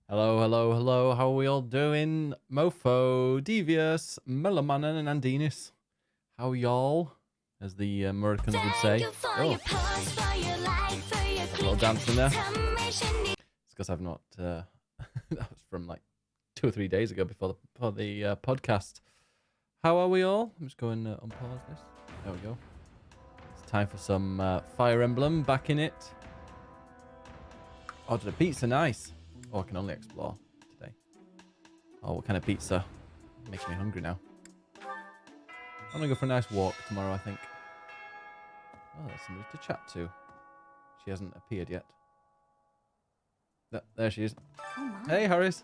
Hello, hello, hello. How are we all doing? Mofo, Devious, Melomanon, and Andinus. How y'all? As the Americans would say. Oh, a little dance in there. It's because I've not. That was from like 2 or 3 days ago before the podcast. How are we all? I'm just going to unpause this. There we go. It's time for some Fire Emblem. Back in it. Ordered a pizza. Nice. Oh, I can only explore today. Oh, what kind of pizza? Making me hungry now. I'm going to go for a nice walk tomorrow, I think. Oh, there's somebody to chat to. She hasn't appeared yet. There she is. Oh my. Hey, Harris.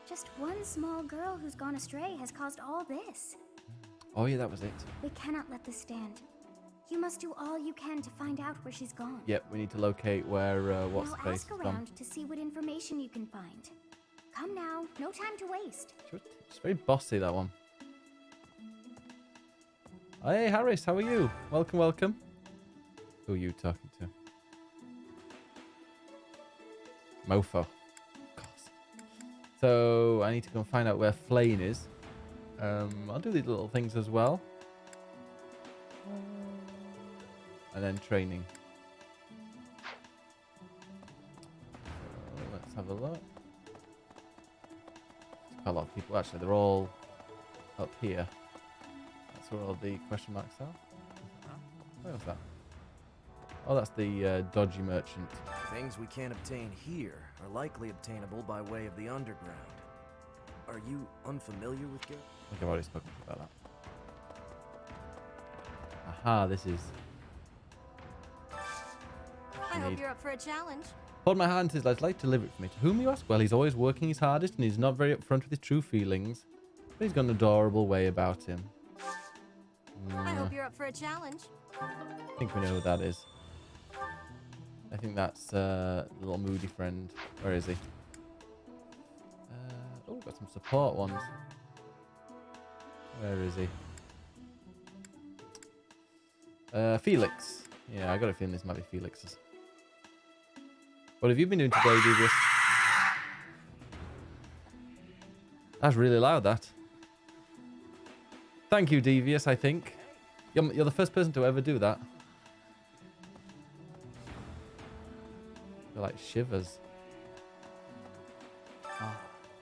Just one small girl who's gone astray has caused all this. Oh, yeah, that was it. We cannot let this stand. You must do all you can to find out where she's gone. Yep, we need to locate where what's the Now face ask has around gone. to see what information you can find. Come now, no time to waste. It's very bossy, that one. Hey, Harris, how are you? Welcome, welcome. Who are you talking to? Mofo. Of course. So, I need to go and find out where Flane is. I'll do these little things as well. And then training. So, let's have a look. There's quite a lot of people. Actually, they're all up here. That's where all the question marks are. Where was that? Oh, that's the dodgy merchant. Things we can't obtain here are likely obtainable by way of the underground. Are you unfamiliar with Gil? I think I've already spoken to you about that. Aha, this is... I hope you're up for a challenge. Hold my hand, his lads, like to deliver it for me. To whom you ask? Well, he's always working his hardest and he's not very upfront with his true feelings. But he's got an adorable way about him. I hope you're up for a challenge. I think we know who that is. I think that's a little moody friend. Where is he? Oh, got some support ones. Where is he? Felix. Yeah, I got a feeling this might be Felix's. What have you been doing today, Devious? That's really loud, that. Thank you, Devious, I think. You're the first person to ever do that. You're like shivers. Ah,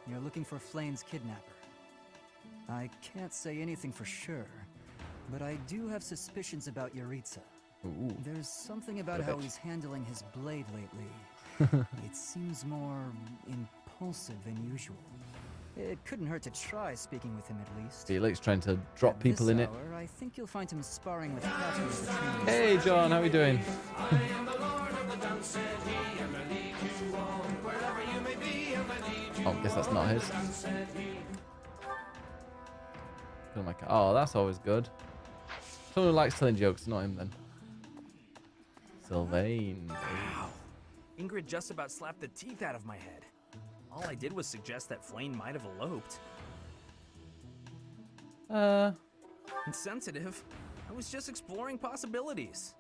you're looking for Flane's kidnapper. I can't say anything for sure, but I do have suspicions about Yuritsa. Ooh. There's something about What a how bitch. he's handling his blade lately. It seems more impulsive than usual. It couldn't hurt to try speaking with him at least. Felix trying to drop At people this in it. hour, I think you'll find him sparring with Catherine at the training Hey, John, how are we doing? Oh, I guess that's not his. Oh, my oh, that's always good. Someone who likes telling jokes, not him then. Sylvain. Wow. Ingrid just about slapped the teeth out of my head. All I did was suggest that Flane might have eloped. Insensitive. I was just exploring possibilities.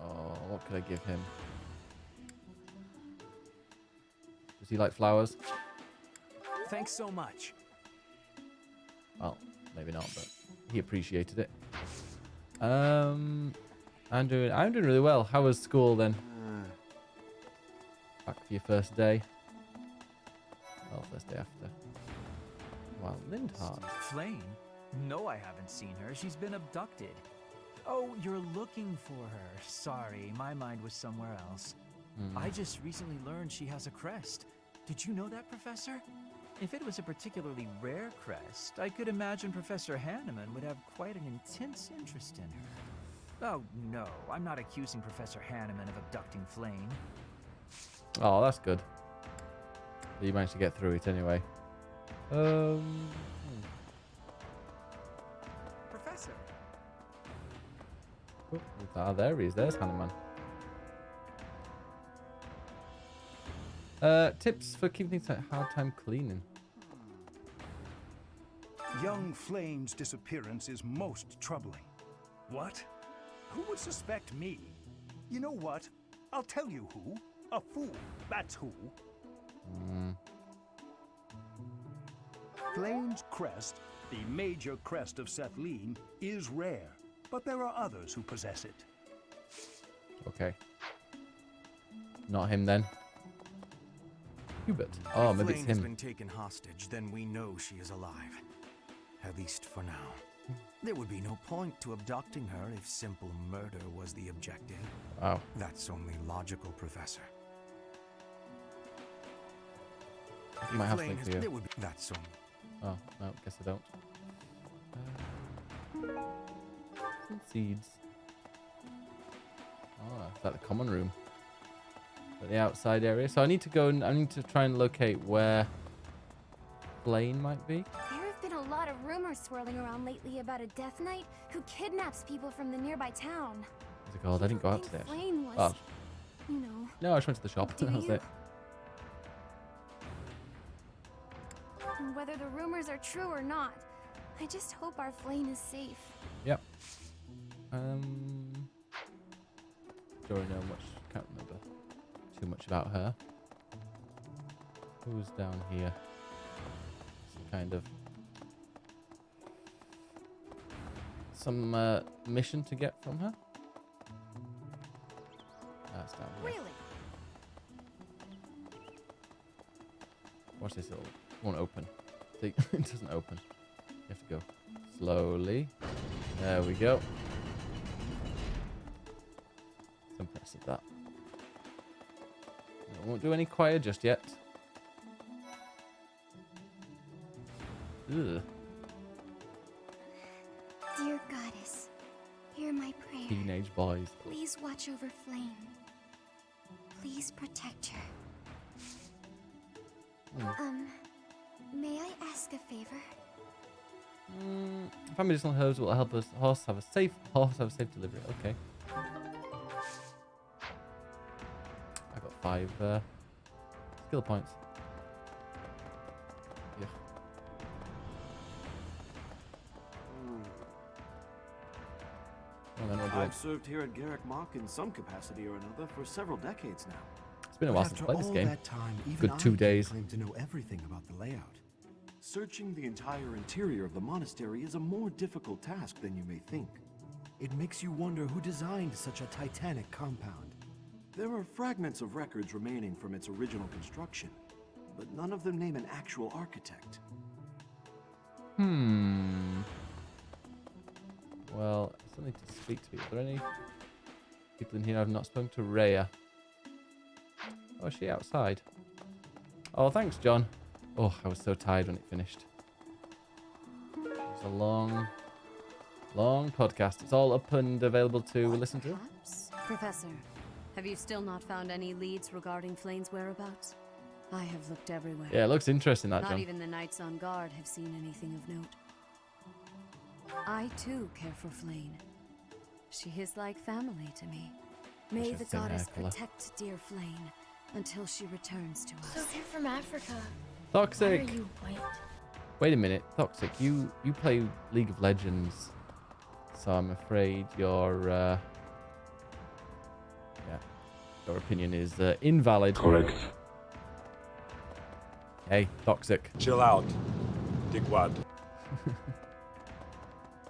Oh, what could I give him? Does he like flowers? Thanks so much. Well, maybe not, but he appreciated it. I'm doing really well. How was school then? Back for your first day. Well, first day after. Wow, Lindhart. Flane? No, I haven't seen her. She's been abducted. Oh, you're looking for her. Sorry, my mind was somewhere else. I just recently learned she has a crest. Did you know that, Professor? If it was a particularly rare crest, I could imagine Professor Hanneman would have quite an intense interest in her. Oh, no, I'm not accusing Professor Hanneman of abducting Flane. Oh, that's good. You managed to get through it anyway. Professor. Oh, there he is. There's Hanneman. Tips for keeping things like hard time cleaning. Young Flame's disappearance is most troubling. What? Who would suspect me? You know what? I'll tell you who. A fool, that's who. Flame's crest, the major crest of Sethlin, is rare, but there are others who possess it. Okay. Not him then. Hubert. Oh, If maybe it's Flame has him. been taken hostage, then we know she is alive. At least for now. There would be no point to abducting her if simple murder was the objective. Wow. That's only logical, Professor. I might have something for you. There would be, that's only. Oh, no, guess I don't. Some seeds. Oh, is that the common room? At the outside area. So I need to go and I need to try and locate where Blaine might be. There have been a lot of rumors swirling around lately about a Death Knight who kidnaps people from the nearby town. What's it called? I didn't go out Think today. actually. Flame was, Oh, you know. no, I just went to the shop. Do That was you? it. And whether the rumors are true or not, I just hope our Flame is safe. Yep. Don't know much. Can't remember too much about her. Who's down here? Some mission to get from her. That's down here. Really? Watch this. It won't open. See, it doesn't open. You have to go slowly. There we go. It's impressive that. I won't do any choir just yet. Ugh. Dear Goddess, hear my prayer. Teenage boys. Please watch over Flame. Please protect her. May I ask a favor? Find medicinal herbs will help us horse have a safe delivery. Okay. I got 5 skill points. Yeah. Well, then what do I- I've served here at Garrick Mock in some capacity or another for several decades now. It's been a while since I played this game. That time, even Good 2 days. claim to know everything about the layout. Searching the entire interior of the monastery is a more difficult task than you may think. It makes you wonder who designed such a titanic compound. There are fragments of records remaining from its original construction, but none of them name an actual architect. Well, I still need to speak to people. Are there any people in here I've not spoken to? Rhea. Oh, is she outside? Oh, thanks, John. Oh, I was so tired when it finished. It was a long, long podcast. It's all up and available to listen to. Perhaps? Professor, have you still not found any leads regarding Flame's whereabouts? I have looked everywhere. Yeah, it looks interesting, that, Not John. even the knights on guard have seen anything of note. I too care for Flame. She is like family to me. May the Interesting, goddess Nicola. protect dear Flame until she returns to So us. you're from Africa. Toxic. Why are you white? Wait a minute, Toxic. You play League of Legends, so I'm afraid your opinion is invalid. Correct. Hey, Toxic. Chill out, dickwad.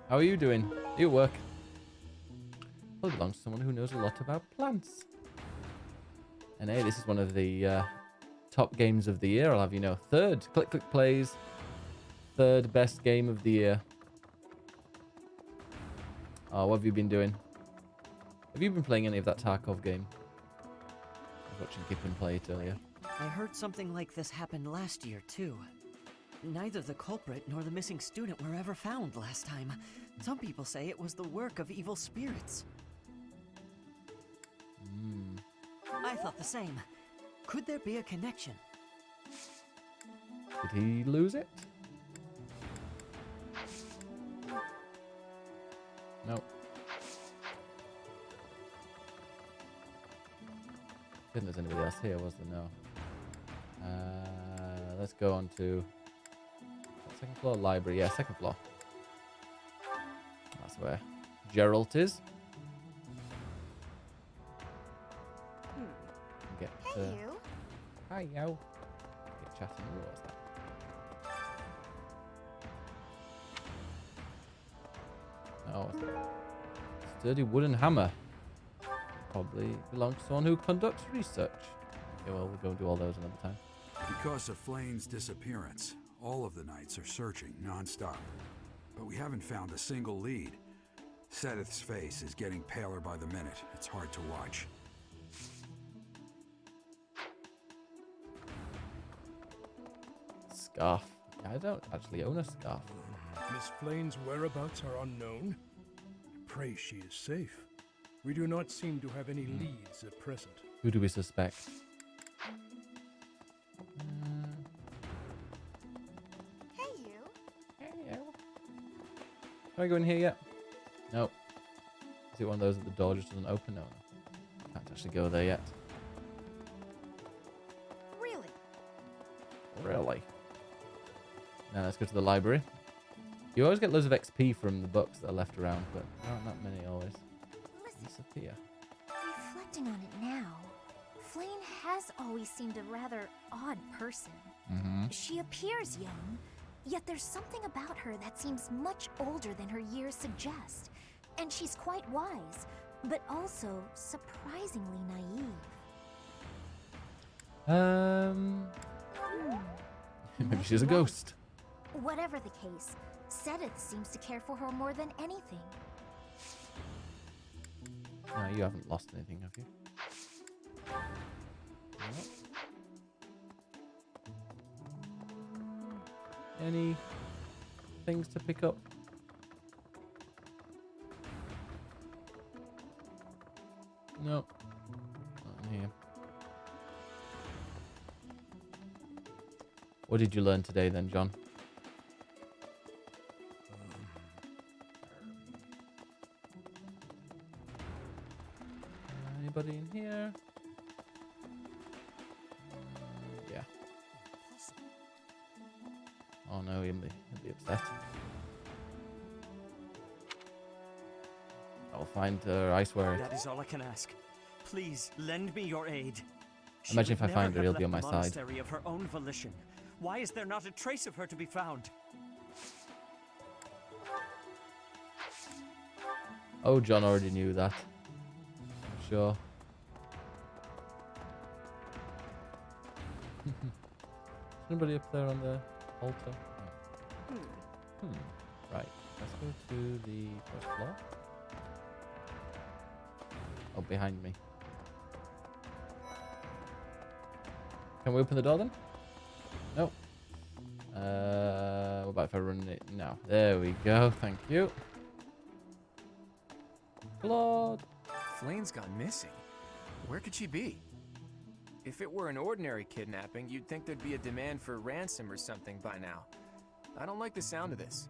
How are you doing? You at work? Probably belongs to someone who knows a lot about plants. And hey, this is one of the top games of the year, I'll have you know. Third, Click Click Plays, third best game of the year. Oh, what have you been doing? Have you been playing any of that Tarkov game? I was watching Gippin play it earlier. I heard something like this happened last year, too. Neither the culprit nor the missing student were ever found last time. Some people say it was the work of evil spirits. I thought the same. Could there be a connection? Did he lose it? No. Didn't there's anybody else here, was there? No. Let's go on to second floor library. Yeah, second floor. That's where Geralt is. Okay. Hey you. Hi, yo. Get chatting. Ooh, what's that? Oh, what's that? Sturdy wooden hammer. Probably belongs to someone who conducts research. Okay, well, we'll go and do all those another time. Because of Flane's disappearance, all of the knights are searching non-stop. But we haven't found a single lead. Sedith's face is getting paler by the minute. It's hard to watch. Scarf. Yeah, I don't actually own a scarf. Miss Flane's whereabouts are unknown. Pray she is safe. We do not seem to have any leads at present. Who do we suspect? Hey, you. Hey, you. Can I go in here yet? No. Is it one of those that the door just doesn't open? No. Can't actually go there yet. Really? Really? Now let's go to the library. You always get loads of XP from the books that are left around, but there aren't that many always. Disappear. Reflecting on it now, Flane has always seemed a rather odd person. She appears young, yet there's something about her that seems much older than her years suggest. And she's quite wise, but also surprisingly naive. Maybe she's a ghost. Whatever the case, Sedith seems to care for her more than anything. No, you haven't lost anything, have you? No. Any things to pick up? No. Not in here. What did you learn today then, John? Anybody in here? Yeah. Oh no, he'll be upset. I'll find her Icewear. That is all I can ask. Please lend me your aid. Imagine if I find her, he'll be on my side. Monastery of her own volition. Why is there not a trace of her to be found? Oh, John already knew that. I'm sure. Anybody up there on the altar? No. Right. Let's go to the first floor. Oh, behind me. Can we open the door then? No. What about if I run it? No. There we go. Thank you. Claude. Flane's gone missing. Where could she be? If it were an ordinary kidnapping, you'd think there'd be a demand for ransom or something by now. I don't like the sound of this.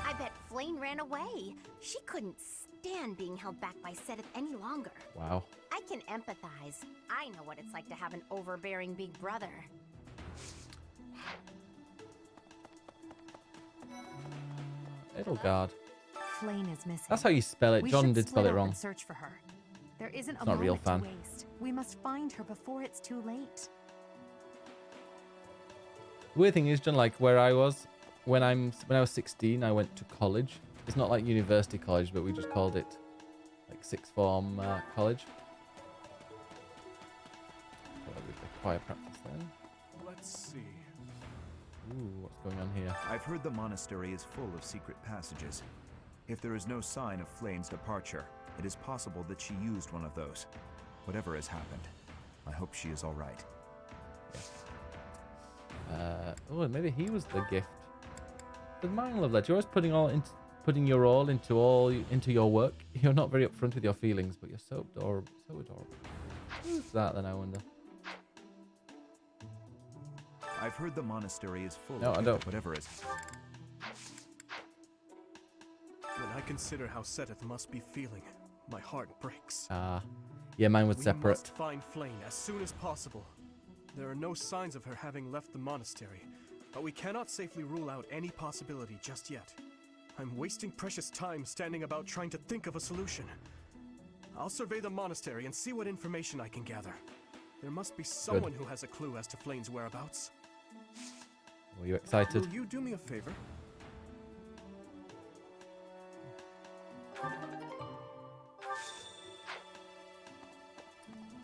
I bet Flane ran away. She couldn't stand being held back by Sedith any longer. Wow. I can empathize. I know what it's like to have an overbearing big brother. Edelgard. Flane is missing. That's how you spell it. John did spell it wrong. Search for her. There isn't a not real moment fan. to waste. We must find her before it's too late. The weird thing is, John, like where I was when I was 16, I went to college. It's not like university college, but we just called it like sixth form college. Quiet practice then. Let's see. Ooh, what's going on here? I've heard the monastery is full of secret passages. If there is no sign of Flane's departure, it is possible that she used one of those. Whatever has happened, I hope she is all right. Oh, maybe he was the gift. The mind love letter. You're always putting your all into your work. You're not very upfront with your feelings, but you're so adorable. So adorable. Who's that then? I wonder. I've heard the monastery is full No, of I don't. whatever is. When I consider how Sedith must be feeling, my heart breaks. Yeah, mine was We separate. must find Flane as soon as possible. There are no signs of her having left the monastery, but we cannot safely rule out any possibility just yet. I'm wasting precious time standing about trying to think of a solution. I'll survey the monastery and see what information I can gather. There must be someone who has a clue as to Flane's whereabouts. Were you excited? Will you do me a favor?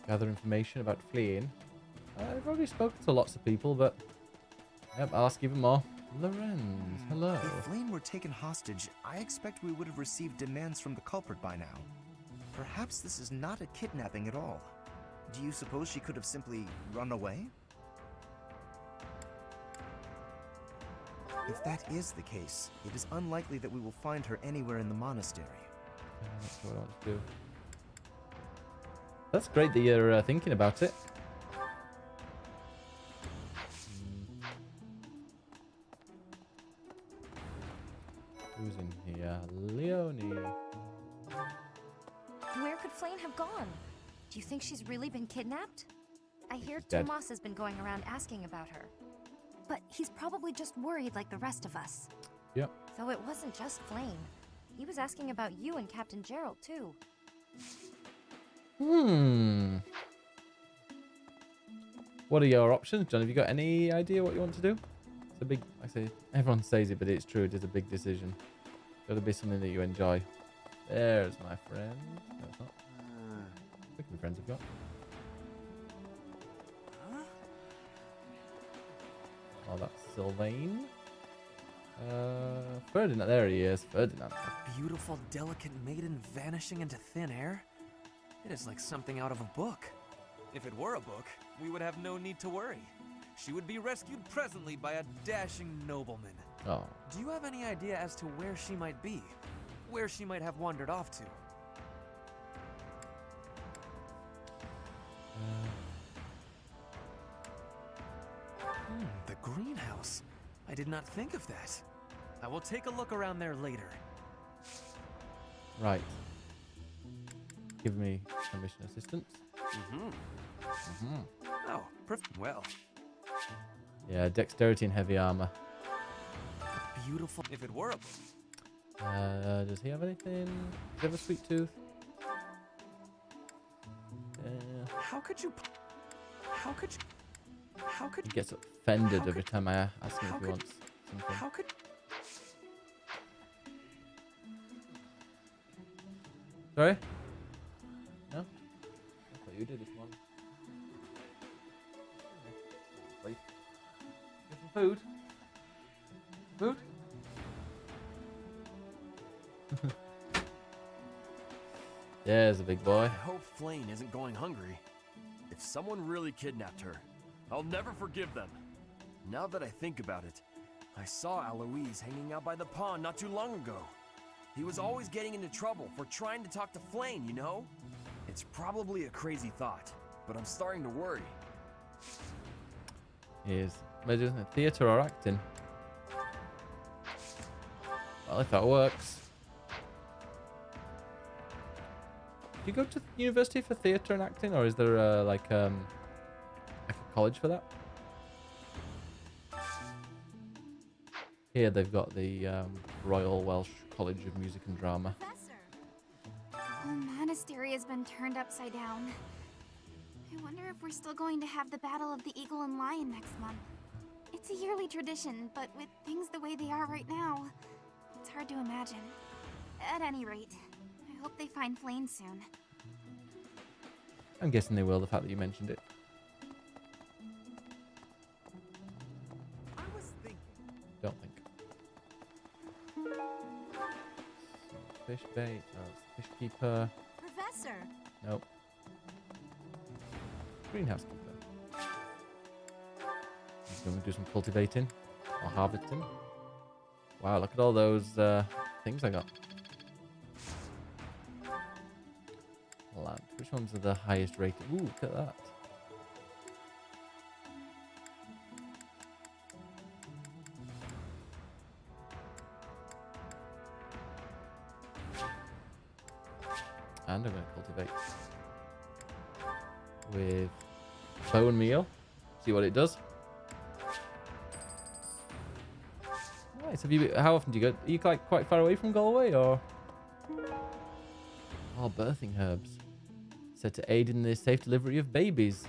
Gather information about fleeing. I've already spoken to lots of people, but yep, I'll ask even more. Lorenz, hello. If Flane were taken hostage, I expect we would have received demands from the culprit by now. Perhaps this is not a kidnapping at all. Do you suppose she could have simply run away? If that is the case, it is unlikely that we will find her anywhere in the monastery. That's what I want to do. That's great that you're thinking about it. Who's in here? Leonie. Where could Flane have gone? Do you think she's really been kidnapped? I hear dead. Tomas has been going around asking about her. But he's probably just worried like the rest of us. Yep. Though it wasn't just Flane. He was asking about you and Captain Gerald, too. What are your options, John? Have you got any idea what you want to do? It's a big, I say, everyone says it, but it's true. It is a big decision. Got to be something that you enjoy. There's my friend. No, it's not. Look at the friends I've got. Oh, that's Sylvain. Ferdinand. There he is. Ferdinand. A beautiful, delicate maiden vanishing into thin air? It is like something out of a book. If it were a book, we would have no need to worry. She would be rescued presently by a dashing nobleman. Oh. Do you have any idea as to where she might be? Where she might have wandered off to? The greenhouse. I did not think of that. I will take a look around there later. Right. Give me some mission assistance. Oh, well. Yeah, dexterity and heavy armor. Beautiful. If it were a book. Does he have anything? Does he have a sweet tooth? How could you? He gets offended every time I ask him if he wants something. How could? Sorry? No? I thought you did this one. Wait. Get some food? Food? There's a big boy. I hope Flane isn't going hungry. If someone really kidnapped her, I'll never forgive them. Now that I think about it, I saw Alois hanging out by the pond not too long ago. He was always getting into trouble for trying to talk to Flane, you know? It's probably a crazy thought, but I'm starting to worry. He is. Imagine theatre or acting. Well, if that works. Do you go to university for theatre and acting, or is there like a college for that? Here they've got the Royal Welsh College of Music and Drama. The monastery has been turned upside down. I wonder if we're still going to have the Battle of the Eagle and Lion next month. It's a yearly tradition, but with things the way they are right now, it's hard to imagine. At any rate, I hope they find Flane soon. I'm guessing they will, the fact that you mentioned it. I was thinking. Don't think. Fish bait. Oh, it's fish keeper. Professor! Nope. Greenhouse keeper. He's going to do some cultivating or harvesting. Wow, look at all those things I got. Land. Which ones are the highest rated? Ooh, look at that. And I'm going to cultivate with bone meal. See what it does. Nice. Have you? How often do you go? Are you quite far away from Galway, or? Oh, birthing herbs. Said to aid in the safe delivery of babies.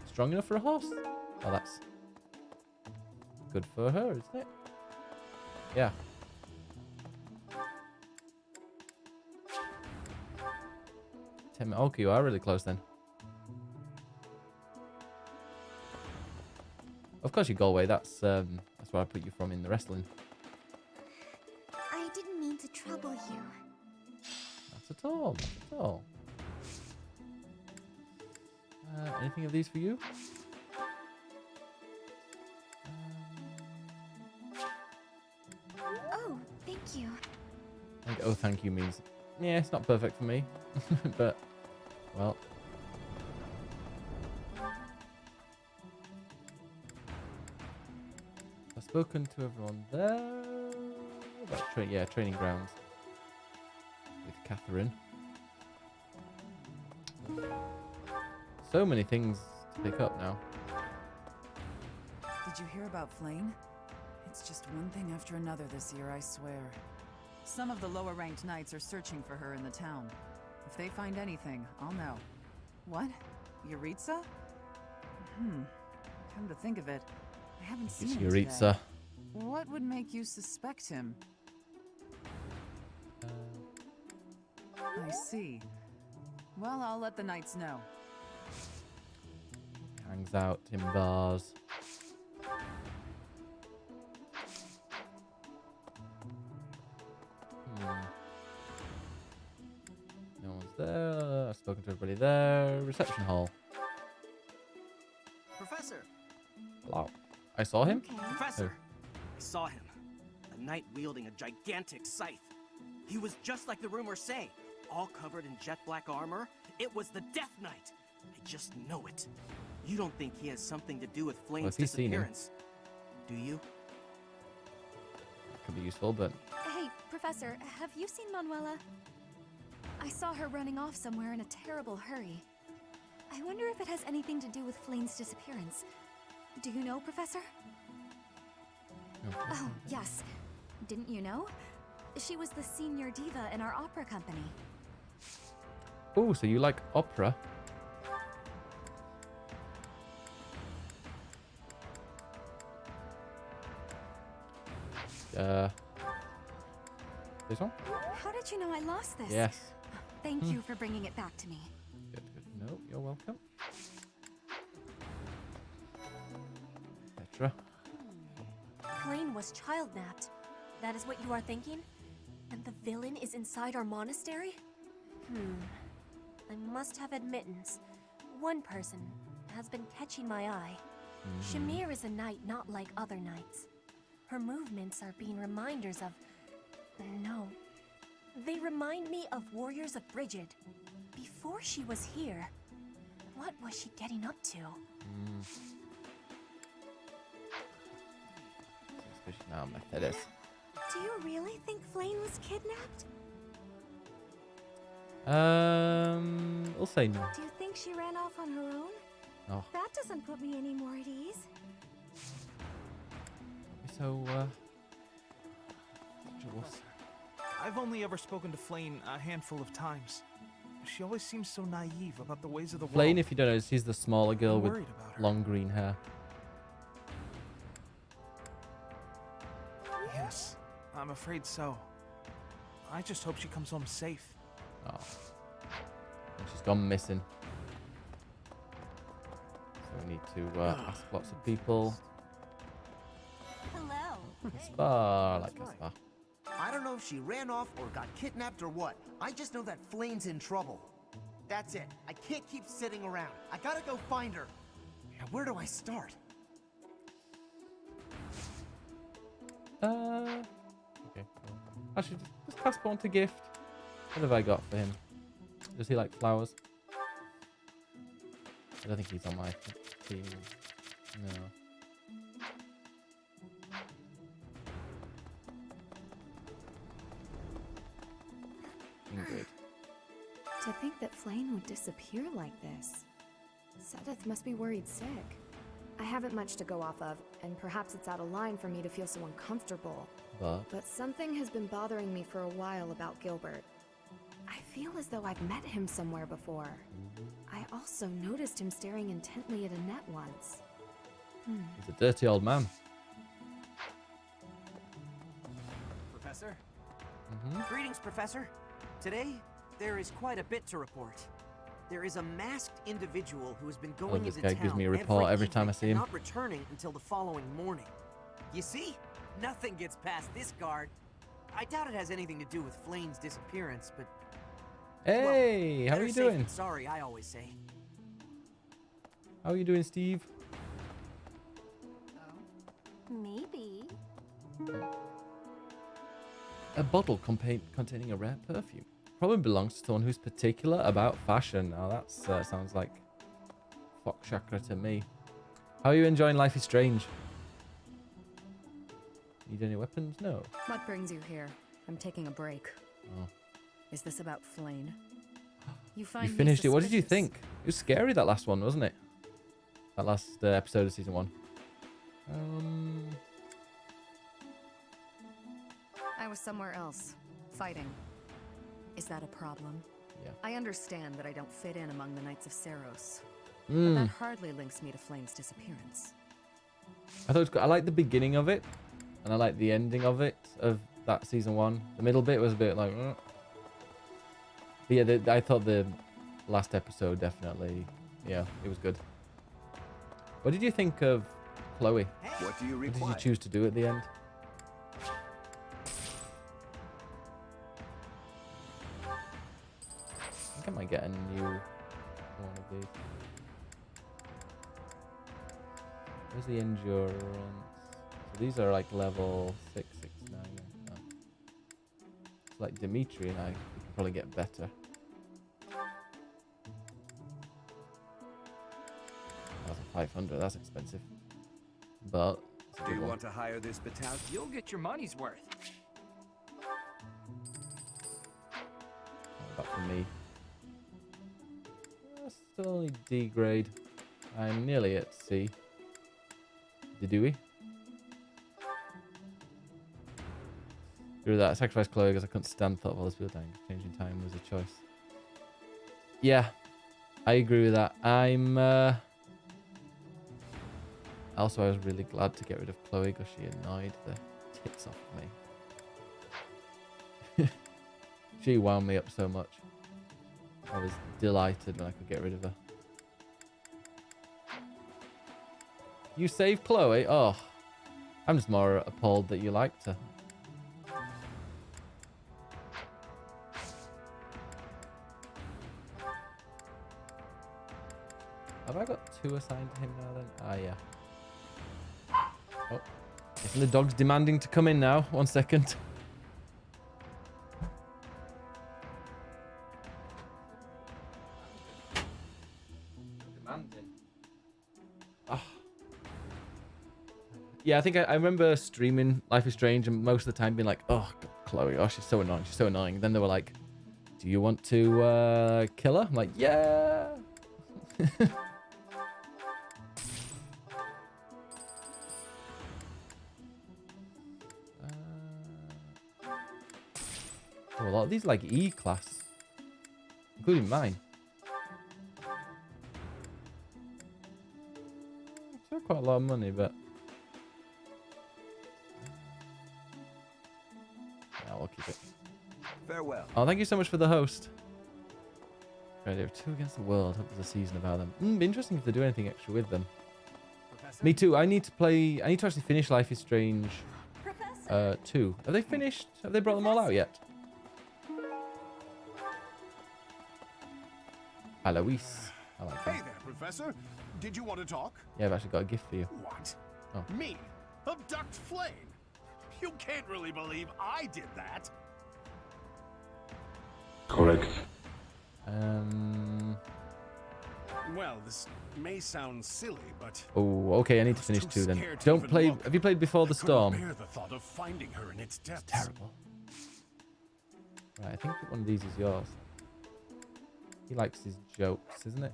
Strong enough for a horse? Oh, that's good for her, isn't it? Yeah. Okay, you are really close then. Of course you go away. That's where I put you from in the wrestling. I didn't mean to trouble you. Not at all. Not at all. Anything of these for you? Oh, thank you. I think, oh, thank you means, yeah, it's not perfect for me, but well. I've spoken to everyone there about training grounds with Catherine. So many things to pick up now. Did you hear about Flane? It's just one thing after another this year, I swear. Some of the lower-ranked knights are searching for her in the town. If they find anything, I'll know. What? Yuritsa? Come to think of it, I haven't seen him today. Yuritsa. What would make you suspect him? I see. Well, I'll let the knights know. Hangs out in bars. No one's there. I've spoken to everybody there. Reception hall. Professor. Hello. I saw him? Okay. Professor. I saw him. A knight wielding a gigantic scythe. He was just like the rumors say. All covered in jet black armor. It was the Death Knight. I just know it. You don't think he has something to do with Flame's disappearance, do you? Could be useful, but... Hey, Professor, have you seen Manuela? I saw her running off somewhere in a terrible hurry. I wonder if it has anything to do with Flame's disappearance. Do you know, Professor? No. Oh, yes. Didn't you know? She was the senior diva in our opera company. Oh, so you like opera? This one? How did you know I lost this? Yes. Thank you for bringing it back to me. Good, good. No, you're welcome. Petra. Flane was child-napped. That is what you are thinking? And the villain is inside our monastery? I must have admittance. One person has been catching my eye. Shamir is a knight not like other knights. Her movements are being reminders of... No. They remind me of warriors of Brigid. Before she was here, what was she getting up to? Especially now, Methodist. Do you really think Flane was kidnapped? We'll say no. Do you think she ran off on her own? Oh. That doesn't put me any more at ease. So, I've only ever spoken to Flane a handful of times. She always seems so naive about the ways of the Flane, world. if you don't know, she's the smaller girl I'm with worried about her. long green hair. Yes, I'm afraid so. I just hope she comes home safe. Oh. And she's gone missing. So we need to ask lots of people. Hello. Spa, I like a spa. I don't know if she ran off or got kidnapped or what. I just know that Flane's in trouble. That's it. I can't keep sitting around. I gotta go find her. Now, where do I start? Okay. Actually, just passport to gift. What have I got for him? Does he like flowers? I don't think he's on my team. No. Ingrid. To think that Flane would disappear like this. Sedith must be worried sick. I haven't much to go off of, and perhaps it's out of line for me to feel so uncomfortable. But something has been bothering me for a while about Gilbert. I feel as though I've met him somewhere before. I also noticed him staring intently at a net once. He's a dirty old man. Professor? Greetings, Professor. Today, there is quite a bit to report. There is a masked individual who has been going this into guy town gives me a report every evening time I see him. and not returning until the following morning. You see? Nothing gets past this guard. I doubt it has anything to do with Flane's disappearance, but... Hey, well, how are better you safe doing? than sorry, I always say. How are you doing, Steve? Maybe. A bottle containing a rare perfume. Probably belongs to someone who's particular about fashion. Now that sounds like Fox Chakra to me. How are you enjoying Life is Strange? Need any weapons? No. What brings you here? I'm taking a break. Oh. Is this about Flane? You finished it. What did you think? It was scary, that last one, wasn't it? That last episode of season 1. I was somewhere else, fighting. Is that a problem? Yeah. I understand that I don't fit in among the Knights of Seros, but that hardly links me to Flane's disappearance. I thought it was good. I liked the beginning of it, and I liked the ending of it, of that season 1. The middle bit was a bit like... But yeah, I thought the last episode definitely... Yeah, it was good. What did you think of Chloe? What do you What require? did you choose to do at the end? I think I might get a new one of these. Where's the endurance? So these are like level 6, 6, 9. Oh. It's like Dimitri and I we can probably get better. 1,500, that's expensive. But it's a Do good you one. want to hire this battalion? You'll get your money's worth. Not for me. Still only D grade. I'm nearly at C. Did we? Through that, sacrifice Chloe because I couldn't stand thought of all this people dying. Changing time was a choice. Yeah, I agree with that. Also, I was really glad to get rid of Chloe because she annoyed the tits off me. She wound me up so much. I was delighted when I could get rid of her. You saved Chloe? Oh, I'm just more appalled that you liked her. Have I got 2 assigned to him now then? Ah, yeah. Oh, the dog's demanding to come in now. 1 second. Demanding. Oh. Yeah, I think I remember streaming Life is Strange and most of the time being like, oh, God, Chloe, oh, she's so annoying. She's so annoying. Then they were like, do you want to kill her? I'm like, yeah. Oh, a lot of these like E-class, including mine. It's quite a lot of money, but yeah, we'll keep it. Farewell. Oh, thank you so much for the host. Right, they're 2 against the world. Hope there's a season about them. Be interesting if they do anything extra with them. Professor? Me too. I need to actually finish Life is Strange 2. Have they finished? Have they brought them all out yet? Alois. I like that. Hey there, Professor. Did you want to talk? Yeah, I've actually got a gift for you. What? Oh. Me? Abduct Flame? You can't really believe I did that. Correct. Well, this may sound silly, but Oh, okay. I need to finish 2 then. Don't play. Have you played Before the Storm? bear the thought of finding her in its depths. It's terrible. Right, I think one of these is yours. He likes his jokes, isn't it?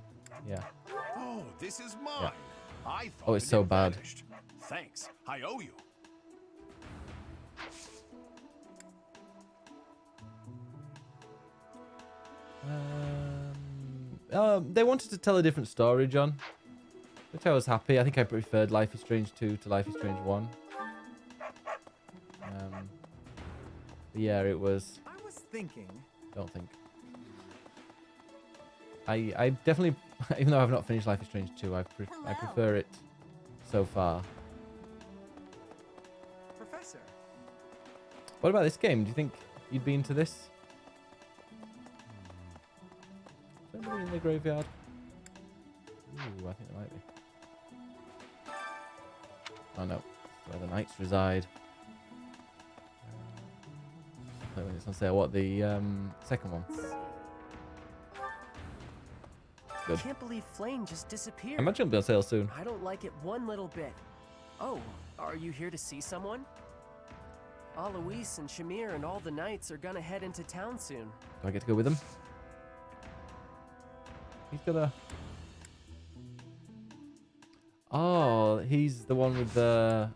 Yeah. Oh, this is mine. Yeah. I thought Oh, it's it so had bad. vanished. Thanks. I owe you. They wanted to tell a different story, John, which I was happy. I think I preferred Life is Strange 2 to Life is Strange 1. But yeah, it was... I was thinking... Don't think. I definitely, even though I've not finished Life is Strange 2, I prefer it so far. Professor. What about this game? Do you think you'd be into this? Is anybody in the graveyard? Ooh, I think there might be. Oh no, that's where the knights reside. When it's on sale. What, the second one? Good. I can't believe Flame just disappeared. I imagine it'll be on sale soon. I don't like it one little bit. Oh, are you here to see someone? Alois and Shamir and all the knights are gonna head into town soon. Do I get to go with them? He's got a... Oh, he's the one with the...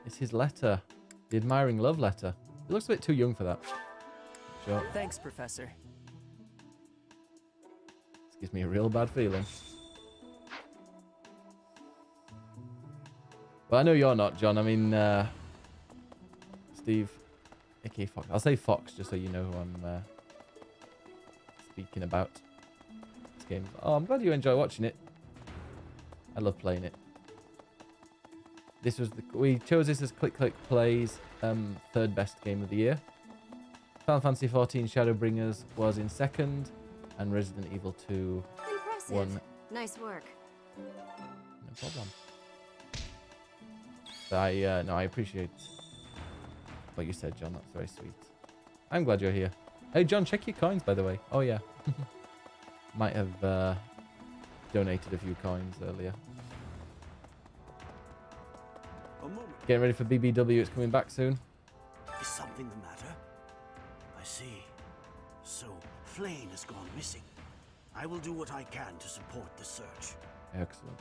It's his letter. The admiring love letter. He looks a bit too young for that. Sure. Thanks, Professor. This gives me a real bad feeling. Well, I know you're not, John. I mean, Steve. Aka Fox. I'll say Fox just so you know who I'm speaking about. This game. Oh, I'm glad you enjoy watching it. I love playing it. This was we chose this as Click Click Play's third best game of the year. Final Fantasy XIV Shadowbringers was in second, and Resident Evil 2 won. Nice work. No problem. But I appreciate what you said, John. That's very sweet. I'm glad you're here. Hey, John, check your coins, by the way. Oh yeah, might have donated a few coins earlier. Getting ready for BBW. It's coming back soon. Is something the matter? I see. So, Flame has gone missing. I will do what I can to support the search. Excellent.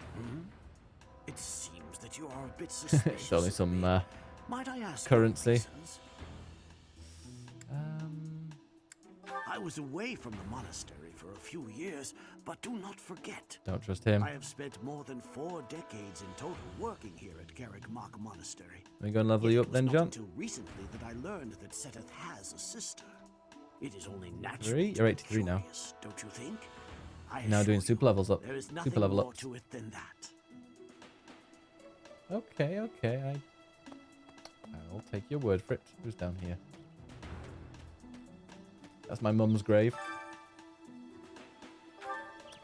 It seems that you are a bit suspicious. It's only some Might I ask currency. I was away from the monastery for a few years, but do not forget. Don't trust him. I have spent more than 4 decades in total working here at Garreg-Mach Monastery. Let me go and level you up then, John. Until recently that I learned that Seteth has a sister. It is only natural. 3? You're 83 now. Don't you think? Now doing super levels up. There is nothing super level more ups. to it than that. Okay. I'll take your word for it. Who's down here? That's my mum's grave.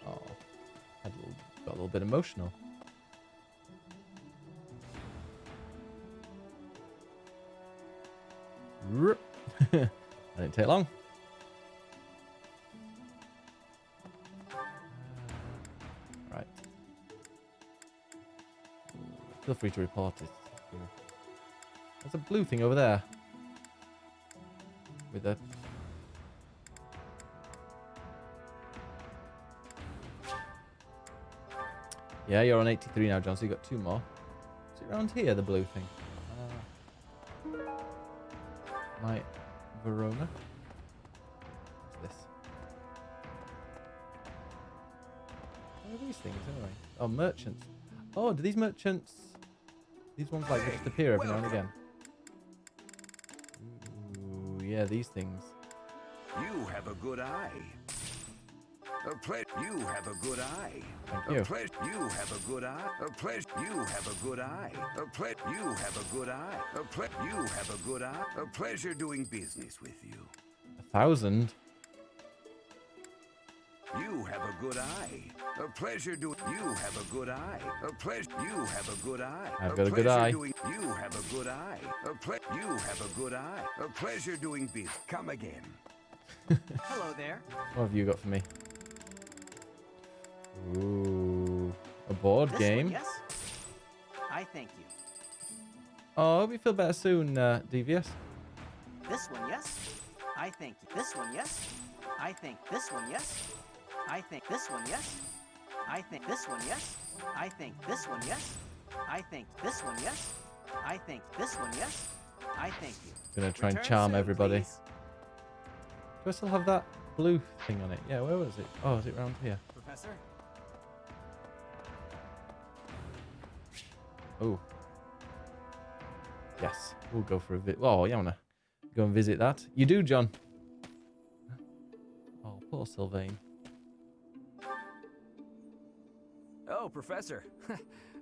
Oh, got a little bit emotional. That didn't take long. Right. Feel free to report it. There's a blue thing over there. With a... Yeah, you're on 83 now, John, so you got 2 more. Is it around here, the blue thing? My Verona? What's this? What are these things, anyway? Oh, merchants. Oh, do these merchants... These ones, like, just appear every now and again? Ooh, yeah, these things. You have a good eye. You have a good eye. Thank you. You have a good eye. You have a good eye. You have a good eye. You have a good eye. A pleasure doing business with you. 1,000? You have a good eye. A pleasure doing. You have a good eye. A pleasure. You have a good eye. I've got a good eye. You have a good eye. You have a good eye. A pleasure doing business. Come again. Hello there. What have you got for me? Ooh, a board This game. one, yes? I thank you. Oh, I hope you feel better soon, Devious. This one, yes? I thank you. This one, yes? I think this one, yes? I think this one, yes? I think this one, yes? I think this one, yes? I think this one, yes? I think this one, yes? I thank you. Gonna try and Return charm soon, everybody. please. Do I still have that blue thing on it. Yeah, where was it? Oh, is it around here? Professor? Oh. Yes, we'll go for a visit. Oh, yeah, I want to go and visit that. You do, John. Oh, poor Sylvain. Oh, Professor.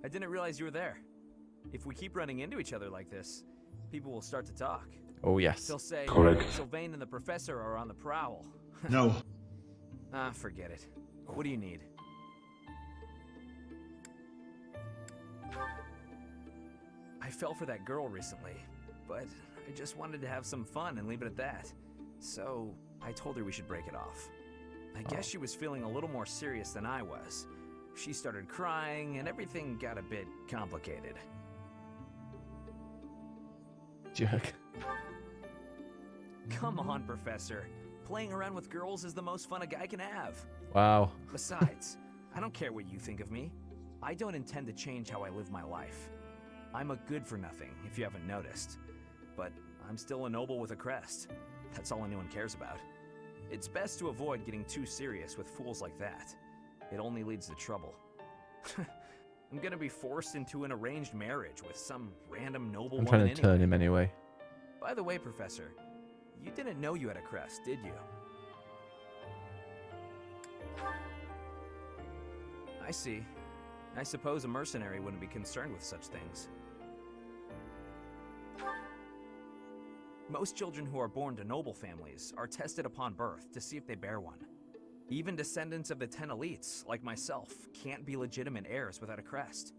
I didn't realize you were there. If we keep running into each other like this, people will start to talk. Oh, yes. They'll say, Correct. Sylvain and the Professor are on the prowl. No. Ah, forget it. What do you need? I fell for that girl recently, but I just wanted to have some fun and leave it at that. So, I told her we should break it off. I guess she was feeling a little more serious than I was. She started crying, and everything got a bit complicated. Jerk. Come on, Professor. Playing around with girls is the most fun a guy can have. Wow. Besides, I don't care what you think of me. I don't intend to change how I live my life. I'm a good-for-nothing, if you haven't noticed. But I'm still a noble with a crest. That's all anyone cares about. It's best to avoid getting too serious with fools like that. It only leads to trouble. I'm gonna be forced into an arranged marriage with some random noble I'm woman trying to turn him anyway. By the way, Professor, you didn't know you had a crest, did you? I see. I suppose a mercenary wouldn't be concerned with such things. Most children who are born to noble families are tested upon birth to see if they bear one. Even descendants of the 10 elites, like myself, can't be legitimate heirs without a crest.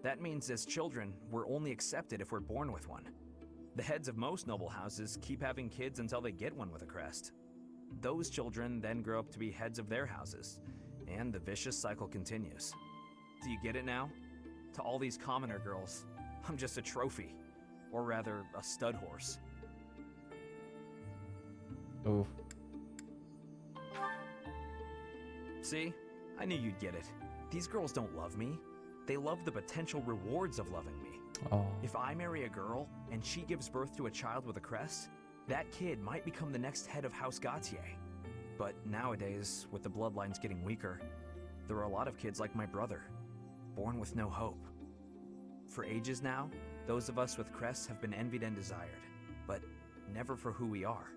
That means as children, we're only accepted if we're born with one. The heads of most noble houses keep having kids until they get one with a crest. Those children then grow up to be heads of their houses, and the vicious cycle continues. Do you get it now? To all these commoner girls, I'm just a trophy. Or rather, a stud horse. Oh. See? I knew you'd get it. These girls don't love me. They love the potential rewards of loving me. Oh. If I marry a girl and she gives birth to a child with a crest, that kid might become the next head of House Gautier. But nowadays, with the bloodlines getting weaker, there are a lot of kids like my brother, born with no hope. For ages now, those of us with crests have been envied and desired, but never for who we are.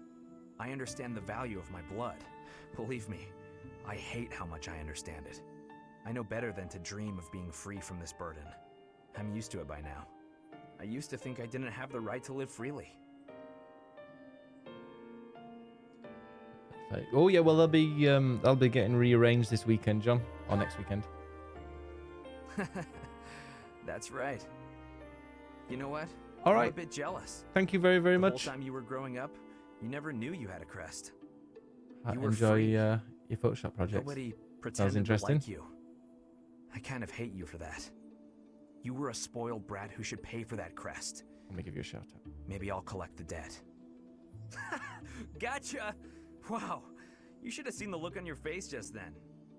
I understand the value of my blood. Believe me, I hate how much I understand it. I know better than to dream of being free from this burden. I'm used to it by now. I used to think I didn't have the right to live freely. Oh yeah, well they'll be getting rearranged this weekend, John, or next weekend. That's right. You know what? All right. I'm a bit jealous. Thank you very, very the much. The whole time you were growing up, you never knew you had a crest. You were Enjoy free. your Photoshop project. Nobody That was pretended to interesting. like you. I kind of hate you for that. You were a spoiled brat who should pay for that crest. Let me give you a shout out. Maybe I'll collect the debt. Gotcha! Wow, you should have seen the look on your face just then.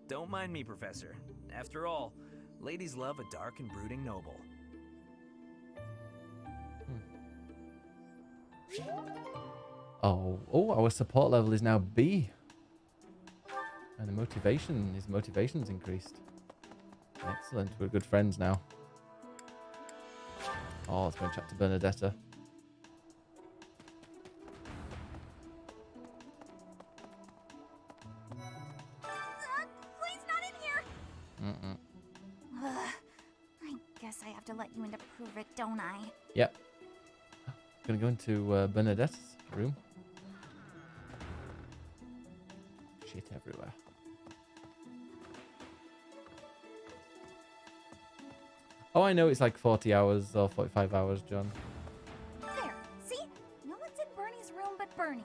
Don't mind me, Professor. After all, ladies love a dark and brooding noble. Oh, our support level is now B. And his motivation's increased. Excellent, we're good friends now. Oh, let's go and chat to Bernadetta. Flame's not in here! I guess I have to let you in to prove it, don't I? Yep. Gonna go into Bernadetta's room. Shit everywhere. Oh, I know it's like 40 hours or 45 hours, John. There, see? No one's in Bernie's room but Bernie.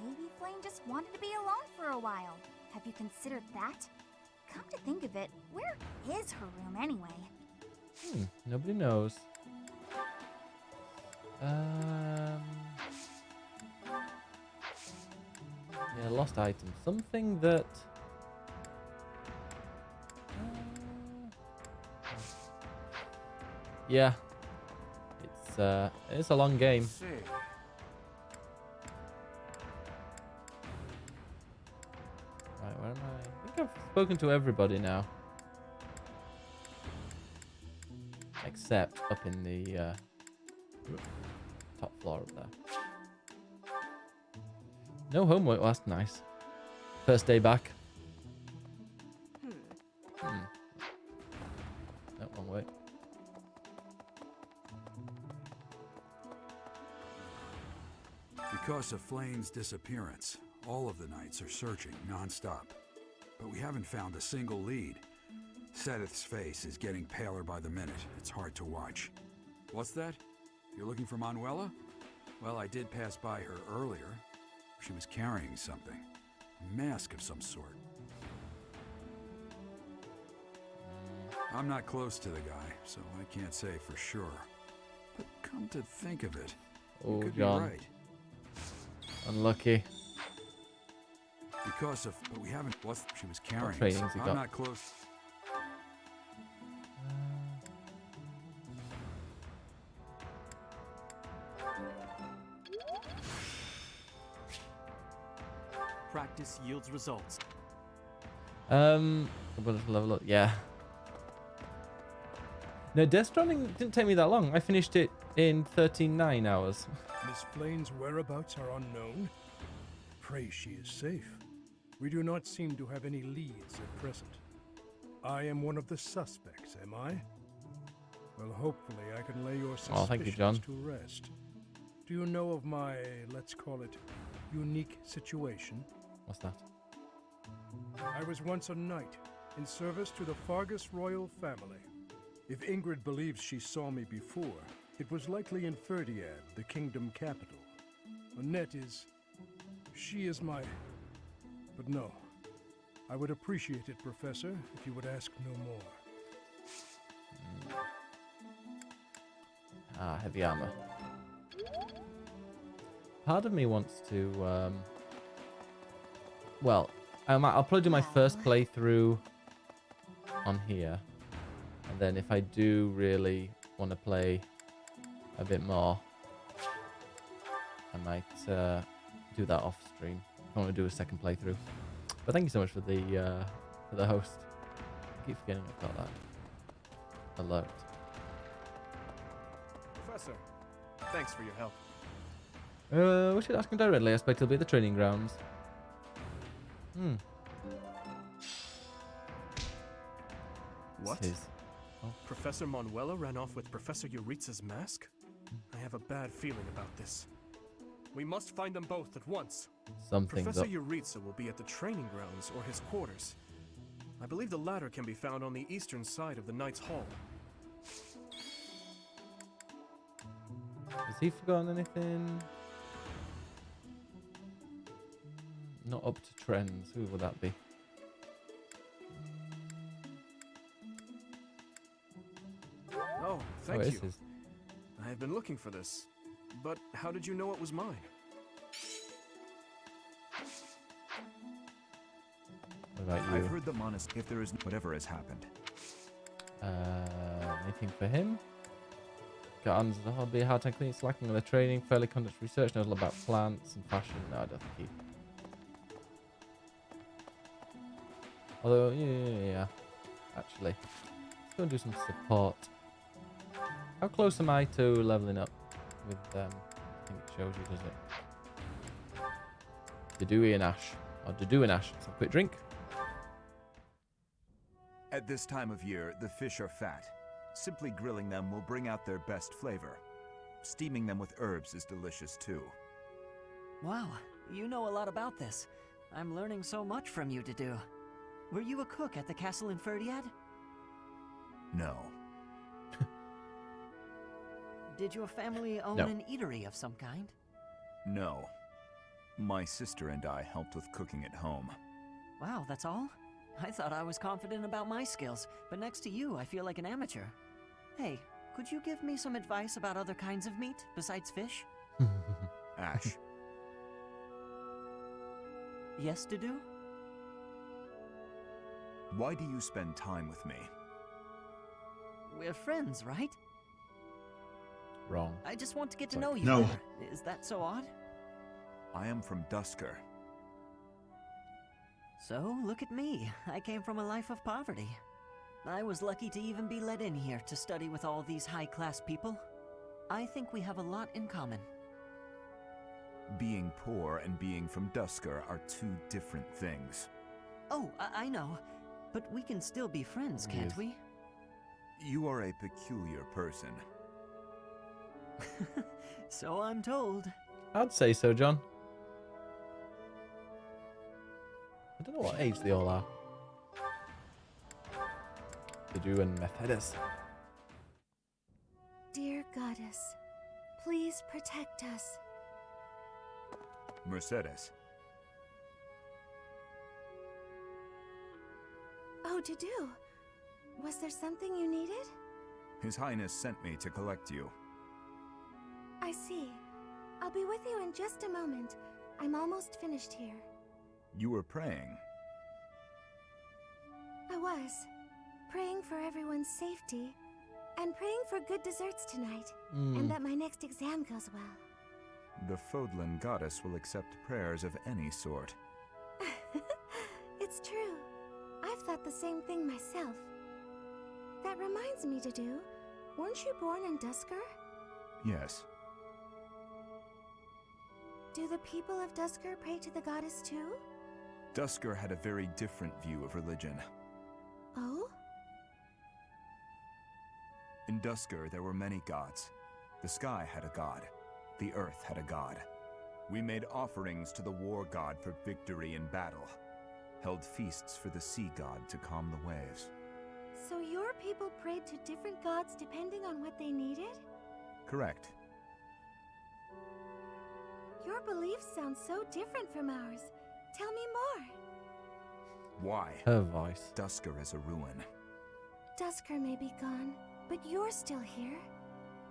Maybe Flame just wanted to be alone for a while. Have you considered that? Come to think of it, where is her room anyway? Nobody knows. Yeah, lost item. Something that... yeah. It's a long game. spoken to everybody now. Except up in the top floor up there. No homework, well, that's nice. First day back. No, wrong way. Because of Flane's disappearance, all of the knights are searching non-stop. But we haven't found a single lead. Sedith's face is getting paler by the minute. It's hard to watch. What's that? You're looking for Manuela? Well, I did pass by her earlier. She was carrying something. A mask of some sort. I'm not close to the guy, so I can't say for sure. But come to think of it, you could John. be right. Unlucky. Because of, but we haven't. What she was carrying? What training's he I'm got? not close. Practice yields results. But level up, yeah. No, Death Stranding didn't take me that long. I finished it in 13.9 hours. Miss Flane's whereabouts are unknown. Pray she is safe. We do not seem to have any leads at present. I am one of the suspects, am I? Well, hopefully I can lay your suspicions thank you, John. to rest. Do you know of my, let's call it, unique situation? What's that? I was once a knight, in service to the Fargus royal family. If Ingrid believes she saw me before, it was likely in Ferdiad, the kingdom capital. Annette is... she is my... But no. I would appreciate it, Professor, if you would ask no more. Heavy armor. Part of me wants to, well, I'll probably do my first playthrough on here. And then if I do really want to play a bit more, I might do that off stream. I want to do a second playthrough. But thank you so much for the host. I keep forgetting I've got that alert. Professor, thanks for your help. We should ask him directly. I expect he'll be at the training grounds. What? It's his. Oh. Professor Manuela ran off with Professor Yuritsa's mask? I have a bad feeling about this. We must find them both at once. Something's Professor up. Yuritsa will be at the training grounds or his quarters. I believe the latter can be found on the eastern side of the Knight's Hall. Has he forgotten anything? Not up to trends. Who would that be? Oh, thank it you. is his. I have been looking for this. But how did you know it was mine? What about you? I've heard the monastery, if there is whatever has happened. Anything for him? Got on the hobby, hard time clean, slacking on the training, fairly conducts research, knows a lot about plants and fashion. No, I don't think he. Although, yeah. Actually, let's go and do some support. How close am I to leveling up with I think it shows you, does it? Dedui and Ash. Or Dedui and Ash. Some quick drink. At this time of year, the fish are fat. Simply grilling them will bring out their best flavor. Steaming them with herbs is delicious too. Wow, you know a lot about this. I'm learning so much from you to do. Were you a cook at the castle in Ferdiad? No. Did your family own No. an eatery of some kind? No. My sister and I helped with cooking at home. Wow, that's all? I thought I was confident about my skills, but next to you, I feel like an amateur. Hey, could you give me some advice about other kinds of meat besides fish? Ash. Yes, to do? Why do you spend time with me? We're friends, right? Wrong. I just want to get to know you No. better. Is that so odd? I am from Dusker. So, look at me. I came from a life of poverty. I was lucky to even be let in here to study with all these high-class people. I think we have a lot in common. Being poor and being from Dusker are two different things. Oh, I know. But we can still be friends, can't we? You are a peculiar person. So I'm told. I'd say so, John. I don't know what age they all are. Bidou and Mercedes. Dear goddess, please protect us. Mercedes. Oh, Bidou. Was there something you needed? His Highness sent me to collect you. I see. I'll be with you in just a moment. I'm almost finished here. You were praying. I was. Praying for everyone's safety. And praying for good desserts tonight. And that my next exam goes well. The Fodlan goddess will accept prayers of any sort. It's true. I've thought the same thing myself. That reminds me, Bidou. Weren't you born in Dusker? Yes. Do the people of Dusker pray to the goddess too? Dusker had a very different view of religion. Oh? In Dusker, there were many gods. The sky had a god. The earth had a god. We made offerings to the war god for victory in battle. Held feasts for the sea god to calm the waves. So your people prayed to different gods depending on what they needed? Correct. Your beliefs sound so different from ours. Tell me more. Why? Her voice. Dusker is a ruin. Dusker may be gone, but you're still here.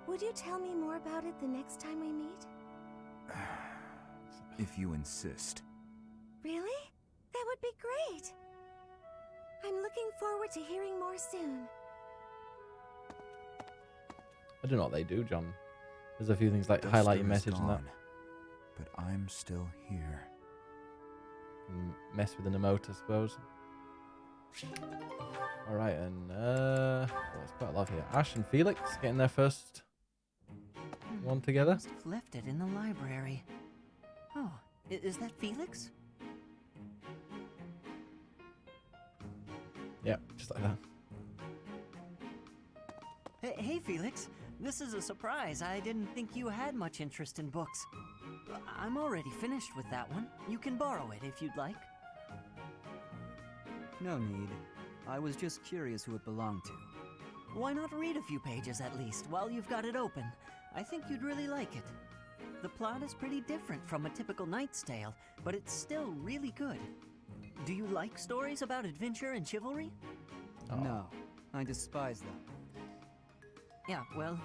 Would you tell me more about it the next time we meet? If you insist. Really? That would be great. I'm looking forward to hearing more soon. I don't know what they do, John. There's a few things like highlight your message and that. But I'm still here. Mess with an emote, I suppose. Alright, and there's quite a lot here. Ash and Felix getting their first one together. Must have left it in the library. Oh, is that Felix? Yeah, just like that. Hey, Felix. This is a surprise. I didn't think you had much interest in books. I'm already finished with that one. You can borrow it if you'd like. No need. I was just curious who it belonged to. Why not read a few pages at least while you've got it open? I think you'd really like it. The plot is pretty different from a typical Knight's Tale, but it's still really good. Do you like stories about adventure and chivalry? Oh. No, I despise them. Yeah, well,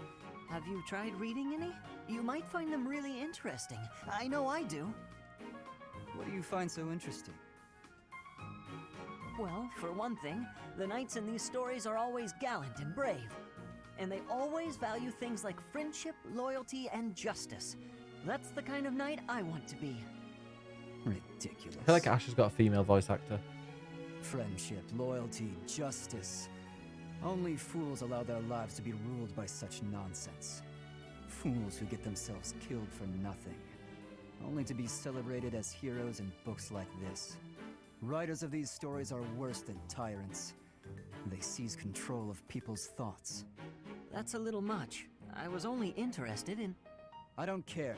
have you tried reading any? You might find them really interesting. I know I do. What do you find so interesting? Well, for one thing, the knights in these stories are always gallant and brave. And they always value things like friendship, loyalty, and justice. That's the kind of knight I want to be. Ridiculous. I feel like Ash has got a female voice actor. Friendship, loyalty, justice. Only fools allow their lives to be ruled by such nonsense. Fools who get themselves killed for nothing, only to be celebrated as heroes in books like this. Writers of these stories are worse than tyrants. They seize control of people's thoughts. That's a little much. I was only interested in... I don't care.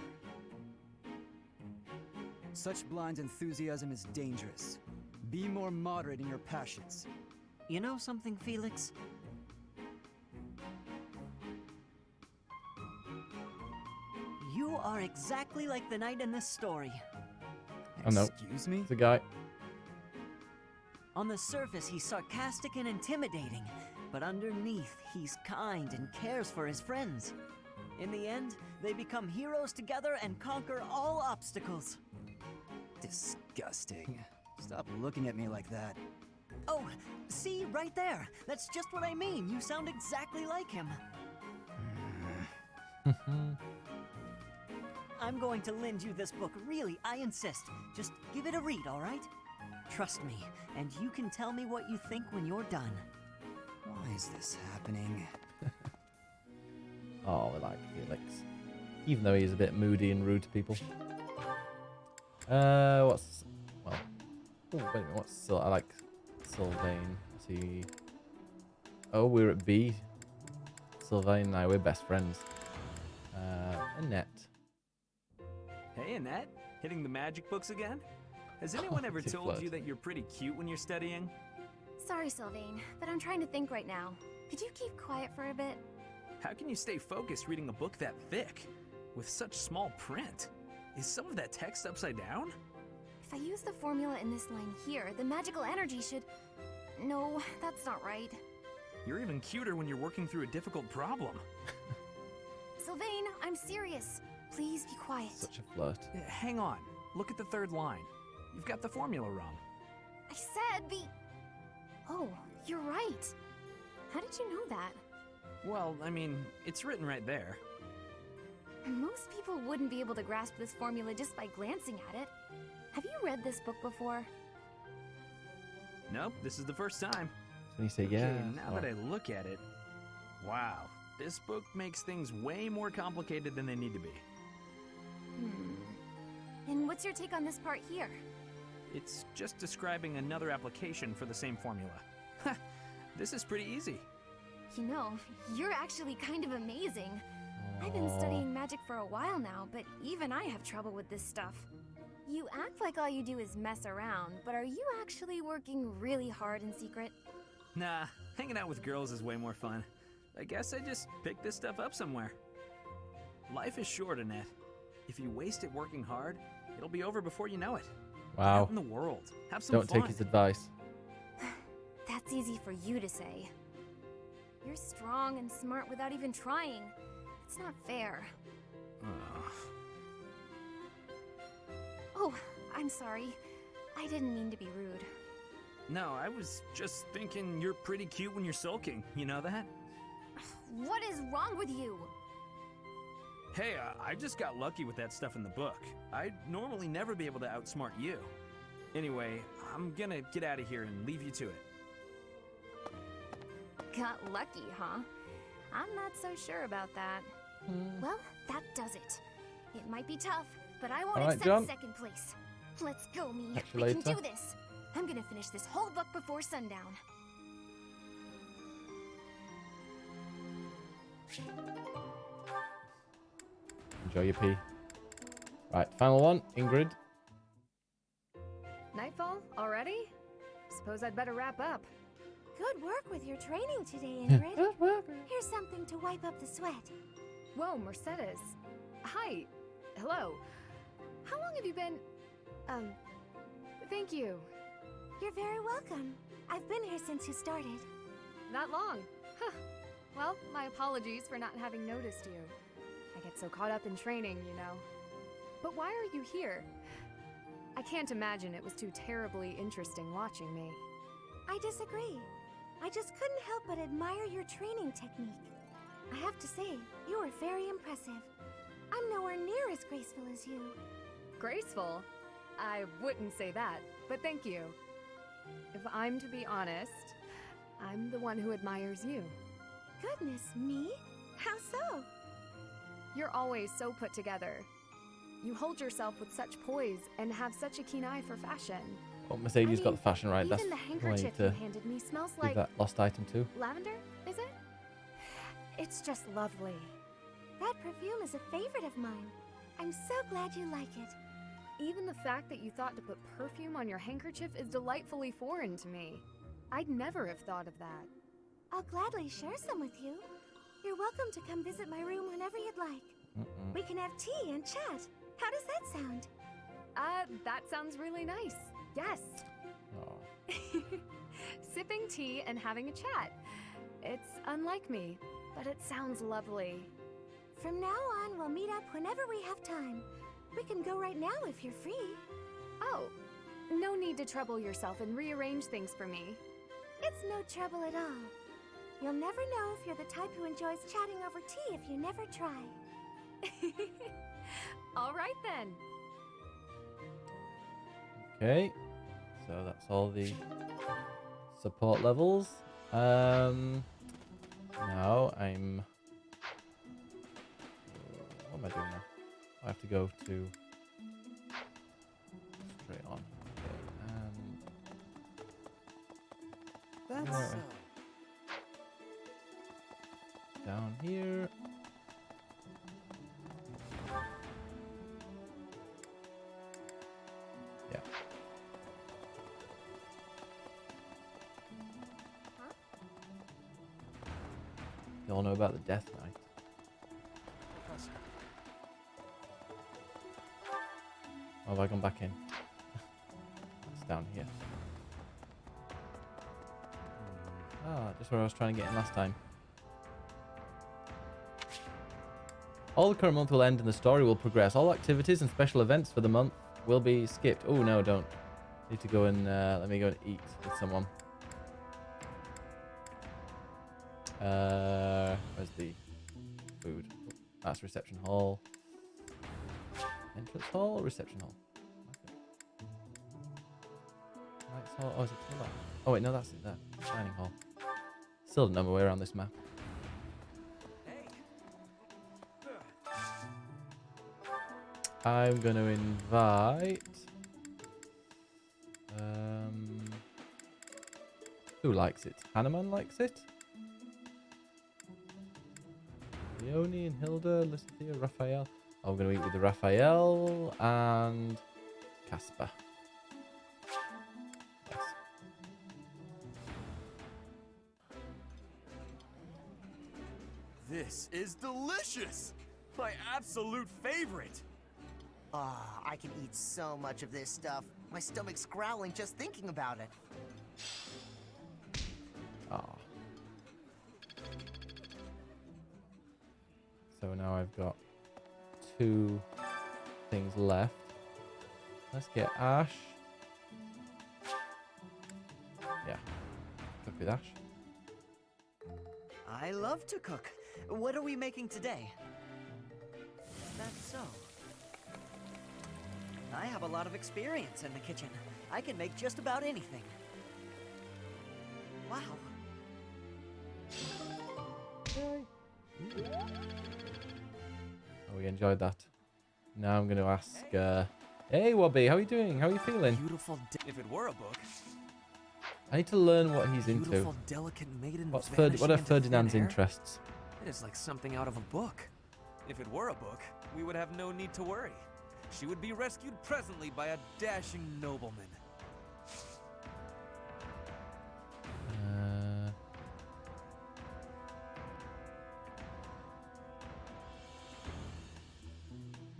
Such blind enthusiasm is dangerous. Be more moderate in your passions. You know something, Felix? You are exactly like the knight in this story. Oh no. Excuse me? It's a guy. On the surface, he's sarcastic and intimidating, but underneath, he's kind and cares for his friends. In the end, they become heroes together and conquer all obstacles. Disgusting. Stop looking at me like that. Oh, see, right there. That's just what I mean. You sound exactly like him. I'm going to lend you this book. Really, I insist. Just give it a read, all right? Trust me, and you can tell me what you think when you're done. Why is this happening? Oh, I like Felix. Even though he's a bit moody and rude to people. What's... Well... Oh, wait a minute. What's... I like Sylvain. Is he... Oh, we're at B. Sylvain and I, we're best friends. Annette. Hey, Annette. Hitting the magic books again? Has anyone ever told you that you're pretty cute when you're studying? Sorry, Sylvain, but I'm trying to think right now. Could you keep quiet for a bit? How can you stay focused reading a book that thick? With such small print? Is some of that text upside down? If I use the formula in this line here, the magical energy should... No, that's not right. You're even cuter when you're working through a difficult problem. Sylvain, I'm serious. Please be quiet. Such a flirt. Hang on. Look at the third line. You've got the formula wrong. I said the... Oh, you're right. How did you know that? Well, I mean, it's written right there. Most people wouldn't be able to grasp this formula just by glancing at it. Have you read this book before? Nope, this is the first time. So you say yeah. Okay, now that I look at it, wow, this book makes things way more complicated than they need to be. And what's your take on this part here? It's just describing another application for the same formula. This is pretty easy. You know, you're actually kind of amazing. I've been studying magic for a while now, but even I have trouble with this stuff. You act like all you do is mess around, but are you actually working really hard in secret? Nah, hanging out with girls is way more fun. I guess I just picked this stuff up somewhere. Life is short, Annette. If you waste it working hard, it'll be over before you know it. Wow. Get out in the world. Have some fun. Don't take his advice. That's easy for you to say. You're strong and smart without even trying. It's not fair. Oh, I'm sorry. I didn't mean to be rude. No, I was just thinking you're pretty cute when you're sulking. You know that? What is wrong with you? Hey, I just got lucky with that stuff in the book. I'd normally never be able to outsmart you. Anyway, I'm gonna get out of here and leave you to it. Got lucky, huh? I'm not so sure about that. Well, that does it. It might be tough, but I won't accept John. second place. Let's go, me. Catch you We can later. do this. I'm gonna finish this whole book before sundown. Enjoy your pee. Right, final one, Ingrid. Nightfall? Already? Suppose I'd better wrap up. Good work with your training today, Ingrid. Here's something to wipe up the sweat. Whoa, Mercedes. Hi. Hello. How long have you been... Thank you. You're very welcome. I've been here since you started. Not long. Huh. Well, my apologies for not having noticed you. I get so caught up in training, you know. But why are you here? I can't imagine it was too terribly interesting watching me. I disagree. I just couldn't help but admire your training technique. I have to say, you are very impressive. I'm nowhere near as graceful as you. Graceful? I wouldn't say that, but thank you. If I'm to be honest, I'm the one who admires you. Goodness me? How so? You're always so put together. You hold yourself with such poise and have such a keen eye for fashion. Oh, Mercedes got the fashion right. That's Even the why I handkerchief need you to handed me smells leave like that lost item too. lavender, is it? It's just lovely. That perfume is a favorite of mine. I'm so glad you like it. Even the fact that you thought to put perfume on your handkerchief is delightfully foreign to me. I'd never have thought of that. I'll gladly share some with you. You're welcome to come visit my room whenever you'd like. We can have tea and chat. How does that sound? That sounds really nice. Yes. Sipping tea and having a chat. It's unlike me, but it sounds lovely. From now on, we'll meet up whenever we have time. We can go right now if you're free. Oh, no need to trouble yourself and rearrange things for me. It's no trouble at all. You'll never know if you're the type who enjoys chatting over tea if you never try. All right then. Okay. So that's all the support levels. Now I'm... What am I doing now? I have to go to... Straight on. Okay, and... That's down here. Yeah. You all know about the Death Knight. Oh, have I gone back in? It's down here. Ah, just where I was trying to get in last time. All the current month will end and the story will progress. All activities and special events for the month will be skipped. Oh, no, don't. Need to go and, let me go and eat with someone. Where's the food? Oh, that's reception hall. Entrance hall or reception hall? Okay. Knights hall. Oh, is it still that? Oh, wait, no, that's it there. Dining hall. Still don't know my way around this map. I'm going to invite... who likes it? Hanuman likes it? Leonie and Hilda, Lysithea, Raphael. Oh, I'm going to eat with the Raphael and Casper. Yes. This is delicious! My absolute favorite! Ah, I can eat so much of this stuff. My stomach's growling just thinking about it. Ah. So now I've got 2 things left. Let's get Ash. Yeah. Cook with Ash. I love to cook. What are we making today? That's so. I have a lot of experience in the kitchen. I can make just about anything. Wow. Oh, we enjoyed that. Now I'm going to ask, hey, Wobby, how are you doing? How are you feeling? Beautiful. If it were a book. I need to learn what he's into. Beautiful, delicate maiden What vanishing are into Ferdinand's thin air? interests? It is like something out of a book. If it were a book, we would have no need to worry. She would be rescued presently by a dashing nobleman.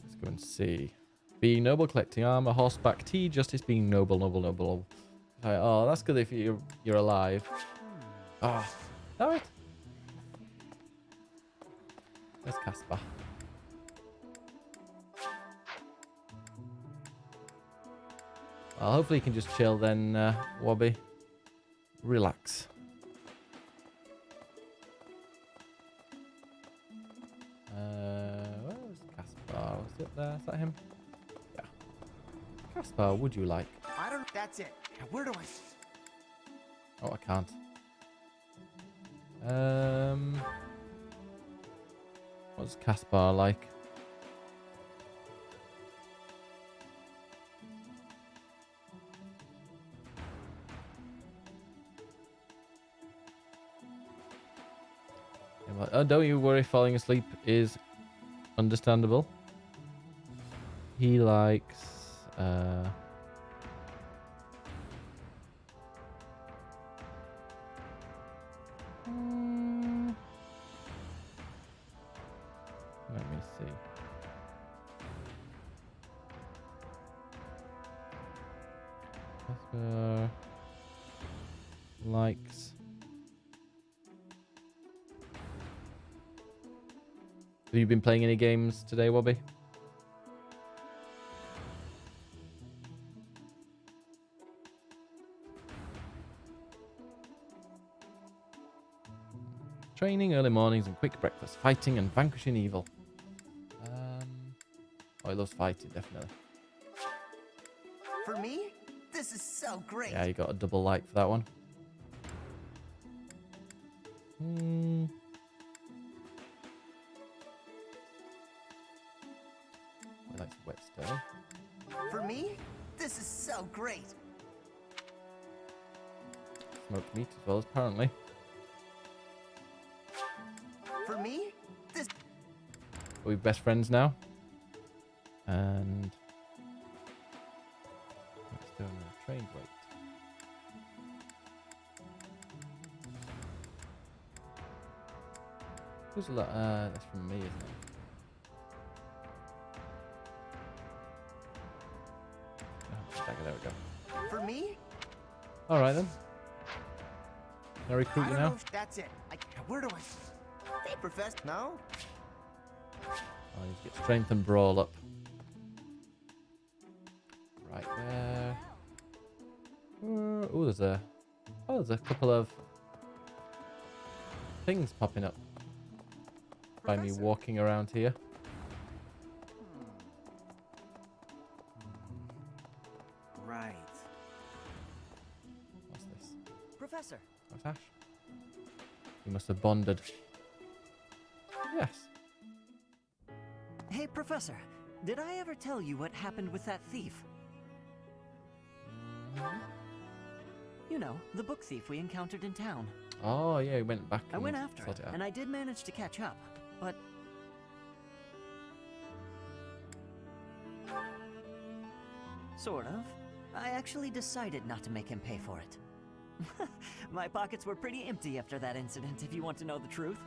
Let's go and see. Being noble, collecting armor, horseback, tea, justice, being noble. Like, oh, that's good if you're alive. Oh, damn it. There's Casper. Well, hopefully you can just chill then, Wobby. Relax. Where was Caspar? Was it there? Is that him? Yeah. Caspar, would you like? I don't... That's it. Now, where do I... Oh, I can't. What's Caspar like? Oh, don't you worry, falling asleep is understandable. He likes let me see. Casper likes Have you been playing any games today, Wobby? Training, early mornings and quick breakfast. Fighting and vanquishing evil. Oh, he loves fighting, definitely. For me? This is so great. Yeah, you got a double like for that one. I like whetstone. For me, this is so great. Smoked meat as well, apparently. For me, this. Are we best friends now? And let's do another train wait. There's a lot. That's from me, isn't it? Oh, there we go. For me? All right then. Can I recruit I you don't now? know if that's it. Where do I? Hey, Professor. No. I need to get strength and brawl up. Right there. Oh, there's a couple of things popping up by me walking around here. Right. What's this? Professor. What's Ash? We must have bonded. Yes. Hey, Professor. Did I ever tell you what happened with that thief? You know, the book thief we encountered in town. Oh, yeah, he went back. I went after it, and I did manage to catch up, but... Sort of. I actually decided not to make him pay for it. My pockets were pretty empty after that incident, if you want to know the truth.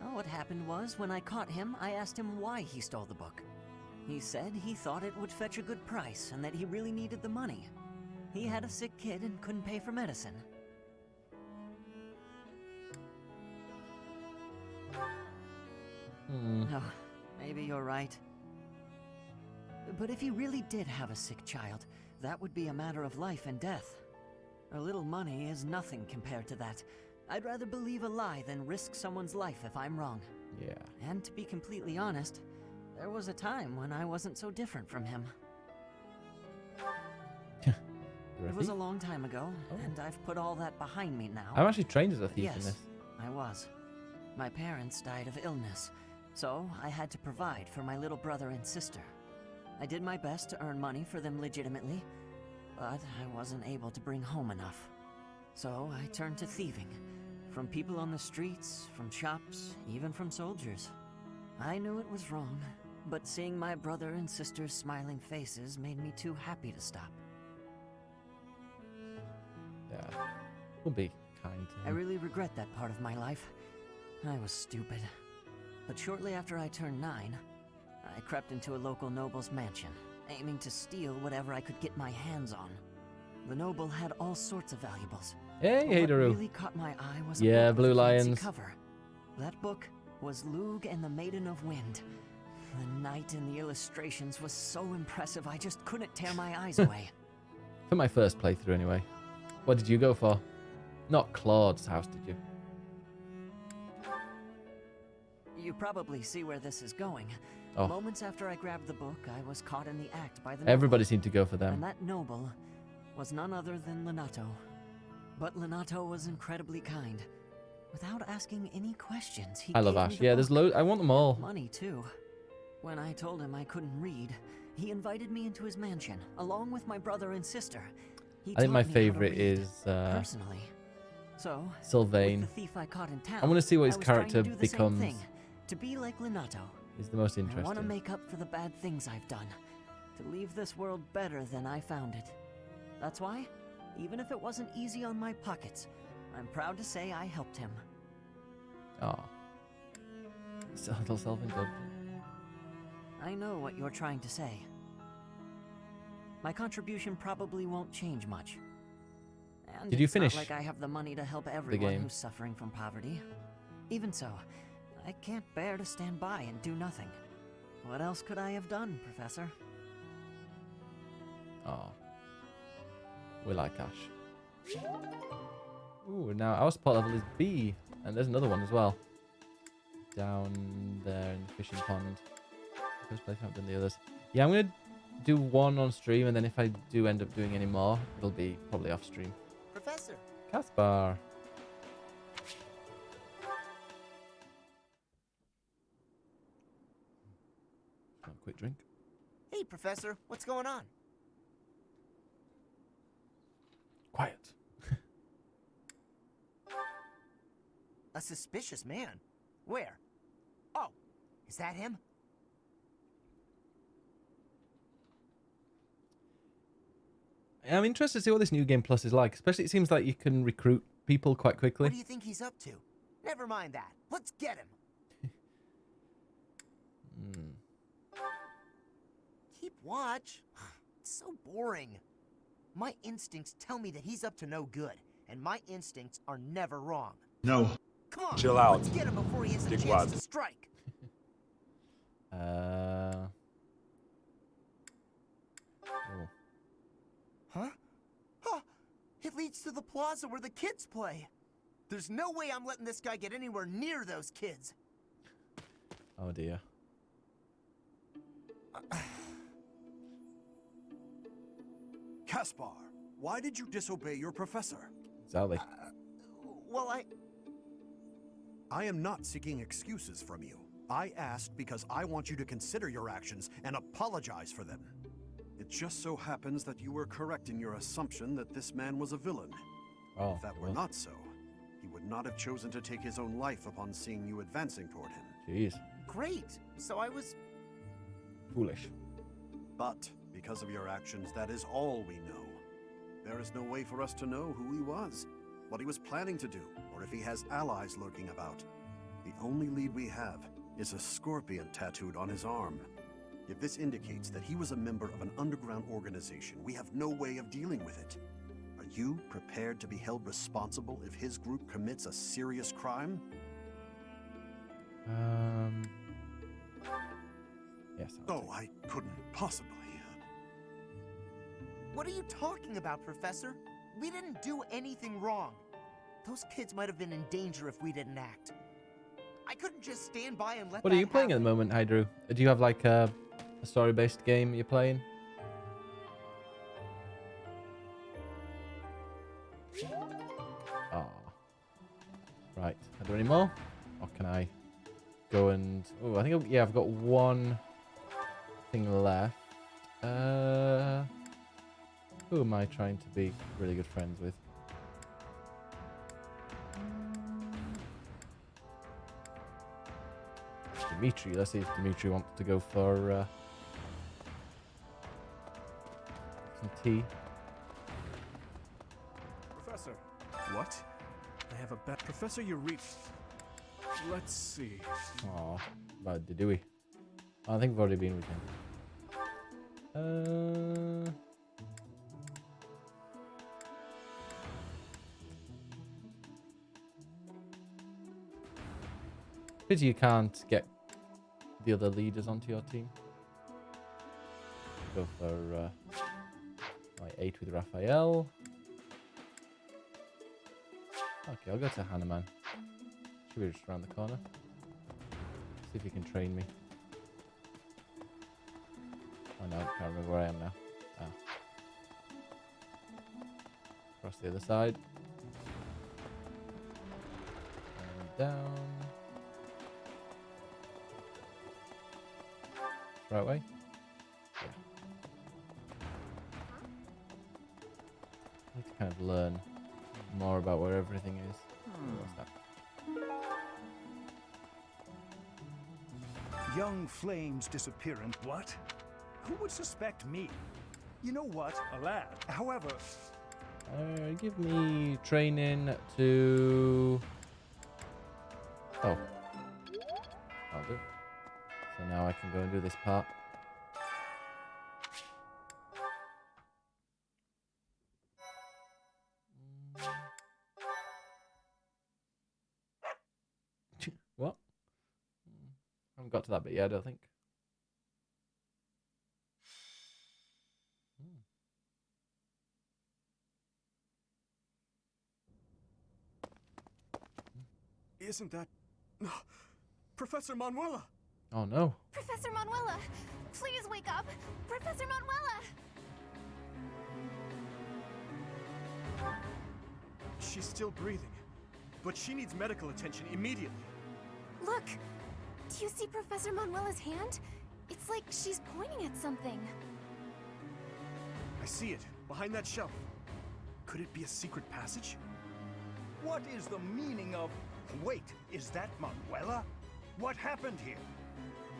Well, what happened was, when I caught him, I asked him why he stole the book. He said he thought it would fetch a good price, and that he really needed the money. He had a sick kid and couldn't pay for medicine. Oh, maybe you're right. But if he really did have a sick child, that would be a matter of life and death. A little money is nothing compared to that. I'd rather believe a lie than risk someone's life if I'm wrong. Yeah. And to be completely honest, there was a time when I wasn't so different from him. It was a long time ago, and I've put all that behind me now. I'm actually trained as a thief in this. I was. My parents died of illness, so I had to provide for my little brother and sister. I did my best to earn money for them legitimately, but I wasn't able to bring home enough. So I turned to thieving. From people on the streets, from shops, even from soldiers. I knew it was wrong, but seeing my brother and sister's smiling faces made me too happy to stop. Yeah. We'll be kind to him. I really regret that part of my life. I was stupid. But shortly after I turned 9, I crept into a local noble's mansion, aiming to steal whatever I could get my hands on. The noble had all sorts of valuables. Hey, What Hateru. really caught my eye was a Yeah, book with Blue a fancy Lions. cover. That book was Lug and the Maiden of Wind. The knight in the illustrations was so impressive I just couldn't tear my eyes away. For my first playthrough, anyway. What did you go for? Not Claude's house, did you? You probably see where this is going. Oh. Moments after I grabbed the book, I was caught in the act by the Everybody noble. seemed to go for them. And that noble was none other than Lenato. But Lenato was incredibly kind. Without asking any questions, he I love gave me Ash. the Yeah, there's book. loads. I want them all. Money, too. When I told him I couldn't read, he invited me into his mansion, along with my brother and sister. He I think my taught me how to favorite read, is personally. So, Sylvain. with the thief I caught in town, I want to see what his I was trying character to do the same becomes. thing, to be like Lenato. Is the most I want to interesting. make up for the bad things I've done, to leave this world better than I found it. That's why, even if it wasn't easy on my pockets, I'm proud to say I helped him. Oh. It's a little self-indulgent. I know what you're trying to say. My contribution probably won't change much. And Did you it's finish not like I have the money to help everyone game? who's suffering from poverty. Even so, I can't bear to stand by and do nothing. What else could I have done, Professor? Oh. We like Ash. Ooh, now our support level is B. And there's another one as well. Down there in the fishing pond. First place, I haven't done the others. Yeah, I'm going to do one on stream, and then if I do end up doing any more, it'll be probably off stream. Professor. Caspar. Quick drink. Hey, Professor, what's going on? Quiet. A suspicious man. Where? Oh, is that him? I'm interested to see what this new game plus is like. Especially, it seems like you can recruit people quite quickly. What do you think he's up to? Never mind that. Let's get him. Keep watch. It's so boring. My instincts tell me that he's up to no good, and my instincts are never wrong. No. Come on, Chill out. let's get him before he has a chance Dickwad. to strike. Oh. Huh? Huh? It leads to the plaza where the kids play. There's no way I'm letting this guy get anywhere near those kids. Oh dear. Caspar, why did you disobey your professor? Exactly. Well, I am not seeking excuses from you. I asked because I want you to consider your actions and apologize for them. It just so happens that you were correct in your assumption that this man was a villain. Oh, if that were not so, he would not have chosen to take his own life upon seeing you advancing toward him. Jeez. Great. So I was foolish. But because of your actions, that is all we know. There is no way for us to know who he was, what he was planning to do, or if he has allies lurking about. The only lead we have is a scorpion tattooed on his arm. If this indicates that he was a member of an underground organization, we have no way of dealing with it. Are you prepared to be held responsible if his group commits a serious crime? Yes. Oh, I couldn't possibly. What are you talking about, Professor? We didn't do anything wrong. Those kids might have been in danger if we didn't act. I couldn't just stand by and let What are you playing at the moment, Hydru? Do you have like a story-based game you're playing? Ah. Right. Are there any more? Or can I go and... Oh, I think... Yeah, I've got one thing left. Who am I trying to be really good friends with? Dimitri. Let's see if Dimitri wants to go for some tea. Professor. What? I have a bet. Professor Eureka. Let's see. Aw, but did we? I think we've already been with him. Pity you can't get the other leaders onto your team. Go for my 8 with Raphael. Okay, I'll go to Hanuman. Should be just around the corner. See if he can train me. Oh no, can't remember where I am now. Ah. Across the other side. And down. Right way? Yeah. I need to kind of learn more about where everything is. What's that? Young Flame's disappearance. What? Who would suspect me? You know what? A lad. However... Give me training to... Oh. I'll do. So now I can go and do this part. What? I haven't got to that bit yet, I don't think. Isn't that... Professor Manuela? Oh no. Professor Manuela! Please wake up! Professor Manuela! She's still breathing, but she needs medical attention immediately. Look! Do you see Professor Manuela's hand? It's like she's pointing at something. I see it, behind that shelf. Could it be a secret passage? What is the meaning of... Wait, is that Manuela? What happened here?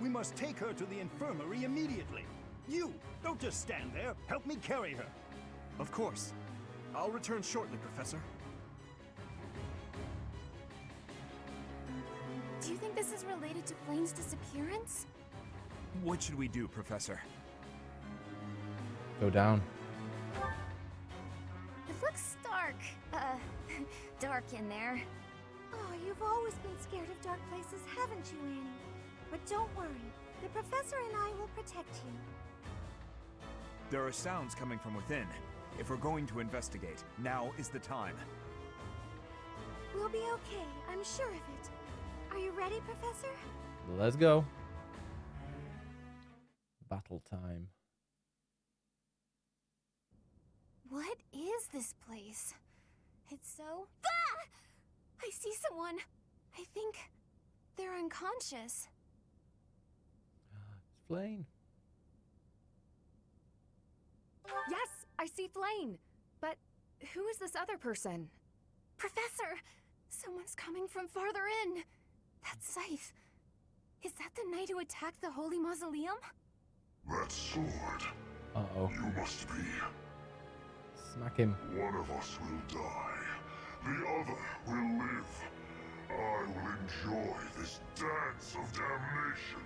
We must take her to the infirmary immediately. You, don't just stand there. Help me carry her. Of course. I'll return shortly, Professor. Do you think this is related to Flame's disappearance? What should we do, Professor? Go down. It looks dark. Dark in there. Oh, you've always been scared of dark places, haven't you, Annie? But don't worry. The professor and I will protect you. There are sounds coming from within. If we're going to investigate, now is the time. We'll be okay. I'm sure of it. Are you ready, Professor? Let's go. Battle time. What is this place? It's so... Ah! I see someone. I think they're unconscious. It's Flane. Yes, I see Flane. But who is this other person? Professor! Someone's coming from farther in. That's Scythe. Is that the knight who attacked the Holy Mausoleum? That sword. Uh-oh. You must be. Smack him. One of us will die. The other will live. I will enjoy this dance of damnation.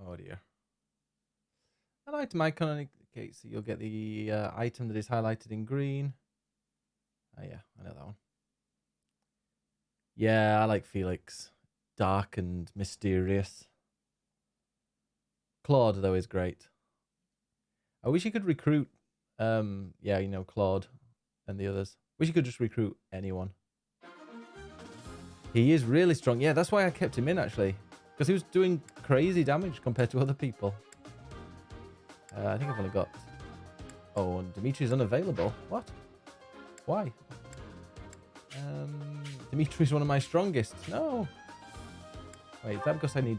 Oh dear. An item icon indicates that you'll get the item that is highlighted in green. Oh yeah, I know that one. Yeah, I like Felix. Dark and mysterious. Claude, though, is great. I wish you could recruit, yeah, you know, Claude and the others. Wish you could just recruit anyone. He is really strong. Yeah, that's why I kept him in, actually. Because he was doing crazy damage compared to other people. I think I've only got... Oh, and Dimitri's unavailable. What? Why? Dimitri's one of my strongest. No. Wait, is that because I need...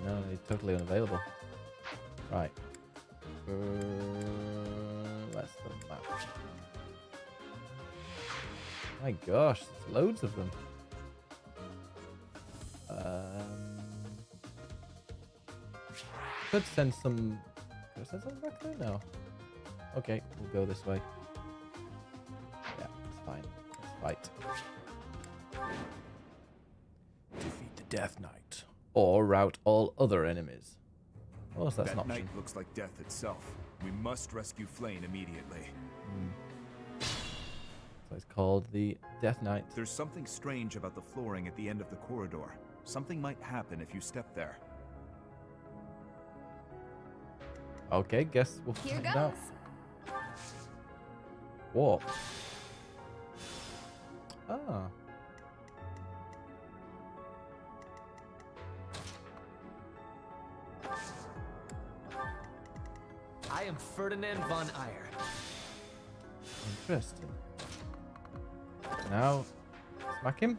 No, he's totally unavailable. Right. That's the map. My gosh, there's loads of them. Could send some... Could I send some back there? No. Okay, we'll go this way. Yeah, it's fine. Let's fight. Defeat the Death Knight. Or rout all other enemies. Oh, so that's an option. That knight looks like death itself. We must rescue Flane immediately. So it's called the Death Knight. There's something strange about the flooring at the end of the corridor. Something might happen if you step there. Okay, guess we'll Here find out. goes. Warp. Ah. I am Ferdinand von Eyre. Interesting. Now, smack him.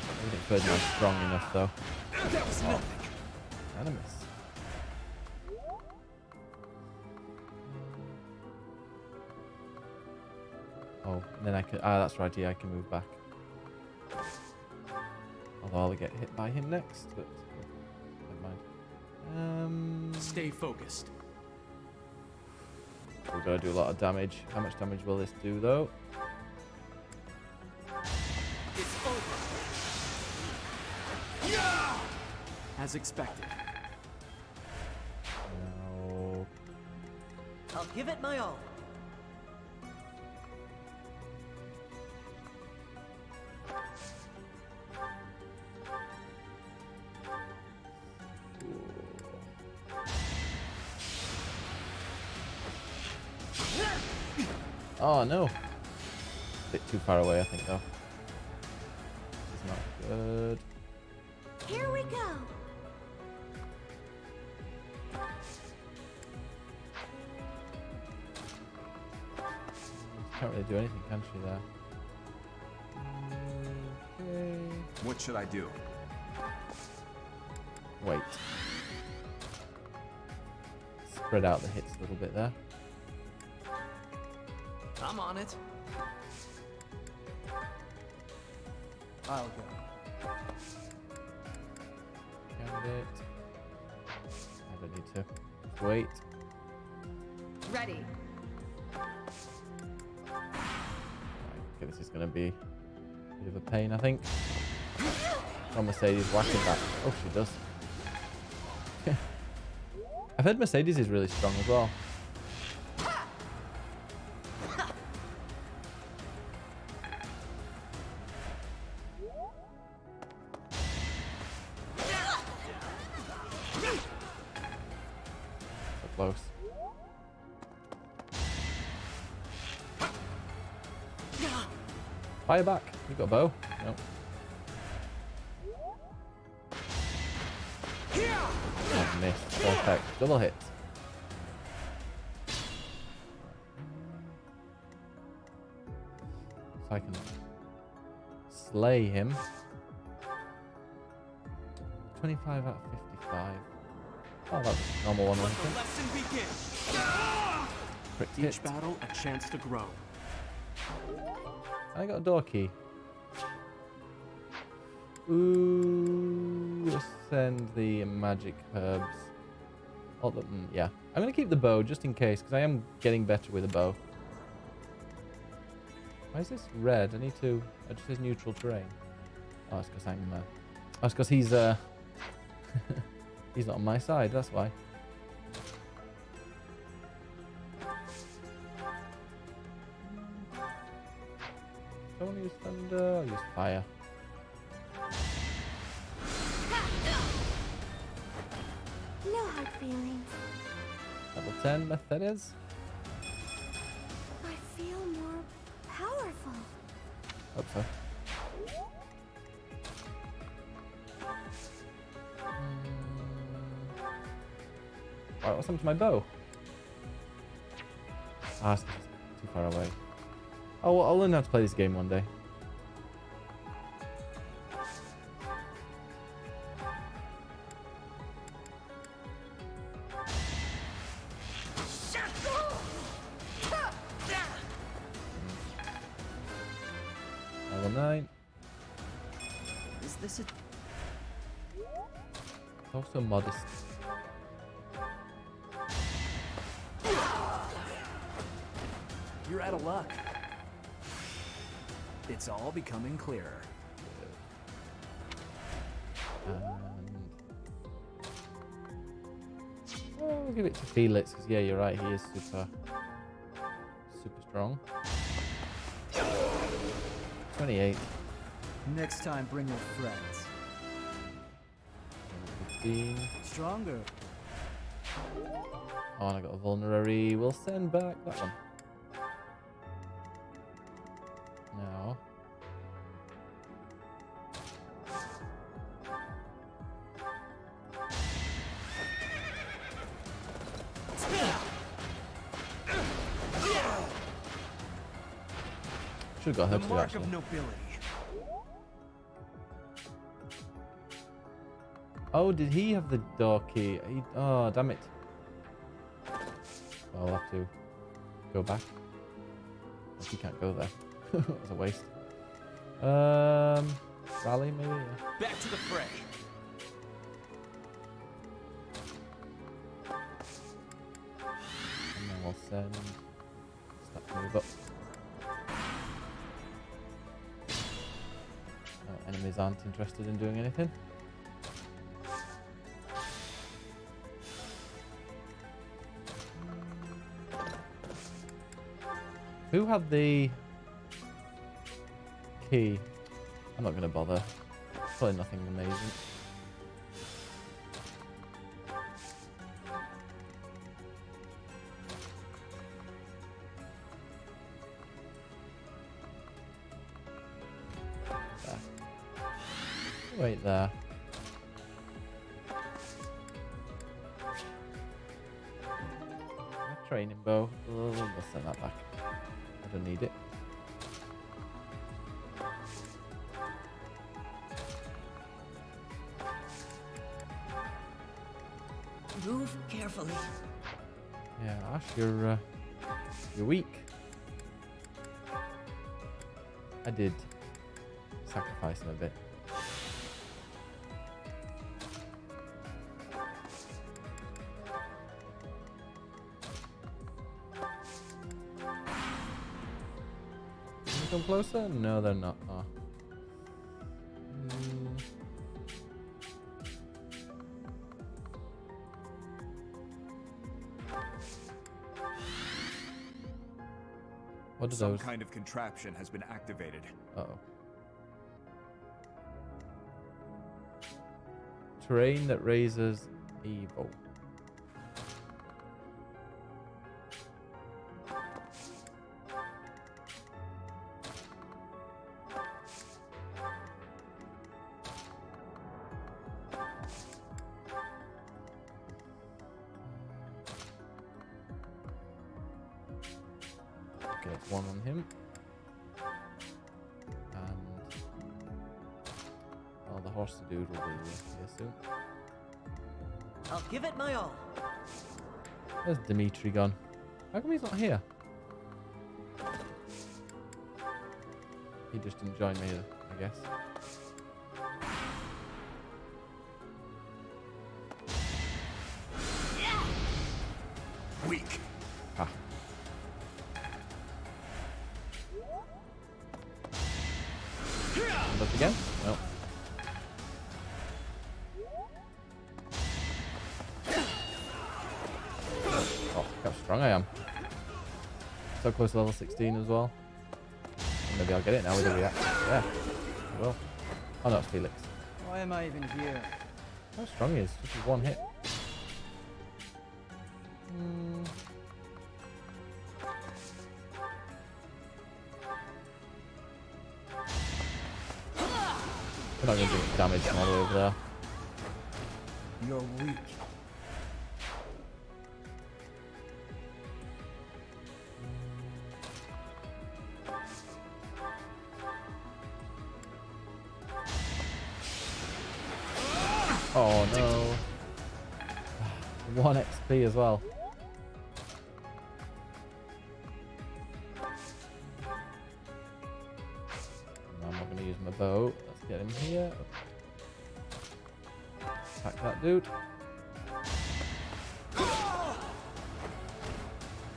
I think Ferdinand's strong enough, though. That was nothing. Animus. Oh, and then I can... Ah, that's right, yeah, I can move back. Although I'll get hit by him next, but... Never mind. Stay focused. We're going to do a lot of damage. How much damage will this do, though? It's over. Yeah! As expected. No. I'll give it my all. Oh no. Bit too far away, I think, though. It's not good. Here we go. Can't really do anything, can she, there? Okay. What should I do? Wait. Spread out the hits a little bit there. I'm on it. I'll go. Can it? I don't need to. Just wait. Ready. Okay, this is going to be a bit of a pain, I think. Oh, Mercedes whacking that. Oh, she does. I've heard Mercedes is really strong as well. So close. Fire back. You got a bow? Nope. Oh, missed. Perfect. Double hit. So I can slay him. 25 out of 55. Oh, that's a normal one. Let the lesson begin. Each battle a chance to grow. I got a door key. Ooh, let's send the magic herbs. Yeah, I'm gonna keep the bow just in case, because I am getting better with a bow. Why is this red? I need to. It just says neutral terrain. Oh, it's because I'm. Oh, it's because he's he's not on my side. That's why. Don't use thunder. I'll use fire. No hard feelings. Level 10 Mercedes. I feel more powerful. Hope so. Right, what's happened to my bow? Ah, it's too far away. Oh, well, I'll learn how to play this game one day. Level 9. Is this a... Also modest. You're out of luck. It's all becoming clearer. We'll give it to Felix, because yeah, you're right, he is super strong. 28. Next time, bring your friends. 15. Stronger. Oh, and I got a vulnerary. We'll send back that one. Now. Should have got her The too, mark actually. of nobility. Oh, did he have the door key? Oh, damn it. I'll have to go back. Oh, he can't go there. That was a waste. Rally maybe? Yeah. Back to the fray. And then we'll send... Start to move up. Enemies aren't interested in doing anything. Who had the key? I'm not going to bother. Probably nothing amazing. Wait there. A training bow. We'll send that back. I don't need it. Move carefully. Yeah, Ash, you're weak. I did sacrifice him a bit. Can you come closer? No, they're not. Oh. What are Some those? kind of contraption has been activated. Uh-oh. Terrain that raises evil. Okay, that's one on him. And the horse dude will be here soon. I'll give it my all. Where's Dimitri gone? How come he's not here? He just didn't join me, I guess. Weak. Ah. Look again? No. Oh, look how strong I am. So close to level 16 as well. Maybe I'll get it now with the react. Yeah. I will. Oh no, it's Felix. Why am I even here? How strong he is. Just with one hit. We're not going to do much damage from all the way over there. You're weak. Oh no. 1 XP as well. No, I'm not going to use my bow. Let's get him here. Attack that dude.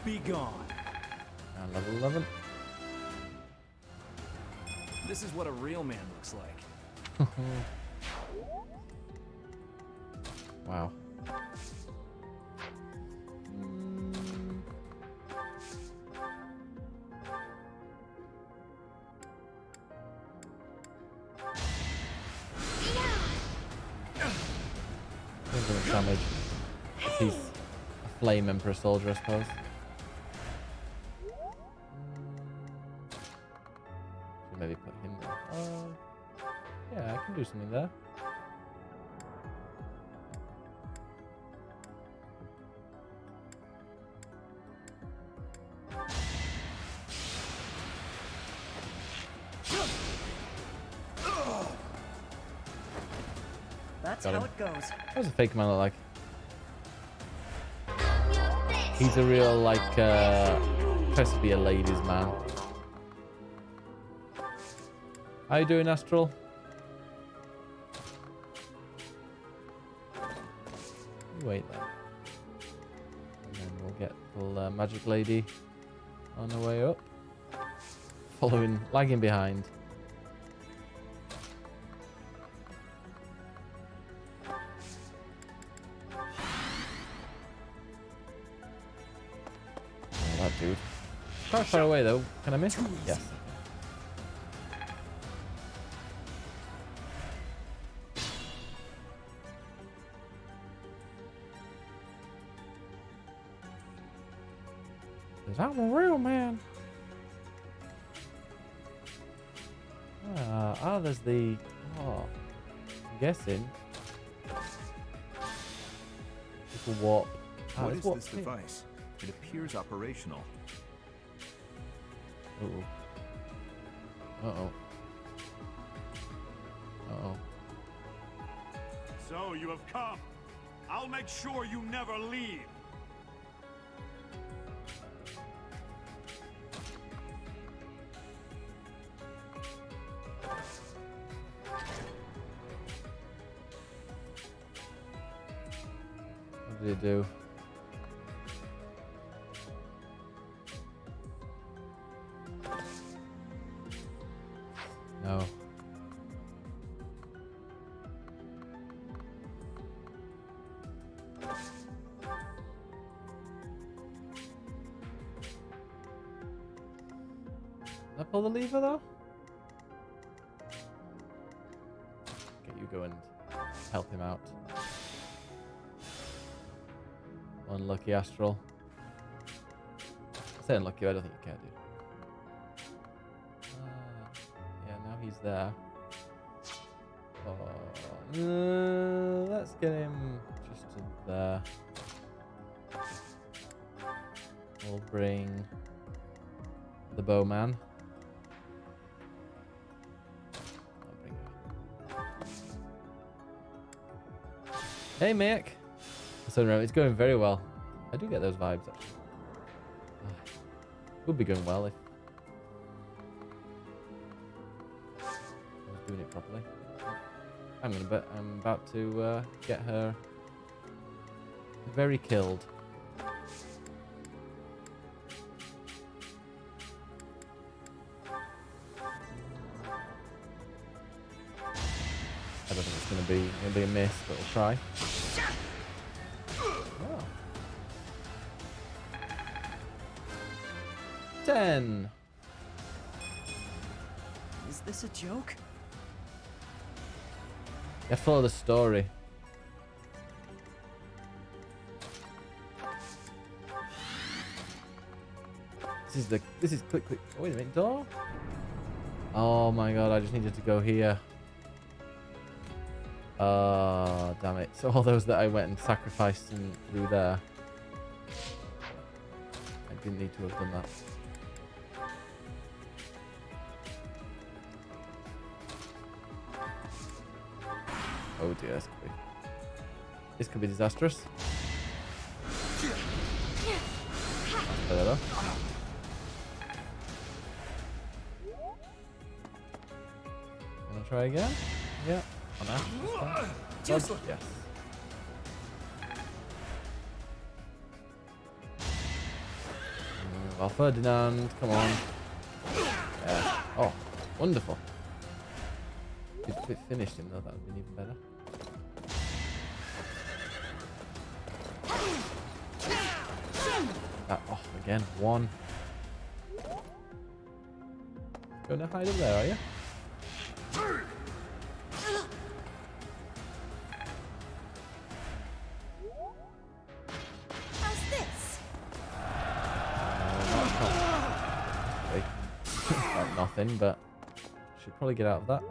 Be gone. And level 11. This is what a real man looks like. Wow. Damage. He's a flame emperor soldier, I suppose. Should maybe put him there. Yeah, I can do something there. That's Got how him. it goes. What does a fake man look like? He's a real, like, tries to be a ladies' man. How you doing, Astral? Wait there. And then we'll get the magic lady on her way up. Following, lagging behind. That dude. Quite far away though. Can I miss? Yes. I'm a real man. There's the. Oh. I'm guessing. It's a warp. What is this device? It appears operational. Uh-oh. Uh-oh. Uh-oh. So you have come. I'll make sure you never leave. What did he do? No. Did I pull the lever though? Okay, you go and help him out. Unlucky Astral. I say unlucky, I don't think you can do. Yeah, now he's there. Let's get him just to there. We'll bring the bowman. I'll bring her. Hey, Mick. So no, it's going very well. I do get those vibes actually. Would be going well if I was doing it properly. I'm about to get her very killed. I don't think it's gonna be a miss, but we'll try. Oh. 10. Is this a joke? You have to follow the story. This is click. Oh, wait a minute, door? Oh my god, I just needed to go here. Damn it. So all those that I went and sacrificed and through there. I didn't need to have done that. Oh dear, this could be disastrous. That's better though. Gonna try again? Yeah. On that. Yes. Well, Ferdinand, come on. Yeah. Oh, wonderful. If it finished him though, that would have been even better. Oh, again, 1. Gonna hide up there, are you? How's this? Not nothing, but should probably get out of that.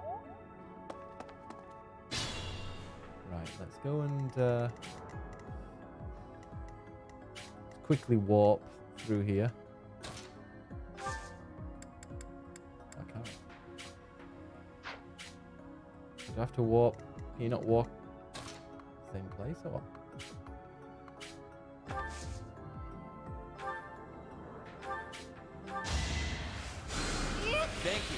Right, let's go and quickly warp through here. I can't. Do I have to warp? Can you not walk same place or what? Thank you.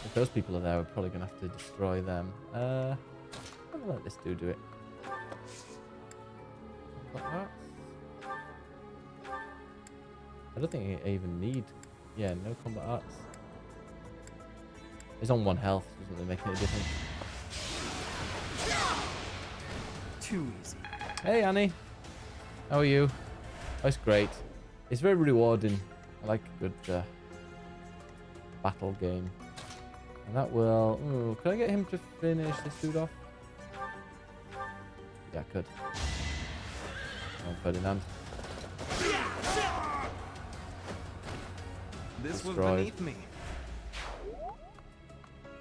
If those people are there, we're probably going to have to destroy them. I'm going to let this dude do it. I don't think I even need... Yeah, no combat arts. He's on 1 health. Doesn't really make any difference. Too easy. Hey, Annie. How are you? That's great. It's very rewarding. I like a good battle game. And that will... Ooh, can I get him to finish this dude off? Yeah, I could. Come on, Ferdinand. This was Destroyed. beneath me.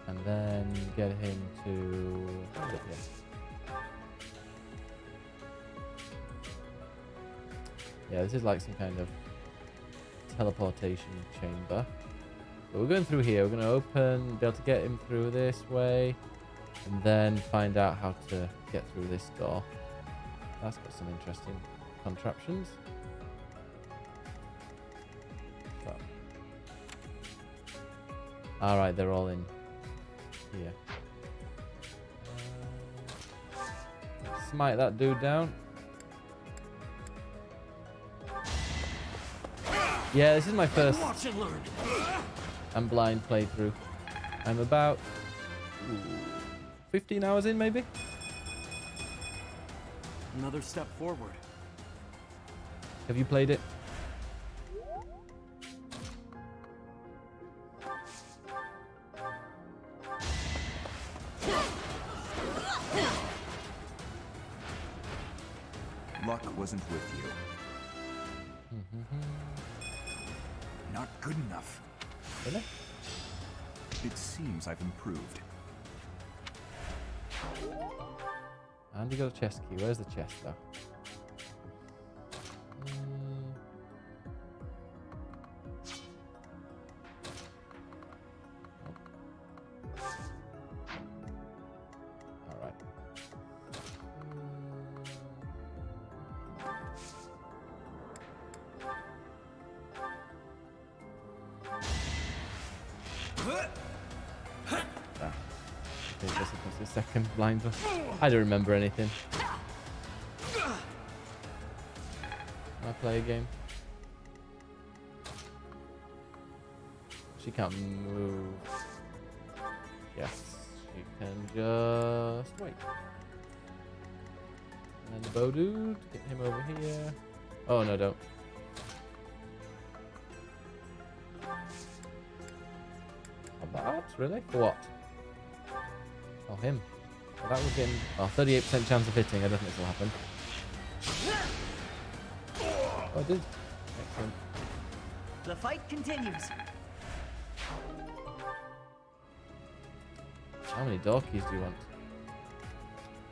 And then get him to... Oh, yeah. Yeah, this is like some kind of teleportation chamber. But we're going through here. We're going to open, be able to get him through this way, and then find out how to get through this door. That's got some interesting contraptions. So. Alright, they're all in here. Smite that dude down. Yeah, this is my first I'm blind playthrough. I'm about 15 hours in, maybe? Another step forward. Have you played it? Luck wasn't with you. Not good enough. Really? It seems I've improved. And you got a chest key. Where's the chest, though? Alright. Okay, this is the second blind one. I don't remember anything. Can I play a game? She can't move. Yes, she can just wait. And then the bow dude, get him over here. Oh no, don't. About? Really? For what? Oh, him. Well, that was getting... Oh, 38% chance of hitting. I don't think this will happen. Oh, it did. Excellent. The fight continues. How many door keys do you want?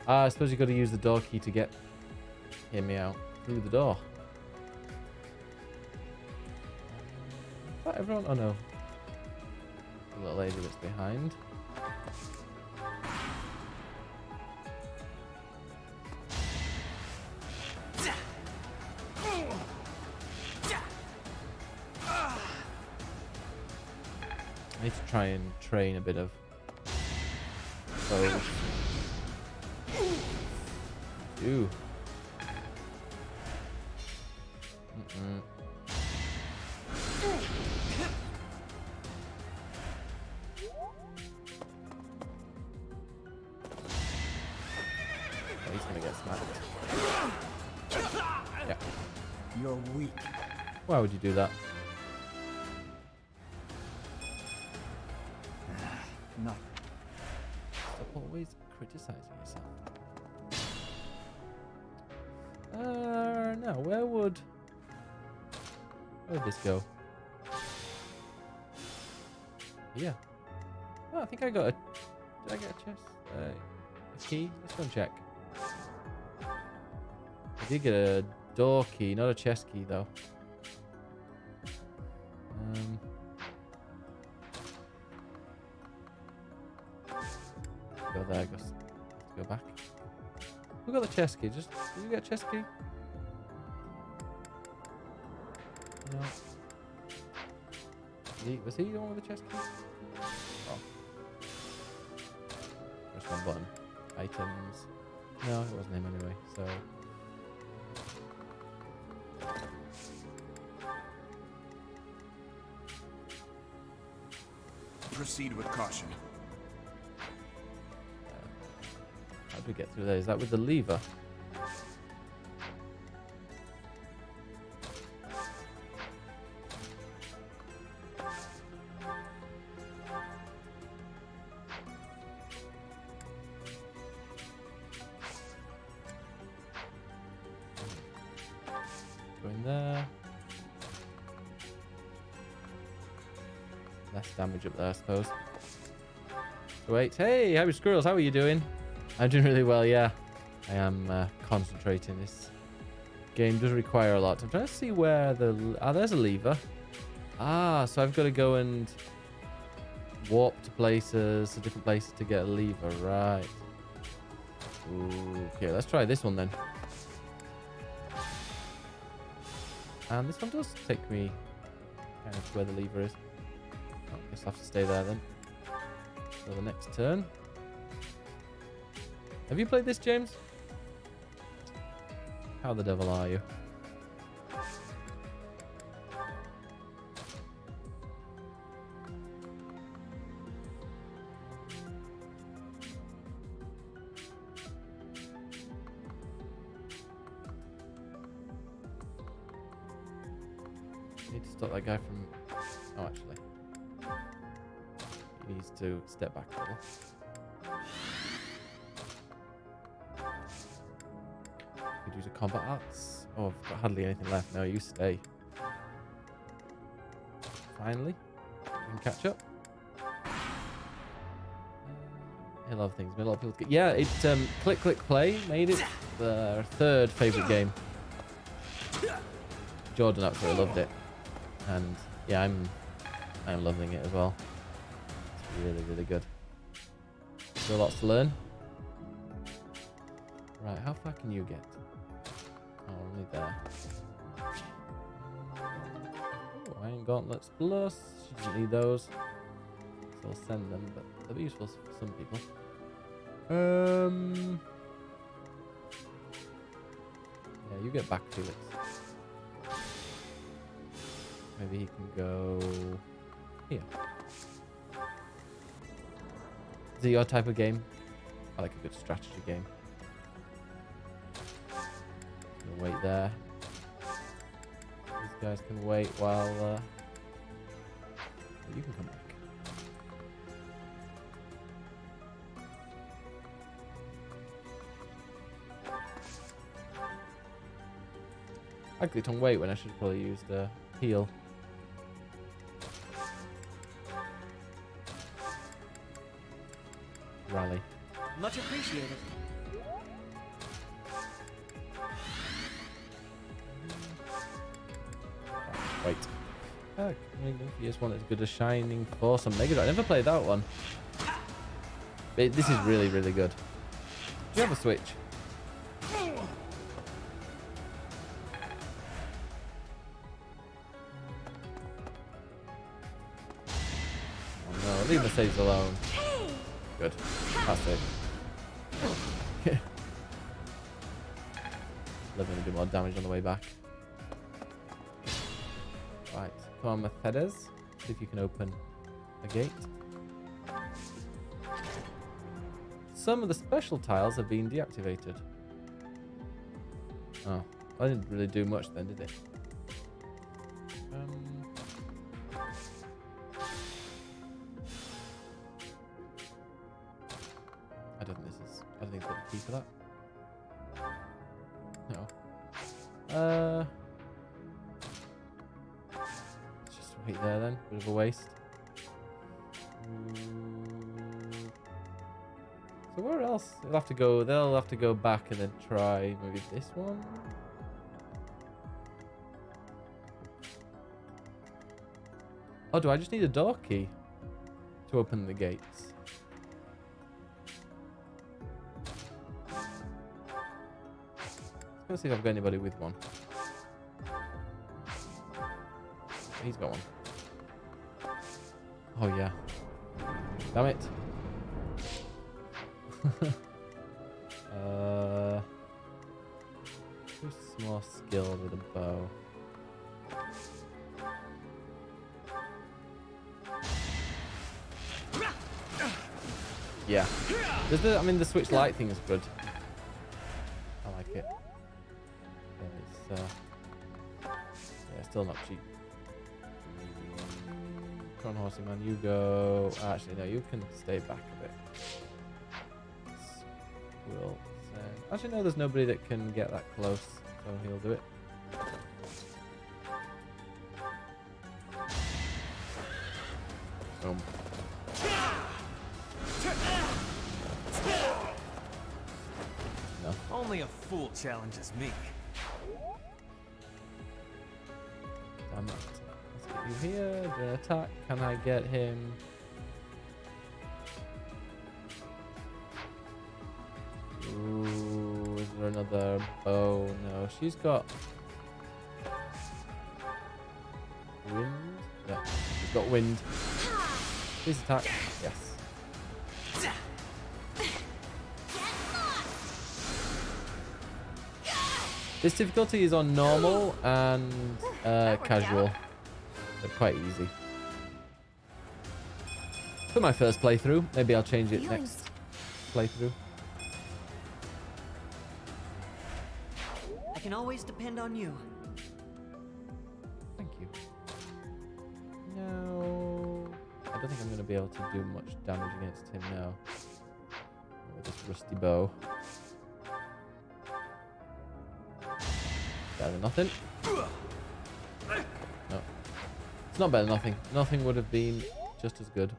I suppose you've got to use the door key to get... Hear me out. Through the door. Is that everyone? Oh, no. The little lady that's behind. I need to try and train a bit of those. Ooh. Oh, he's gonna get smacked. Yeah. You're weak. Why would you do that? Not. Stop always criticizing yourself. No. Where would this go? Yeah. Oh, I think I got a... Did I get a chest? A key? Let's go and check. I did get a door key, not a chest key, though. Go there, let's go back. Who got the chest key? Did you get a chest key? No. Was he the one with the chest key? Oh. Just one button. Items. No, it wasn't him anyway, so... Proceed with caution. How do we get through there? Is that with the lever? Go in there. Less damage up there, I suppose. Wait. Hey, happy squirrels. How are you doing? I'm doing really well, yeah. I am concentrating. This game does require a lot. I'm trying to see where the... Ah, there's a lever. Ah, so I've got to go and warp to places, to different places to get a lever. Right. Ooh, okay, let's try this one then. And this one does take me kind of to where the lever is. Oh, I guess I'll have to stay there then. So the next turn. Have you played this, James? How the devil are you? Need to stop that guy from... Oh, actually. He needs to step back a little. Could use a combat arts. Oh, I've got hardly anything left. No, you stay. Finally. We can catch up. I love things. A lot of people get... Yeah, it Click Click Play made it their third favourite game. Jordan absolutely loved it. And yeah, I'm loving it as well. It's really, really good. Still lots to learn. Right, how far can you get? Oh, only there. Oh, Iron Gauntlets Plus. She doesn't need those. So I'll send them, but they'll be useful for some people. Yeah, you get back, Felix. Maybe he can go here. Is it your type of game? I like a good strategy game. Gonna wait there. These guys can wait while you can come back. I clicked on wait when I should have probably used heal. Rally. Much appreciated. Wait. You just want as good as Shining Force on Mega Drive. I never played that one. But this is really, really good. Do you have a Switch? Oh no, leave the saves alone. Good. That's it. Living a bit more damage on the way back. Right, come on, Methedes. See if you can open a gate. Some of the special tiles have been deactivated. Oh, I didn't really do much then, did it? I don't think I've got a key for that. No. Let's just wait there then. Bit of a waste. So where else? They'll have to go back and then try maybe this one. Oh, do I just need a door key to open the gates? Let's see if I've got anybody with one. He's got one. Oh yeah. Damn it. Who's more skilled with a bow? Yeah. I mean, the Switch Lite thing is good. I like it. It's, yeah, still not cheap. Come on, horsey man, you go. Actually, no, you can stay back a bit. We'll send. Actually, no, there's nobody that can get that close, so he'll do it. Boom. No. Only a fool challenges me. Damn it. Let's get you here. Do an attack. Can I get him? Ooh, is there another bow? No, she's got wind. Yeah, she's got wind. Please attack. Yes. This difficulty is on normal and casual. They're quite easy. For my first playthrough, maybe I'll change it next playthrough. I can always depend on you. Thank you. No, I don't think I'm going to be able to do much damage against him now with this rusty bow. Better than nothing. No, it's not better than nothing. Nothing would have been just as good.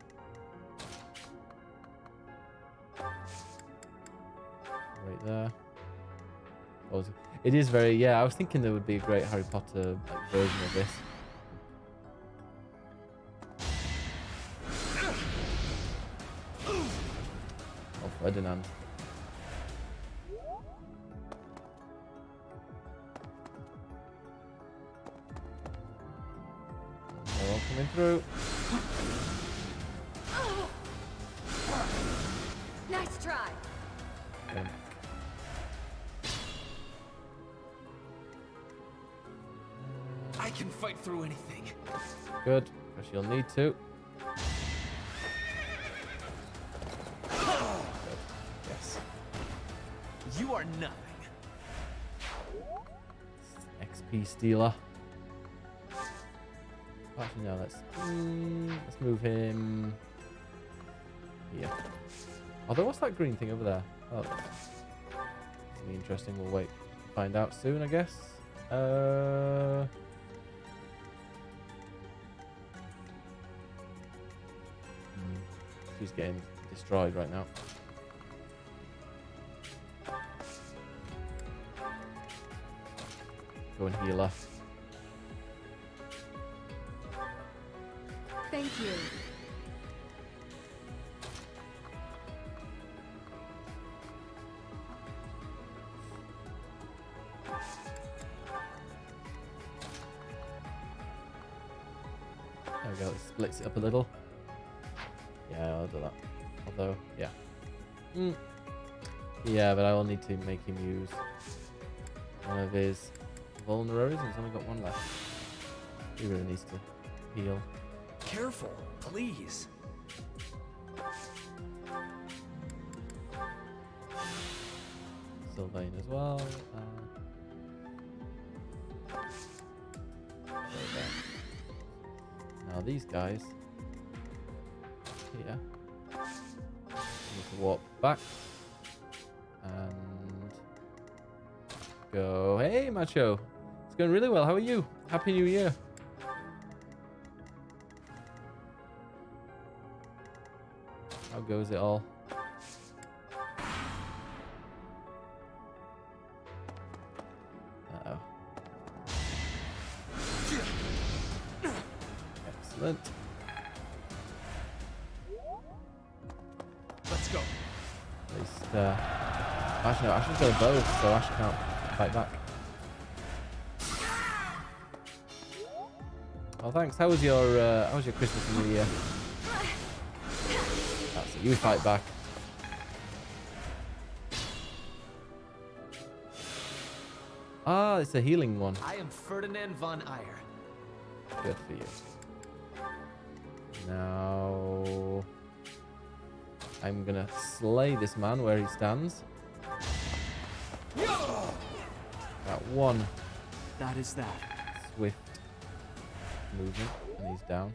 Right there. Oh, it is very, yeah, I was thinking there would be a great Harry Potter like, version of this. Oh, Ferdinand. They're all coming through. Nice try. I can fight through anything. Good, because you'll need to. Yes. You are nothing. XP stealer. Actually, no. Let's move him here. Although, what's that green thing over there? Oh, it's gonna be interesting. We'll wait to find out soon, I guess. She's getting destroyed right now. Go and heal her. Thank you. There we go. It splits it up a little. Yeah, I'll do that. Although, yeah. Yeah, but I will need to make him use one of his vulneraries. He's only got one left. He really needs to heal. Careful, please. Sylvain as well. Now these guys here need to walk back and go. Hey, Macho. It's going really well. How are you? Happy New Year. How goes it all? Uh-oh. Excellent. Let's go. At least, actually, no, Ash has got a bow, so Ash can't fight back. Oh, thanks. How was your Christmas and New Year? That's it. You fight back. Ah, it's a healing one. I am Ferdinand von Eyre. Good for you. Now, I'm gonna slay this man where he stands. That one. That is that. Swift movement, and he's down.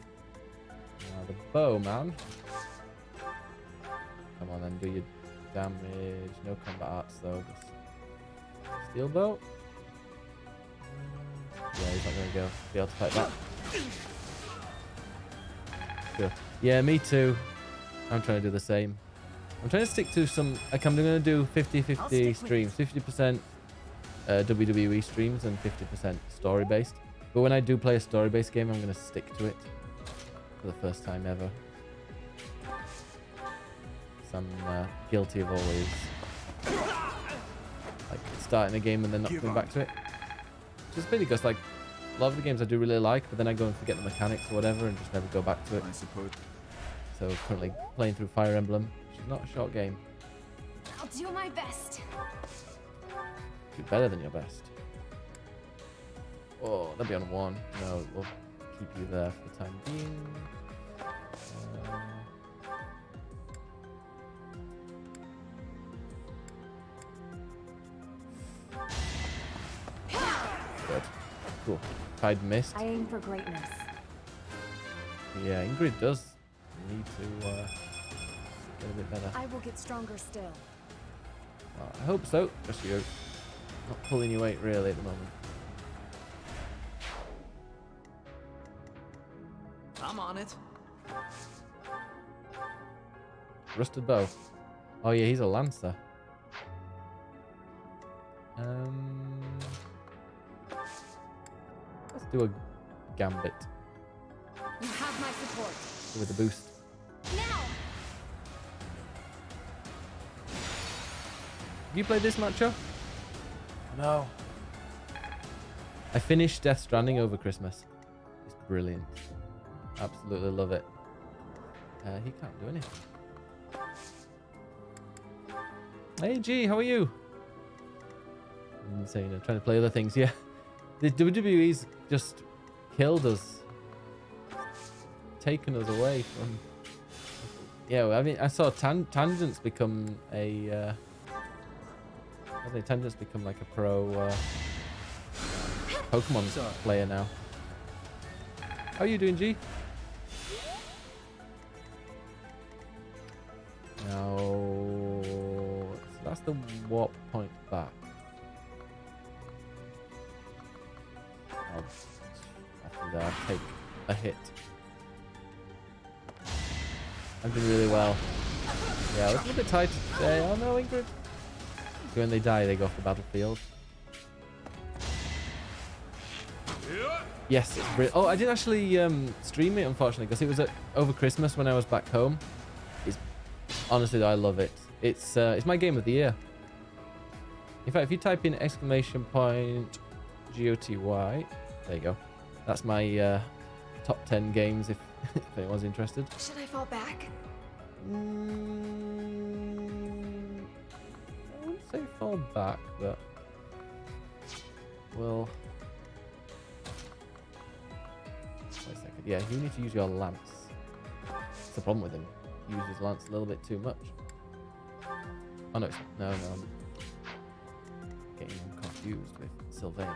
Now the bow man. Come on then, do your damage. No combat arts though. Just steel bow. Yeah, he's not gonna be able to fight that. Good. Yeah, me too. I'm trying to do the same. I'm trying to stick to some, like I'm going to do 50-50 streams, 50% WWE streams and 50% story-based. But when I do play a story-based game, I'm going to stick to it for the first time ever. So I'm guilty of always like starting a game and then not coming back to it. Which is really because like a lot of the games I do really like, but then I go and forget the mechanics or whatever and just never go back to it. I suppose. So currently playing through Fire Emblem, which is not a short game. I'll do my best. Do better than your best. Oh, that'd be on 1. No, we'll keep you there for the time being. Good. Cool. If I'd missed. I aim for greatness. Yeah, Ingrid does need to get a bit better. I will get stronger still. Well, I hope so. Just you're not pulling your weight really at the moment. I'm on it. Rusted bow. Oh yeah, he's a lancer. Let's do a gambit You have my support. with a boost. Now. Have you played this, Macho? No. I finished Death Stranding over Christmas. It's brilliant. Absolutely love it. He can't do anything. Hey G, how are you? So, you know, trying to play other things. Yeah, the WWE's just killed us, taken us away from. Yeah, well, I mean, I saw Tangents become a. I think Tangents become like a pro Pokemon player now. How are you doing, G? Now, so that's the warp point back. I'll take a hit. I'm doing really well. Yeah, I was a little bit tight today. Oh no, Ingrid. So when they die, they go off the battlefield. Yes, it's brilliant. Oh, I didn't actually stream it, unfortunately, because it was over Christmas when I was back home. It's honestly, I love it. It's my game of the year. In fact, if you type in !GOTY, there you go. That's my top 10 games if anyone's interested. Should I fall back? I wouldn't say fall back, but well. Wait a second. Yeah, you need to use your lance. That's the problem with him. He uses lance a little bit too much. Oh no, no, I'm getting him confused with Sylvain.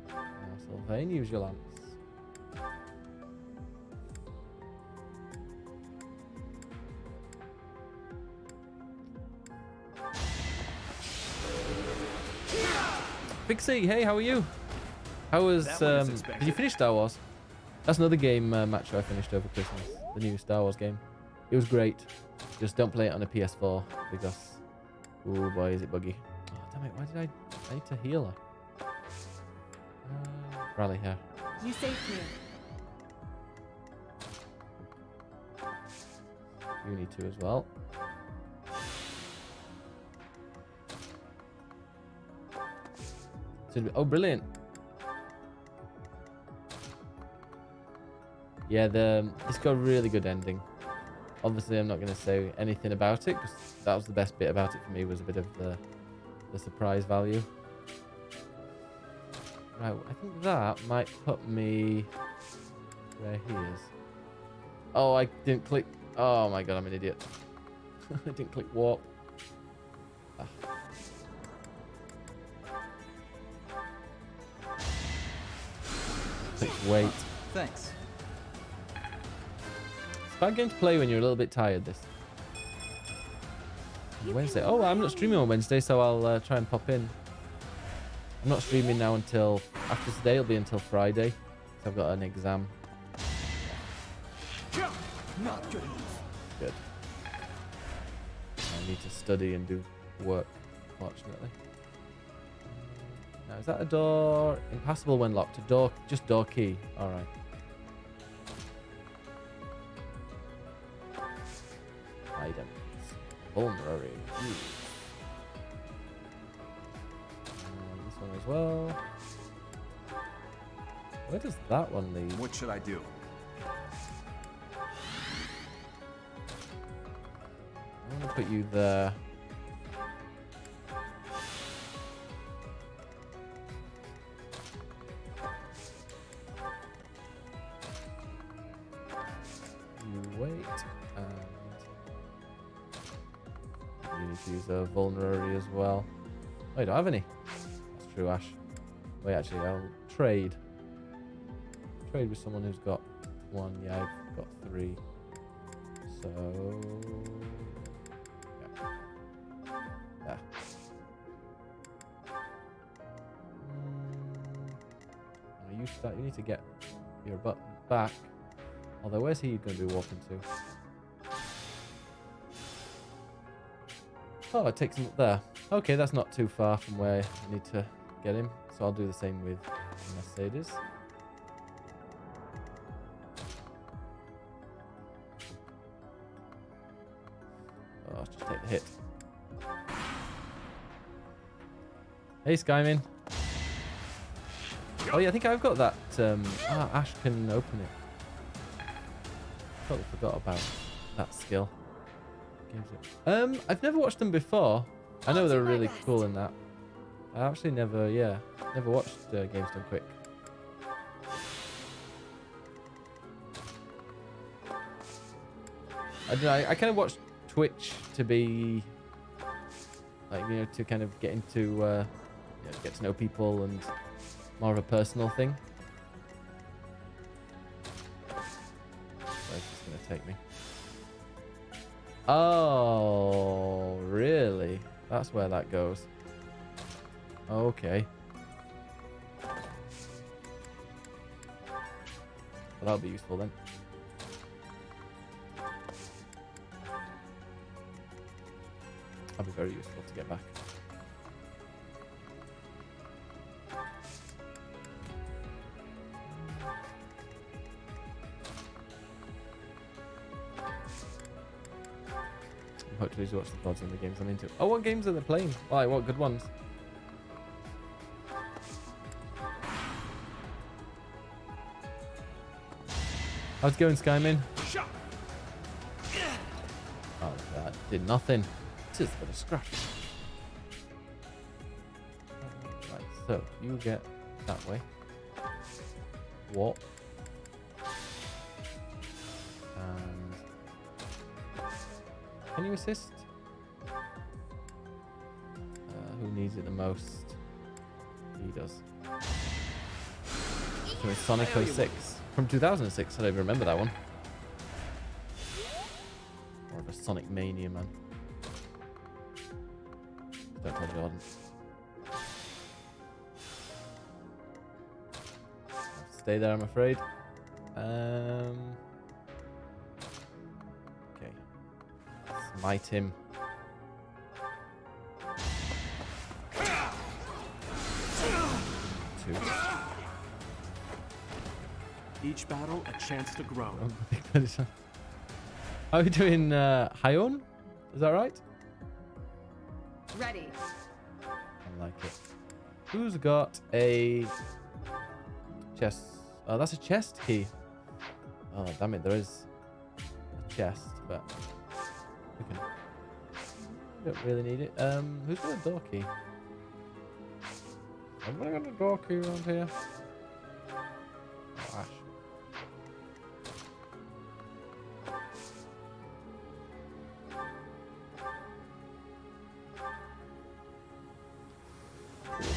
Now, Sylvain, use your lance. Big C, hey, how are you? How was did you finish Star Wars? That's another game match I finished over Christmas. The new Star Wars game. It was great. Just don't play it on a PS4 because oh boy, is it buggy. Oh damn it, why did I need to heal her? Rally here. You saved me. You need to as well. Oh, brilliant. Yeah, it's got a really good ending. Obviously, I'm not going to say anything about it because that was the best bit about it for me, was a bit of the surprise value. Right, I think that might put me where he is. Oh, I didn't click. Oh my god, I'm an idiot. I didn't click warp. Ah. Wait. Thanks. It's a bad game to play when you're a little bit tired, this. Wednesday. Oh, I'm not streaming on Wednesday, so I'll try and pop in. I'm not streaming now until after today. It'll be until Friday. So I've got an exam. Not good enough. Good. I need to study and do work, fortunately. Now, is that a door? Impassable when locked. A door, just door key. All right. Items. Vulnerary. This one as well. Where does that one lead? What should I do? I'm gonna put you there. You wait, and you need to use a vulnerary as well. Oh, I don't have any. That's true, Ash. Wait, actually, I'll trade. Trade with someone who's got one. Yeah, I've got 3. So yeah. You start. You need to get your butt back. Although, where's he going to be walking to? Oh, it takes him up there. Okay, that's not too far from where I need to get him. So I'll do the same with Mercedes. Oh, let's just take the hit. Hey, Skymin. Oh yeah, I think I've got that. Ash can open it. Totally forgot about that skill. I've never watched them before. I know they're really cool in that. I actually never watched Games Done Quick. I don't know. I kind of watched Twitch to be like, you know, to kind of get into you know, get to know people and more of a personal thing. Where's this gonna take me? Oh, really? That's where that goes. Okay. Well, that'll be useful then. That'll be very useful to get back. Hopefully to watch the VODs and the games I'm into. Oh, what games are they playing? Like, what good ones? How's it going, Skymin? Oh, that did nothing. Just for the scratch. Right, so you get that way. What? And can you assist? Who needs it the most? He does. So it's Sonic 06 from 2006. I don't even remember that one. More of a Sonic Mania, man. Don't tell Jordan. Stay there, I'm afraid. Okay. Smite him. Two. Each battle a chance to grow. How are we doing, Hyun? Is that right? Ready. I like it. Who's got a chest? Oh, that's a chest key. Oh, damn it. There is a chest, but we can. Don't really need it. Who's got a door key? Anybody got a door key around here? Oh, Ash.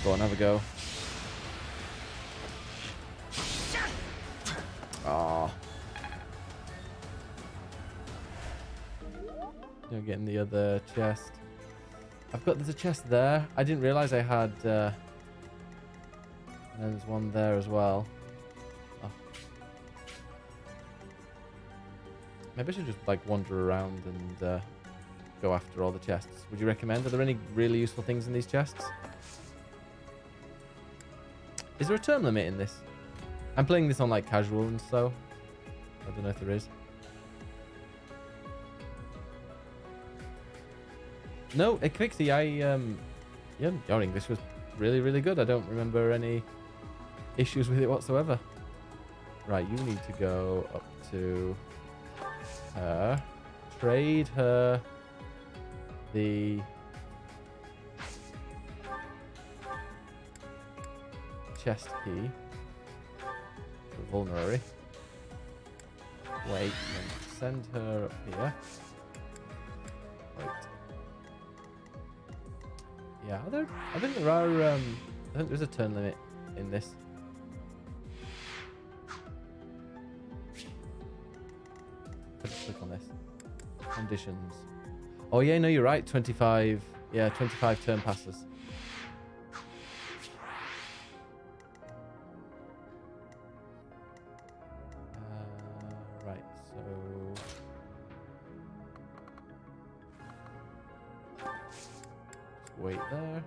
Go on, have a go. Oh. You're getting the other chest. There's a chest there. I didn't realize I had, and there's one there as well. Oh. Maybe I should just like wander around and go after all the chests. Would you recommend? Are there any really useful things in these chests? Is there a term limit in this? I'm playing this on like casual and so I don't know if there is. No, Quixie, yeah, your English was really, really good. I don't remember any issues with it whatsoever. Right, you need to go up to her, trade her the chest key for vulnerary. Wait, and send her up here. Wait. Yeah, I think there are, I think there's a turn limit in this. Let's click on this. Conditions. Oh yeah, no, you're right. 25. Yeah, 25 turn passes. Right, so just wait there.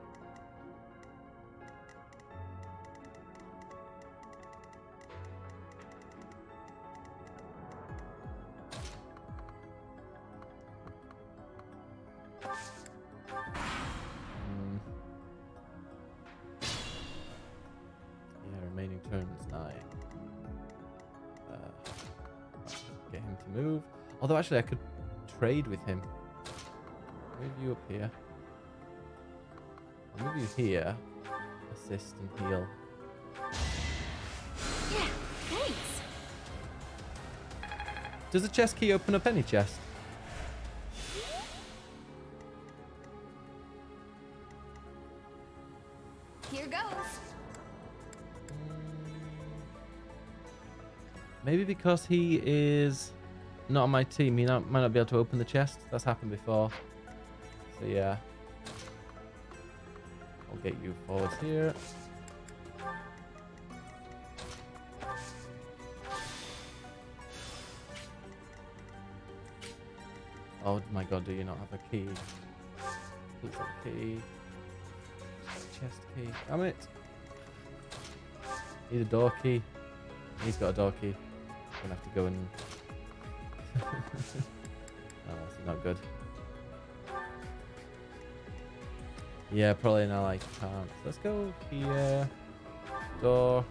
Remaining turns 9. Get him to move. Although actually I could trade with him. Move you up here. I'll move you here. Assist and heal. Yeah, thanks. Does the chest key open up any chest? Here goes. Maybe because he is not on my team, he might not be able to open the chest. That's happened before. So yeah. I'll get you forwards here. Oh my god, do you not have a key? Please have a key. Chest key. Damn it. Need a door key. He's got a door key. Gonna have to go and oh, that's not good. Yeah, probably now I can't. So let's go here. Door.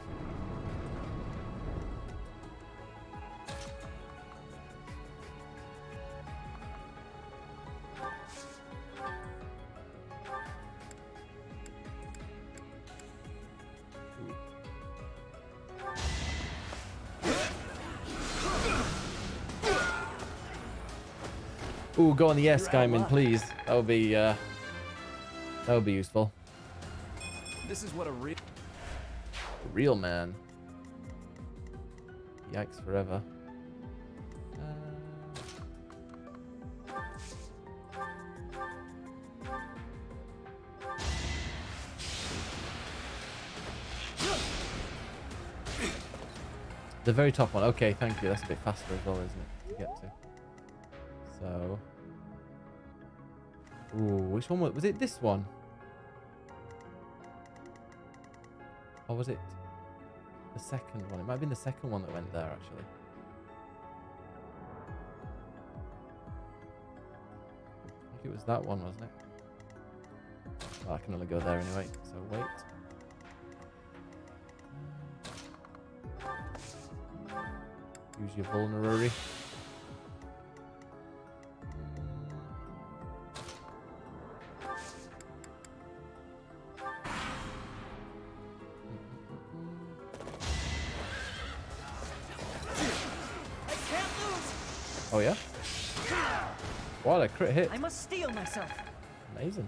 Ooh, go on the yes, Gaiman, please. That would be useful. This is what a real man. Yikes forever. The very top one. Okay, thank you. That's a bit faster as well, isn't it, to get to? So, ooh, which one was it? This one, or was it the second one? It might have been the second one that went there, actually. I think it was that one, wasn't it? Well, I can only go there anyway. So wait. Use your vulnerary. Oh yeah? What a crit hit. I must steel myself. Amazing.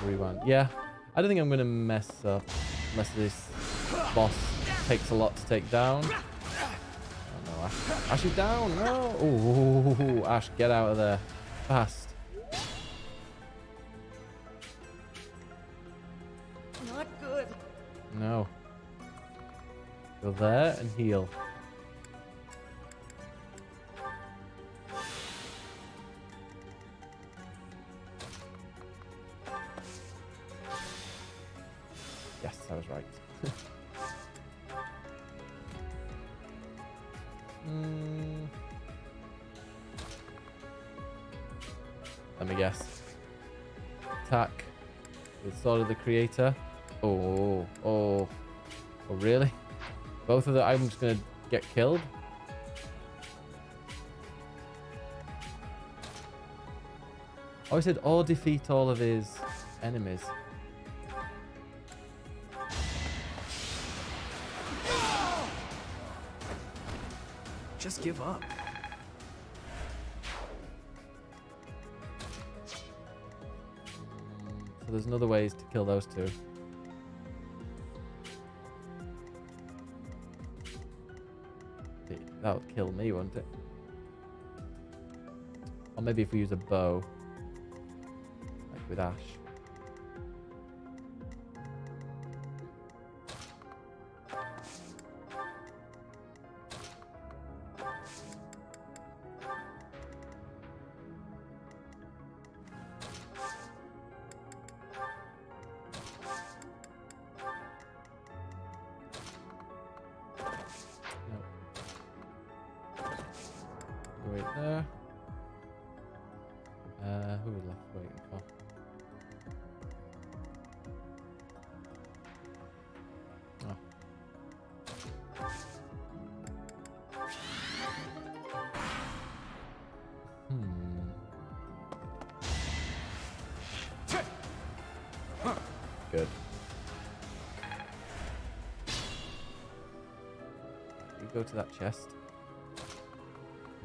Rewind. Yeah, I don't think I'm going to mess up unless this boss takes a lot to take down. Oh no, Ash. Ash is down. No. Ooh, Ash, get out of there. Fast. Not good. No. Go there and heal. Yes, I was right. Let me guess. Attack with Sword of the Creator. Oh, really? Both of the items gonna get killed? Oh, he said, or defeat all of his enemies. Just give up. So there's another ways to kill those two. That would kill me, wouldn't it? Or maybe if we use a bow. Like with Ash. Wait there. Who are we left waiting for? Oh. Good. We go to that chest.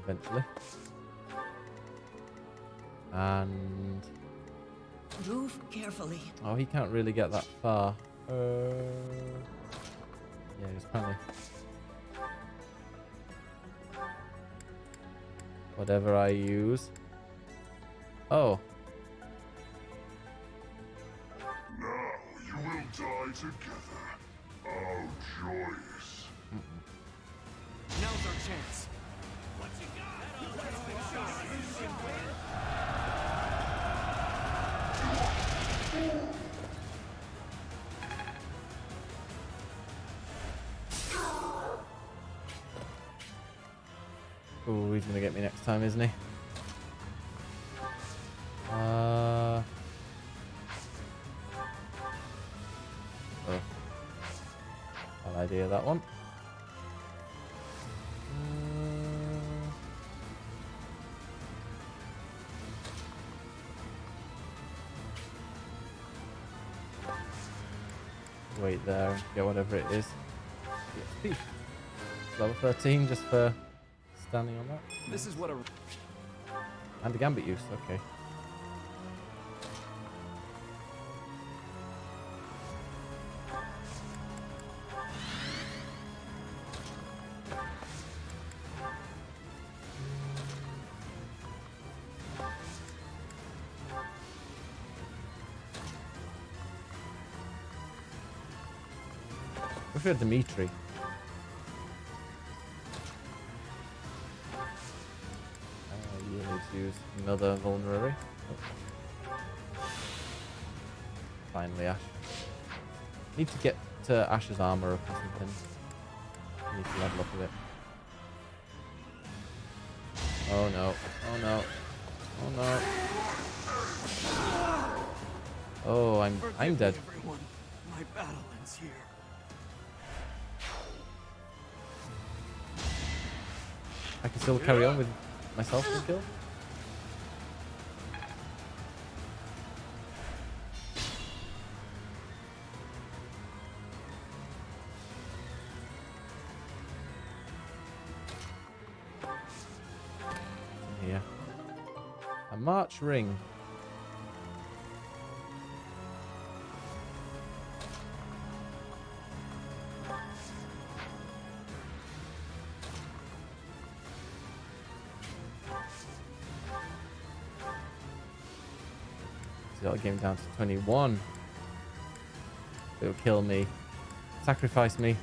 Eventually. And... Move carefully. Oh, he can't really get that far. Yeah, he's apparently... Whatever I use. Oh. Now you will die together. How joyous. Now's our chance. Oh, he's gonna get me next time, isn't he? Oh. Bad idea, that one. Wait there and get whatever it is. XP. Level 13 just for standing on that. This is what a... And a gambit use, okay. Wish we had Dimitri. You need to use another vulnerary. Oh. Finally, Ash. Need to get to Ash's armor up or something. Need to level up a bit. Oh no! Oh no! Oh no! Oh, I'm dead. Everyone, my battle ends here. I can still carry on with myself being killed. Here. A March ring. That'll get him down to 21. It'll kill me. Sacrifice me.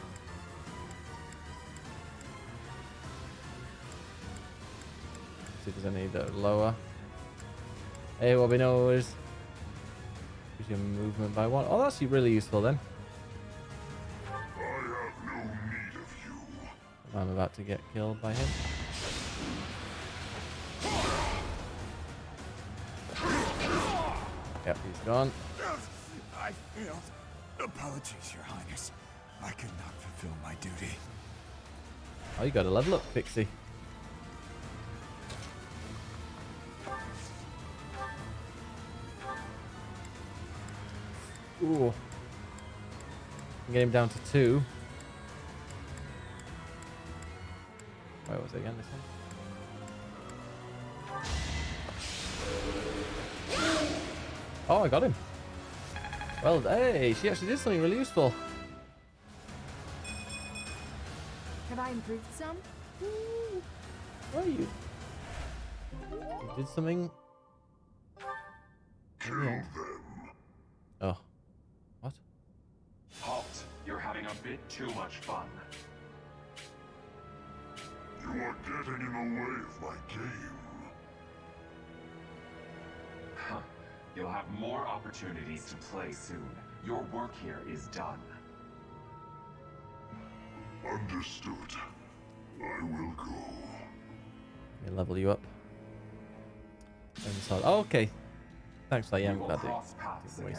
See if there's any that are lower. Hey, what we know is use your movement by 1. Oh, that's really useful then. I'm about to get killed by him. Yep, he's gone. I failed. Apologies, Your Highness. I could not fulfill my duty. Oh, you got a level up, Pixie. Ooh. Get him down to 2. Where was it again? This one? Oh, I got him. Well, hey, she actually did something really useful. Have I improved some? Where are you? You did something. Kill them. Oh. What? Halt. You're having a bit too much fun. You are getting in the way of my game. Huh. You'll have more opportunities to play soon. Your work here is done. Understood. I will go. Let me level you up. Oh, okay. Thanks, I am We will glad cross paths again.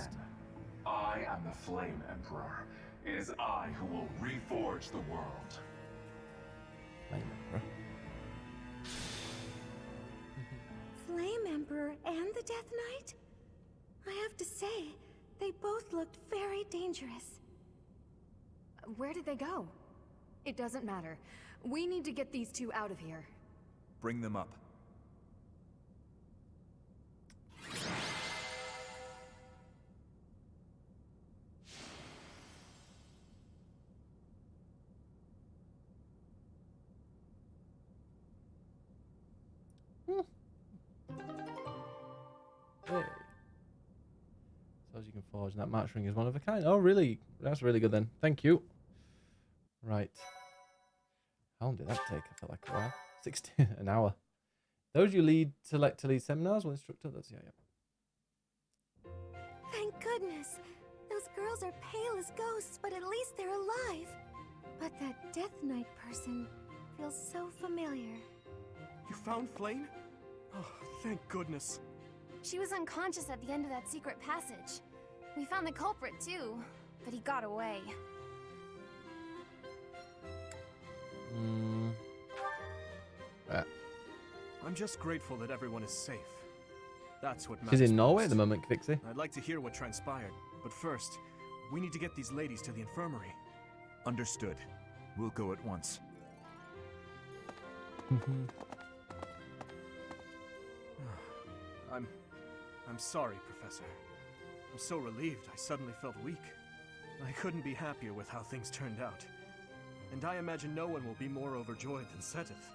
I am the Flame Emperor. It is I who will reforge the world. Flame Emperor. Flame Emperor and the Death Knight? I have to say, they both looked very dangerous. Where did they go? It doesn't matter. We need to get these two out of here. Bring them up. Hey. So as you can forge, and that match ring is one of a kind. Oh, really? That's really good then. Thank you. Right. How long did that take? I felt like a while. 16 an hour. Those you select to lead seminars will instruct others. Yeah. Thank goodness. Those girls are pale as ghosts, but at least they're alive. But that Death Knight person feels so familiar. You found Flame? Oh, thank goodness. She was unconscious at the end of that secret passage. We found the culprit too, but he got away. I'm just grateful that everyone is safe. That's what She's matters in Norway most. at the moment, Pixie. I'd like to hear what transpired, but first, we need to get these ladies to the infirmary. Understood. We'll go at once. I'm sorry, Professor. I'm so relieved I suddenly felt weak. I couldn't be happier with how things turned out. And I imagine no one will be more overjoyed than Seteth.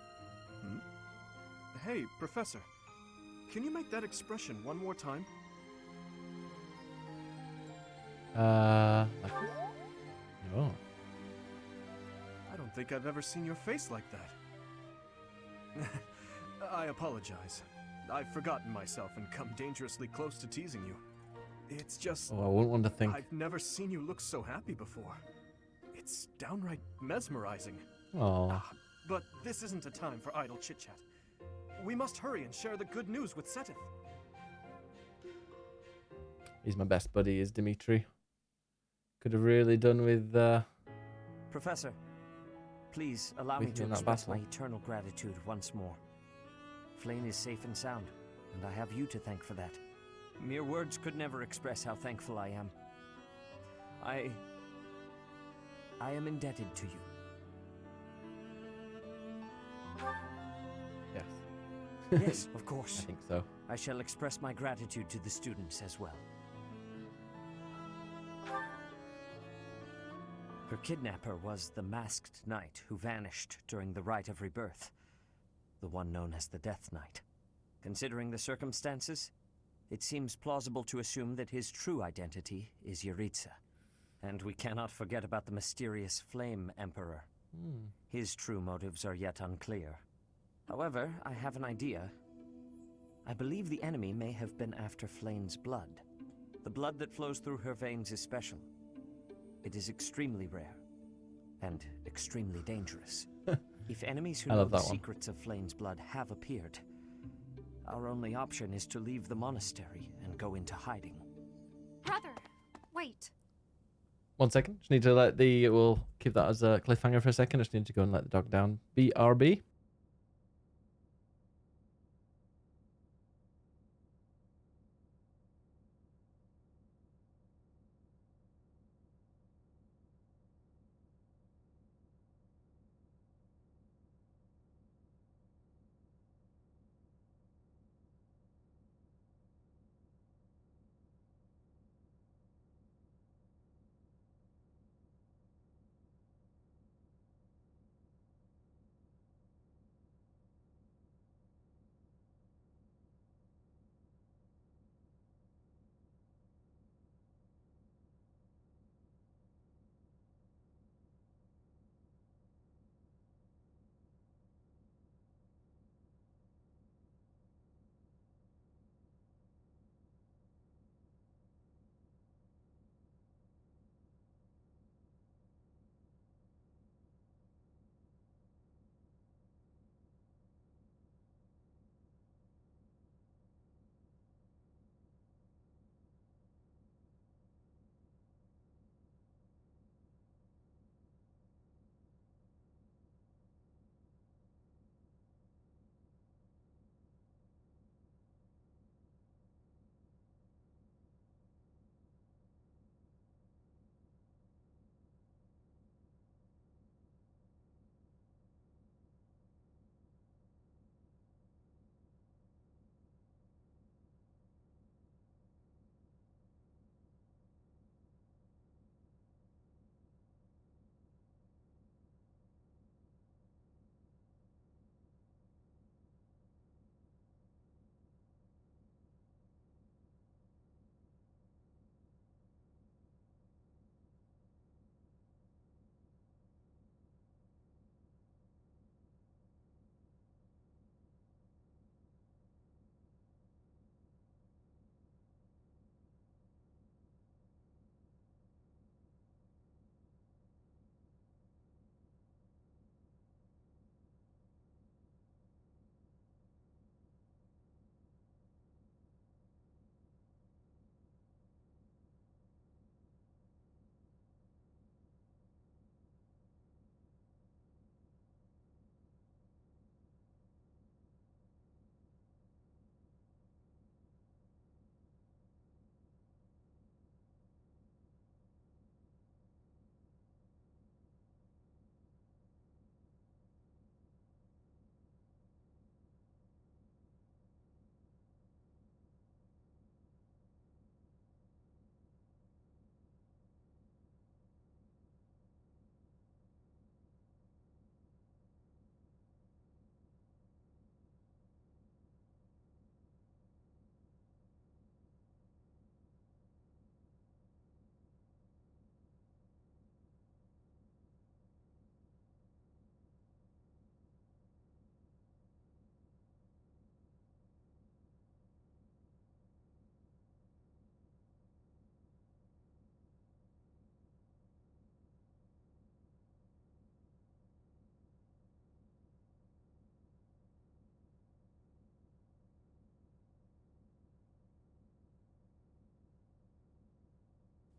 Hey, Professor. Can you make that expression one more time? Like this? Oh. I don't think I've ever seen your face like that. I apologize. I've forgotten myself and come dangerously close to teasing you. It's just... Oh, I wouldn't want to think. I've never seen you look so happy before. It's downright mesmerizing. Oh. But this isn't a time for idle chit-chat. We must hurry and share the good news with Seteth. He's my best buddy, is Dimitri. Could have really done with Professor, please allow me with to in that express battle. my eternal gratitude once more. Flame is safe and sound, and I have you to thank for that. Mere words could never express how thankful I am. I am indebted to you. Yes. Yes, of course. I think so. I shall express my gratitude to the students as well. Her kidnapper was the masked knight who vanished during the Rite of Rebirth, the one known as the Death Knight. Considering the circumstances, it seems plausible to assume that his true identity is Yuritsa. And we cannot forget about the mysterious Flame Emperor. His true motives are yet unclear. However, I have an idea. I believe the enemy may have been after Flame's blood. The blood that flows through her veins is special. It is extremely rare and extremely dangerous. If enemies who I know love the that one. secrets of Flame's blood have appeared, our only option is to leave the monastery and go into hiding. Brother, wait. 1 second. Just need to let we'll keep that as a cliffhanger for a second. Just need to go and let the dog down. BRB.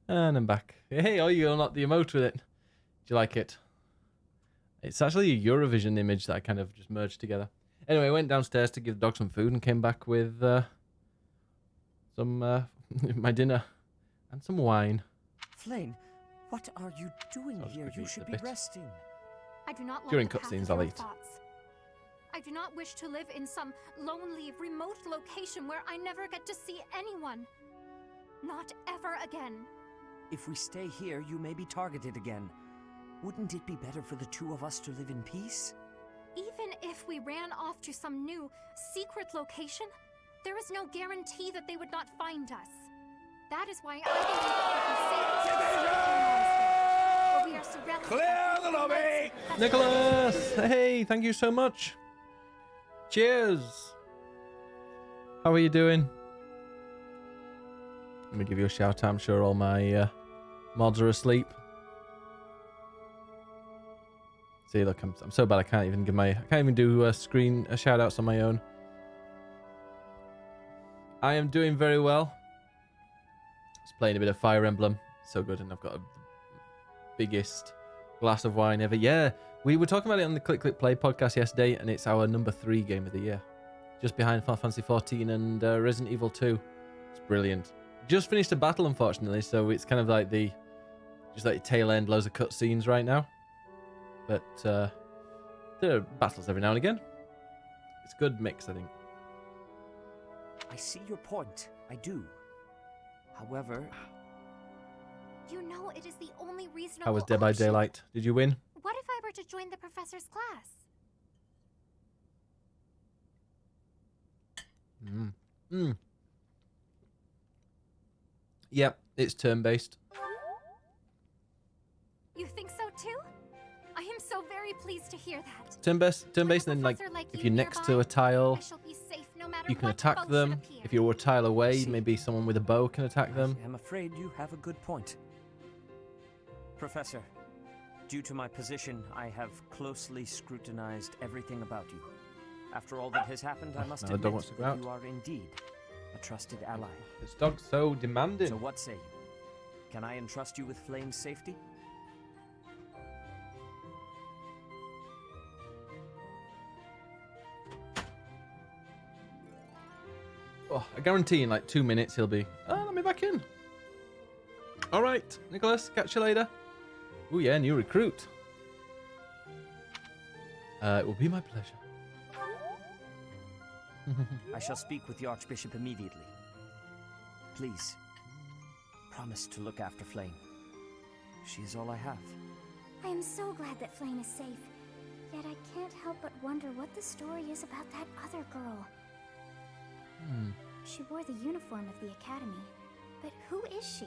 And I'm back. Hey, oh, you unlocked the emote with it. Do you like it? It's actually a Eurovision image that I kind of just merged together. Anyway, I went downstairs to give the dog some food and came back with some my dinner and some wine. Flame, what are you doing here? You should be resting. I do not love During the path cutscenes, of I'll your eat. thoughts. I do not wish to live in some lonely, remote location where I never get to see anyone. Not ever again. If we stay here, you may be targeted again. Wouldn't it be better for the two of us to live in peace? Even if we ran off to some new, secret location, there is no guarantee that they would not find us. That is why I believe it would be safe to stay here, where we are surrounded. Clear the lobby! Nicholas! Hey, thank you so much. Cheers. How are you doing? Let me give you a shout out. I'm sure all my mods are asleep. See, look, I'm so bad. I can't even do a shout outs on my own. I am doing very well. Just playing a bit of Fire Emblem. So good, and I've got the biggest glass of wine ever. Yeah, we were talking about it on the Click Click Play podcast yesterday, and it's our number 3 game of the year, just behind Final Fantasy 14 and Resident Evil 2. It's brilliant. Just finished a battle, unfortunately, so it's kind of like just like tail end, loads of cutscenes right now. But there are battles every now and again. It's a good mix, I think. I see your point. I do. However... You know it is the only reasonable How was Dead by option. Daylight? Did you win? What if I were to join the professor's class? Yep, it's turn-based. You think so too? I am so very pleased to hear that. Turn-based, and then like if you're next to a tile, I shall be safe no matter you can what attack foe should them. appear. If you're a tile away, maybe someone with a bow can attack them. I'm afraid you have a good point. Professor, due to my position, I have closely scrutinized everything about you. After all that has happened, I must Now the admit dog wants to go that out. you are indeed a trusted ally. This dog's so demanding. So what say you? Can I entrust you with Flame's safety? Oh, I guarantee in like 2 minutes he'll be, let me back in. All right, Nicholas, catch you later. Oh yeah, new recruit. It will be my pleasure. I shall speak with the Archbishop immediately. Please, promise to look after Flame. She is all I have. I am so glad that Flame is safe. Yet I can't help but wonder what the story is about that other girl. She wore the uniform of the academy. But who is she?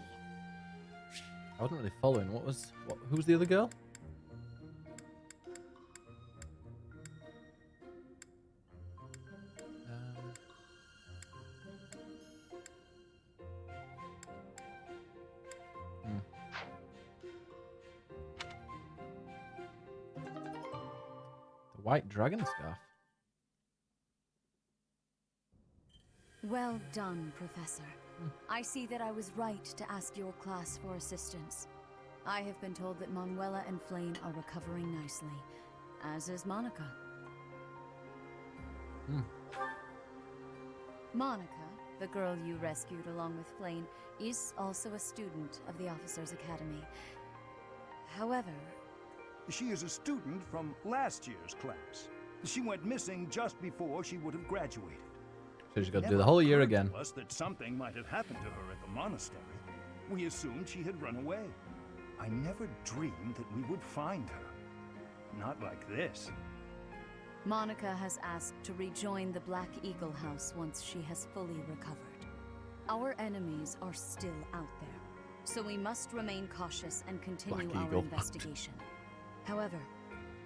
I wasn't really following. Who was the other girl? The White Dragon Scarf. Well done, Professor. I see that I was right to ask your class for assistance. I have been told that Manuela and Flame are recovering nicely, as is Monica. Monica, the girl you rescued along with Flame, is also a student of the Officers' Academy. However... She is a student from last year's class. She went missing just before she would have graduated. So she's got to do the whole year again. To us that something might have happened to her at the monastery. We assumed she had run away. I never dreamed that we would find her. Not like this. Monica has asked to rejoin the Black Eagle House once she has fully recovered. Our enemies are still out there, so we must remain cautious and continue our investigation. However,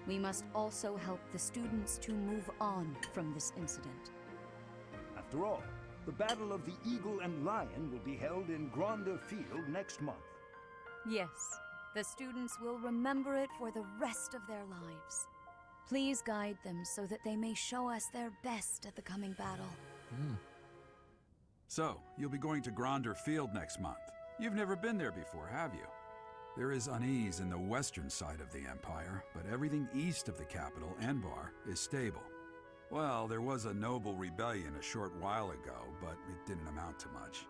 we must also help the students to move on from this incident. After all, the Battle of the Eagle and Lion will be held in Gronder Field next month. Yes, the students will remember it for the rest of their lives. Please guide them so that they may show us their best at the coming battle. So, you'll be going to Gronder Field next month. You've never been there before, have you? There is unease in the western side of the Empire, but everything east of the capital, Enbar, is stable. Well, there was a noble rebellion a short while ago, but it didn't amount to much.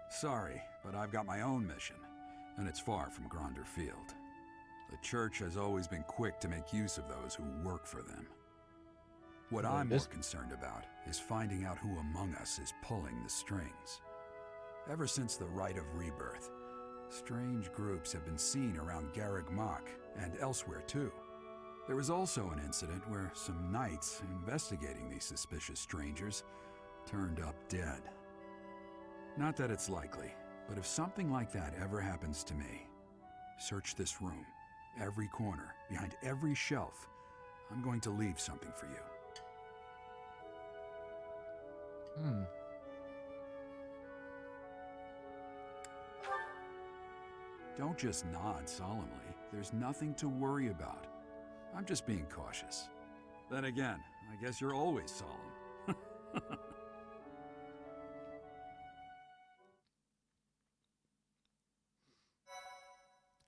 Sorry, but I've got my own mission, and it's far from Gronder Field. The Church has always been quick to make use of those who work for them. What I'm more concerned about is finding out who among us is pulling the strings. Ever since the Rite of Rebirth, strange groups have been seen around Garreg Mach and elsewhere too. There was also an incident where some knights investigating these suspicious strangers turned up dead. Not that it's likely, but if something like that ever happens to me, search this room, every corner, behind every shelf. I'm going to leave something for you. Don't just nod solemnly. There's nothing to worry about. I'm just being cautious. Then again, I guess you're always solemn.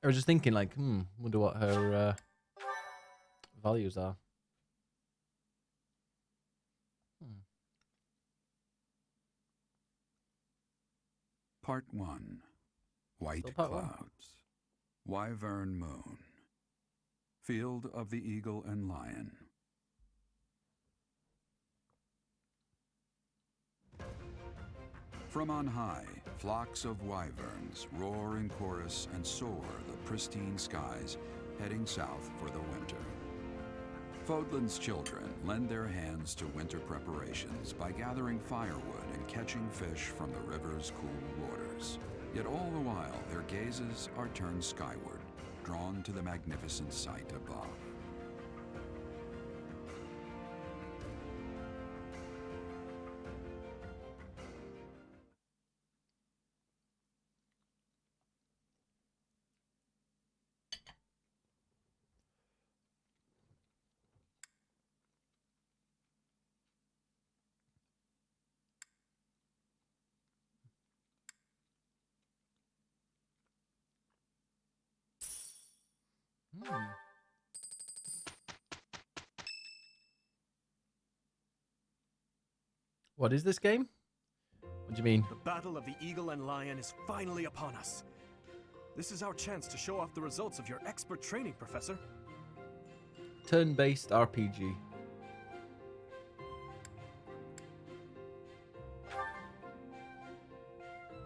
I was just thinking, like, wonder what her values are. Part 1. White Still part Clouds. 1. Wyvern Moon. Field of the Eagle and Lion. From on high, flocks of wyverns roar in chorus and soar the pristine skies, heading south for the winter. Fodlan's children lend their hands to winter preparations by gathering firewood and catching fish from the river's cool waters. Yet all the while, their gazes are turned skyward, drawn to the magnificent sight above. What is this game? What do you mean? The battle of the Eagle and Lion is finally upon us. This is our chance to show off the results of your expert training, Professor. Turn-based RPG.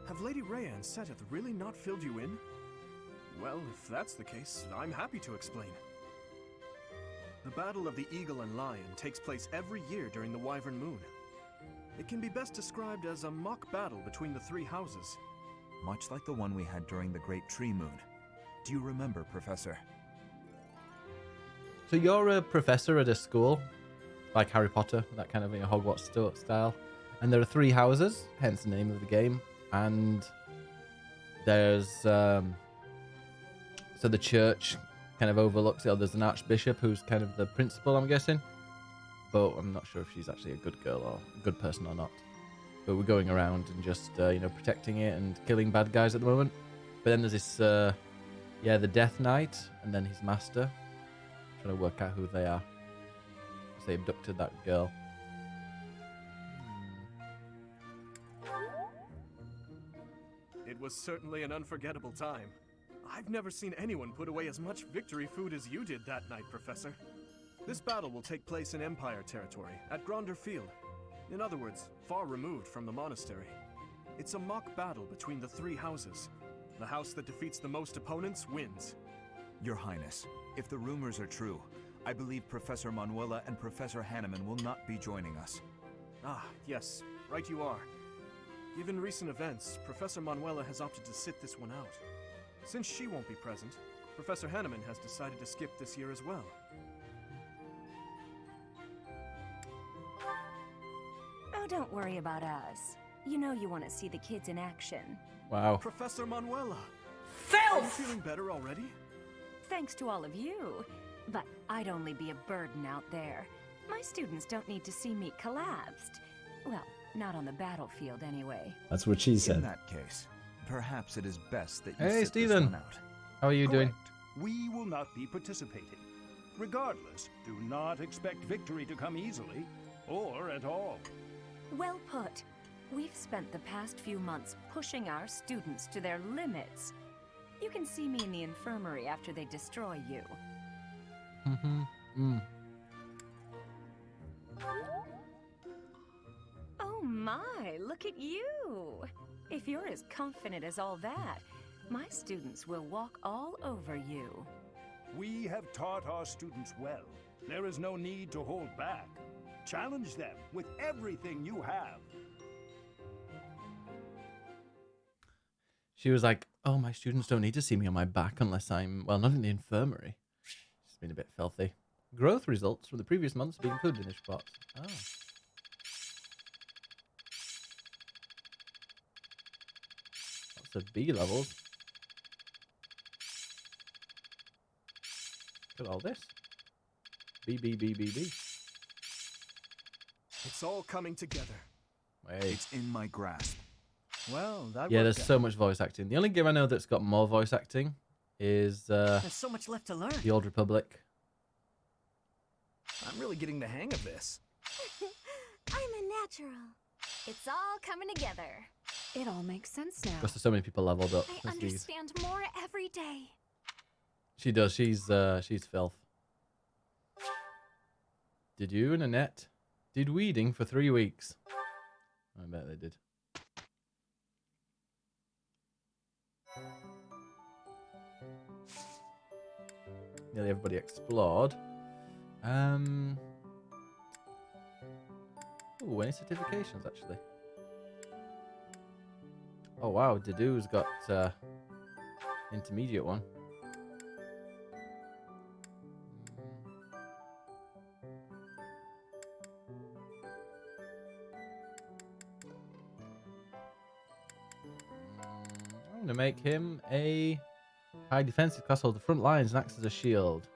Have Lady Rhea and Seteth really not filled you in? Well, if that's the case, I'm happy to explain. The Battle of the Eagle and Lion takes place every year during the Wyvern Moon. It can be best described as a mock battle between the three houses. Much like the one we had during the Great Tree Moon. Do you remember, Professor? So you're a professor at a school, like Harry Potter, that kind of Hogwarts style. And there are three houses, hence the name of the game. And there's... so the church kind of overlooks it. There's an archbishop who's kind of the principal, I'm guessing. But I'm not sure if she's actually a good girl or a good person or not. But we're going around and just, protecting it and killing bad guys at the moment. But then there's this, the Death Knight and then his master. Trying to work out who they are. Because they abducted that girl. It was certainly an unforgettable time. I've never seen anyone put away as much victory food as you did that night, Professor. This battle will take place in Empire territory, at Gronder Field. In other words, far removed from the monastery. It's a mock battle between the three houses. The house that defeats the most opponents wins. Your Highness, if the rumors are true, I believe Professor Manuela and Professor Hanneman will not be joining us. Ah, yes, right you are. Given recent events, Professor Manuela has opted to sit this one out. Since she won't be present, Professor Hanneman has decided to skip this year as well. Oh, don't worry about us. You know you want to see the kids in action. Wow. Professor Manuela! Filth! Are you feeling better already? Thanks to all of you. But I'd only be a burden out there. My students don't need to see me collapsed. Well, not on the battlefield anyway. That's what she said. In that case, perhaps it is best that you Hey, sit Stephen. this one out. How are you doing? We will not be participating. Regardless, do not expect victory to come easily, or at all. Well put. We've spent the past few months pushing our students to their limits. You can see me in the infirmary after they destroy you. Oh my, look at you! If you're as confident as all that, my students will walk all over you. We have taught our students well. There is no need to hold back. Challenge them with everything you have. She was like, oh, my students don't need to see me on my back unless I'm, well, not in the infirmary. She's been a bit filthy. Growth results from the previous months being included in this report. Ah. Lots of B levels. Look at all this. B. It's all coming together. Wait. It's in my grasp. Well, that Yeah, worked there's out. so much voice acting. The only game I know that's got more voice acting is There's so much left to learn. The Old Republic. I'm really getting the hang of this. I'm a natural. It's all coming together. It all makes sense now. Because there's so many people leveled up. I as these. understand more every day. She does. She's filth. Did you and Annette did weeding for 3 weeks? I bet they did. Nearly everybody explored. Ooh, any certifications actually? Oh wow, Dedoo's got intermediate one. I'm gonna make him a high defensive class, hold the front lines and acts as a shield.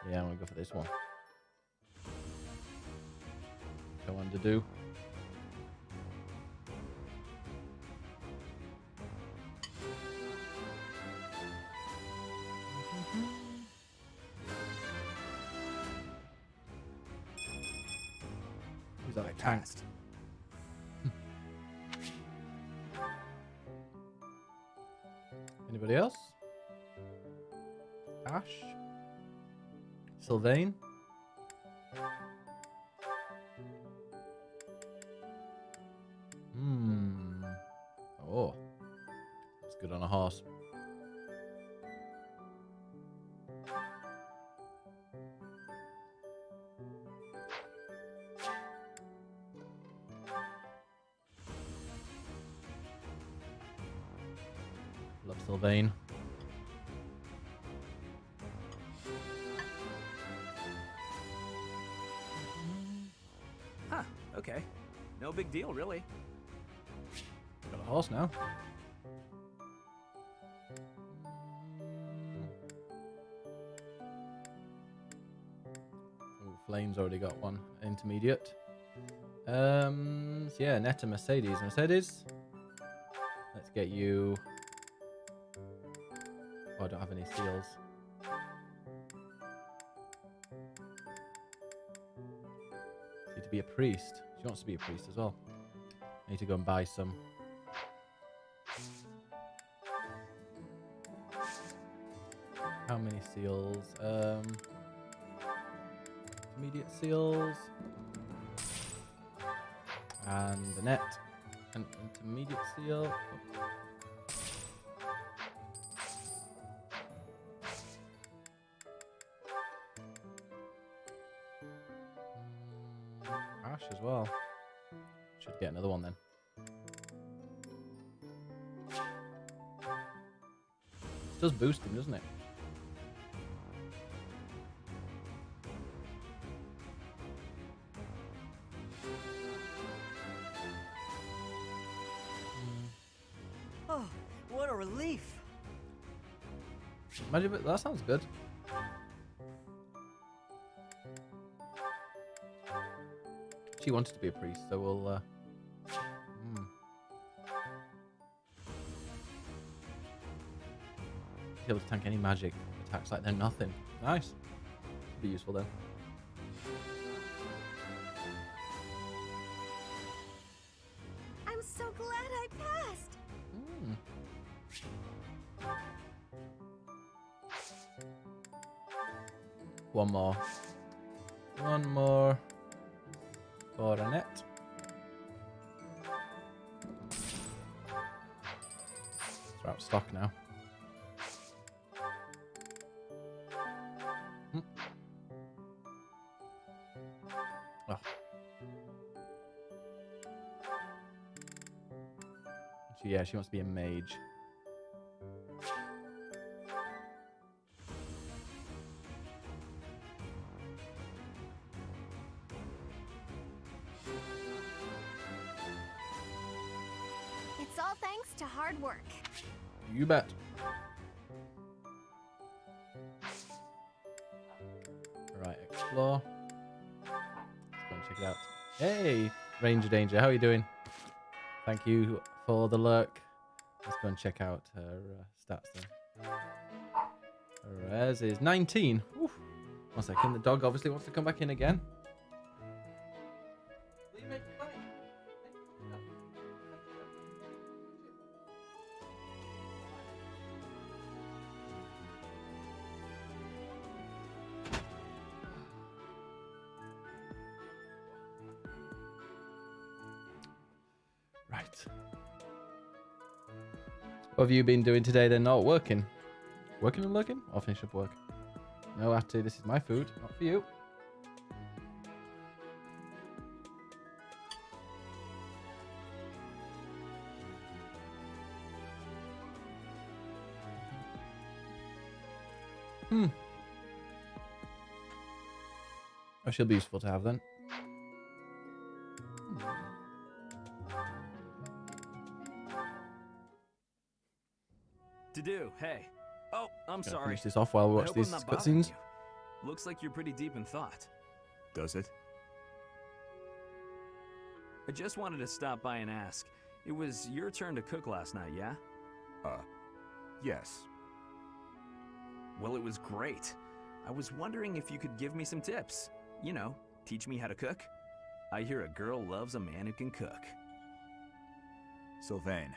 Yeah, I'm gonna go for this one. Go on, Dedoo. Who's that? Tank. Anybody else? Ash? Sylvain? Oh. That's good on a horse. Love Sylvain. Huh, okay. No big deal, really. Got a horse now. Oh, Flame's already got one. Intermediate. So yeah, Netta Mercedes. Mercedes. Let's get you. Oh, I don't have any seals. Need to be a priest. She wants to be a priest as well. I need to go and buy some. How many seals? Intermediate seals. And the net. An intermediate seal. Ash as well. Should get another one then. It does boost him, doesn't it? Oh, what a relief. Imagine that sounds good. She wanted to be a priest, so we'll be able to tank any magic attacks like they're nothing. Nice. Be useful then. I'm so glad I passed. One more. One more for Annette. It's out of stock now. Oh. Yeah, she wants to be a mage. It's all thanks to hard work. You bet. floor. Let's go and check it out. Hey, Ranger Danger, how are you doing? Thank you for the lurk. Let's go and check out her stats then. Her res is 19. Oof. 1 second, the dog obviously wants to come back in again. Right. What have you been doing today then? Not working? Working and lurking? I'll finish up work. No, Atu, this is my food, not for you. Oh, she'll be useful to have then. To do, hey. Oh, I'm Gonna sorry. finish this off while we I watch hope I'm these not bothering cutscenes. you. Looks like you're pretty deep in thought. Does it? I just wanted to stop by and ask. It was your turn to cook last night, yeah? Yes. Well, it was great. I was wondering if you could give me some tips. You know, teach me how to cook. I hear a girl loves a man who can cook. Sylvain.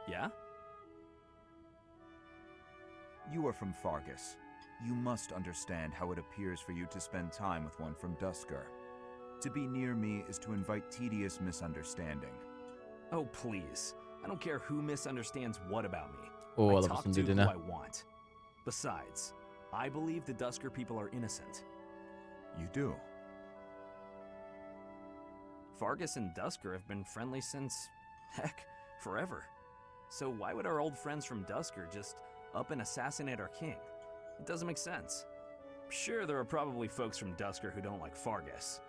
Yeah? You are from Fargus. You must understand how it appears for you to spend time with one from Dusker. To be near me is to invite tedious misunderstanding. Oh, please. I don't care who misunderstands what about me. Oh, I I'll have talk some to dinner. who I want. Besides, I believe the Dusker people are innocent. You do? Fargus and Dusker have been friendly since, heck, forever. So why would our old friends from Dusker just up and assassinate our king? It doesn't make sense. Sure, there are probably folks from Dusker who don't like Fargus.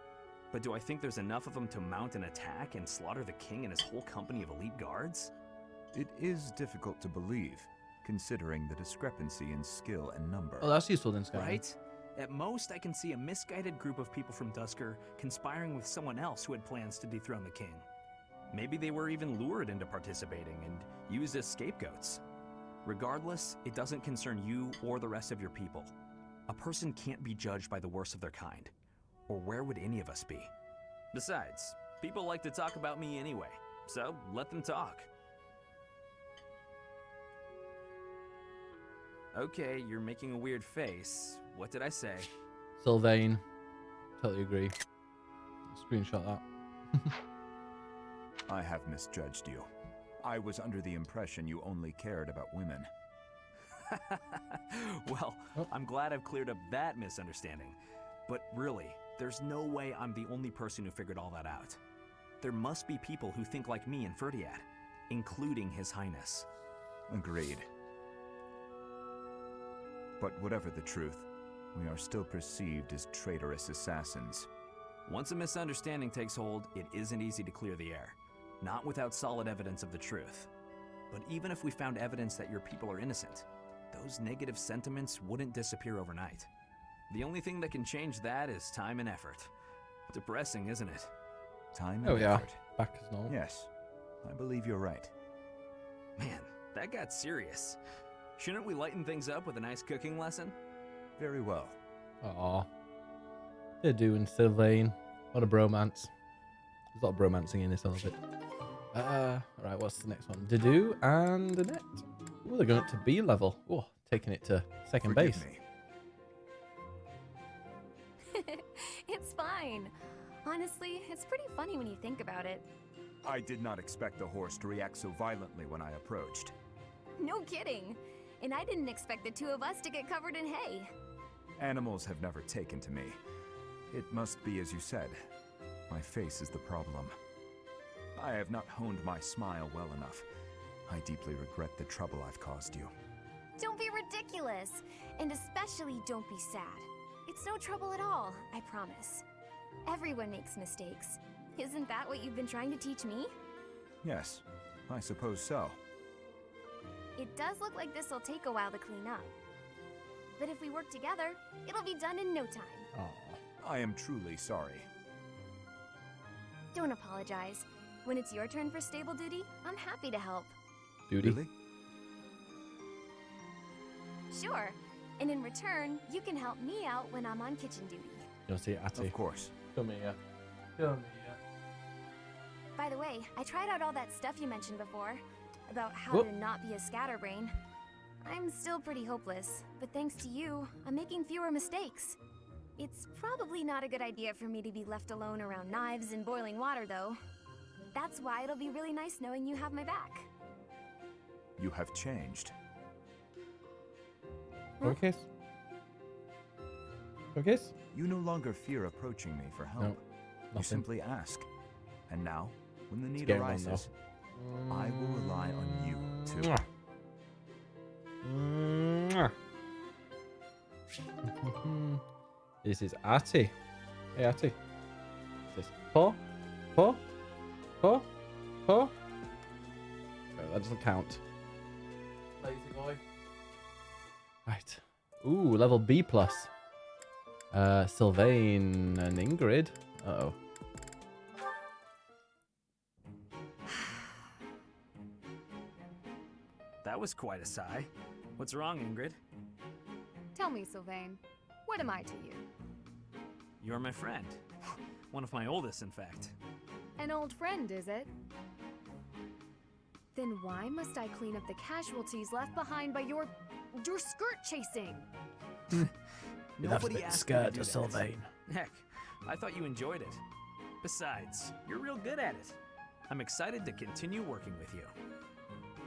But do I think there's enough of them to mount an attack and slaughter the king and his whole company of elite guards? It is difficult to believe, considering the discrepancy in skill and number. Oh, that's useful then, Sky. Right? At most, I can see a misguided group of people from Dusker conspiring with someone else who had plans to dethrone the king. Maybe they were even lured into participating and used as scapegoats. Regardless, it doesn't concern you or the rest of your people. A person can't be judged by the worst of their kind. Or where would any of us be? Besides, people like to talk about me anyway, so let them talk. Okay, you're making a weird face. What did I say? Sylvain. Totally agree. Screenshot that. I have misjudged you. I was under the impression you only cared about women. Well, I'm glad I've cleared up that misunderstanding. But really, there's no way I'm the only person who figured all that out. There must be people who think like me and Ferdiad, including His Highness. Agreed. But whatever the truth, we are still perceived as traitorous assassins. Once a misunderstanding takes hold, it isn't easy to clear the air. Not without solid evidence of the truth. But even if we found evidence that your people are innocent, those negative sentiments wouldn't disappear overnight. The only thing that can change that is time and effort. Depressing, isn't it? Time and effort. Back as normal. Yes, I believe you're right. Man, that got serious. Shouldn't we lighten things up with a nice cooking lesson? Very well. Aw. They're doing Sylvain. What a bromance. There's a lot of bromancing in this, a little bit. Alright, what's the next one? Dedue and Annette. Oh, they're going up to B level. Oh, taking it to second base. Me. It's fine. Honestly, it's pretty funny when you think about it. I did not expect the horse to react so violently when I approached. No kidding. And I didn't expect the two of us to get covered in hay. Animals have never taken to me. It must be as you said. My face is the problem. I have not honed my smile well enough. I deeply regret the trouble I've caused you. Don't be ridiculous. And especially don't be sad. It's no trouble at all, I promise. Everyone makes mistakes. Isn't that what you've been trying to teach me? Yes, I suppose so. It does look like this will take a while to clean up. but if we work together, it'll be done in no time. I am truly sorry. Don't apologize. When it's your turn for stable duty, I'm happy to help. Duty? Really? Sure. And in return, you can help me out when I'm on kitchen duty. You'll see Atty. Of course. Come here. Come here. By the way, I tried out all that stuff you mentioned before about how to not be a scatterbrain. I'm still pretty hopeless, but thanks to you, I'm making fewer mistakes. It's probably not a good idea for me to be left alone around knives and boiling water, though. That's why it'll be really nice knowing you have my back. You have changed. Okay. Okay. You no longer fear approaching me for help. No, you nothing. simply ask. And now, when the need getting on, arises, I will rely on you too. This is Atty. Hey, Atty. This is Paw. Paw. Paw. Paw. So that doesn't count. Lazy boy. Right. Ooh, level B+. Sylvain and Ingrid. Uh-oh. That was quite a sigh. What's wrong, Ingrid? Tell me, Sylvain, what am I to you? You're my friend. One of my oldest, in fact. An old friend, is it? Then why must I clean up the casualties left behind by your skirt chasing? Nobody asked me to do that. Sylvain. Heck, I thought you enjoyed it. Besides, you're real good at it. I'm excited to continue working with you.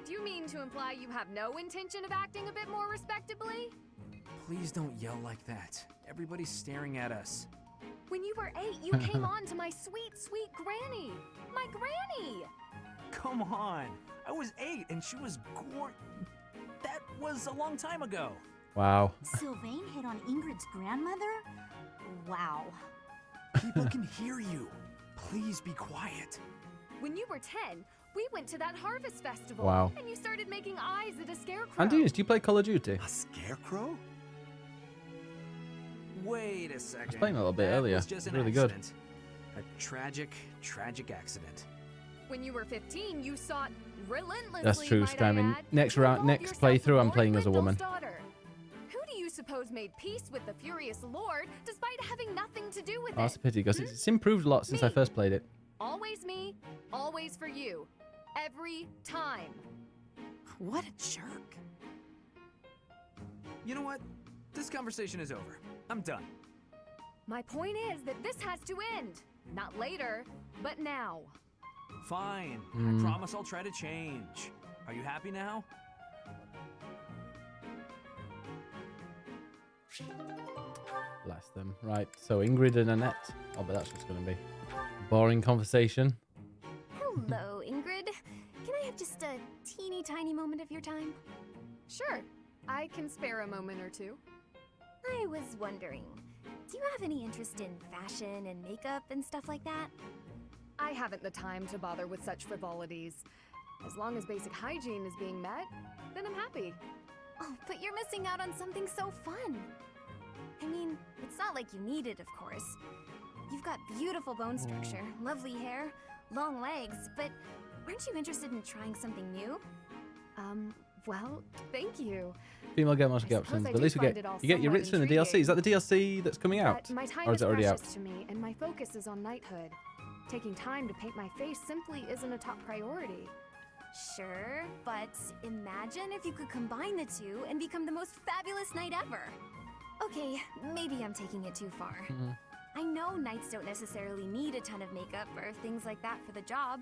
Do you mean to imply you have no intention of acting a bit more respectably? Please don't yell like that. Everybody's staring at us. When you were 8, you came on to my sweet, sweet granny. My granny! Come on. I was 8 and she was That was a long time ago. Wow. Sylvain hit on Ingrid's grandmother? Wow. People can hear you. Please be quiet. When you were 10, we went to that harvest festival. Wow. And you started making eyes at a scarecrow. Andinus, do you play Call of Duty? A scarecrow? Wait a second. I was playing a little bit That earlier. Was just It's an really good. accident. A tragic accident. When you were 15, you sought relentlessly. That's true, might I Scamming. add, Next to round, involve next yourself playthrough, I'm with playing as a Lord woman. Grendel's daughter. Who do you suppose made peace with the furious Lord, despite having nothing to do with Oh, that's a it? pity, because it's improved a lot since I first played it. Always me, always for you, every time. What a jerk. You know what? This conversation is over. I'm done. My point is that this has to end. Not later, but now. Fine. I promise I'll try to change. Are you happy now? Bless them. Right, so Ingrid and Annette. Oh, but that's just going to be boring conversation. Hello, Ingrid. Can I have just a teeny tiny moment of your time? Sure, I can spare a moment or two. I was wondering, do you have any interest in fashion and makeup and stuff like that? I haven't the time to bother with such frivolities. As long as basic hygiene is being met, then I'm happy. Oh, but you're missing out on something so fun. I mean, it's not like you need it, of course. You've got beautiful bone structure, lovely hair, long legs, but aren't you interested in trying something new? Well, thank you. Female game must get options, but at least you get your Ritz in the DLC. Is that the DLC that's coming out? But my time Or is is it already out? precious to me, and my focus is on knighthood. Taking time to paint my face simply isn't a top priority. Sure, but imagine if you could combine the two and become the most fabulous knight ever. Okay, maybe I'm taking it too far. I know knights don't necessarily need a ton of makeup or things like that for the job.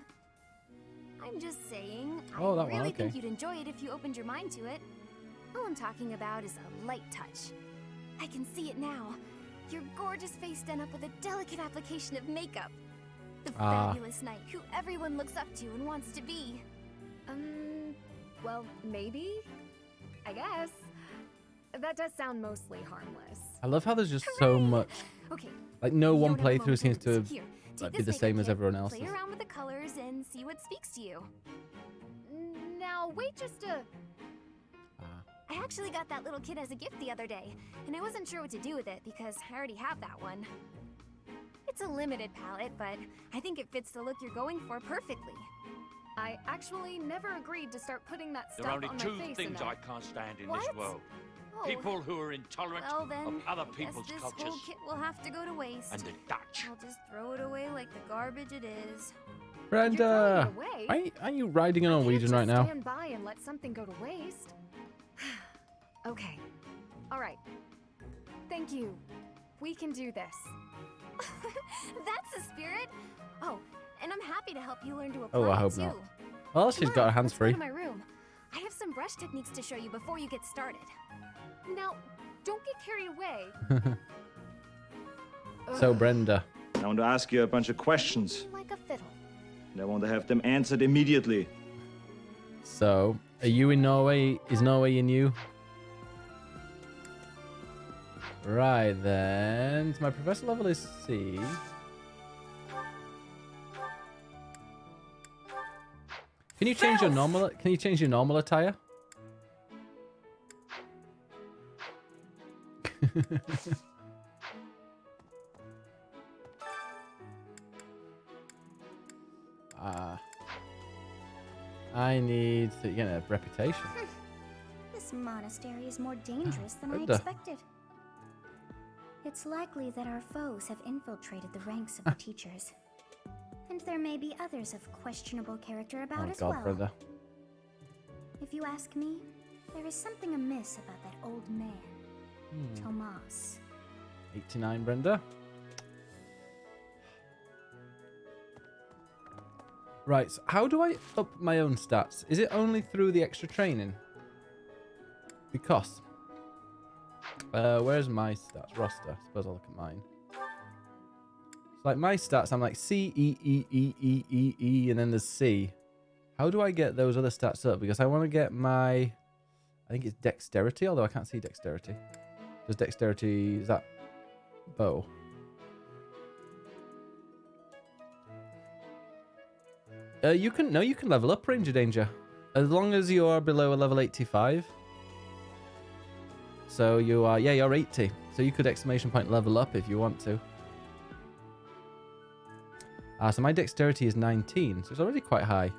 I'm just saying, Oh, that I one, really okay. think you'd enjoy it if you opened your mind to it. All I'm talking about is a light touch. I can see it now. Your gorgeous face done up with a delicate application of makeup. The fabulous knight who everyone looks up to and wants to be. Well, maybe? I guess. That does sound mostly harmless. I love how there's just so much. Okay. Like, no you one don't have a playthrough moment seems to to lose. Here, take be this the same makeup as kit, everyone else's. Play around with the colors and see what speaks to you. Now, wait just a... I actually got that little kit as a gift the other day, and I wasn't sure what to do with it because I already have that one. It's a limited palette, but I think it fits the look you're going for perfectly. I actually never agreed to start putting that There stuff are only on my two face things enough. I can't stand in What? this world. Oh. People who are intolerant Well then, of other I guess people's this cultures. whole kit will have to go to waste. And the Dutch. I'll just throw it away like the garbage it is. Brenda, away? are you riding a Norwegian right now? Stand by and let something go to waste. Okay. All right. Thank you. We can do this. That's the spirit. Oh, and I'm happy to help you learn to apply Oh, I hope it too. not. Well, she's got her hands Let's free. go to my room. I have some brush techniques to show you before you get started. Now, don't get carried away. So, Brenda. I want to ask you a bunch of questions, Like a fiddle. and I want to have them answered immediately. So, are you in Norway? Is Norway in you? Right then. My professor level is C. Can you change your normal? Can you change your normal attire? I need to get a reputation. This monastery is more dangerous than I Brenda. expected. It's likely that our foes have infiltrated the ranks of the teachers. And there may be others of questionable character about Oh as God, well. Brenda. If you ask me, there is something amiss about that old man, Tomas. 89, Brenda. Right, so how do I up my own stats? Is it only through the extra training? Because where's my stats roster? Suppose I'll look at mine. It's like my stats, I'm like C, E, E, E, E, E, E, and then there's C. How do I get those other stats up? Because I want to get my, I think it's dexterity, although I can't see dexterity. Does dexterity, is that bow? You can level up Ranger Danger as long as you are below a level 85. So you are, yeah, you're 80. So you could exclamation point level up if you want to. So my dexterity is 19, so it's already quite high.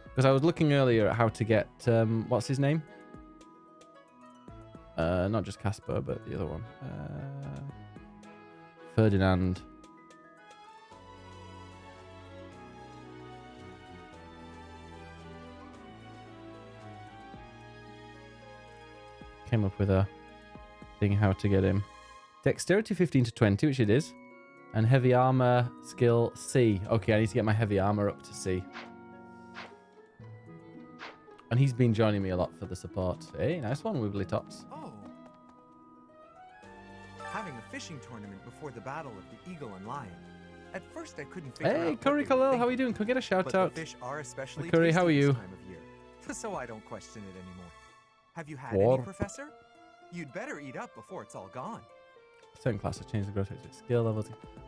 Because I was looking earlier at how to get what's his name? Not just Casper, but the other one. Ferdinand. Came up with a thing how to get him. Dexterity 15 to 20, which it is. And heavy armor skill C. Okay, I need to get my heavy armor up to C. And he's been joining me a lot for the support. Hey, nice one, Wibbly Tots. Oh. Having a fishing tournament before the battle of the eagle and lion. At first I couldn't figure out Hey, what Curry they were Kalel, how are you thinking, doing? Can we get a shout but out? The fish are especially Curry, how are tasty you? this time of year, so I don't question it anymore. Have you had War. any, Professor? You'd better eat up before it's all gone. Certain classes change the growth rate to skill level.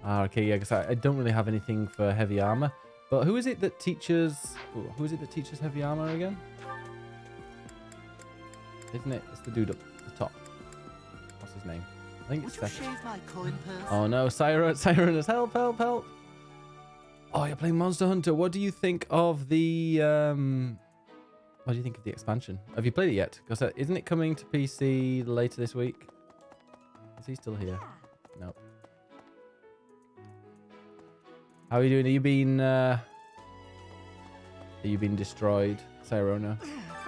Okay, yeah, because I don't really have anything for heavy armor. But who is it that teaches? Ooh, who is it that teaches heavy armor again? Isn't it? It's the dude up the top. What's his name? I think it's Stefan. Oh no, Cyrus, help, help, help! Oh, you're playing Monster Hunter. What do you think of the What do you think of the expansion? Have you played it yet? Because isn't it coming to PC later this week? Is he still here? Nope. How are you doing? Are you being destroyed, Cyrona?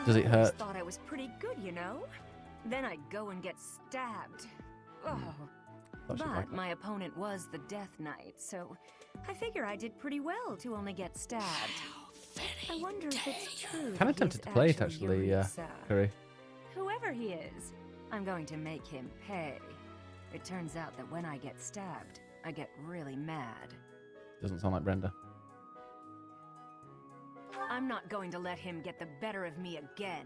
Does it I hurt? thought I was pretty good, you know? Then I'd go and get stabbed. Oh. Thought she'd But like that. my opponent was the Death Knight, so I figure I did pretty well to only get stabbed. I wonder if it's true. Kind of that tempted he's to play it actually actually, Yuritsa. Curry. Whoever he is, I'm going to make him pay. It turns out that when I get stabbed, I get really mad. Doesn't sound like Brenda. I'm not going to let him get the better of me again.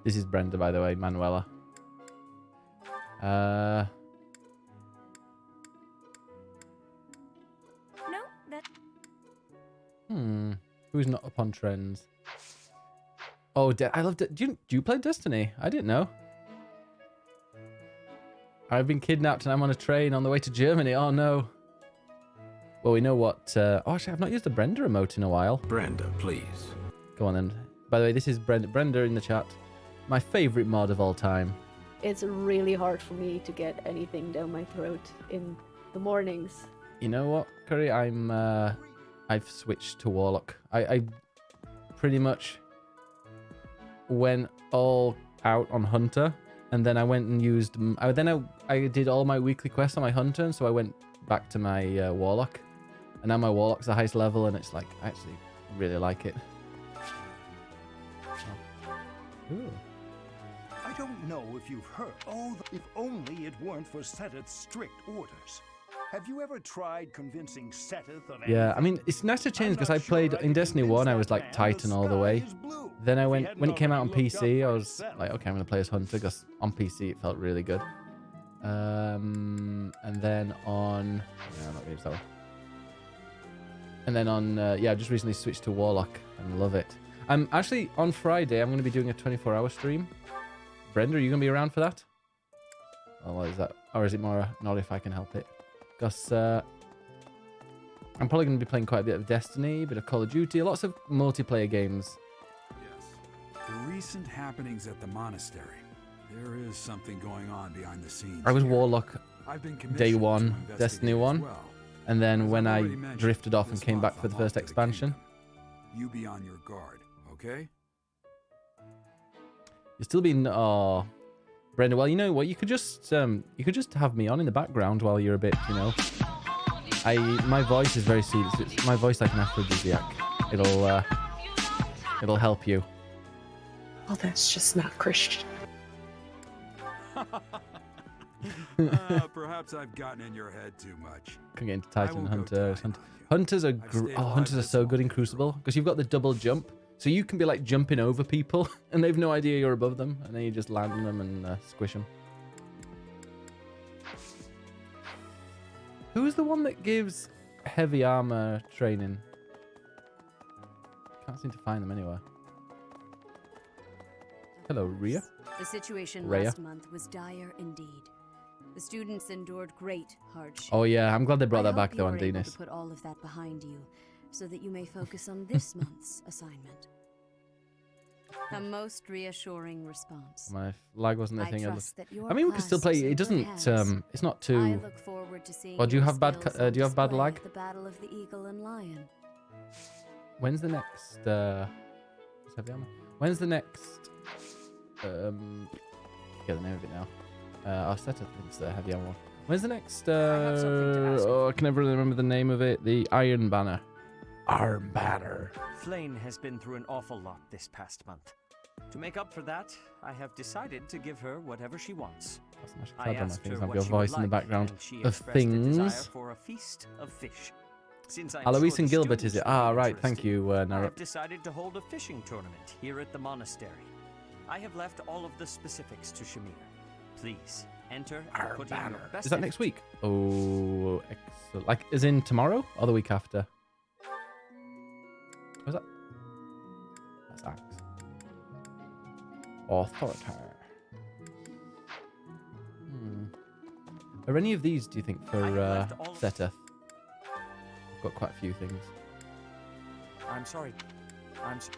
This is Brenda, by the way, Manuela. No, that Who's not up on trends? Oh, I love it. Do you play Destiny? I didn't know. I've been kidnapped and I'm on a train on the way to Germany. Oh, no. Well, we know what... oh, actually, I've not used the Brenda emote in a while. Brenda, please. Go on, then. By the way, this is Brenda in the chat. My favorite mod of all time. It's really hard for me to get anything down my throat in the mornings. You know what, Curry? I've switched to Warlock. I pretty much went all out on Hunter, and then I went and used... I did all my weekly quests on my Hunter, and so I went back to my Warlock. And now my Warlock's the highest level, and it's like, I actually really like it. Ooh. I don't know if you've heard. Oh, if only it weren't for Seteth's strict orders. Have you ever tried convincing Seteth of Yeah, I mean, it's nice to change because I played in Destiny 1, I was like Titan all the way. Then I went, when it came out on PC, I was like, okay, I'm going to play as Hunter because on PC it felt really good. And then on... Yeah, I'm not going to use that one. And then on, yeah, I just recently switched to Warlock and love it. Actually, on Friday, I'm going to be doing a 24-hour stream. Brenda, are you going to be around for that? Oh, what is that? Or is it more not if I can help it? Because I'm probably going to be playing quite a bit of Destiny, a bit of Call of Duty, lots of multiplayer games. Yes. The recent happenings at the monastery. There is something going on behind the scenes. I was Warlock I've been day one, Destiny 1. well. And then when I drifted off and came back for the first expansion. You be on your guard, okay? You're still being... Oh... Brenda, well, you know what? You could just have me on in the background while you're a bit, you know. My voice is very soothing. It's my voice like an aphrodisiac. It'll help you. Well, that's just not Christian. Perhaps I've gotten in your head too much. Can get into Titan Hunters. Hunters are Hunters are so good in Crucible because you've got the double jump. So you can be like jumping over people and they've no idea you're above them. And then you just land on them and squish them. Who's the one that gives heavy armor training? Can't seem to find them anywhere. Hello, Rhea. The situation Rhea. last month was dire indeed. The students endured great hardship. Oh yeah, I'm glad they brought that back though, I hope you are able Andinis. to put all of that behind you, so that you may focus on this month's assignment. A most reassuring response. My lag wasn't the thing. I mean, we can still play. It doesn't. It's not too. I look forward to seeing Or do you your have bad? skills Do you have bad on lag? display at the Battle of the Eagle and Lion. When's the next? What's heavy armor? When's the next? Get the name of it now. I'll set it. It's the heavy armor one. When's the next? I can never remember the name of it. The Iron Banner. Iron Banner. Flane has been through an awful lot this past month. To make up for that, I have decided to give her whatever she wants. I asked her Have what your she voice would in the like, background and she of expressed a desire things. for a feast of fish. Since I'm Alois sure and the Gilbert, is it? students will Ah, be right. Thank interested, you, Nara. I've decided to hold a fishing tournament here at the monastery. I have left all of the specifics to Shamir. Please enter and put in your best Is that next week? Oh, excellent. Like, as in tomorrow or the week after? What's that? That's Axe. Authority. Are any of these, do you think, for Seteth? I've got quite a few things. I'm sorry. I'm sorry.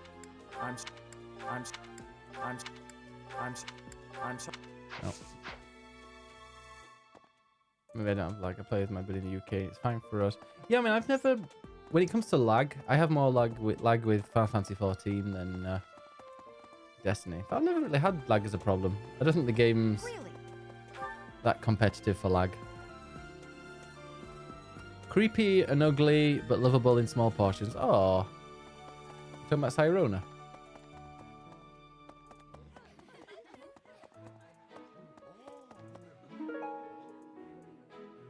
No. Maybe I don't have lag. I play with my buddy in the UK. It's fine for us. Yeah, I mean, I've never... When it comes to lag, I have more lag with Final Fantasy 14 than Destiny. But I've never really had lag as a problem. I don't think the game's that competitive for lag. Creepy and ugly, but lovable in small portions. Oh. Talking about Sirona.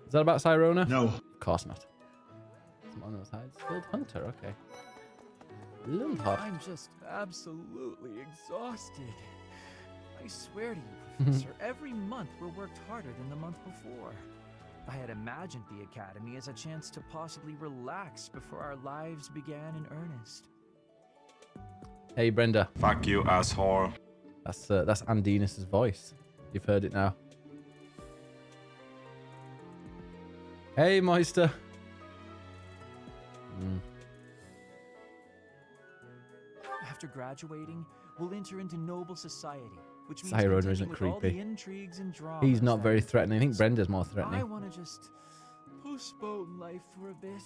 Is that about Sirona? No. Of course not. Someone else hides. Skilled Hunter, okay. Lundhoff. I'm just absolutely exhausted. I swear to you, Professor, every month we're worked harder than the month before. I had imagined the Academy as a chance to possibly relax before our lives began in earnest. Hey, Brenda. Fuck you, asshole. That's Andinus's voice. You've heard it now. Hey, Moister. After graduating, we'll enter into noble society, which means Cyrona contending isn't with all the creepy. intrigues and dramas He's not that very life threatening. I think brings. Brenda's more threatening. I want to just postpone life for a bit.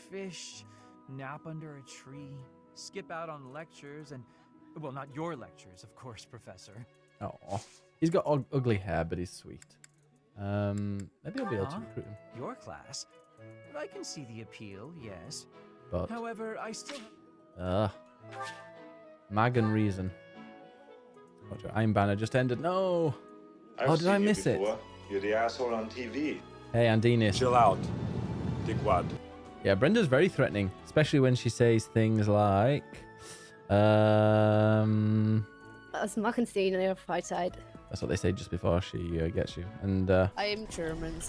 Fish, nap under a tree, skip out on lectures, and well, not your lectures, of course, Professor. Oh, he's got ugly hair, but he's sweet. Maybe I'll be able to recruit him. Your class? But I can see the appeal, yes. But However, I still... Mag and Reason. Roger, Iron Banner just ended. No! Oh, did I miss it? You're the asshole on TV. Hey, Andinus. Chill out. Dickwad. Yeah, Brenda's very threatening, especially when she says things like, Was machen Sie in Ihrer Freizeit? that's what they say just before she gets you. And I'm German.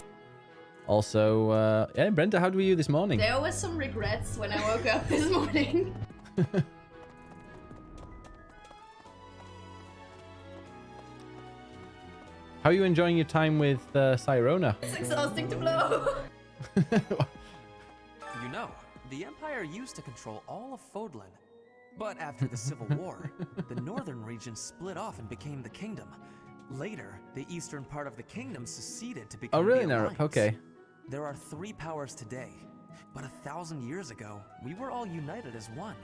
also, yeah, Brenda, how were you this morning? There was some regrets when I woke up this morning. How are you enjoying your time with Cyrona? It's exhausting to blow. You know, the Empire used to control all of Fodlan. But after the Civil War, the northern region split off and became the Kingdom. Later, the eastern part of the Kingdom seceded to become Oh, really, the Narup? Alliance. Okay. There are 3 powers today, but 1,000 years ago, we were all united as one.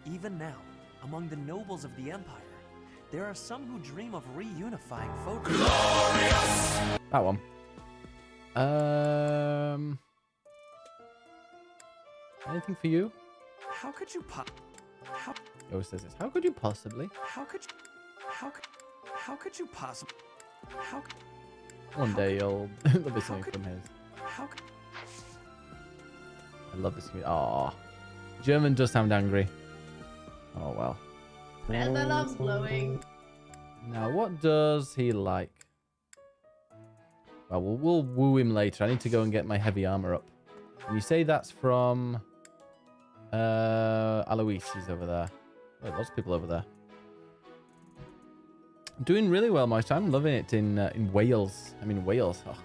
Even now, among the nobles of the Empire, there are some who dream of reunifying Fodlan. Glorious! That one. Anything for you? How could you How He always says this. How could you possibly? how could you possibly One day you'll there'll be something from his. how could I love this community. Aw. German does sound angry. Oh well. Brenda loves blowing. Now, what does he like? Well, we'll woo him later. I need to go and get my heavy armor up. And you say that's from Alois. He's over there. Oh, lots of people over there. I'm doing really well, Moist. I'm loving it in Wales. I mean Wales. Oh,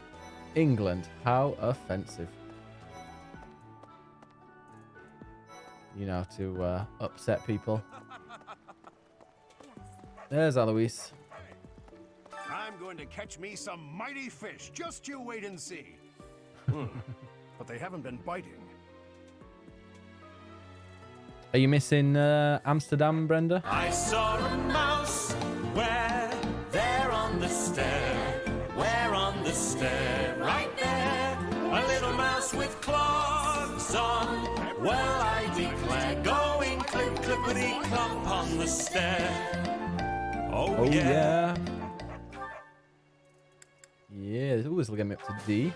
England. How offensive. You know, to upset people. There's Alois. I'm going to catch me some mighty fish. Just you wait and see. But they haven't been biting. Are you missing Amsterdam, Brenda? I saw a mouse where there on the stair, where on the stair, right there, a little mouse with claws on. Well, I declare, going clip clippity clomp on the stair. Oh yeah. Yeah, ooh, this will get me up to D.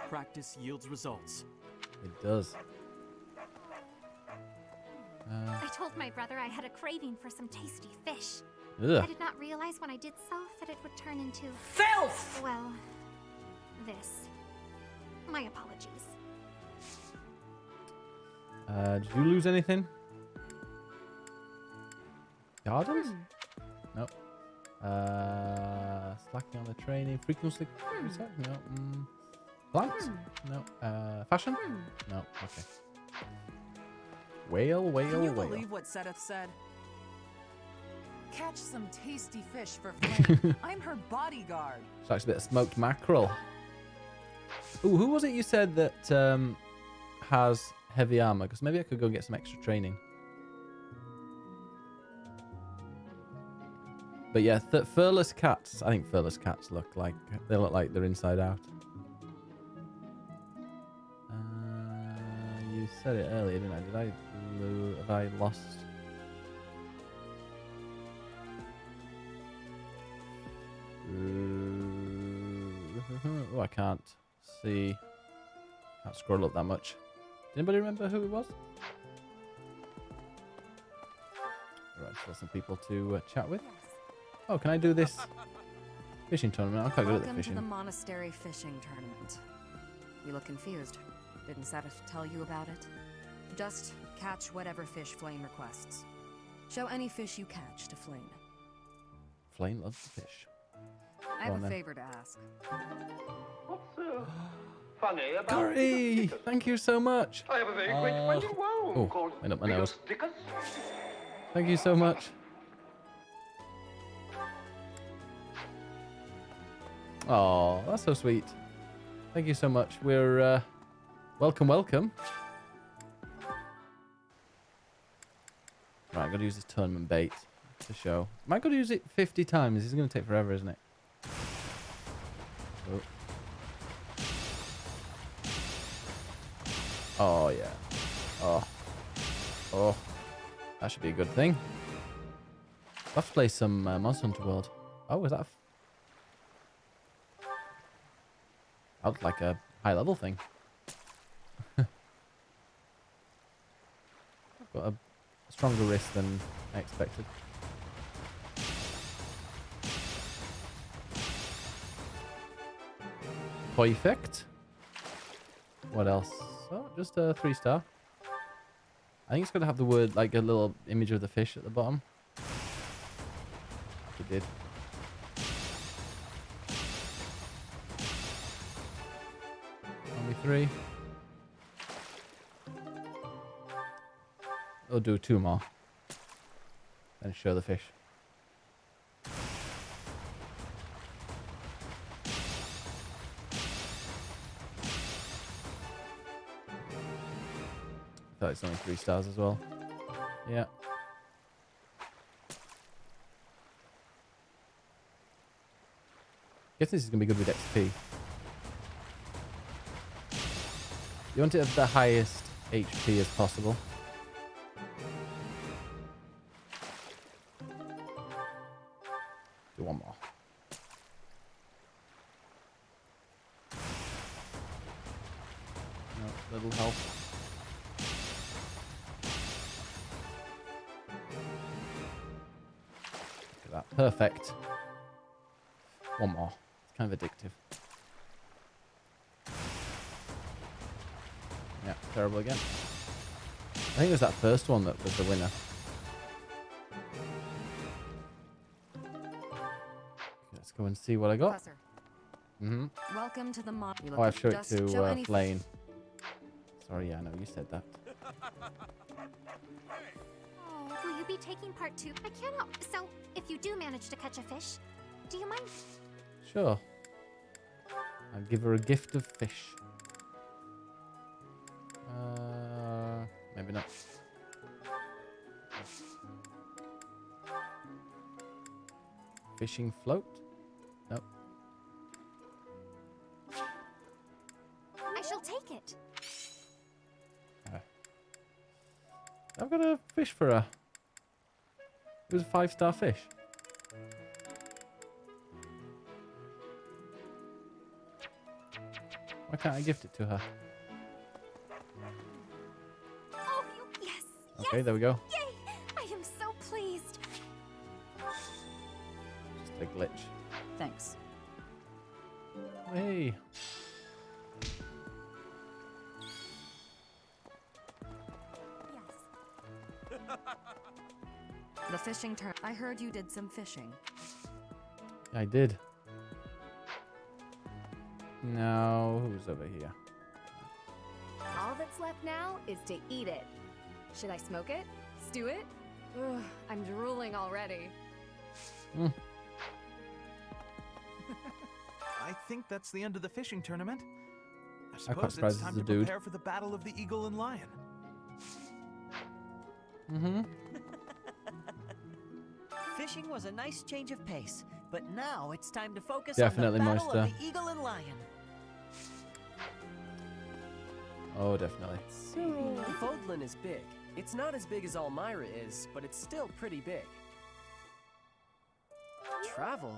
Practice yields results. It does. I told my brother I had a craving for some tasty fish. Ugh. I did not realize when I did so that it would turn into filth. Well, this. My apologies. Did you lose anything? Gardens? Nope. Slacking on the training. Frequency? No. Plants? No. Fashion? No. Okay. Whale. Can you believe what Sedith said? Catch some tasty fish for Flame. I'm her bodyguard. It's actually a bit of smoked mackerel. Ooh, who was it you said that has heavy armor? Because maybe I could go get some extra training. But yeah, furless cats. I think furless cats look like they're inside out. You said it earlier, didn't I? Have I lost? Oh, I can't see. Can't scroll up that much. Does anybody remember who it was? Alright, so some people to chat with. Oh, can I do this fishing tournament? I'm quite good at the Welcome to fishing. the monastery fishing tournament. You look confused. Didn't Seth tell you about it? Just catch whatever fish Flame requests. Show any fish you catch to Flame. Flame loves the fish. I have a favor to ask. What's funny about Curry! Thank you so much. I have a very great friend in Rome called went up my nose. BiggusBennus. Thank you so much. Oh, that's so sweet. Thank you so much. We're welcome. Right, I'm gonna use this tournament bait to show. Am I gonna use it 50 times? This is gonna take forever, isn't it? Oh yeah. Oh. That should be a good thing. I'll have to play some Monster Hunter World. Oh, is that? That looked like a high level thing. I've got a stronger wrist than I expected. Perfect. What else? Oh, just a 3-star. I think it's going to have the word, like a little image of the fish at the bottom. It did. Only 3. I'll do 2 more. And show the fish. I thought it's only 3 stars as well. Yeah. Guess this is gonna be good with XP. You want it at the highest HP as possible. Do 1 more. No, little health. That. Perfect. 1 more. It's kind of addictive. Yeah, terrible again. I think it was that first one that was the winner. Let's go and see what I got. Welcome to the Oh, I've showed it to Flame. Sorry, yeah, I know you said that. Will you be taking part 2? I cannot. So, if you do manage to catch a fish, do you mind? Sure. I'll give her a gift of fish. Maybe not. Fishing float? Nope. I shall take it. I've got a fish for her. It was a 5-star fish. Why can't I gift it to her? Oh, yes. Okay, there we go. Yay! I am so pleased. Just a glitch. Thanks. Hey. The fishing turn. I heard you did some fishing. I did. Now, who's over here? All that's left now is to eat it. Should I smoke it? Stew it? Ugh, I'm drooling already. I think that's the end of the fishing tournament. I quite suppose surprised it's time it's to a dude. prepare for the battle of the eagle and lion. Fishing was a nice change of pace, but now it's time to focus Definitely on the battle Moister. of the eagle and lion. Oh, definitely. Fodlan is big. It's not as big as Almyra is, but it's still pretty big. Travel?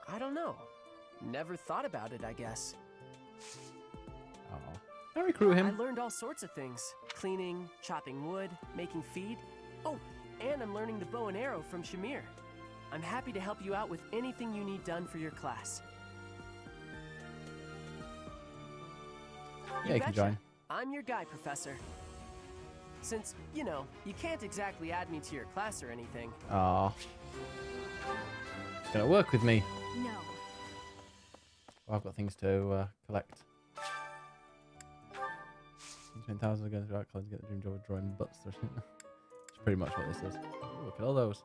I don't know. Never thought about it, I guess. I recruit him. I learned all sorts of things. Cleaning, chopping wood, making feed. Oh, and I'm learning the bow and arrow from Shamir. I'm happy to help you out with anything you need done for your class. Yeah, you can join. I'm your guy, Professor. Since, you know, you can't exactly add me to your class or anything. Ah, it's gonna work with me. No. Oh, I've got things to collect. Spend thousands of guns throughout college to get the dream job of drawing butts. That's pretty much what this is. Ooh, look at all those.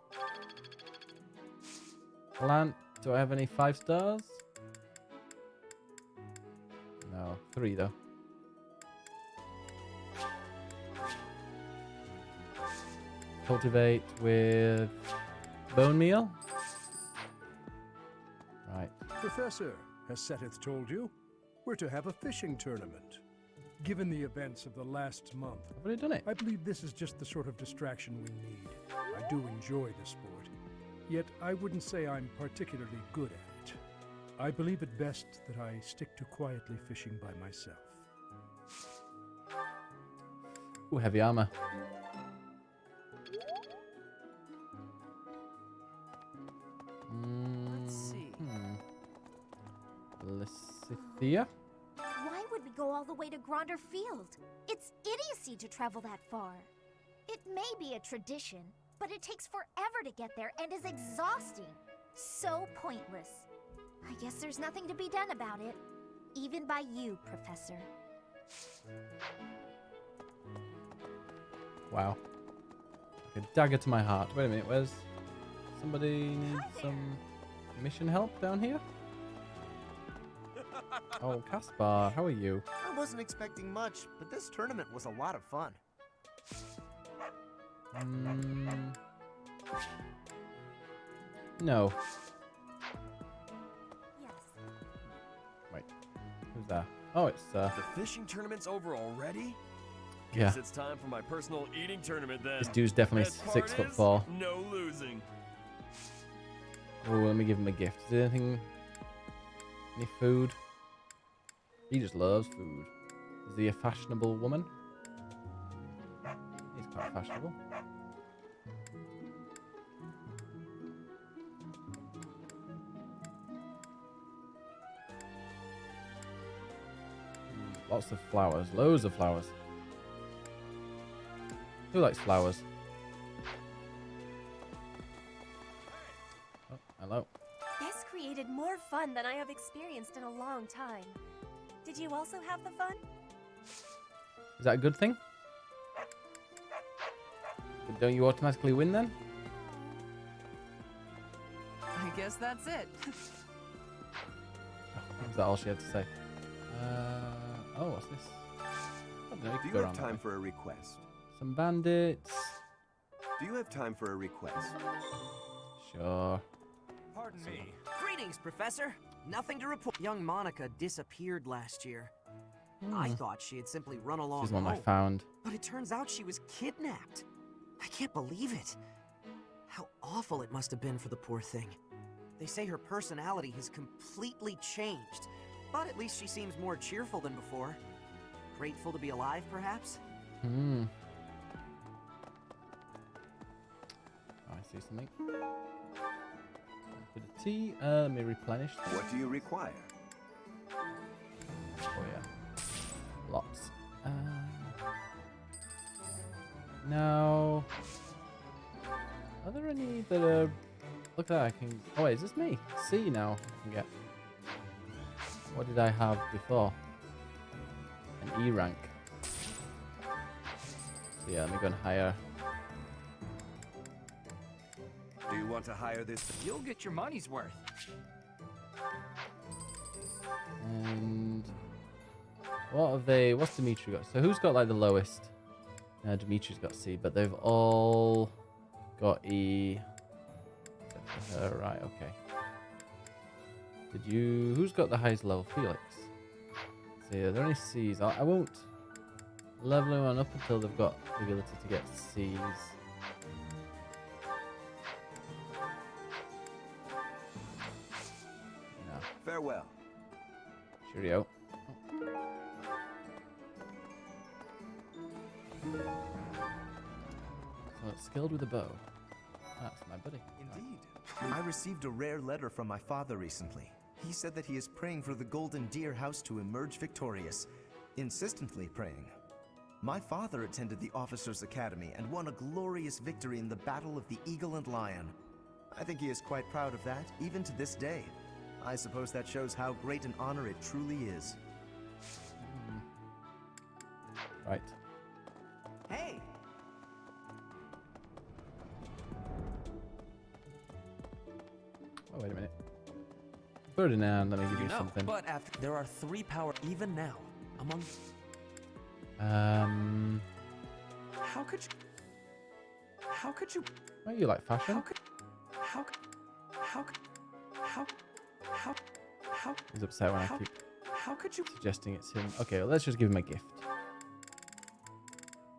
Plant. Do I have any 5 stars? No, 3 though. Cultivate with bone meal. Right. Professor, has Seteth told you? We're to have a fishing tournament. Given the events of the last month, I've already done it. I believe this is just the sort of distraction we need. I do enjoy the sport, yet I wouldn't say I'm particularly good at it. I believe it best that I stick to quietly fishing by myself. Ooh, heavy armor. Let's see. Lysithia? Why would we go all the way to Gronder Field? It's idiocy to travel that far. It may be a tradition, but it takes forever to get there and is exhausting. So pointless. I guess there's nothing to be done about it. Even by you, Professor. Wow. Like a dagger to my heart. Wait a minute, where's... Somebody needs some mission help down here? Oh, Caspar, how are you? I wasn't expecting much, but this tournament was a lot of fun. No. Wait, who's that? Oh, it's The fishing tournament's over already? Yeah. Guess it's time for my personal eating tournament then. This dude's definitely Best part 6'4". is, no losing. Oh, let me give him a gift. Is there anything? Any food? He just loves food. Is he a fashionable woman? He's quite fashionable. Lots of flowers. Loads of flowers. Who likes flowers? Oh, hello. This created more fun than I have experienced in a long time. Did you also have the fun? Is that a good thing? But don't you automatically win then? I guess that's it. Was that all she had to say? Oh, what's this? I don't know, you Do can you go have around that time way. for a request? Some bandits. Do you have time for a request? Sure. Pardon me. Greetings, Professor. Nothing to report. Young Monica disappeared last year. I thought she had simply run along She's the one I home, found. but it turns out she was kidnapped. I can't believe it. How awful it must have been for the poor thing. They say her personality has completely changed, but at least she seems more cheerful than before. Grateful to be alive, perhaps? Hmm. Oh, I see something. A bit of tea. Let me replenish. What do you require? Oh yeah. Lots. Now, are there any that are... Look at that, I can... Oh wait, is this me? C now I can get. What did I have before? An E rank. So yeah, let me go and hire. Do you want to hire this? You'll get your money's worth. And what have they... What's Dimitri got? So who's got like the lowest? Dimitri's got C, but they've all got E. Except for her, right, okay. Did you... Who's got the highest level? Felix. So yeah, there are only C's. I won't level them on up until they've got the ability to get C's. No. Farewell. Cheerio. So it's skilled with a bow. That's my buddy. Indeed. I received a rare letter from my father recently. He said that he is praying for the Golden Deer House to emerge victorious. Insistently praying. My father attended the Officers' Academy and won a glorious victory in the Battle of the Eagle and Lion. I think he is quite proud of that, even to this day. I suppose that shows how great an honor it truly is. Right. Hey! Oh, wait a minute. Ferdinand, let me give you something. But after there are 3 power even now among. How could you? How could you? Oh, you like fashion? How? He's upset when I keep How could you? suggesting it's him. Okay, well, let's just give him a gift.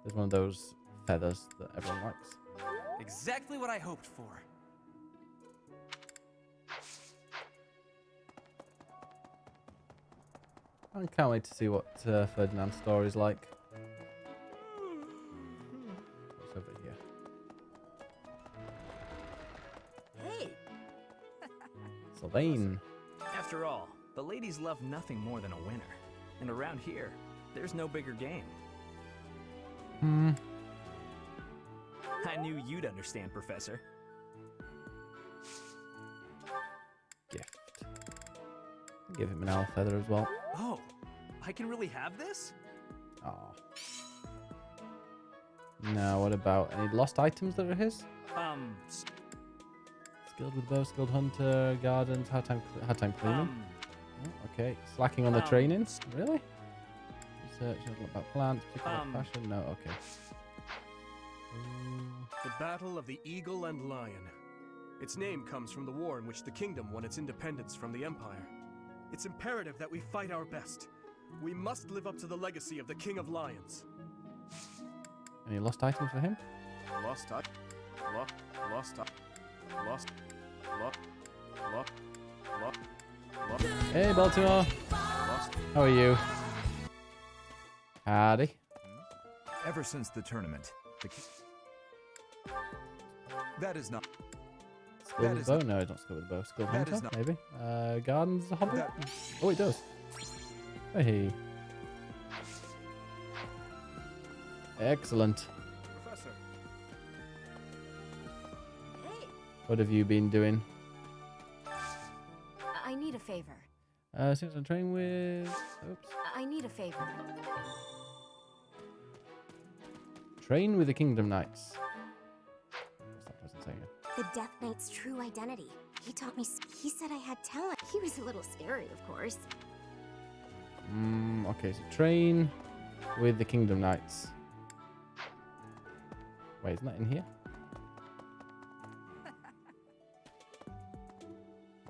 There's one of those feathers that everyone likes. Exactly what I hoped for. I can't wait to see what Ferdinand's story is like. What's over here? Hey! Sylvain. After all, the ladies love nothing more than a winner. And around here, there's no bigger game. I knew you'd understand, Professor. Gift. Give him an owl feather as well. Oh, I can really have this? Aw. Now, what about any lost items that are his? Skilled with bow, skilled hunter, gardens, hard time cleaning. Oh, okay, slacking on the training. Really? Research about plants, particular fashion. No, okay. The Battle of the Eagle and Lion. Its name comes from the war in which the kingdom won its independence from the Empire. It's imperative that we fight our best. We must live up to the legacy of the King of Lions. Any lost items for him? Lost. Hey, Baltimore. How are you? Howdy. Ever since the tournament, that is not. Skill with bow? No, it's not skill with bow. Skill hunter, maybe. Gardens a hobby? Oh, it does. Hey. Excellent. Professor. Hey. What have you been doing? I need a favor. Since I'm training with... Oops. I need a favor. Train with the Kingdom Knights. What's that person saying? The Death Knight's true identity. He taught me. He said I had talent. He was a little scary, of course. Okay, so train with the Kingdom Knights. Wait, isn't that in here?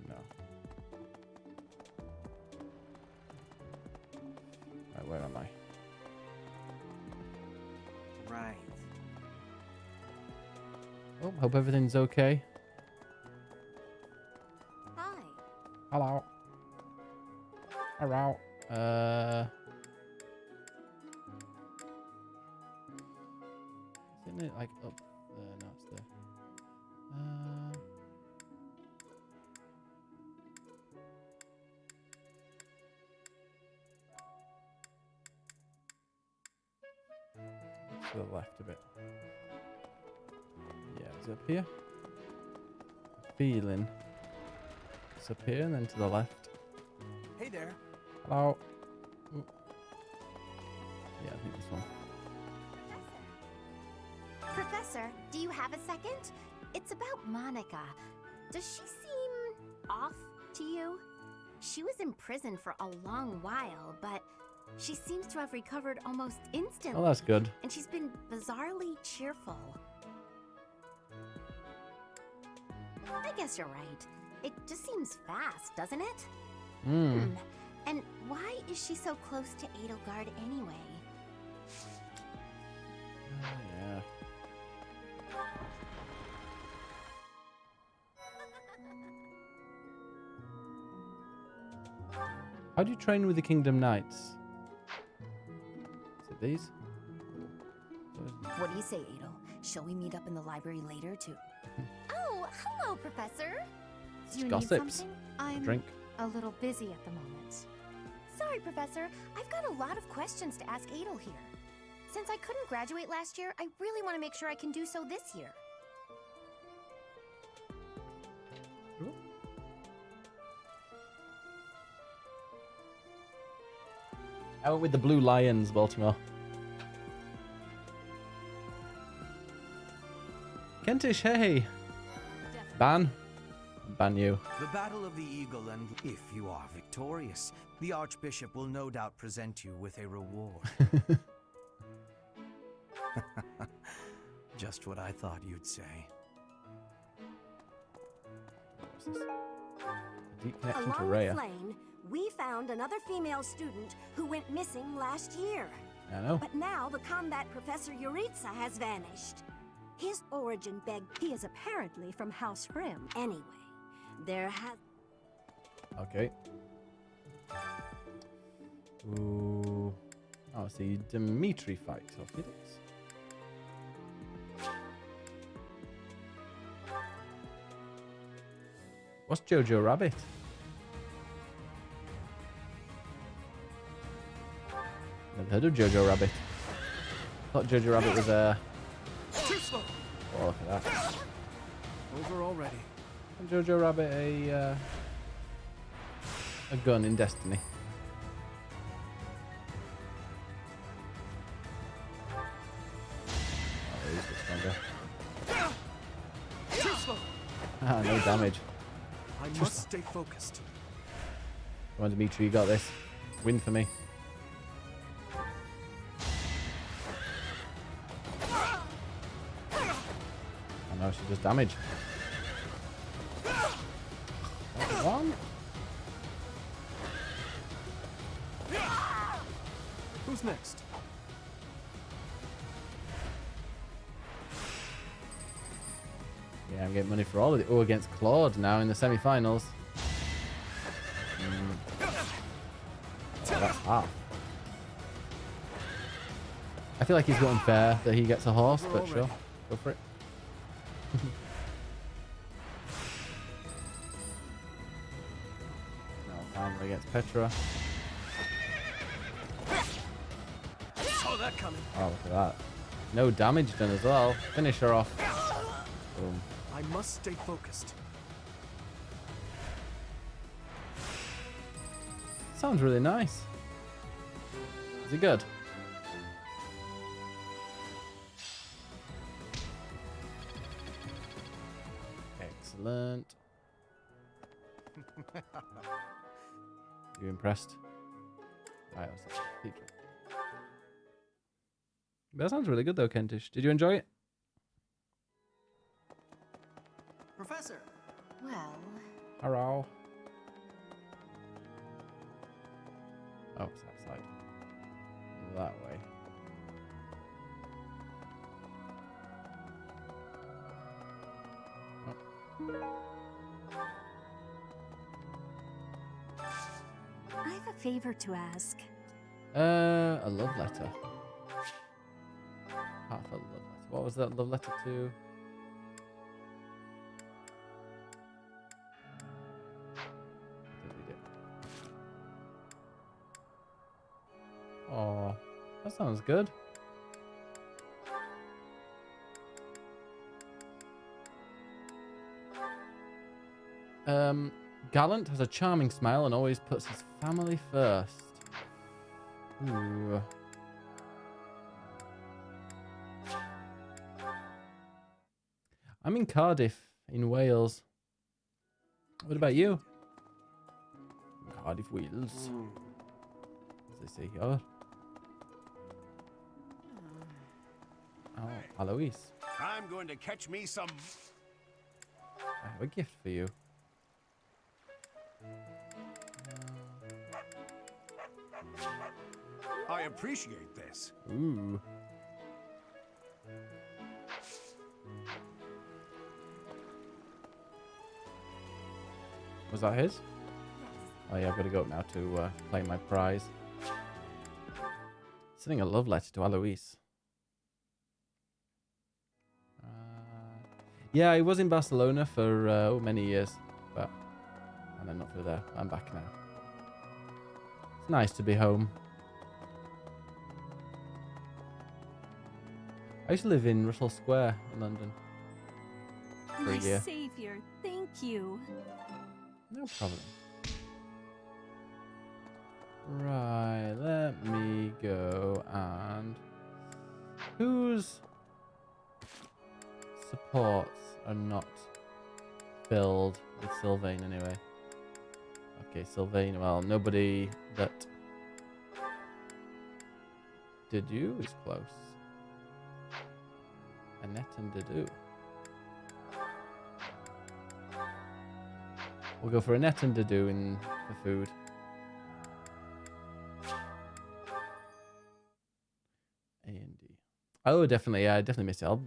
No. Right, where am I? Right. Oh, hope everything's okay. Hi. Hello. Hello. Isn't it like up there? No, it's there. To the left a bit. Yeah, it's up here. Feeling. It's up here and then to the left. Hey there. Hello. Ooh. Yeah, I think this one. Professor, do you have a second? It's about Monica. Does she seem off to you? She was in prison for a long while, but she seems to have recovered almost instantly. Oh, that's good. And she's been bizarrely cheerful. I guess you're right. It just seems fast, doesn't it? And why is she so close to Edelgard anyway? Yeah. How do you train with the Kingdom Knights? Is it these? What do you say, Adel? Shall we meet up in the library later to... Oh, hello, Professor. Do you Gossips. need something? I'm Drink. a little busy at the moment. Sorry, Professor. I've got a lot of questions to ask Adel here. Since I couldn't graduate last year, I really want to make sure I can do so this year. Out with the Blue Lions, Baltimore. Kentish, hey. Ban you. The Battle of the Eagle, and if you are victorious, the Archbishop will no doubt present you with a reward. Just what I thought you'd say. What's this? A deep connection to Along Rhea. with Flame, we found another female student who went missing last year. I know. But now the combat professor Yuritsa has vanished. His origin begged he is apparently from House Grimm. Anyway, there has... Okay. Ooh. Oh, see, Dimitri fights or Felix. What's Jojo Rabbit? Never heard of Jojo Rabbit. Thought Jojo Rabbit was Too slow. Oh, look at that. Over already. Isn't Jojo Rabbit a gun in Destiny? Oh, he's a bit stronger. Too slow. Ah, no damage. I must stay focused. Come on, Dimitri, you got this. Win for me. Oh no, she does damage. That's one. Who's next? Yeah, I'm getting money for all of it. Oh, against Claude now in the semi-finals. Oh, that's half. I feel like he's got unfair that he gets a horse, but sure, go for it. No, finally against Petra. Saw that coming. Oh, look at that. No damage done as well. Finish her off. Boom. I must stay focused. Sounds really nice. Is it good? Excellent. You impressed? Right, what's that? Petra. That sounds really good though, Kentish. Did you enjoy it? Professor! Well... Hello. Oh, it's outside. That way. I have a favor to ask. A love letter. Half a love letter. What was that love letter to? Oh, that sounds good. Gallant has a charming smile and always puts his family first. Ooh. I'm in Cardiff, in Wales. What about you? Cardiff, Wales. As they say here. Oh, Alois. I'm going to catch me some. I have a gift for you. I appreciate this. Ooh. Was that his? Oh yeah, I've got to go up now to claim my prize. Sending a love letter to Alois. Yeah, I was in Barcelona for many years, but and I'm not for there. I'm back now. It's nice to be home. I used to live in Russell Square in London for My a year. savior, thank you. No problem. Right, let me go and whose supports are not filled with Sylvain anyway? Okay, Sylvain, well, nobody that Dedue is close. Annette and Dedue. We'll go for Annette and Dedue in for food. A and D. Oh, definitely. Yeah, I definitely miss it.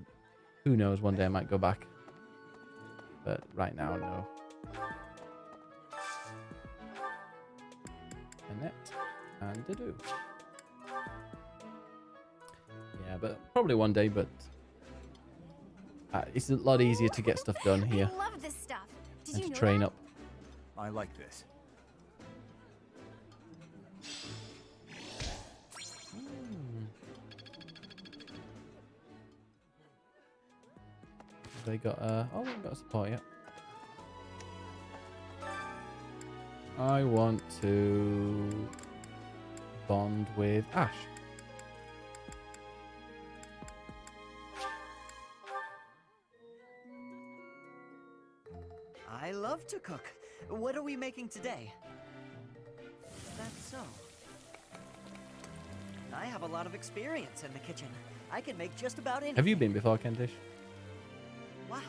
Who knows? One day I might go back. But right now, no. Annette and Dedue. Yeah, but probably one day, but it's a lot easier to get stuff done here. I love this stuff. Did and you to know train that? up. I like this. They got oh, they've got support yet. I want to bond with Ash. I love to cook. What are we making today? That's so. I have a lot of experience in the kitchen. I can make just about anything. Have you been before, Kentish? Wow.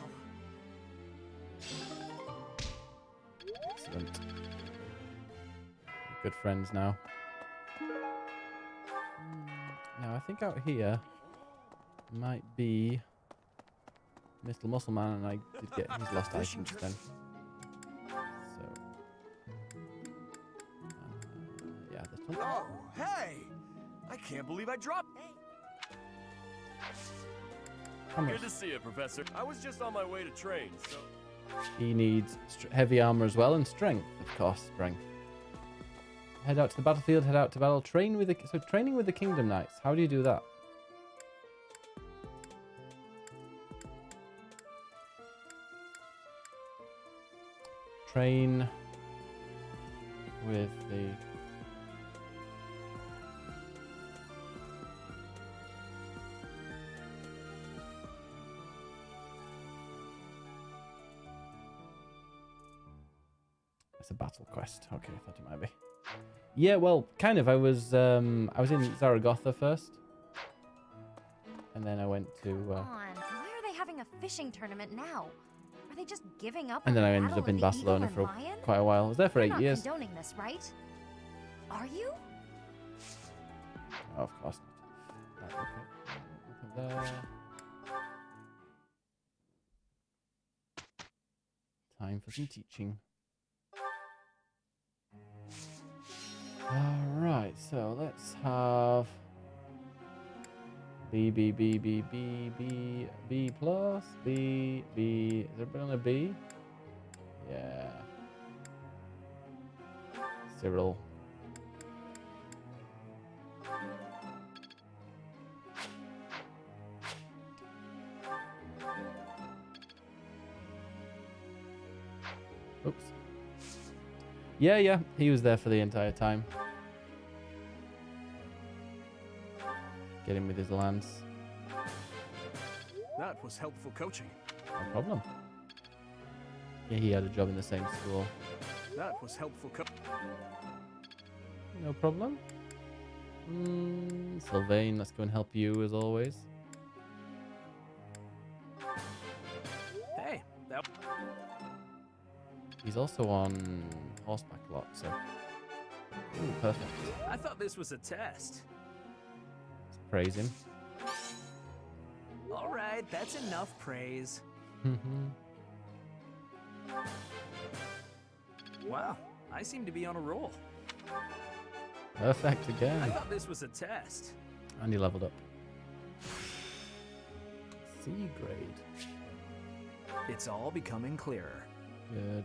Excellent. Good friends now. Now I think out here might be Mr. Muscleman, and I did get his lost items then. So yeah, this one. Oh, hey! I can't believe I dropped. Good to see you, Professor. I was just on my way to train, so... He needs heavy armor as well, and strength, of course, strength. Head out to the battlefield, head out to battle, train with the... So training with the Kingdom Knights, how do you do that? Train with the... It's a battle quest. Okay, I thought it might be. Yeah, well, kind of. I was in Zaragoza first, and then I went to. Come on, why are they having a fishing tournament now? Are they just giving up? And then on I the ended Battle up in of the Eagle Barcelona and for Lion? quite a while. I was there for You're 8 not years. condoning this, right? Are you? Oh, of course not. Right, okay. Look at there. Time for some teaching. Alright, so let's have B plus, B. Is everybody on a B? Yeah. Cyril. Oops. Yeah, he was there for the entire time. Get him with his lance. That was helpful coaching. No problem. Yeah, he had a job in the same school. That was helpful coaching. No problem. Sylvain, let's go and help you as always. Hey, that... He's also on horseback a lot, so... Ooh, perfect. I thought this was a test. Let's praise him. All right, that's enough praise. Wow, I seem to be on a roll. Perfect again. I thought this was a test. And he leveled up. C grade. It's all becoming clearer. Good.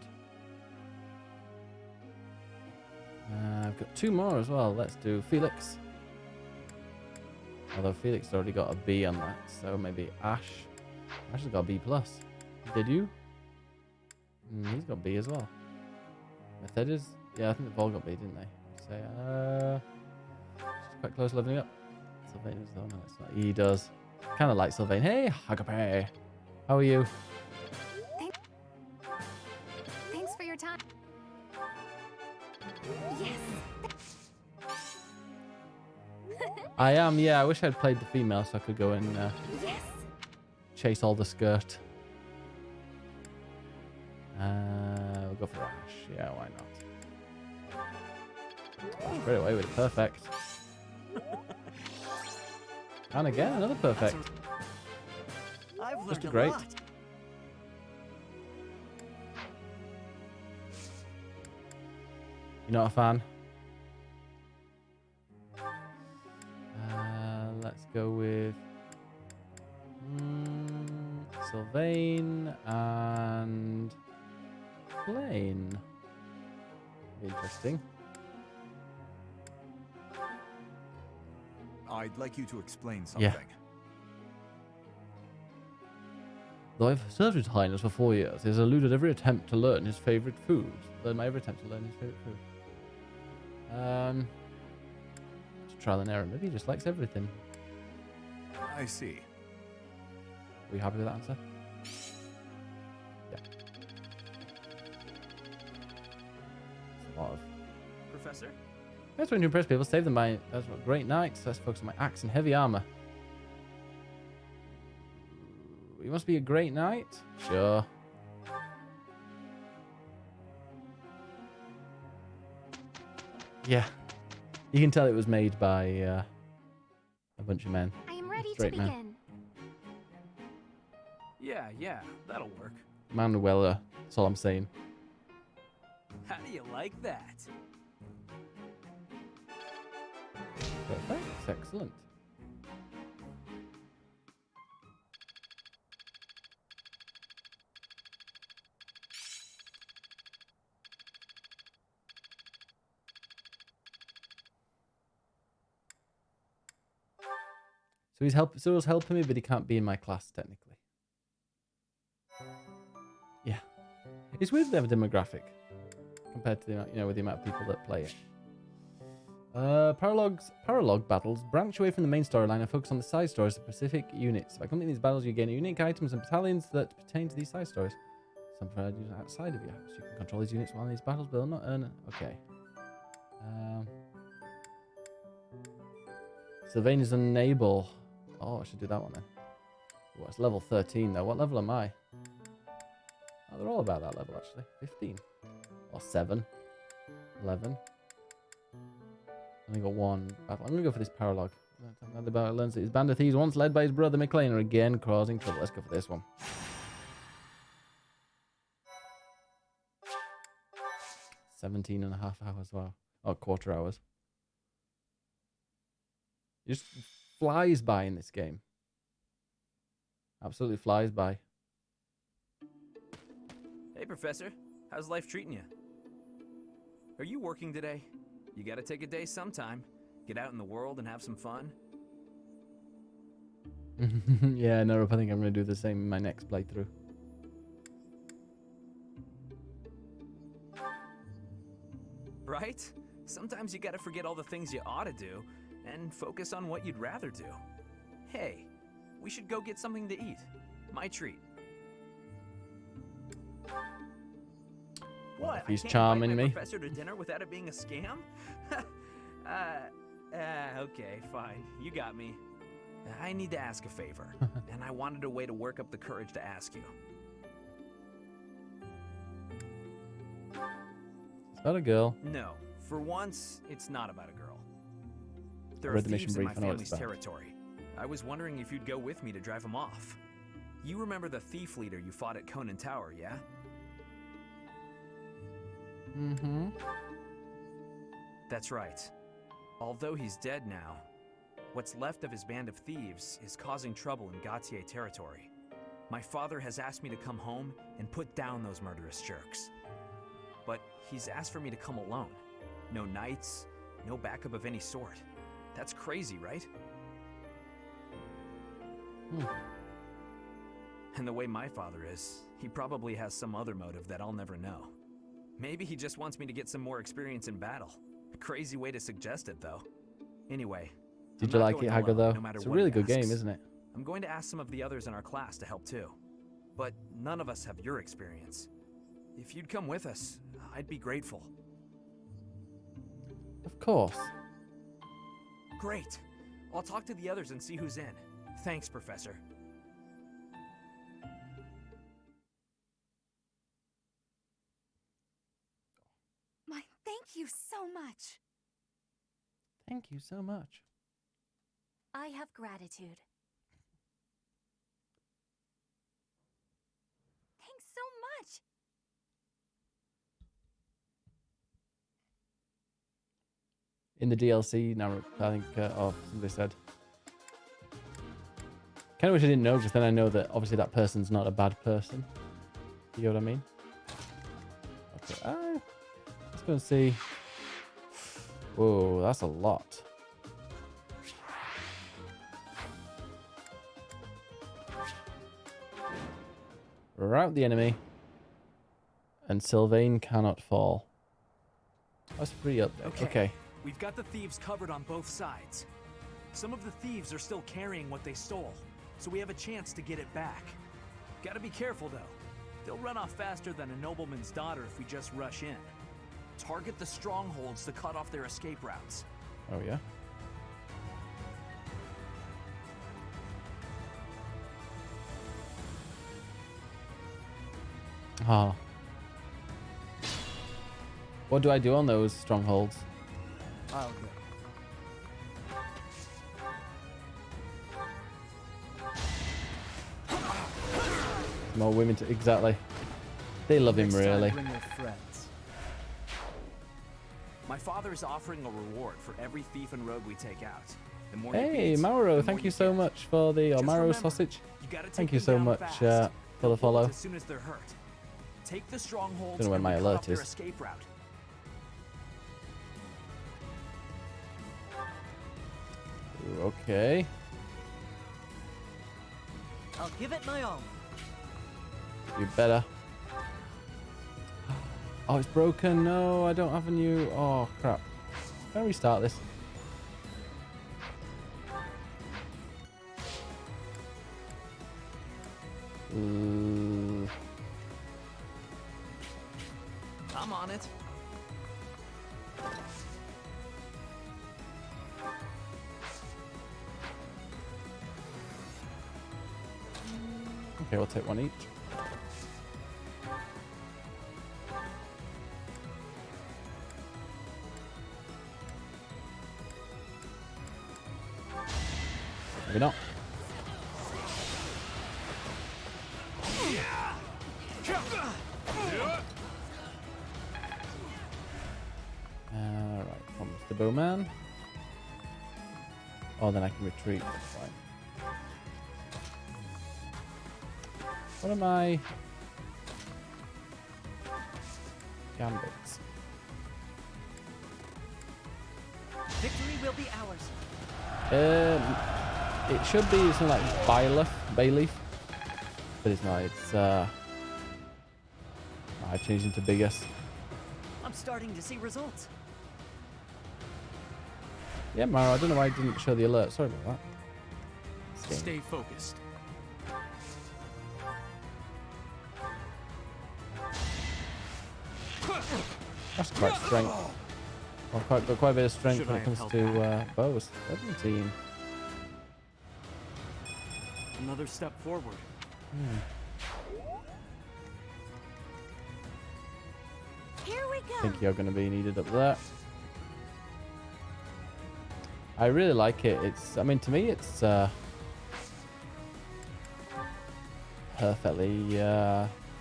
I've got 2 more as well. Let's do Felix. Although Felix already got a B on that, so maybe Ash. Ash has got a B+. Did you? He's got B as well. Mercedes? Yeah, I think they've all got B, didn't they? Say, she's quite close to leveling up. Sylvain is the one that's not. He does. Kind of like Sylvain. Hey, Hagape. How are you? Thanks for your time. Yes. I am, yeah. I wish I'd played the female so I could go and Yes. chase all the skirt. We'll go for Ash. Yeah, why not? Oh, straight away with it. Perfect. And again, another perfect. I've learned Just a great. lot. You're not a fan? Let's go with Sylvain and Blaine. Interesting. I'd like you to explain something. Yeah. Though I've served His Highness for 4 years, he has eluded every attempt to learn his favorite food. Learn my every attempt to learn his favorite food. It's trial and error. Maybe he just likes everything. I see. Are you happy with that answer? Yeah. It's a lot of. Professor? That's when you impress people. Save them by. That's what great knights. Let's focus on my axe and heavy armor. You must be a great knight. Sure. Yeah. You can tell it was made by a bunch of men. I am ready to Straight man. begin. Yeah, that'll work. Manuela. That's all I'm saying. How do you like that? Perfect. Excellent. So he's Cyril's helping me, but he can't be in my class technically. Yeah, it's weird they have a demographic compared to the amount, with the amount of people that play it. Paralogue battles branch away from the main storyline and focus on the side stories of specific units. By completing these battles, you gain unique items and battalions that pertain to these side stories. Some provide units outside of your house. You can control these units while in these battles, but they'll not earn it. Okay. Sylvain is unable. Oh, I should do that one then. Oh, it's level 13 though. What level am I? Oh, they're all about that level actually. 15. Or 7. 11. Only got one battle. I'm going to go for this paralogue. Learns that his band of thieves, once led by his brother McLean, are again causing trouble. Let's go for this one. $17.5 hours. Wow. Oh, quarter hours. It just flies by in this game. Absolutely flies by. Hey, Professor. How's life treating you? Are you working today? You gotta take a day sometime. Get out in the world and have some fun. Yeah, no, I think I'm going to do the same in my next playthrough. Right? Sometimes you gotta forget all the things you ought to do and focus on what you'd rather do. Hey, we should go get something to eat. My treat. What? He's I can't charming invite my me. Professor to dinner without it being a scam? Okay, fine. You got me. I need to ask a favor, and I wanted a way to work up the courage to ask you. It's about a girl. No, for once, it's not about a girl. There I are read the mission thieves in my brief, I know what it's family's about. territory. I was wondering if you'd go with me to drive them off. You remember the thief leader you fought at Conan Tower, yeah? Mm-hmm. That's right. Although he's dead now, what's left of his band of thieves is causing trouble in Gautier territory. My father has asked me to come home and put down those murderous jerks. But he's asked for me to come alone. No knights, no backup of any sort. That's crazy, right? And the way my father is, he probably has some other motive that I'll never know. Maybe he just wants me to get some more experience in battle. A crazy way to suggest it, though. Anyway. Did you like it, Hagar, though? It's a really good game, isn't it? I'm going to ask some of the others in our class to help too. But none of us have your experience. If you'd come with us, I'd be grateful. Of course. Great. I'll talk to the others and see who's in. Thanks, Professor. Thank you so much. Thank you so much. I have gratitude. Thanks so much. In the DLC, now I think, somebody said. Kind of wish I didn't know, because then I know that obviously that person's not a bad person. You know what I mean? Okay, let's go and see. Whoa, that's a lot. Rout the enemy. And Sylvain cannot fall. That's pretty up there. Okay. We've got the thieves covered on both sides. Some of the thieves are still carrying what they stole, so we have a chance to get it back. Gotta be careful, though. They'll run off faster than a nobleman's daughter if we just rush in. Target the strongholds to cut off their escape routes. Oh, yeah? Ah. What do I do on those strongholds? Oh, good. More women to... Exactly. They love him, really. Bring your friends. My father is offering a reward for every thief and rogue we take out. The more Hey, Mauro, thank you so much for the... Or Mauro Sausage. Thank you so much for the follow. As soon as they're hurt. Take the strongholds. Don't know where my alert is. Escape route. Ooh, okay. I'll give it my all. You better. Oh, it's broken. No, I don't have a new... Oh, crap. Can I restart this? Ooh. I'm on it. Okay, we'll take one each. Maybe not. Alright, comes the bowman. Oh, then I can retreat. That's fine. What am I? Gambits. Victory will be ours. It should be something like Bayleaf, but it's not. It's I changed into Biggus. I'm starting to see results. Yeah, Maro, I don't know why I didn't show the alert. Sorry about that. Stay focused. That's quite strength. Well, got quite a bit of strength when it comes to bows. 17. Another step forward. Here we go. I think you're going to be needed up there. I really like it. It's, I mean, to me, it's perfectly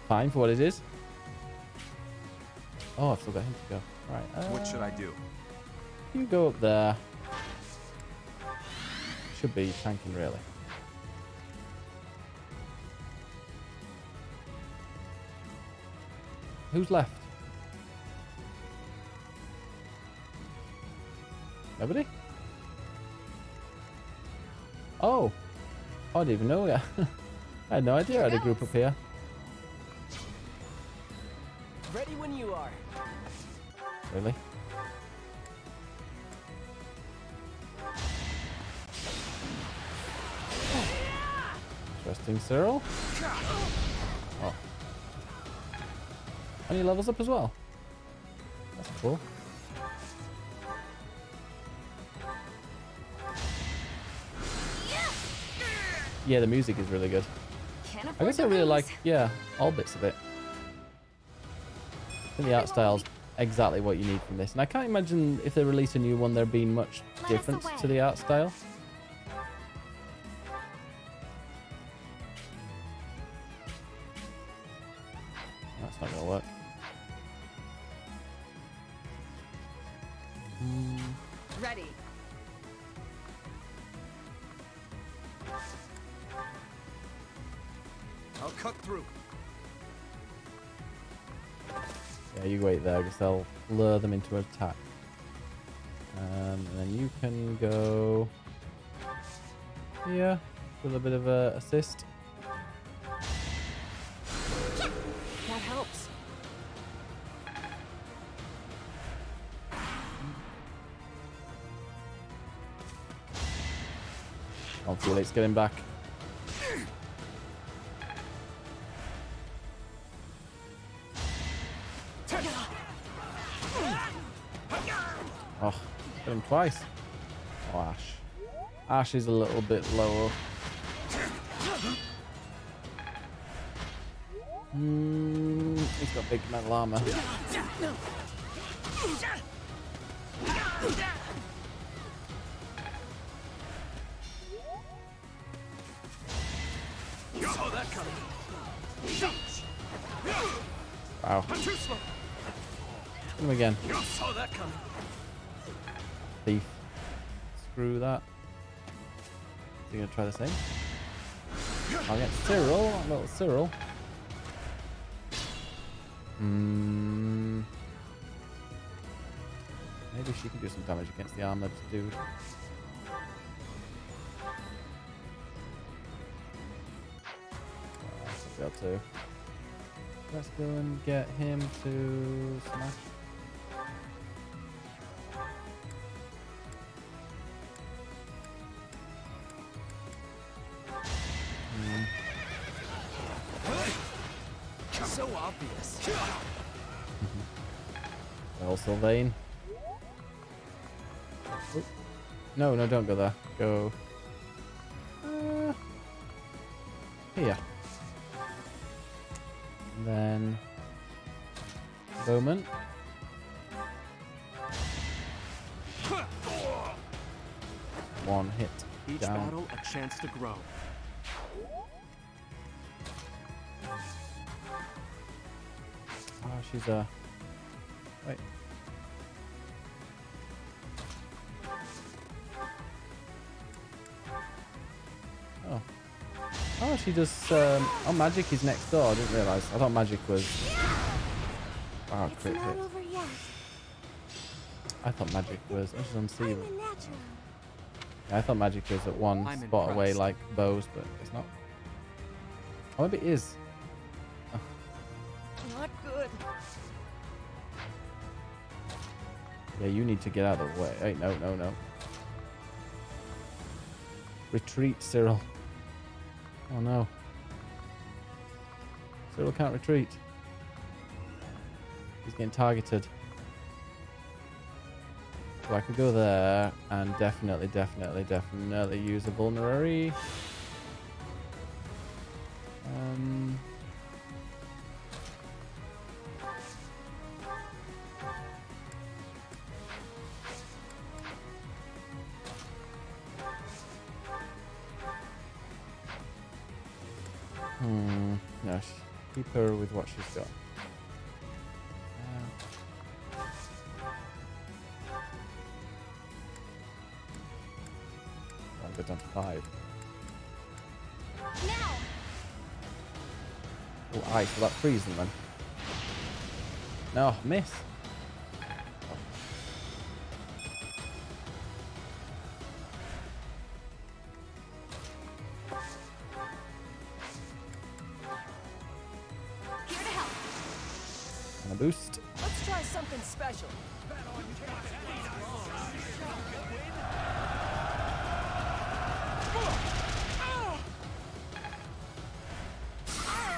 fine for what it is. Oh, I've still got him to go. Right. What should I do? You go up there. Should be tanking, really. Who's left? Nobody? Oh. I didn't even know. Yeah, I had no idea I had a group up here. Ready when you are. Really? Interesting, Cyril. Oh. And he levels up as well. That's cool. Yeah, the music is really good. I guess I really like, yeah, all bits of it. I think the art style's exactly what you need from this. And I can't imagine if they release a new one there being much difference to the art style. That's not gonna work. Ready. I'll cut through. Yeah, you wait there because they'll lure them into an attack. And then you can go here with a bit of a assist. That helps. Hopefully it's getting back. Oh, got him twice. Oh, Ash. Ash is a little bit lower. He's got big metal armor. You saw that coming. Wow. I'm too slow. Hit him again. You saw that coming. Thief. Screw that. Is he gonna try the same? I'll get Cyril, little Cyril. Maybe she can do some damage against the armored dude. Be able to. Let's go and get him to smash. So obvious. Well, Sylvain. Oh. No, no, don't go there. Go here. And then Bowman. One hit. Each down. battle a chance to grow. Oh, she's a. Wait. Oh. Oh, she just. Oh, Magic is next door. I didn't realize. I thought Magic was. Oh, It's crit not hit. over yet. I thought Magic was. Oh, she's I'm unsealed. a natural. Yeah, I thought Magic was at one I'm spot away impressed. like bows, but it's not. Oh, maybe it is. Not good. Yeah, you need to get out of the way. Hey, no, no, no. Retreat, Cyril. Oh no. Cyril can't retreat. He's getting targeted. So I could go there and definitely use a vulnerary. No, keep her with what she's got. I'll go down to 5. Now. Oh, ice. Will that freeze them then? No, miss. boost. Let's try something special.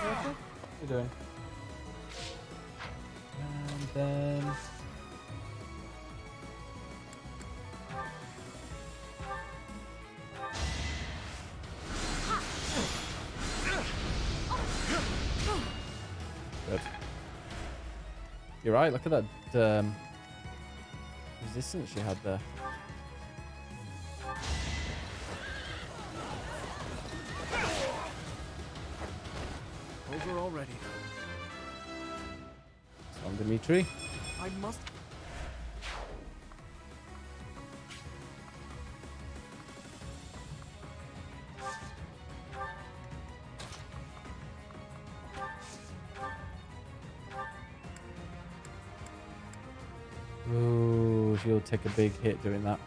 What are you doing? And then... Good. You're right, look at that resistance she had there. Over already. On Dimitri. I must. Ooh, she'll take a big hit doing that.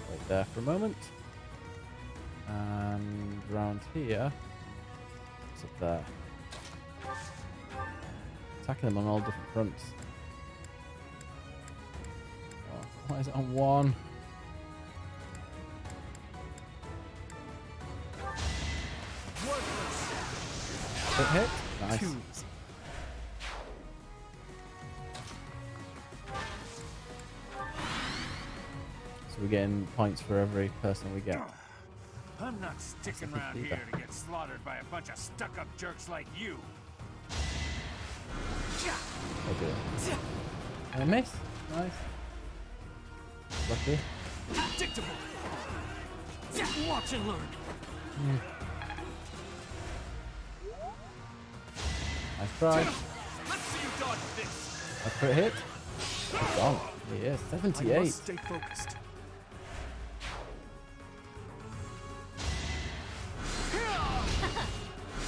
Wait there for a moment. And around here. What's up there? Attacking them on all different fronts. Oh, why is it on one? Hit. Nice. So we're getting points for every person we get. I'm not sticking around here to get slaughtered by a bunch of stuck-up jerks like you. Oh dear. I miss. Nice. Lucky. Predictable. Watch and learn. Nice try. Let's see you dodge this. A crit hit. Oh, yeah, 78. I must stay focused.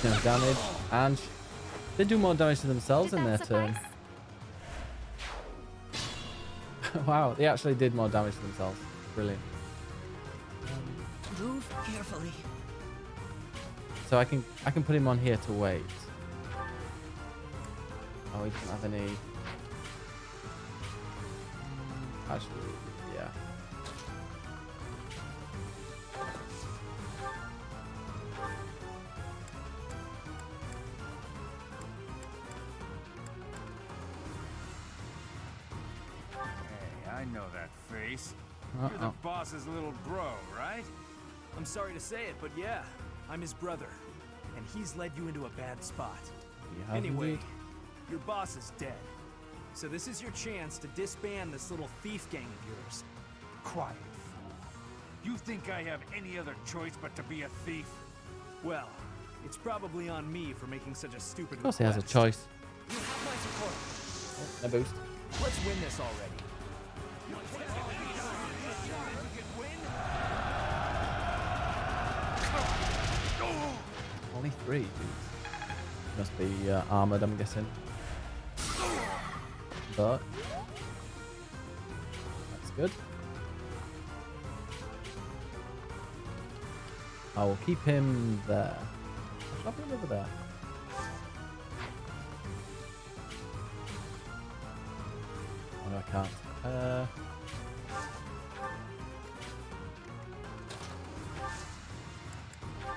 No damage, and they do more damage to themselves in their turn. Wow, they actually did more damage to themselves. Brilliant. Move carefully. So I can put him on here to wait. Oh, he doesn't have any. Actually, yeah. Hey, I know that face. You're the boss's little bro, right? I'm sorry to say it, but yeah, I'm his brother. And he's led you into a bad spot. Anyway, your boss is dead. So this is your chance to disband this little thief gang of yours. Quiet, fool. You think I have any other choice but to be a thief? Well, it's probably on me for making such a stupid Of course he has a choice. You have my support. No boost. Let's win this already. Only 3, dude. Must be armored, I'm guessing. But that's good. I will keep him there. I'll put him over there. Oh, no, I can't.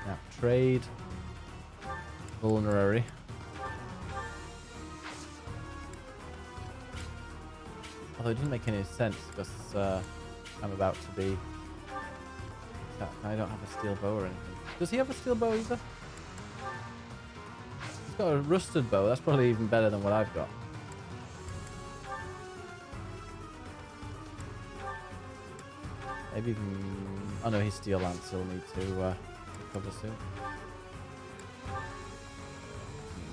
Now, trade. Vulnerary. Although it doesn't make any sense because I'm about to be. I don't have a steel bow or anything. Does he have a steel bow either? He's got a rusted bow. That's probably even better than what I've got. Maybe even. Oh no, his steel lance he'll need to recover soon.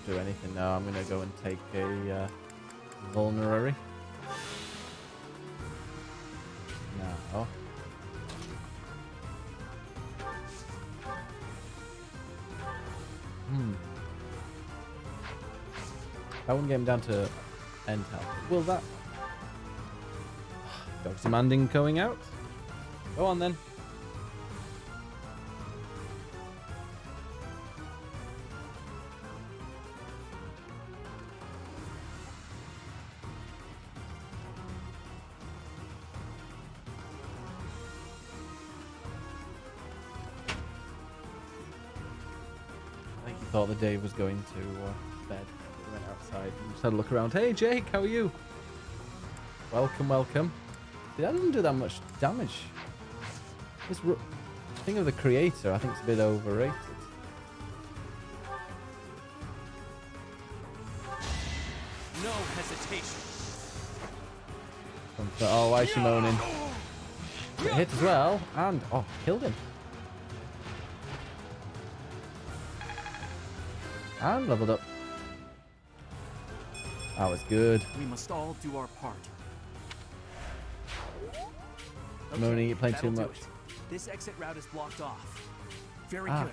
Do anything now. I'm gonna go and take a vulnerary. Now. I wouldn't get him down to end health. Will that? Dog's demanding going out. Go on then. I think he thought the Dave was going to bed. He went outside and just had a look around. Hey Jake, how are you? Welcome, welcome. That doesn't do that much damage. This thing of the creator, I think, is a bit overrated. No hesitation. Oh, why is she moaning? It hit as well, and oh, killed him. And leveled up. That was good. We must all do our part. Moaning, you play too that'll do much. it. This exit route is blocked off. Very Ah. good.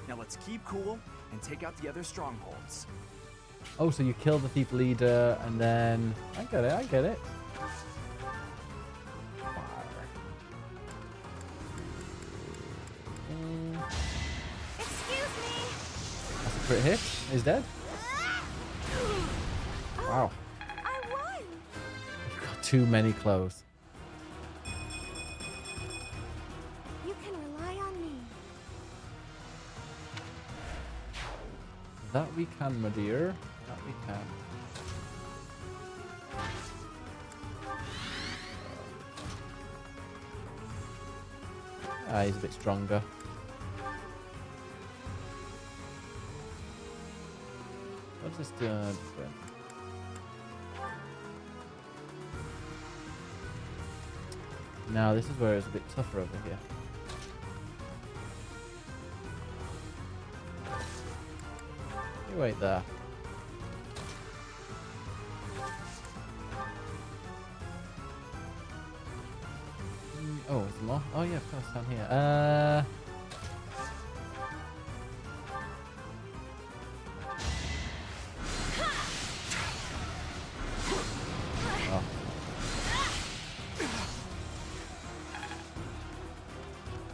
Now let's keep cool and take out the other strongholds. Oh, so you kill the thief leader, and then I get it. I get it. Excuse me. That's a crit hit. He's dead. Wow. I won. You've got too many clothes. You can rely on me. That we can, my dear. That we can. Ah, he's a bit stronger. What's this doing? Now this is where it's a bit tougher over here. You wait there. Oh, is there more? Oh yeah, of course, down here. Oh.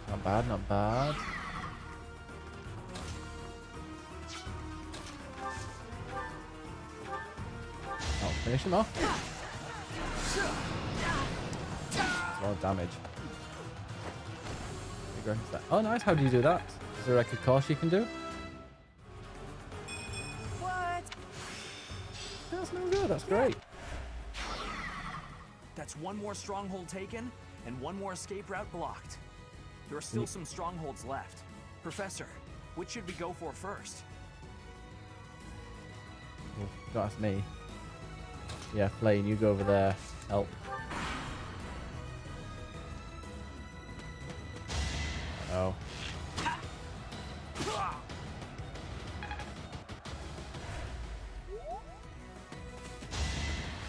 Not bad, not bad. I'll finish him off. That's a lot of damage. Oh, nice. How do you do that? Is there like a course you can do? What? That's no good. That's great. That's one more stronghold taken and one more escape route blocked. There are still some strongholds left. Professor, which should we go for first? Well, don't ask me. Yeah, Flame, you go over there. Help. Oh.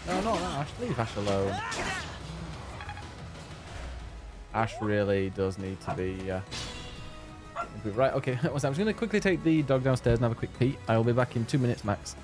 No, not that, Ash. Leave Ash alone. Ash really does need to be... right, okay. I'm just going to quickly take the dog downstairs and have a quick pee. I will be back in 2 minutes max.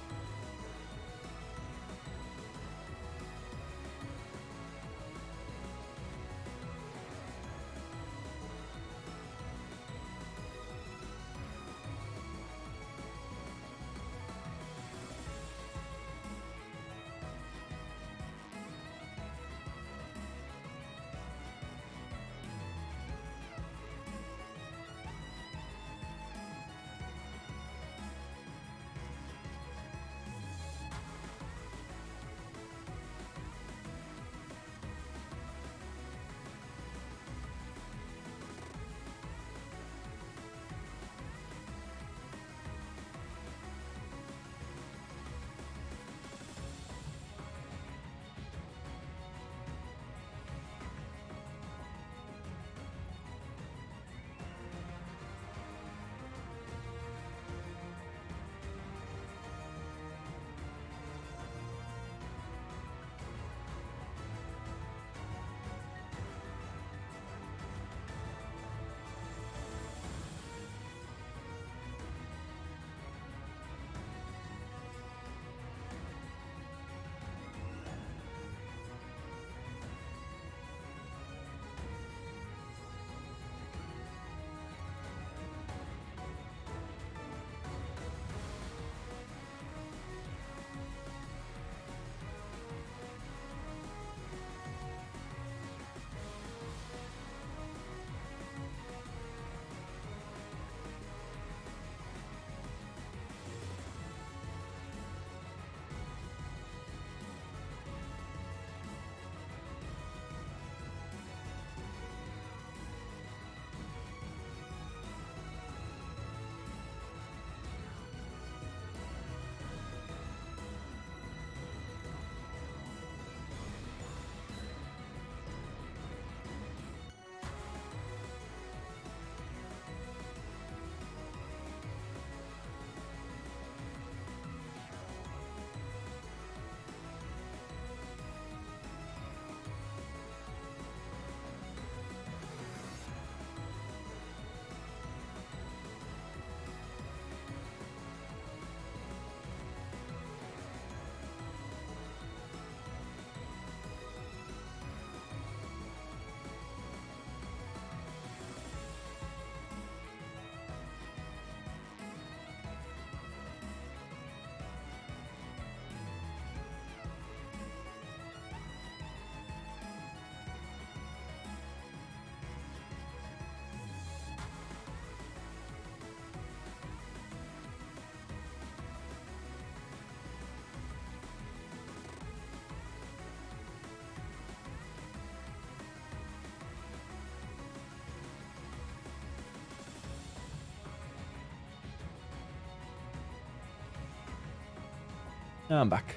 I'm back.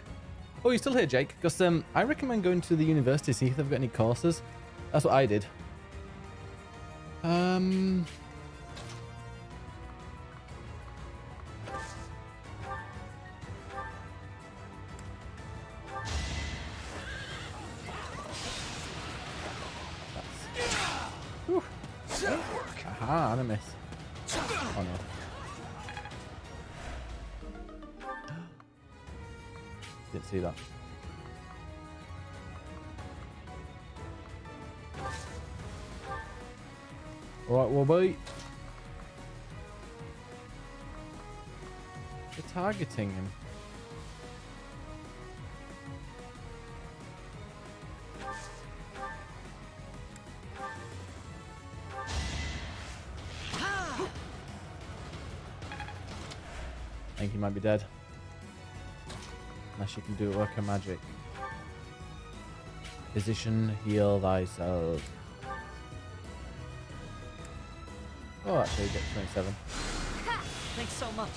Oh, you're still here, Jake? Because I recommend going to the university, see if they've got any courses. That's what I did. Aha, and a miss. Oh no. Didn't see that. Alright, well, boy. They're targeting him. I think he might be dead. Unless you can do it work of magic. Physician, heal thyself. Oh, actually, you get 27. Thanks so much.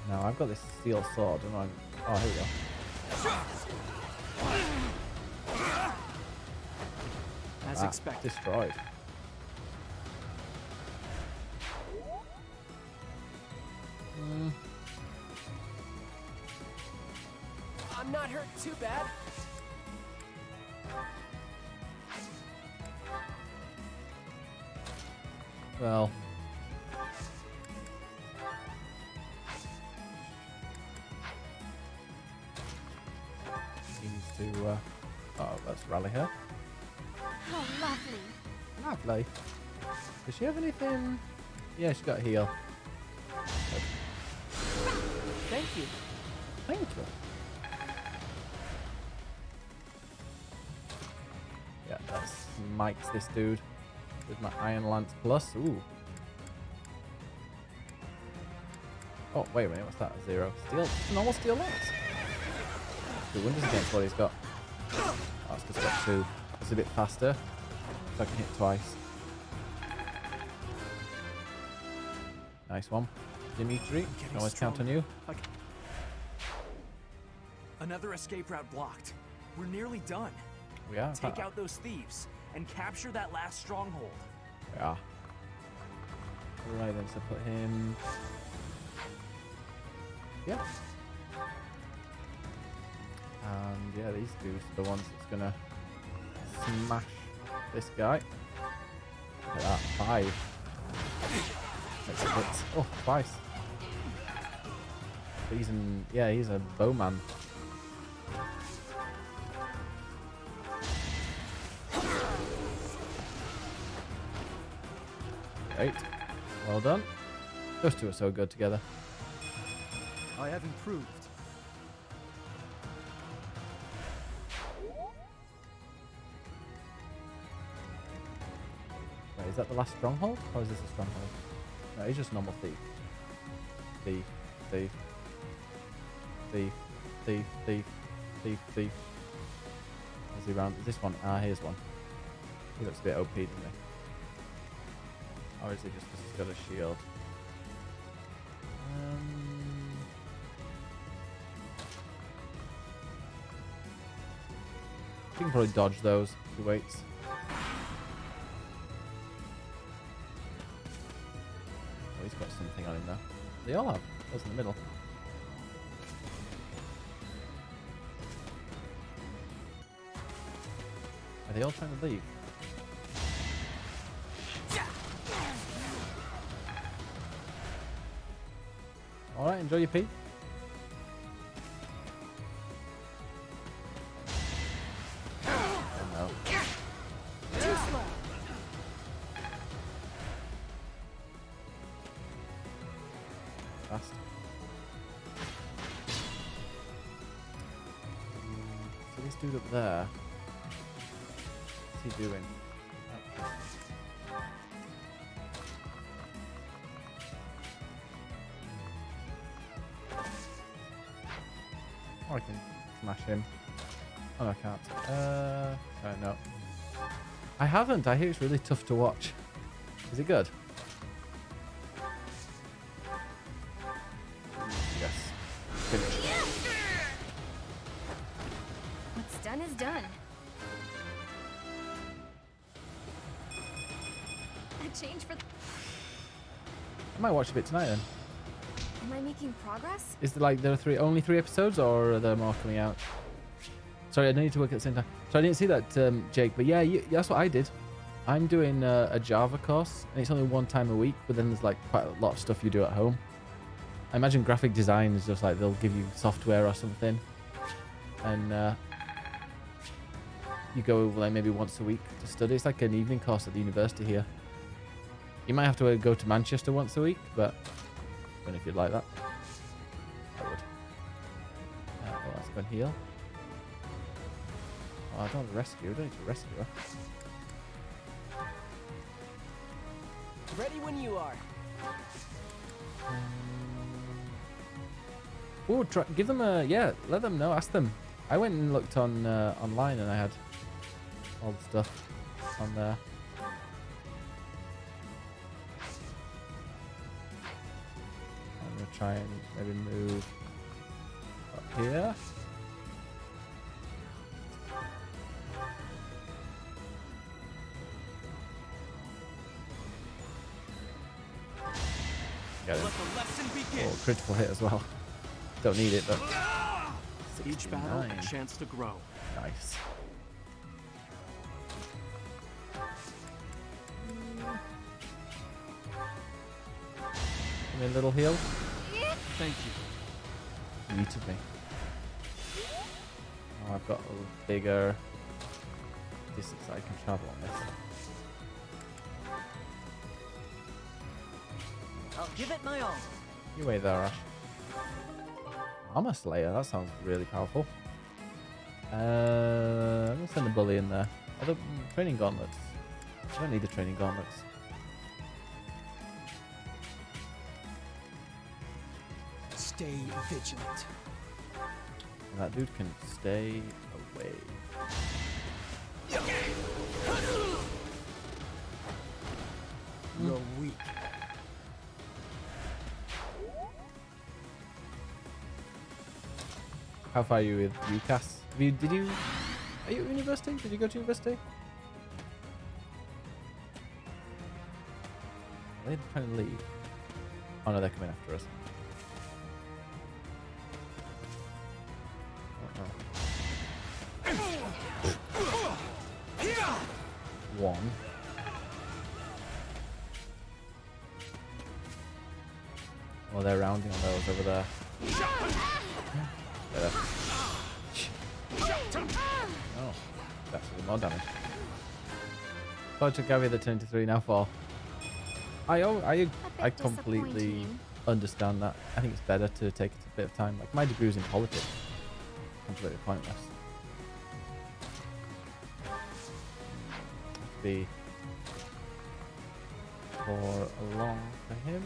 No, I've got this steel sword, and I'm... Oh, here we go. As expected. Destroyed. I'm not hurt too bad. Well... to oh, let's rally her. Oh, lovely. Lovely. Does she have anything? Yeah, she's got a heal. Good. Thank you. Thank you. Yeah, that smites this dude with my Iron Lance Plus. Ooh. Oh, wait a minute, what's that? 0. Steel, normal steel lance. 2 wonders against what he's got. Oh, that's because he's got 2. It's a bit faster, so I can hit twice. Nice one. Dimitri, can always count on you. Another escape route blocked. We're nearly done. We are. Take out those thieves and capture that last stronghold. Yeah. Alright then, so put him... Yeah. And yeah, these two are the ones that's gonna smash this guy. Look at that, 5. That's a hit. Oh, twice. But he's in, yeah, he's a bowman. Great. Well done. Those two are so good together. I have improved. Wait, is that the last stronghold? Or is this a stronghold? No, he's just a normal thief. Thief, thief. Thief, thief, thief, thief, thief. Is he around? Is this one? Ah, here's one. He looks a bit OP, doesn't he? Or is he just because he's got a shield? You can probably dodge those if he waits. Oh, he's got something on him now. They all have. Those in the middle. Are they all trying to leave? Alright, enjoy your pee. Fast. So this dude up there, what's he doing? Oh, I can smash him. Oh, no, I can't. No. I haven't. I hear it's really tough to watch. Is it good? Yes. Finish. What's done is done. A change for. I might watch a bit tonight then. Am I making progress? Is there like only three episodes, or are there more coming out? Sorry, I need to work at the same time. So I didn't see that, Jake. But yeah, that's what I did. I'm doing a Java course, and it's only one time a week. But then there's like quite a lot of stuff you do at home. I imagine graphic design is just like they'll give you software or something, and you go like maybe once a week to study. It's like an evening course at the university here. You might have to go to Manchester once a week, but I don't know if you'd like that. I would. Well, let's go and heal. Oh, I don't want to rescue. I don't need to rescue her. Ready when you are. Oh, give them a let them know. Ask them. I went and looked on online, and I had all the stuff on there. I'm gonna try and maybe move up here. Get it. Oh, critical hit as well. Don't need it, but each battle a chance to grow. Nice. Give me a little heal. Thank you. Yeeted me. Oh, I've got a bigger distance I can travel on this. I'll give it my all. You wait there, Ash. Armor Slayer, that sounds really powerful. I'm gonna send the bully in there. Other training gauntlets. I don't need the training gauntlets. Stay vigilant. And that dude can stay away. You're weak. How far are you with UCAS? Are you at university? Did you go to university? Are they trying to leave? Oh no, they're coming after us. One. Oh, they're rounding on those over there. Oh, that's actually more damage. So I took Gavi the 10 to 3, now 4. I completely understand that. I think it's better to take a bit of time. Like my degree was in politics. Completely pointless. Be for along for him.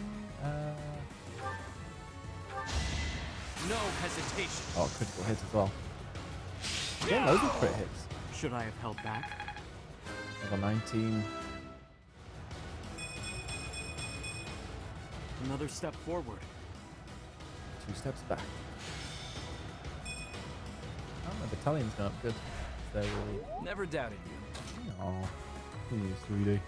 No hesitation. Oh, critical hit as well. Yeah, loads of crit hits. Should I have held back? Level 19. Another step forward. 2 steps back. Oh, my battalion's gone up good. They're really... Never doubted you. Oh, please, 3D.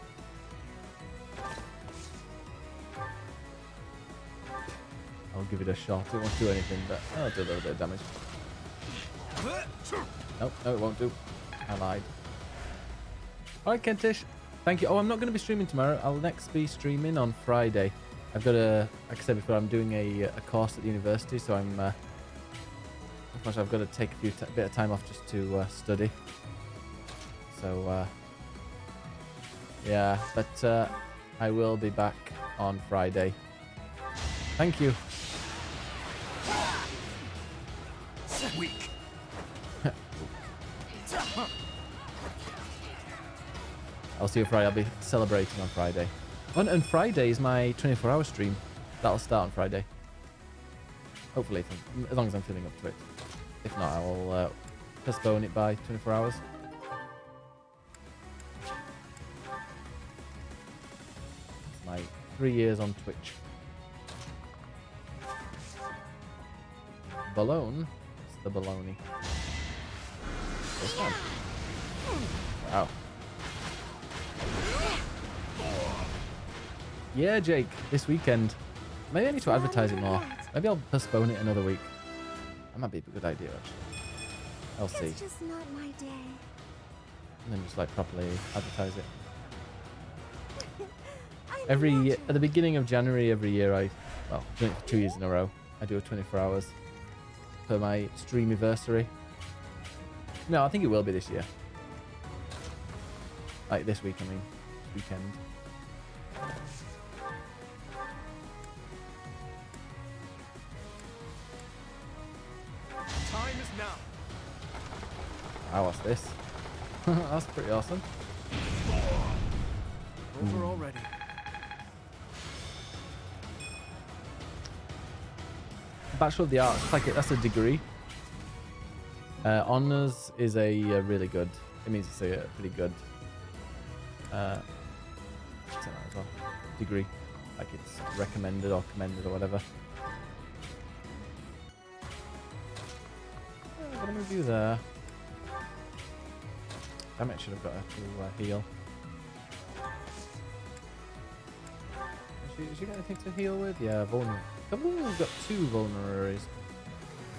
I'll give it a shot. It won't do anything, but I'll do a little bit of damage. Nope, no, it won't do. I lied. Alright, Kentish. Thank you. Oh, I'm not going to be streaming tomorrow. I'll next be streaming on Friday. I've got like I said before, I'm doing a course at the university, so I'm, I've got to take a bit of time off just to study. So, yeah, but I will be back on Friday. Thank you. Weak. I'll see you Friday. I'll be celebrating on Friday. And Friday is my 24-hour stream. That'll start on Friday. Hopefully, as long as I'm feeling up to it. If not, I will postpone it by 24 hours. It's my 3 years on Twitch. Balloon? It's the baloney. This one. Wow. Yeah, Jake, this weekend. Maybe I need to advertise it more. Maybe I'll postpone it another week. That might be a good idea, actually. I'll see. It's just not my day. And then just like properly advertise it. At the beginning of January every year, I've done it for 2 years in a row. I do a 24 hours for my streamiversary. No, I think it will be this year. Like this week, I mean, weekend. Time is now. Wow, what's this? That's pretty awesome. Over already. Bachelor of the Arts, that's a degree. Honors is a really good. It means it's a pretty good. What's that as well? Degree, like it's recommended or commended or whatever. What am I gonna do there? Damn it! Should have got her to heal. Has she got anything to heal with? Yeah, vulnerable. We've got 2 vulneraries.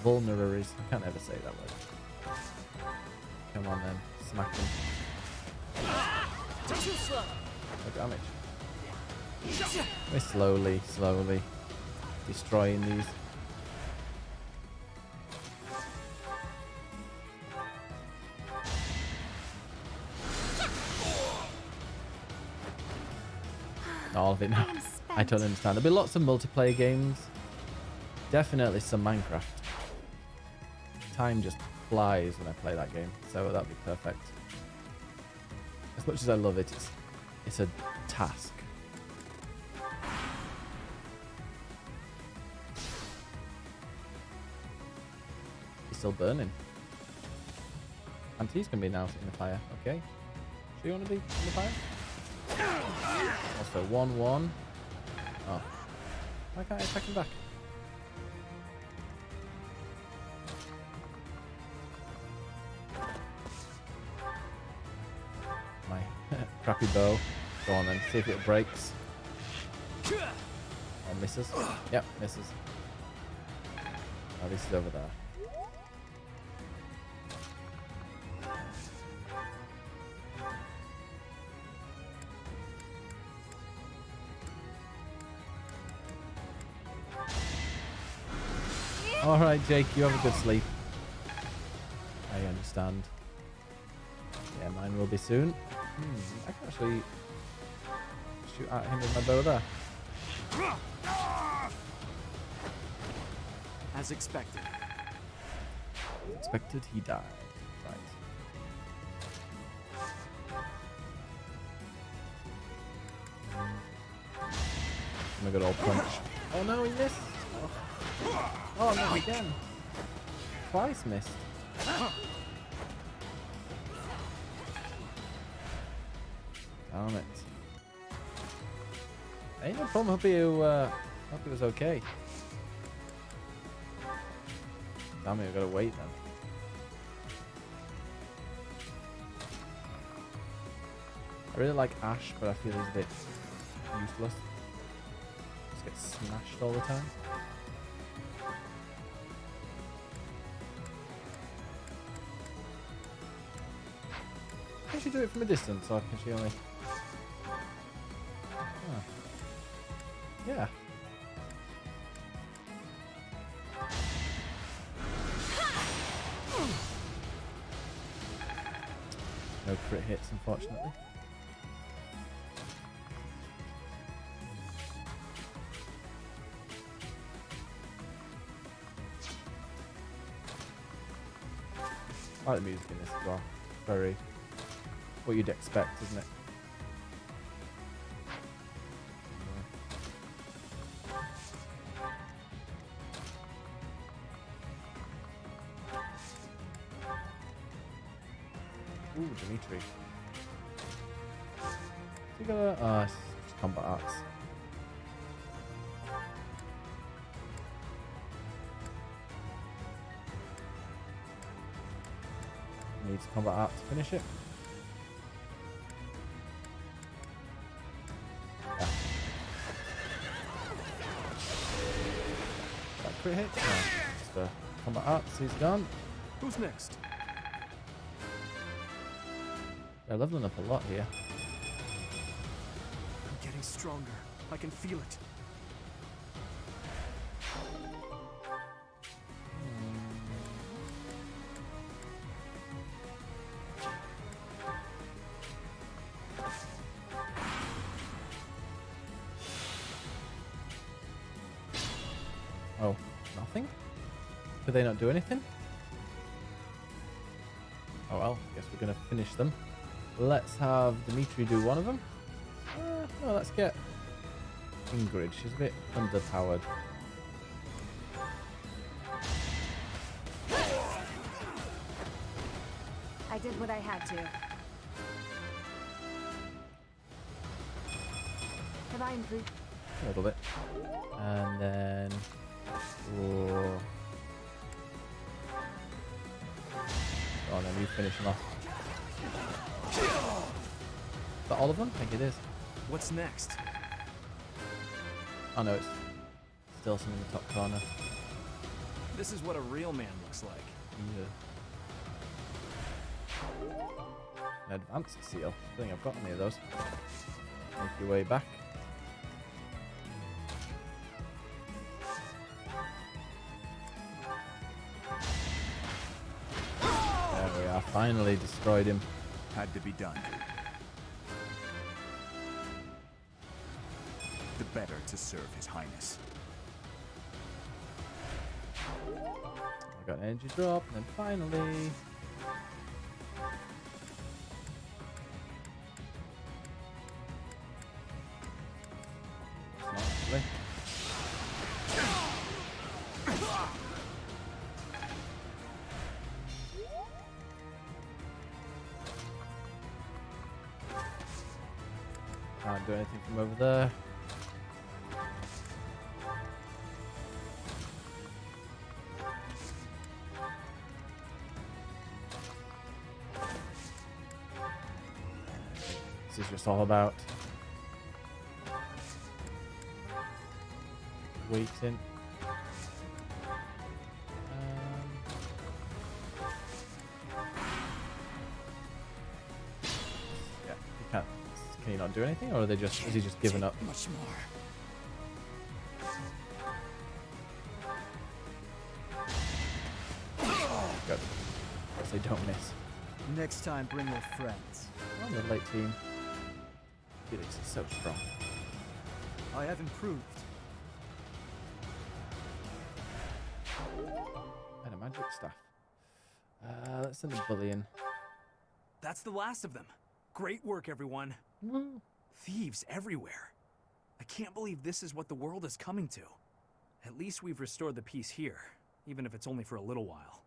Vulneraries. I can't ever say that word. Come on then, smack him. Too slow. No damage. We're slowly destroying these. All of it now. I totally understand. There'll be lots of multiplayer games. Definitely some Minecraft. Time just flies when I play that game, so that'd be perfect. As much as I love it, it's a task. He's still burning. Auntie's gonna be now in the fire. Okay. So you want to be in the fire? Also 1-1. Oh. Why can't I attack him back? My crappy bow. Go on then, see if it breaks. Oh, misses. Yep, misses. Oh, this is over there. Alright, Jake, you have a good sleep. I understand. Yeah, mine will be soon. I can actually shoot at him with my bow there. As expected. As expected, he died. Right. I'm a good old punch. Oh no, he missed! Oh no, again! Twice missed. Damn it. Ain't no problem, hope it was okay. Damn it, I gotta wait then. I really like Ash, but I feel he's a bit useless. Just gets smashed all the time. Can she do it from a distance, or can she only... Oh. Yeah. No crit hits, unfortunately. I like the music in this as well. Very... what you'd expect, isn't it? Ooh, Dimitri. You got it's just combat arts. Needs combat art to finish it. Yeah. That crit hit? No, just combat arts, he's gone. Who's next? They're leveling up a lot here. I'm getting stronger. I can feel it. Oh, nothing? Could they not do anything? Oh well, guess we're gonna finish them. Let's have Dimitri do one of them. No, let's get Ingrid. She's a bit underpowered. I did what I had to. Have I improved? A little bit. And then... Oh, oh no, you finish them off. Is that all of them? I think it is. What's next? Oh no, it's still some in the top corner. This is what a real man looks like. An advanced seal. I don't think I've got any of those. Make your way back. There we are. Finally destroyed him. Had to be done. The better to serve His Highness. I got an energy drop, and then finally... It's not actually. Can't do anything from over there. This is just all about waiting. Yeah, you can't. Can he not do anything, or are they just? Is he just giving up? Much more. Good. Guess they don't miss. Next time, bring your friends. On the late team. Felix is so strong. I have improved. And a magic staff. Let's send the bullion. That's the last of them. Great work, everyone. Woo. Thieves everywhere. I can't believe this is what the world is coming to. At least we've restored the peace here, even if it's only for a little while.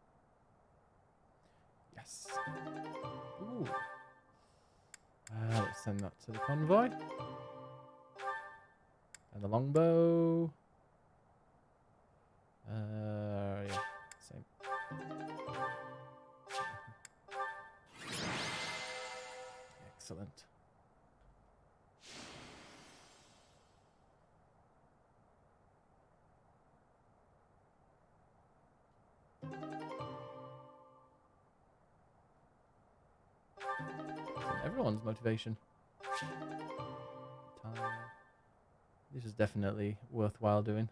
Yes. Ooh. Let's send that to the convoy. And the longbow. Yeah, same. Excellent. Everyone's motivation. Time. This is definitely worthwhile doing.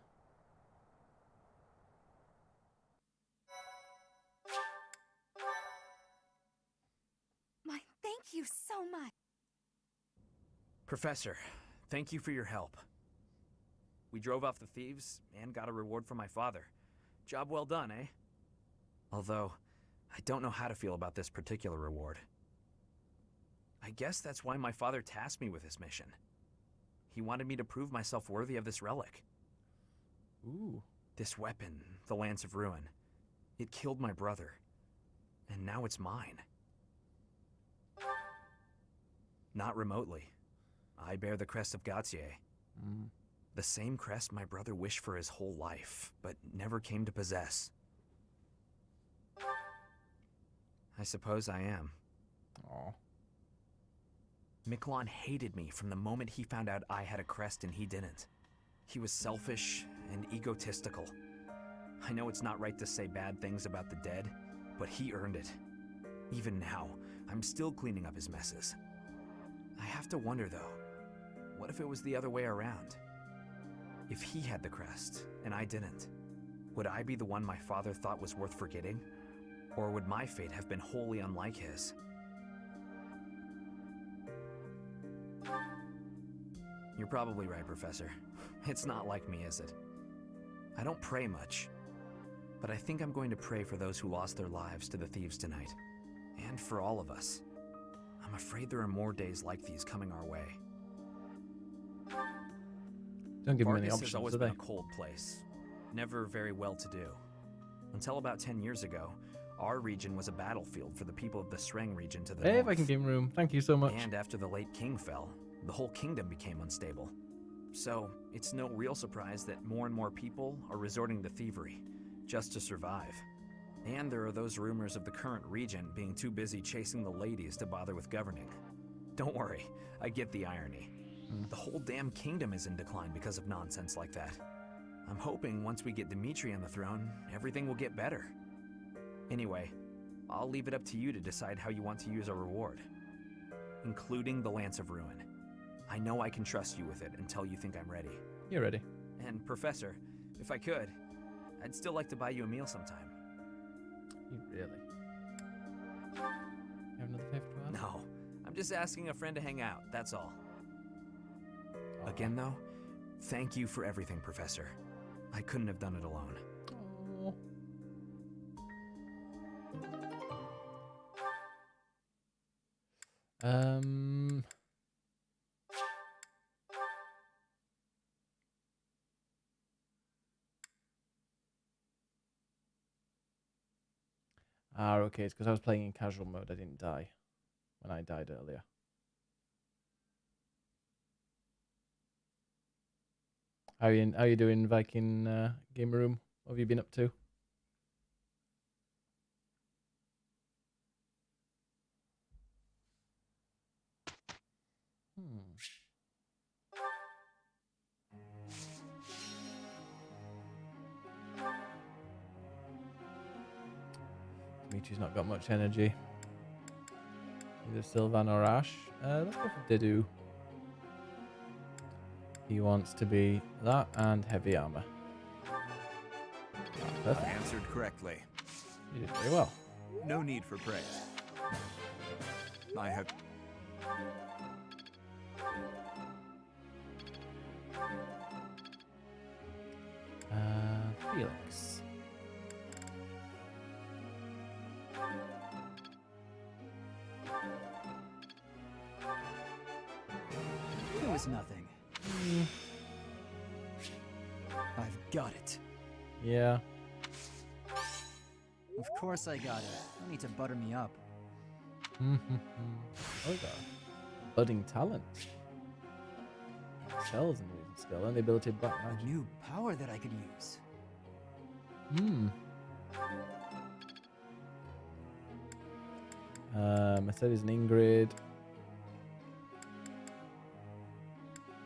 My thank you so much. Professor, thank you for your help. We drove off the thieves and got a reward from my father. Job well done, eh? Although, I don't know how to feel about this particular reward. I guess that's why my father tasked me with this mission. He wanted me to prove myself worthy of this relic. Ooh. This weapon, the Lance of Ruin, it killed my brother. And now it's mine. Not remotely. I bear the crest of Gautier. The same crest my brother wished for his whole life, but never came to possess. I suppose I am. Aw. Miquelon hated me from the moment he found out I had a crest and he didn't. He was selfish and egotistical. I know it's not right to say bad things about the dead, but he earned it. Even now, I'm still cleaning up his messes. I have to wonder, though, what if it was the other way around? If he had the crest, and I didn't, would I be the one my father thought was worth forgetting? Or would my fate have been wholly unlike his? You're probably right, Professor. It's not like me, is it? I don't pray much, but I think I'm going to pray for those who lost their lives to the thieves tonight, and for all of us. I'm afraid there are more days like these coming our way. Don't give him any Vargas options, has always do been they? a cold place, never very well-to-do. Until about 10 years ago, our region was a battlefield for the people of the Sreng region to the Hey, north. Viking Game Room. Thank you so much. And after the late king fell, the whole kingdom became unstable. So, it's no real surprise that more and more people are resorting to thievery, just to survive. And there are those rumors of the current regent being too busy chasing the ladies to bother with governing. Don't worry, I get the irony. The whole damn kingdom is in decline because of nonsense like that. I'm hoping once we get Dimitri on the throne, everything will get better. Anyway, I'll leave it up to you to decide how you want to use our reward, including the Lance of Ruin. I know I can trust you with it until you think I'm ready. You're ready. And Professor, if I could, I'd still like to buy you a meal sometime. You really? You have another favor to ask? No, I'm just asking a friend to hang out, that's all. Again though, thank you for everything, Professor. I couldn't have done it alone. Okay, it's because I was playing in casual mode. I didn't die when I died earlier. How you doing, Viking Game Room? What have you been up to? Dimitri's not got much energy. Either Sylvan or Ash. Let's go for Didu. He wants to be that and heavy armor. Perfect. Answered correctly. You did very well. No need for praise. I have... Felix. It was nothing. I've got it. Yeah. Of course I got it. No need to butter me up. Oh, God. Budding talent. Cells in the skill and the ability to black magic. A new power that I could use. Mercedes and Ingrid.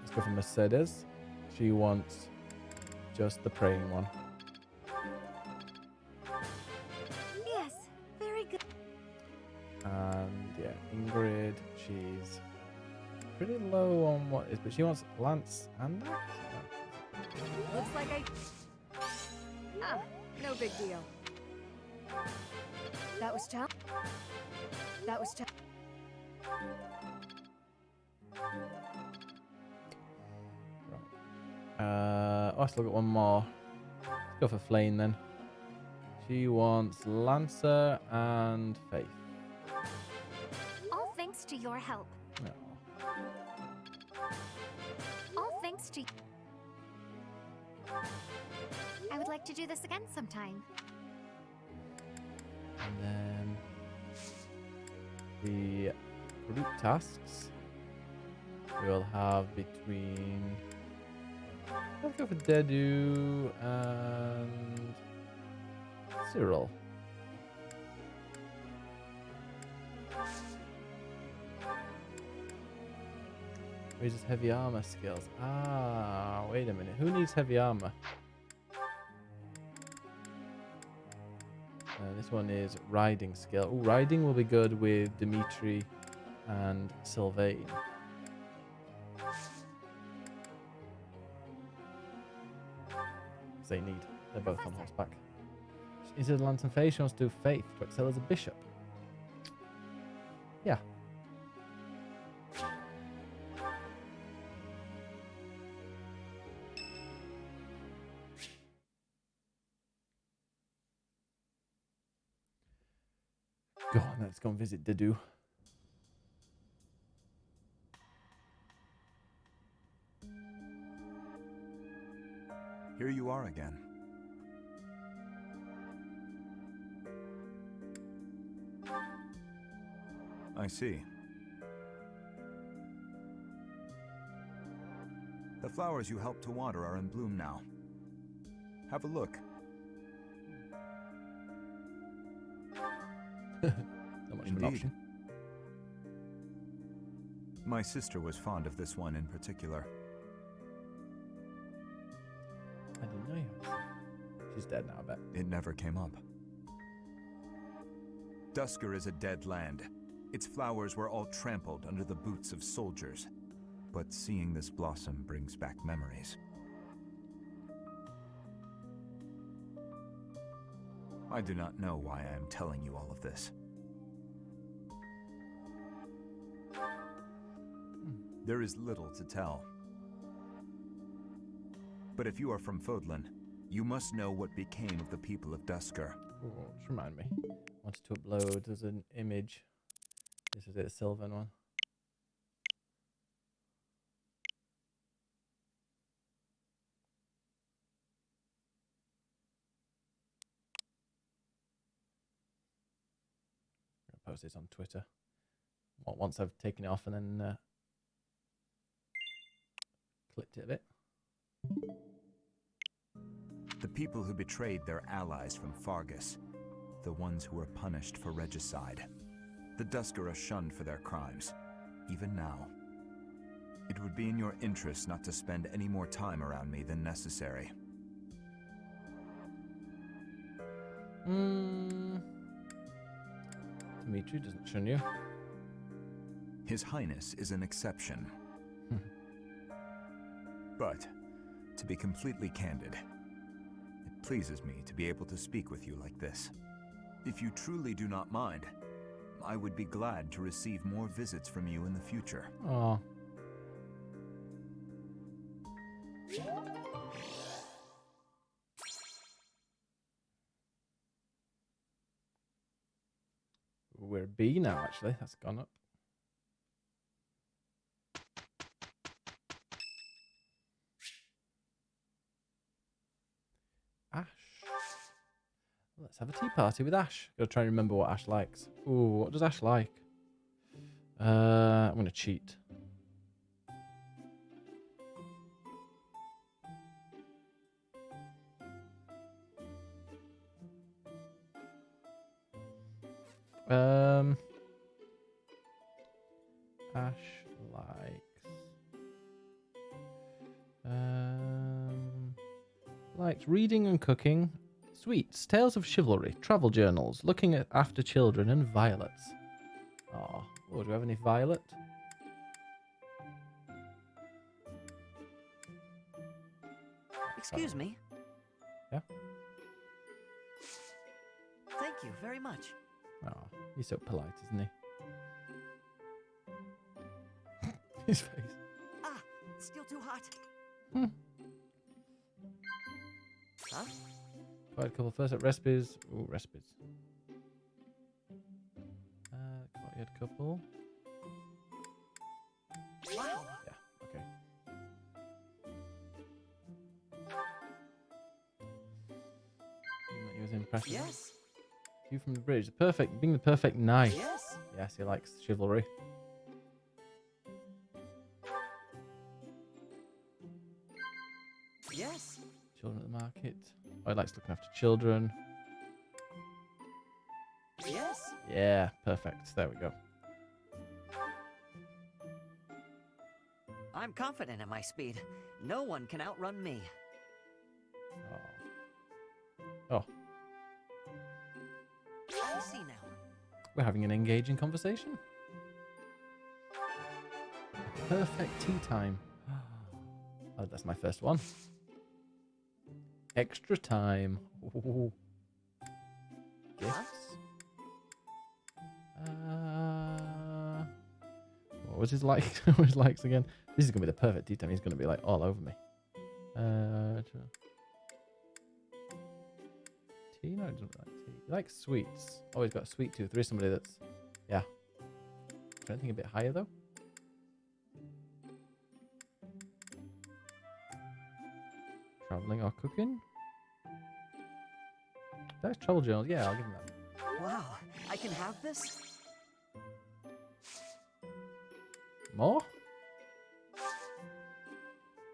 Let's go for Mercedes. She wants just the praying one. Yes, very good. And yeah, Ingrid, she's pretty low on what is, but she wants Lance and Looks like no big deal. That was challenge. That was challenge. I still got one more. Let's go for Flame then. She wants Lancer and Faith. All thanks to your help. No. All thanks to... I would like to do this again sometime. And then the group tasks. we'll have between... Let's go for Dedu and Cyril. Raises heavy armor skills. Ah, wait a minute. Who needs heavy armor? This one is riding skill. Ooh, riding will be good with Dimitri and Sylvain. They need. They're both on horseback. Instead of Lantern Face, she wants to do Faith to excel as a bishop. Yeah. Go on, let's go and visit Dedu. Here you are again. I see. The flowers you helped to water are in bloom now. Have a look. Not much of an option. My sister was fond of this one in particular. I didn't know you. She's dead now, I bet. It never came up. Dusker is a dead land. Its flowers were all trampled under the boots of soldiers. But seeing this blossom brings back memories. I do not know why I am telling you all of this. There is little to tell. But if you are from Fodlan, you must know what became of the people of Dusker. Ooh, just remind me. I wanted to upload as an image. This is it, the Sylvan one. I'll post this on Twitter. Once I've taken it off and then clipped it a bit. The people who betrayed their allies from Fargus, the ones who were punished for regicide. The Dusker are shunned for their crimes, even now. It would be in your interest not to spend any more time around me than necessary. Dimitri doesn't shun you. His Highness is an exception. But, to be completely candid, it pleases me to be able to speak with you like this. If you truly do not mind, I would be glad to receive more visits from you in the future. Aww. We're B now, actually. That's gone up. Ash. Let's have a tea party with Ash. Gotta try and remember what Ash likes. Ooh, what does Ash like? I'm gonna cheat. Ash likes reading and cooking, sweets, tales of chivalry, travel journals, looking after children, and violets. Oh, do we have any violet? Excuse me. Yeah? Thank you very much. Oh, he's so polite, isn't he? His face. Ah, it's still too hot. Huh? Quite a couple first at Respis. Ooh, Respis. Quite a couple. Wow. Yeah, okay. He was impressive. Yes. You from the bridge. Being the perfect knight. Yes. Yes, he likes chivalry. Yes. Children at the market. Oh, he likes looking after children. Yes. Yeah, perfect. There we go. I'm confident in my speed. No one can outrun me. Oh, I see now. we're having an engaging conversation. Perfect tea time. Oh, that's my first one. Extra time. Ooh. Gifts. What was his like? What was his likes again? This is gonna be the perfect tea time. He's gonna be like all over me. Tea? No, he doesn't like tea. He likes sweets. Oh, he's got a sweet tooth. There is somebody that's, yeah. Anything a bit higher though? Traveling or cooking? That's travel journals. Yeah, I'll give him that. Wow, I can have this? More?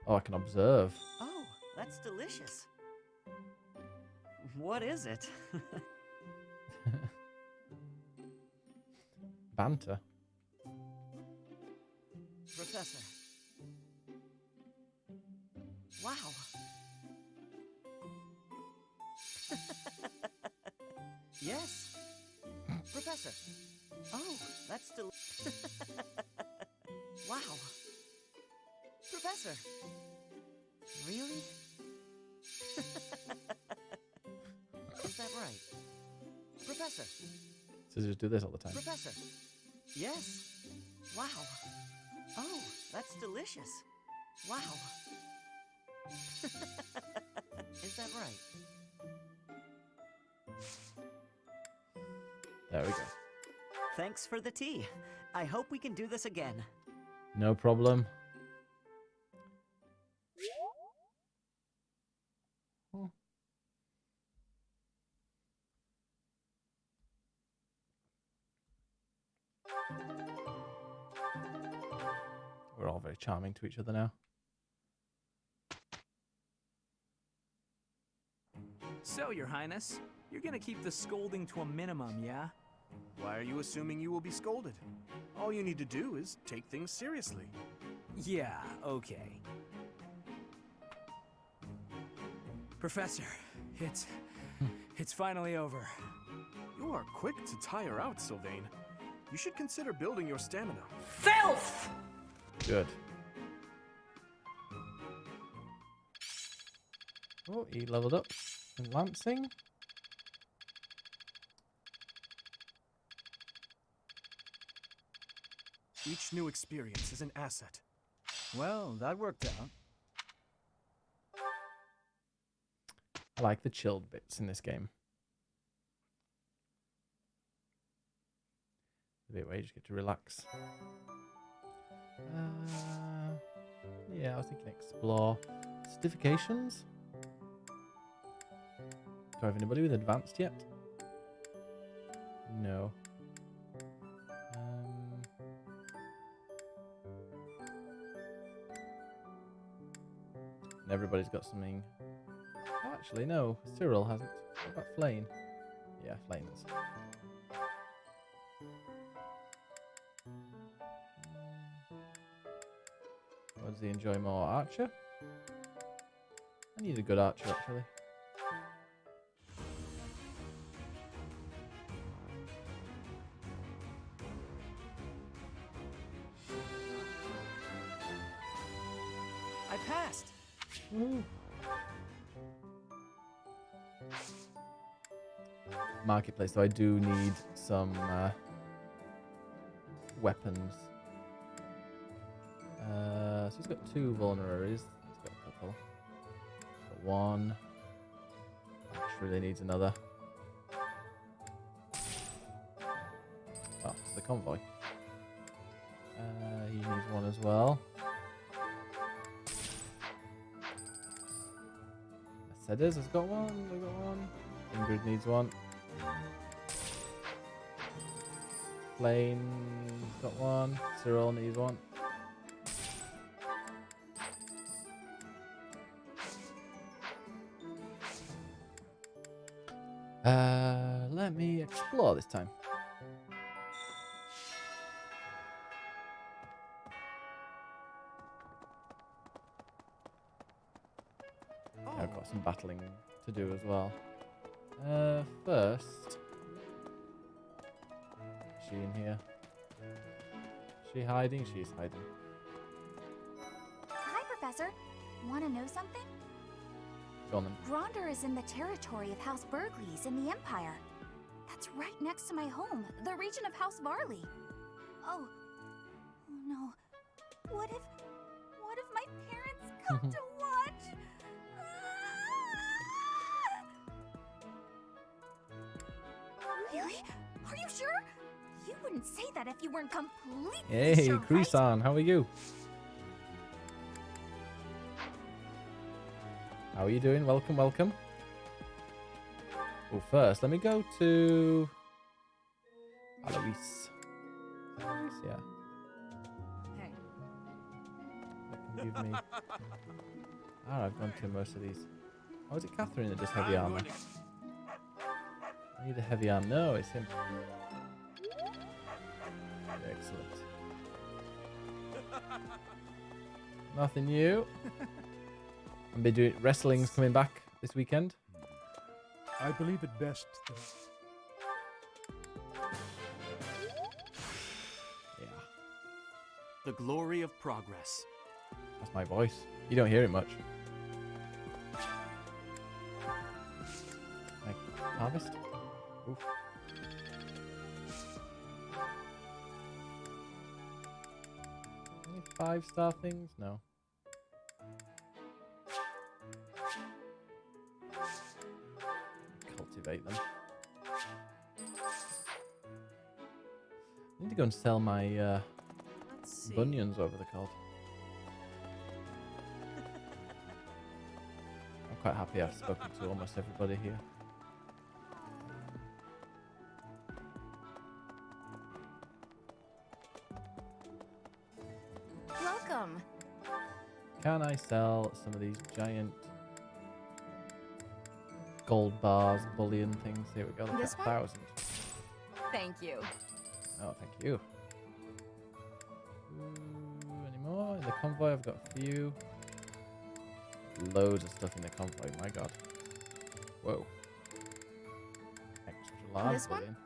Oh, I can observe. Oh, that's delicious. What is it? Banter. Professor. Wow. Yes. Professor. Oh, that's wow. Professor. Really? Is that right? Professor. Scissors do this all the time. Professor. Yes. Wow. Oh, that's delicious. Wow. Is that right? There we go. Thanks for the tea. I hope we can do this again. No problem. Oh. We're all very charming to each other now. So, Your Highness, you're gonna keep the scolding to a minimum, yeah? Why are you assuming you will be scolded? All you need to do is take things seriously. Yeah, okay. Professor, it's finally over. You are quick to tire out, Sylvain. You should consider building your stamina. Filth! Good. Oh, he leveled up in Lancing. Each new experience is an asset. Well, that worked out. I like the chilled bits in this game. The bit where you just get to relax. Yeah, I was thinking explore. Certifications? Do I have anybody with advanced yet? No. And everybody's got something. Oh, actually, no. Cyril hasn't. What about Flane? Yeah, Flane has. What does he enjoy more? Archer? I need a good archer, actually. I passed. Woo. Marketplace, so I do need some weapons. So he's got 2 vulneraries. He's got a couple. He's got 1. Ash really needs another. Oh, it's the convoy. He needs 1 as well. Mercedes has got 1. They got 1. Ingrid needs 1. Flame's got 1. Cyril needs 1. Let me explore this time. Yeah, I've got some battling to do as well. First, is she in here? Is she hiding? She is hiding. Hi, Professor. Want to know something? Go on then. Gronder is in the territory of House Burgleys in the Empire. That's right next to my home, the region of House Varley. Oh no. What if my parents come to watch? Really? Are you sure? You wouldn't say that if you weren't completely Hey, sure, right? Krisan, how are you? How are you doing? Welcome, welcome. Well, first, let me go to Alois. Alois, yeah. Hey. That can give me. Ah, I've gone to most of these. Oh, is it Catherine that does heavy armor? I need a heavy arm. No, it's him. Excellent. Nothing new. I'll be doing wrestling's coming back this weekend. I believe it best. Yeah. The glory of progress. That's my voice. You don't hear it much. Like, harvest? Oof. Any 5-star things? No. Cultivate them. I need to go and sell my bunions, whatever they're called. I'm quite happy I've spoken to almost everybody here. Welcome. Can I sell some of these giant gold bars, bullion things? Here we go. Look This at one? 1,000. Thank you. Oh, thank you. Ooh, any more? In the convoy, I've got a few. Loads of stuff in the convoy, my god. Whoa. Extra large This one? bullion.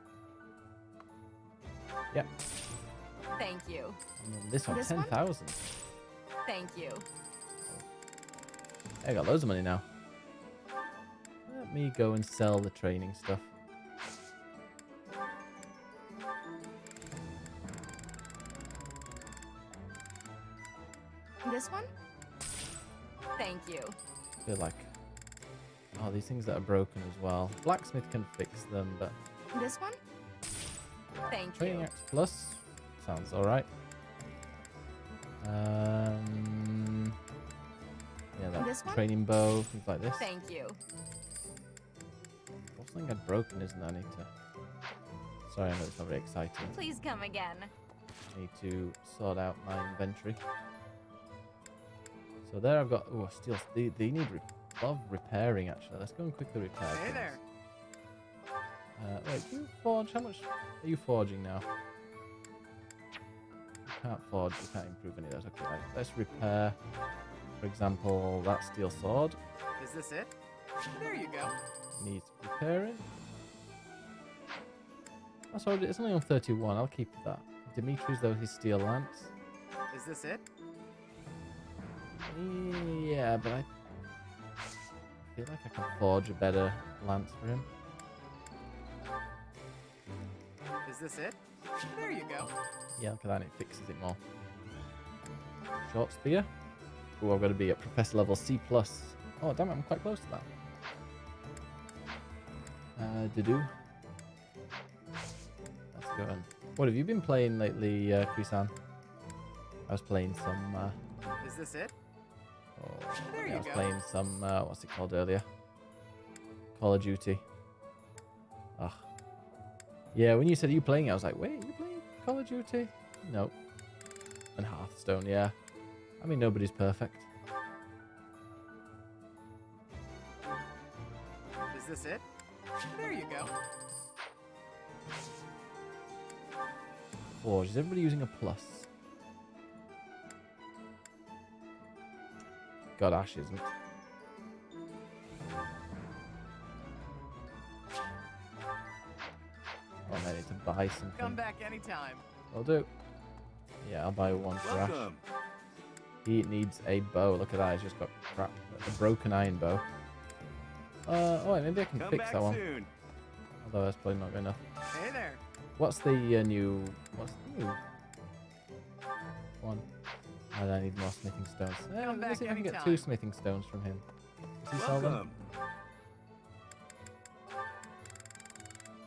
Yep. Thank you. And then this one, This one? 10,000. Thank you. I got loads of money now. Let me go and sell the training stuff. This one? Thank you. I feel like... Oh, these things that are broken as well. Blacksmith can fix them, but... This one? Thank Training you. Axe Plus sounds alright. Yeah, that This one? training bow, things like this. Thank you. What's something I'd broken, isn't there? I need to... Sorry, I know it's not very exciting. Please come again. I need to sort out my inventory. So there I've got... Oh, steel. They need a lot of repairing, actually. Let's go and quickly repair Hey things. there. Wait, can you forge? How much are you forging now? You can't forge. You can't improve any of those. Okay, right. Let's repair. For example, that steel sword Is this it? There you go. needs repairing. Oh, sorry, it's only on 31. I'll keep that. Dimitri's, though, his steel lance. Is this it? Yeah, but I feel like I can forge a better lance for him. Is this it? There you go. Yeah, look at that. It fixes it more. Short spear. Oh, I've got to be at professor level C+. Oh, damn it, I'm quite close to that. Do. Let's go on. What have you been playing lately, Krisan? I was playing some... Is this it? There you go. I was playing some... what's it called earlier? Call of Duty. Ugh. Yeah, when you said you playing it, I was like, wait, you playing Call of Duty? Nope. And Hearthstone, yeah. I mean, nobody's perfect. Is this it? There you go. Forge. Is everybody using a plus? God, Ash isn't. Oh, I need to buy something. Come back anytime. I'll do. Yeah, I'll buy one for Ash. Welcome. He needs a bow. Look at that. He's just got crap. A broken iron bow. Oh, wait, maybe I can Come fix back that one. soon. Although that's probably not good enough. Hey there. What's the new? What's the new one? Oh, I need more smithing stones. Come Let's see if back I can get 2 anytime. smithing stones from him. Does he sell them? Welcome.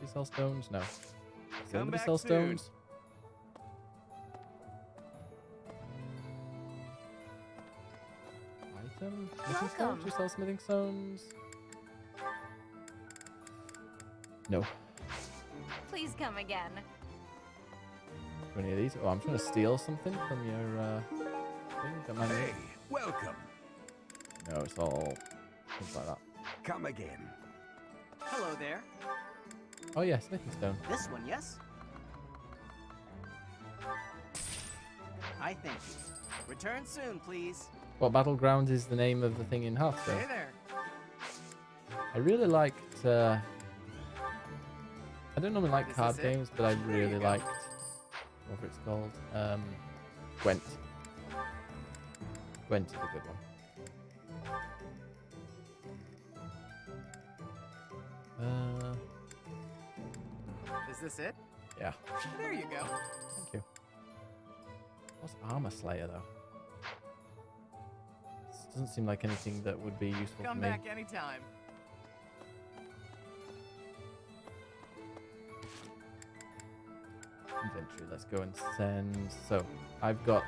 Does he sell stones? No. Does Come anybody back sell soon. stones? Item? Smithing stones? Welcome. Do you sell smithing stones? No. Please come again. Do any of these? Oh, I'm trying to steal something from your thing. Don't mind me. Hey, welcome. No, it's all things like that. Come again. Hello there. Oh yeah, smithing stone. This one, yes? I thank you. Return soon, please. What Battlegrounds is the name of the thing in Hearthstone? Hey there. I really liked. I don't normally like Is card this it? games, but I There you really go. liked whatever it's called. Gwent. Gwent is a good one. Is this it? Yeah. There you go. Thank you. What's Armor Slayer though? This doesn't seem like anything that would be useful Come for me. back anytime. Inventory. Let's go and send. So I've got.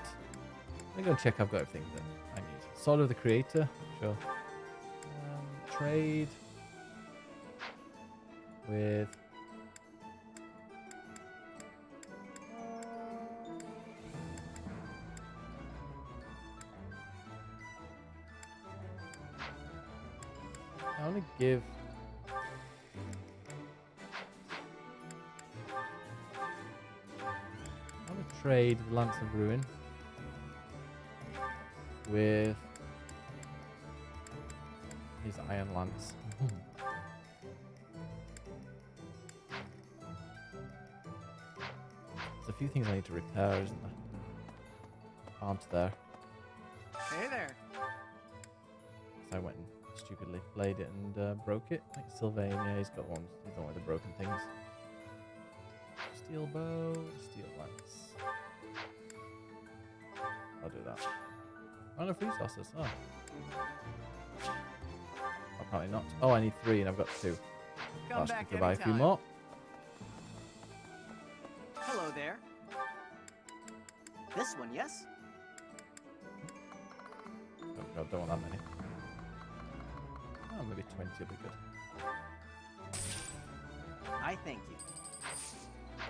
I'm gonna check. I've got everything that I need. Sword of the Creator. Sure. Trade with. I want to give. I want to trade the Lance of Ruin with his Iron Lance. There's a few things I need to repair, isn't there? Aren't there? Hey there. So I went and stupidly played it and broke it. Like Sylvania, he's got one. He's the one with the broken things. Steel bow, steel lance. I'll do that. Oh, no resources. Oh. Apparently not. Oh, I need 3 and I've got 2. Come I'll back to buy a few anytime. more. Hello there. This one, yes? Oh, God, don't want that many. Oh, maybe 20 will be good. I thank you.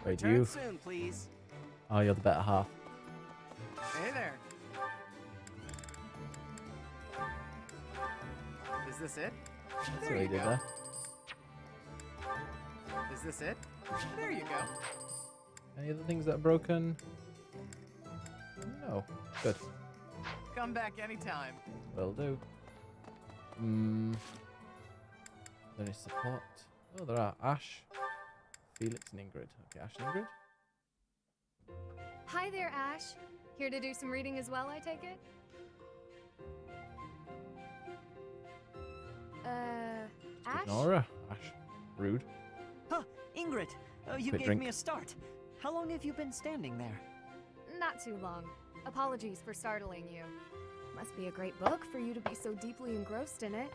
Wait, Return you? soon, please. Oh, you're the better half. Hey there. Is this it? That's There what he you did go. there. Is this it? There you go. Any other things that are broken? No. Good. Come back anytime. Will do. There is support. Oh, there are Ash, Felix, and Ingrid. Okay, Ash and Ingrid. Hi there, Ash. Here to do some reading as well, I take it? Ash? Ignore her. Ash. Rude. Huh, Ingrid, you Quick gave drink. me a start. How long have you been standing there? Not too long. Apologies for startling you. Must be a great book for you to be so deeply engrossed in it.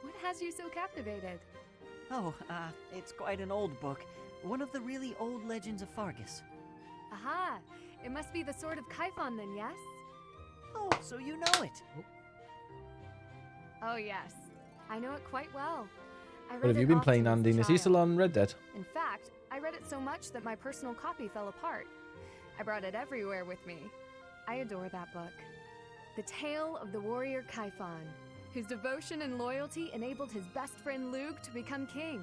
What has you so captivated? Oh, it's quite an old book. One of the really old legends of Fargus. Aha! It must be the Sword of Kaifon then, yes? Oh, so you know it. Oh, yes. I know it quite well. I read What have it you been often playing, as a Andy? Is he child. still on Red Dead? In fact, I read it so much that my personal copy fell apart. I brought it everywhere with me. I adore that book. The tale of the warrior Kaifon, whose devotion and loyalty enabled his best friend Luke to become king.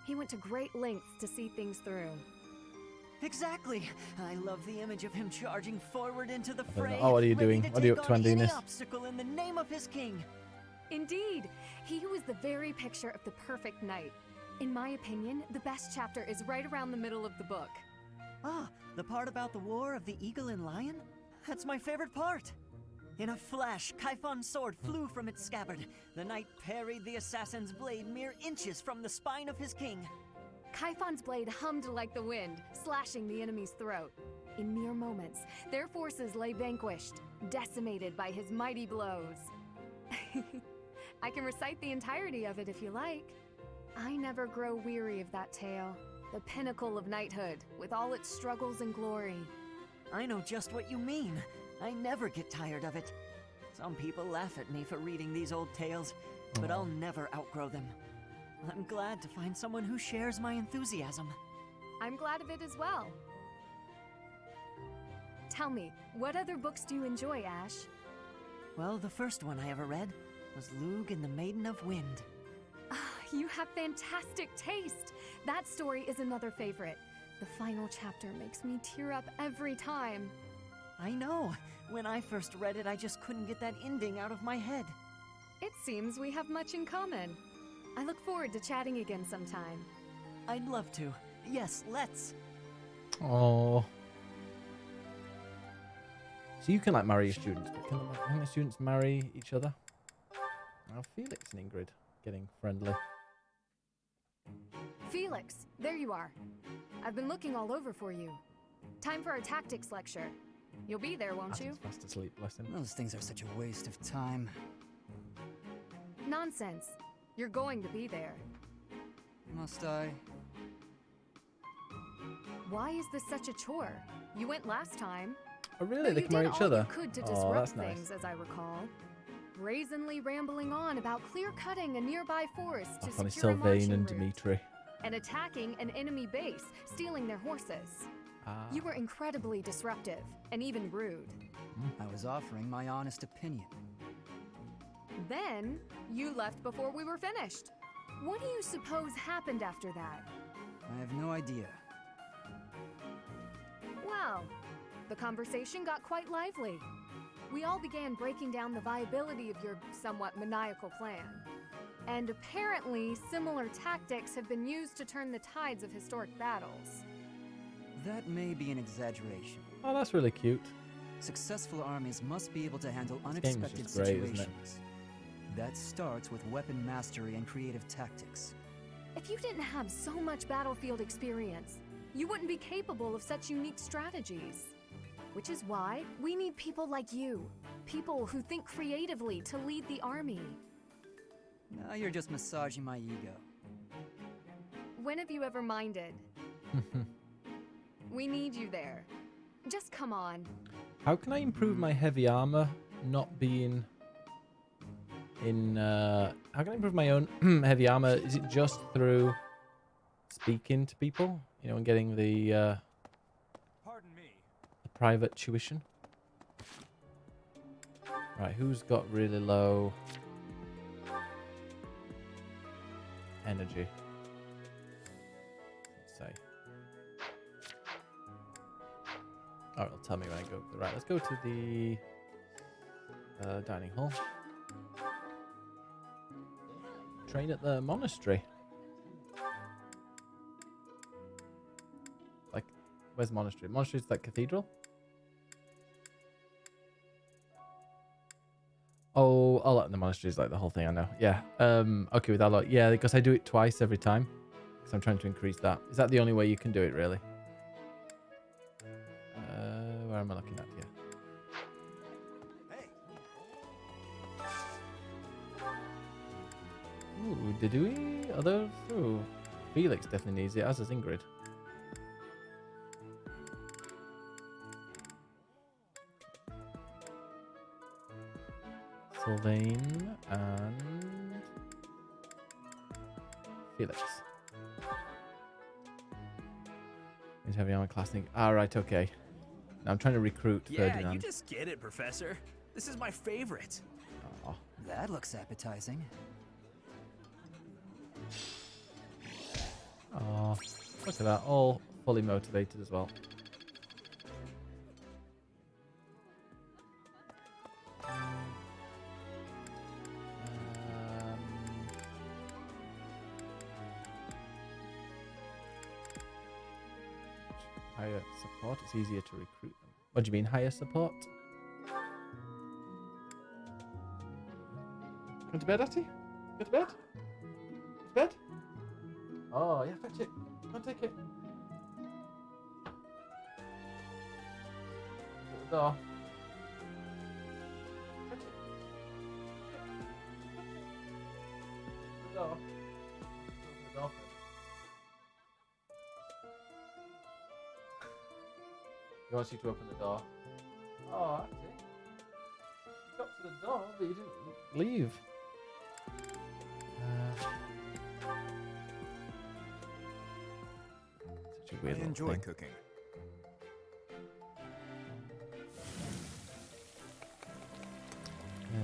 He went to great lengths to see things through. Exactly. I love the image of him charging forward into the fray. Oh, what are you doing? What are you up to, Andinus? Obstacle in the name of his king. Indeed, he was the very picture of the perfect knight. In my opinion, the best chapter is right around the middle of the book. Ah, the part about the war of the eagle and lion? That's my favorite part. In a flash, Kaifon's sword flew from its scabbard. The knight parried the assassin's blade mere inches from the spine of his king. Kaifon's blade hummed like the wind, slashing the enemy's throat. In mere moments, their forces lay vanquished, decimated by his mighty blows. I can recite the entirety of it if you like. I never grow weary of that tale, the pinnacle of knighthood, with all its struggles and glory. I know just what you mean. I never get tired of it. Some people laugh at me for reading these old tales, but I'll never outgrow them. I'm glad to find someone who shares my enthusiasm. I'm glad of it as well. Tell me, what other books do you enjoy, Ash? Well, the first one I ever read was Lug and the Maiden of Wind. You have fantastic taste. That story is another favorite. The final chapter makes me tear up every time. I know. When I first read it, I just couldn't get that ending out of my head. It seems we have much in common. I look forward to chatting again sometime. I'd love to. Yes, let's. Oh. So you can like marry your students, but can the students marry each other? Now Felix and Ingrid getting friendly. Felix, there you are. I've been looking all over for you. Time for our tactics lecture. You'll be there, won't you? Fast asleep, bless him. Those things are such a waste of time. Nonsense. You're going to be there. Must I? Why is this such a chore? You went last time. Oh really? But they can marry each other? You could to Oh, disrupt that's nice. things, as I recall. Brazenly rambling on about clear-cutting a nearby forest to Funny secure a Sylvain marching and route, Dimitri. and attacking an enemy base, stealing their horses. You were incredibly disruptive, and even rude. I was offering my honest opinion. Then, you left before we were finished. What do you suppose happened after that? I have no idea. Well, the conversation got quite lively. We all began breaking down the viability of your somewhat maniacal plan. And apparently, similar tactics have been used to turn the tides of historic battles. That may be an exaggeration. Oh, that's really cute. Successful armies must be able to handle game's unexpected just great, isn't it? situations. That starts with weapon mastery and creative tactics. If you didn't have so much battlefield experience, you wouldn't be capable of such unique strategies. Which is why we need people like you. People who think creatively to lead the army. Now you're just massaging my ego. When have you ever minded? We need you there. Just come on. How can I improve my heavy armor not being in how can I improve my own heavy armor? Is it just through speaking to people, you know, and getting the private tuition? Right, who's got really low energy? Let's say. Oh, it'll tell me when I go. Right, let's go to the dining hall. Train at the monastery. Like, where's the monastery? Monastery's that cathedral? Oh, the monastery is like the whole thing, I know. Yeah. Okay, with that lot. Yeah, because I do it twice every time. Because I'm trying to increase that. Is that the only way you can do it, really? Where am I looking at here? Ooh, did we? Others? Ooh. Felix definitely needs it, as does Ingrid. Sylvain and Felix. He's heavy armor class thing. Ah, right, okay. Now I'm trying to recruit Ferdinand. Yeah, you just get it, Professor. This is my favorite. Oh. That looks appetizing. Oh, look at that. All fully motivated as well. Higher support. It's easier to recruit them. What do you mean, higher support? Go to bed, Atty? Go to bed? To bed? Oh, yeah, fetch it. Go and take it. At the door. Fetch it. The door. Open the door. He wants you to open the door. Oh, Atty. You got to the door, but you didn't leave. Such a weird I enjoy thing. cooking.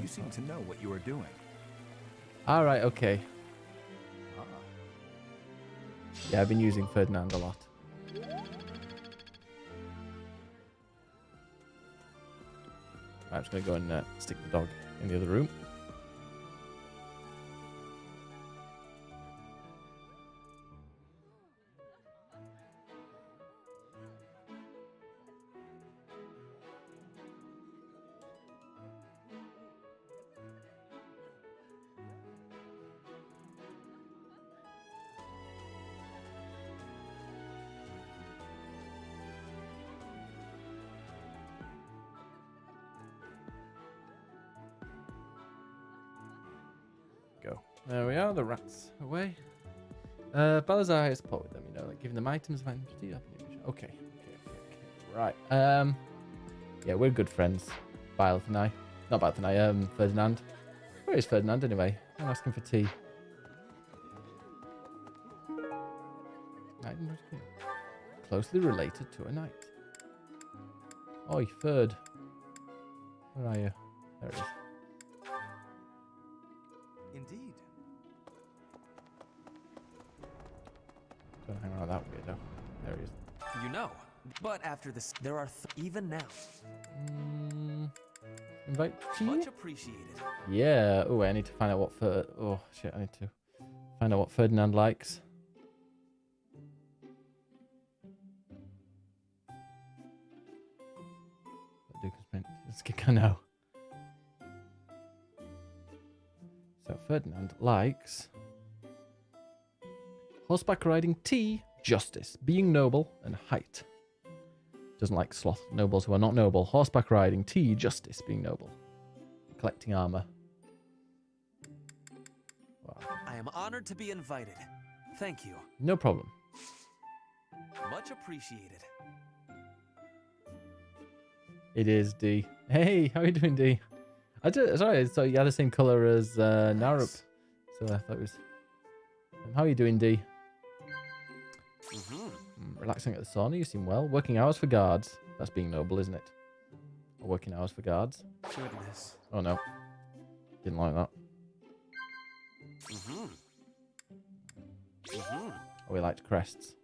You seem to know what you are doing. All right, okay. Yeah, I've been using Ferdinand a lot. I'm just going to go and stick the dog in the other room. Go. There we are, the rats away. Balazar has support with them, you know, like giving them items. Okay. Right. Yeah, we're good friends. Byleth and I. Not Byleth and I, Ferdinand. Where is Ferdinand anyway? I'm asking for tea. Closely related to a knight. Oi, Ferd. Where are you? There it is. Indeed. Don't hang around that weirdo. There he is. You know, but after this, there are even now. Invite tea? Much appreciated. Yeah. Oh, I need to find out what oh shit, I need to find out what Ferdinand likes. Let's get now. So Ferdinand likes horseback riding, tea, justice, being noble, and height. Doesn't like sloth nobles who are not noble. Horseback riding, tea, justice, being noble, collecting armor. Wow. I am honored to be invited. Thank you. No problem. Much appreciated. It is D. Hey, how are you doing, D? Sorry, so you had the same color as Narup. So I thought it was. How are you doing, D? Relaxing at the sauna, you seem well. Working hours for guards. That's being noble, isn't it? Or working hours for guards. Goodness. Oh no. Didn't like that. Oh, we liked crests.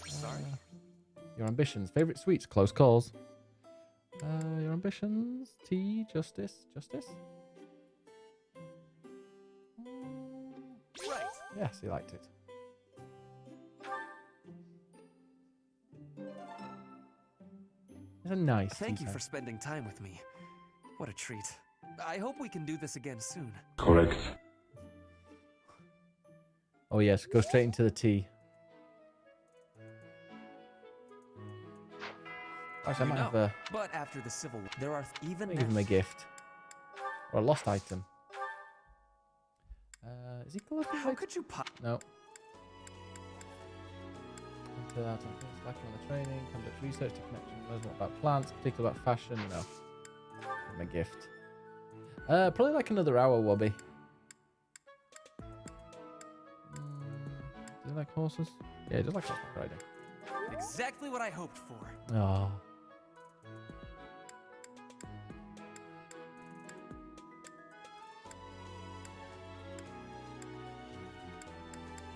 Sorry. Your ambitions. Favorite sweets. Close calls. Your ambitions. Tea. Justice. Justice. Right. Yes, he liked it. It's a nice Thank you tea for spending time with me. What a treat. I hope we can do this again soon. Correct. Oh yes, go straight into the tea. Actually, I might have a... But after the Civil War, there are even give him a gift. Or a lost item. Is he close? How could you pop? No. Until out lacking on the training, conduct research to connection, knows more about plants, particularly about fashion. No. Give him a gift. Probably like another hour, Wobby. Do you like horses? Yeah, he does like horseback riding. Exactly what I hoped for. Oh.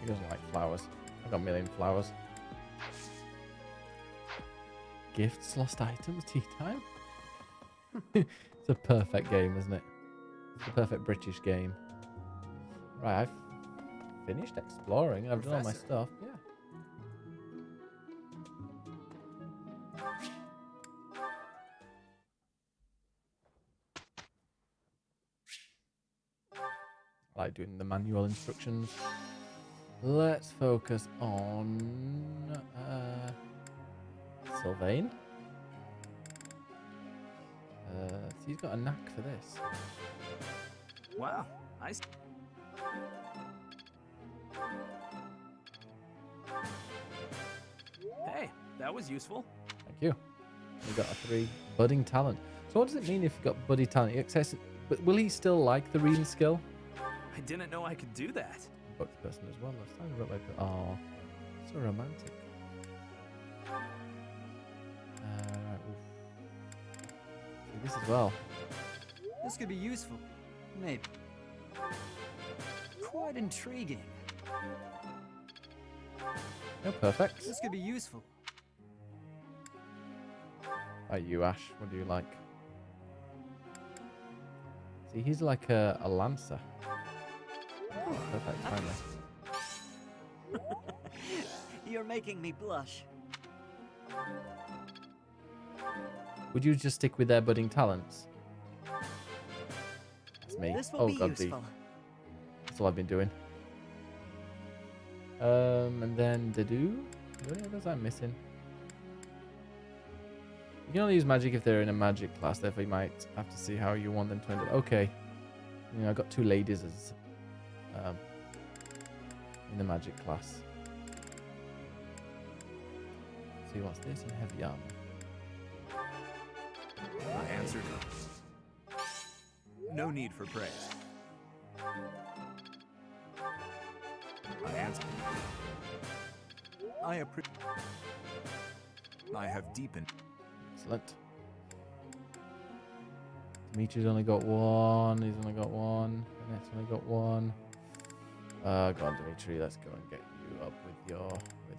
He doesn't like flowers. I've got a million flowers. Gifts, lost items, tea time. It's a perfect game, isn't it? It's the perfect British game. Right, I've finished exploring. I've done all my stuff. Yeah. I like doing the manual instructions. Let's focus on Sylvain. So he's got a knack for this. Wow, Hey, that was useful. Thank you. We got a 3 budding talent. So what does it mean if you've got budding talent? But will he still like the reading skill? I didn't know I could do that. Books person as well. Last time I wrote like, oh, so romantic. See this as well. This could be useful. Maybe. Quite intriguing. Oh, perfect. This could be useful. Are you, Ash? What do you like? See, he's like a lancer. Perfect, finally. You're making me blush. Would you just stick with their budding talents? That's me. This will be useful. That's all I've been doing. And then the do. What others I'm missing? You can only use magic if they're in a magic class. Therefore, you might have to see how you want them to end up. Okay. You know, I got 2 ladies as in the magic class. See what's this in heavy armor. I answered no. No need for praise. I answered. I have deepened. Excellent. Dimitri's only got 1. He's only got 1. Annette's only got 1. Go on, Dimitri. Let's go and get you up with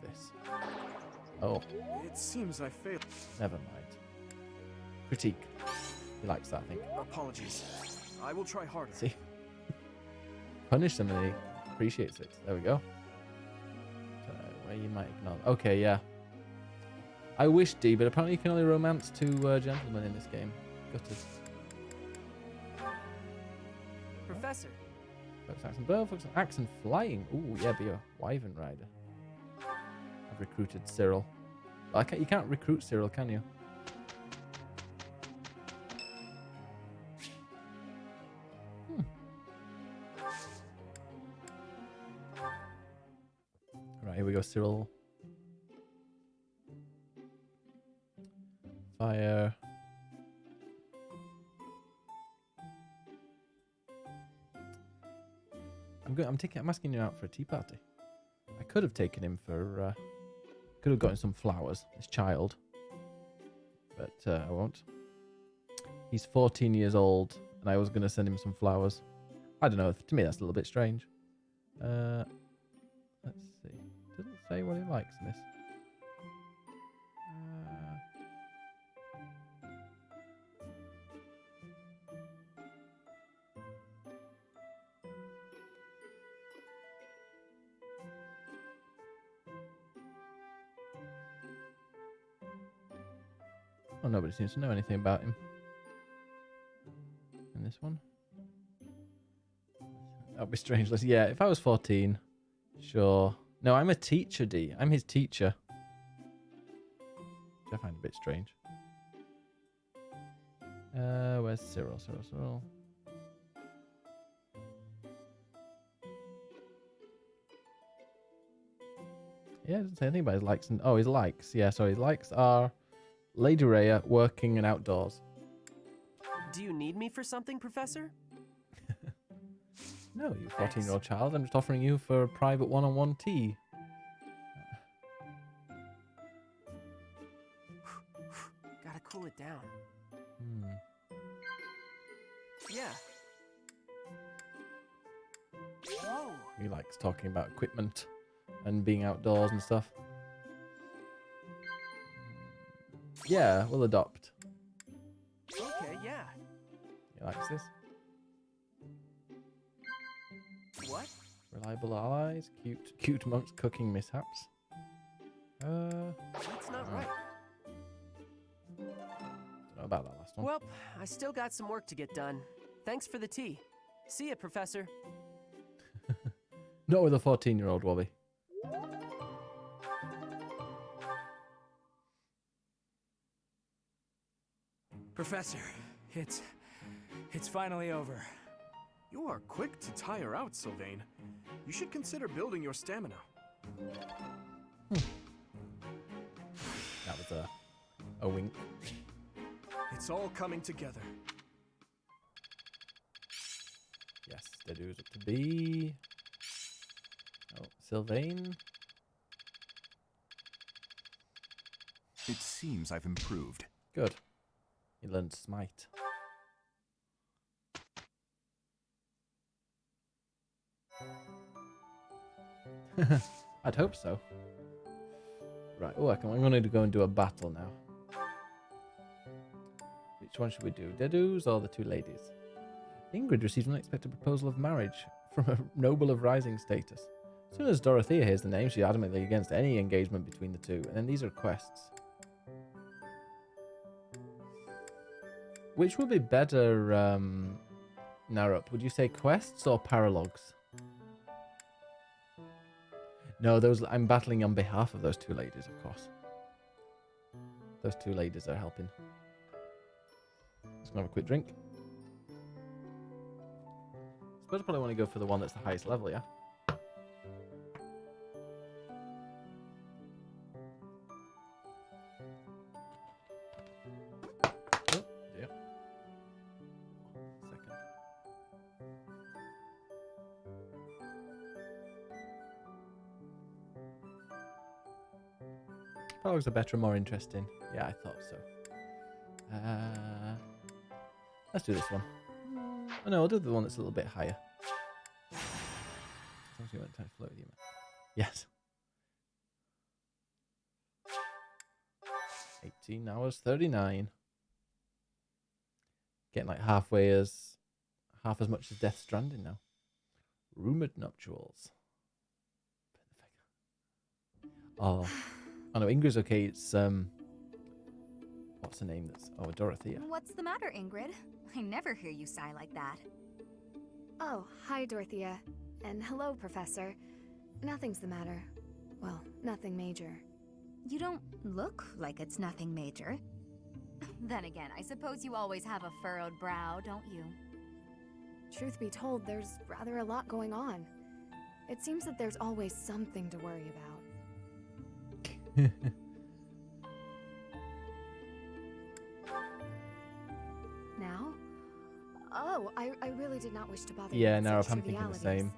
this. Oh. It seems I failed. Never mind. Critique. He likes that, I think. Apologies. I will try harder. See? Punish them and he appreciates it. There we go. So, where you might ignore. Okay, yeah. I wish D, but apparently you can only romance 2 gentlemen in this game. Gutted. Professor. Focus axe and bow, focus on axe and flying. Ooh, yeah, be a wyvern rider. I've recruited Cyril. You can't recruit Cyril, can you? Right, here we go, Cyril. Fire. I'm asking you out for a tea party. I could have taken him for could have gotten some flowers, this child. But I won't. He's 14 years old and I was gonna send him some flowers. I don't know, to me that's a little bit strange. Let's see. Doesn't say what he likes in this. Oh, nobody seems to know anything about him. In this one. That would be strange. Yeah, if I was 14, sure. No, I'm a teacher, D. I'm his teacher. Which I find a bit strange. Where's Cyril? Cyril. Yeah, it doesn't say anything about his likes. Oh, his likes. Yeah, so his likes are Lady Rhea, working and outdoors. Do you need me for something, Professor? No, you 14-year-old child. I'm just offering you for a private one-on-one tea. Gotta cool it down. Yeah. He likes talking about equipment. and being outdoors and stuff. Yeah, we'll adopt. Okay, yeah. You like this? What? Reliable allies, cute monks cooking mishaps. That's not right. Don't know about that last one. Well, I still got some work to get done. Thanks for the tea. See ya, Professor. Not with a 14-year-old, Wobby. Professor, it's finally over. You are quick to tire out, Sylvain. You should consider building your stamina. That was a wink. It's all coming together. Yes, Dedu's up to B. Oh, Sylvain. It seems I've improved. Good. You learned Smite. I'd hope so. Right, oh, I'm going to go and do a battle now. Which one should we do? Dedu's or the two ladies? Ingrid receives an unexpected proposal of marriage from a noble of rising status. As soon as Dorothea hears the name, she's adamantly against any engagement between the two. And then these are quests. Which would be better, Narup? Would you say quests or paralogs? No, those I'm battling on behalf of those two ladies, of course. Those two ladies are helping. Just gonna have a quick drink. Suppose I probably want to go for the one that's the highest level, yeah? Oh, yeah. Second. Prologues are better and more interesting. Yeah, I thought so. Let's do this one. Oh no, I'll do the one that's a little bit higher. As long as you want time to float with you, man. Yes. 18 hours 39. Getting like half as much as Death Stranding now. Rumored nuptials. Oh no, Ingrid's okay. It's what's her name? That's Dorothea. What's the matter, Ingrid? I never hear you sigh like that. Oh, hi, Dorothea. And hello, Professor. Nothing's the matter. Well, nothing major. You don't look like it's nothing major. Then again, I suppose you always have a furrowed brow, don't you? Truth be told, there's rather a lot going on. It seems that there's always something to worry about. Now? Oh, I really did not wish to bother you. Yeah, with no, such I'm thinking the trivialities. same.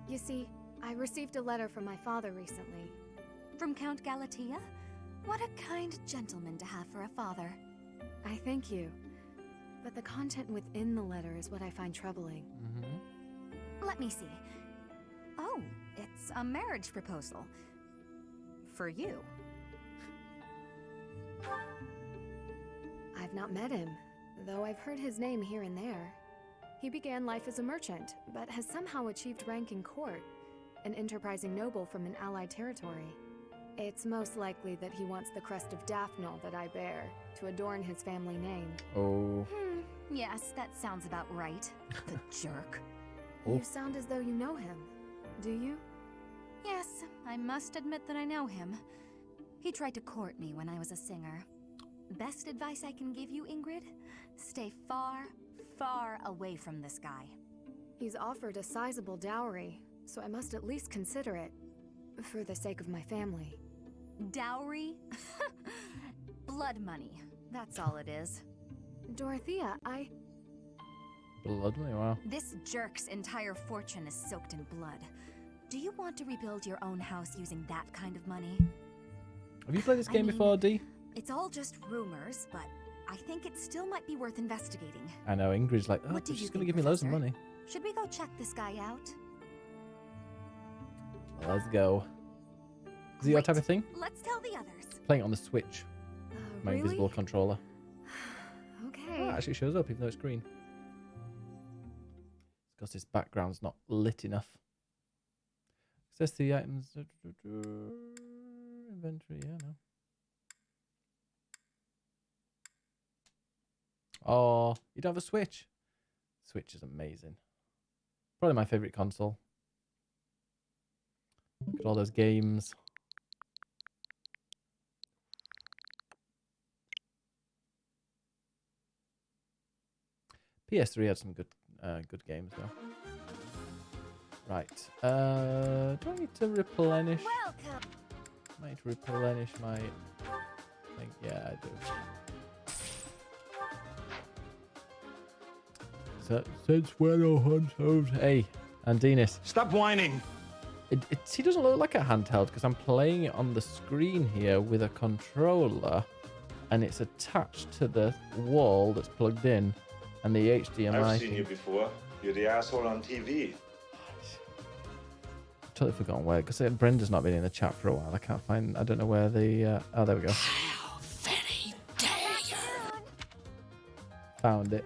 You see, I received a letter from my father recently. From Count Galatea? What a kind gentleman to have for a father. I thank you. But the content within the letter is what I find troubling. Let me see. Oh, it's a marriage proposal. For you. I've not met him, though I've heard his name here and there. He began life as a merchant, but has somehow achieved rank in court, an enterprising noble from an allied territory. It's most likely that he wants the crest of Daphne that I bear, to adorn his family name. Oh. Yes, that sounds about right. The jerk. Oh. You sound as though you know him. Do you? Yes, I must admit that I know him. He tried to court me when I was a singer. Best advice I can give you, Ingrid? Stay far, far away from this guy. He's offered a sizable dowry, so I must at least consider it. For the sake of my family. Dowry? Blood money. That's all it is. Dorothea, Blood money, wow. This jerk's entire fortune is soaked in blood. Do you want to rebuild your own house using that kind of money? Have you played this game before, D? It's all just rumors, but I think it still might be worth investigating. I know, Ingrid's like, oh, What do she's you going to think, give me loads of Professor? money. Should we go check this guy out? Let's go. Is it your type of thing? Let's tell the others. Playing it on the Switch. My Really? invisible controller. Okay. Oh, it actually shows up even though it's green. It's because this background's not lit enough. Access the items. Inventory, yeah, no. Oh, you don't have a Switch? Switch is amazing. Probably my favorite console. Look at all those games. PS3 had some good games though. Right. Do I need to replenish? Welcome. I need to replenish my thing. Yeah, I do. So, since when are handheld? Hey, Andinus. Stop whining. He doesn't look like a handheld because I'm playing it on the screen here with a controller, and it's attached to the wall that's plugged in, and the HDMI. I've seen you before. You're the asshole on TV. Totally forgotten where, because Brenda's not been in the chat for a while. I can't find. I don't know where the. Oh, there we go. How very dare you! Found it.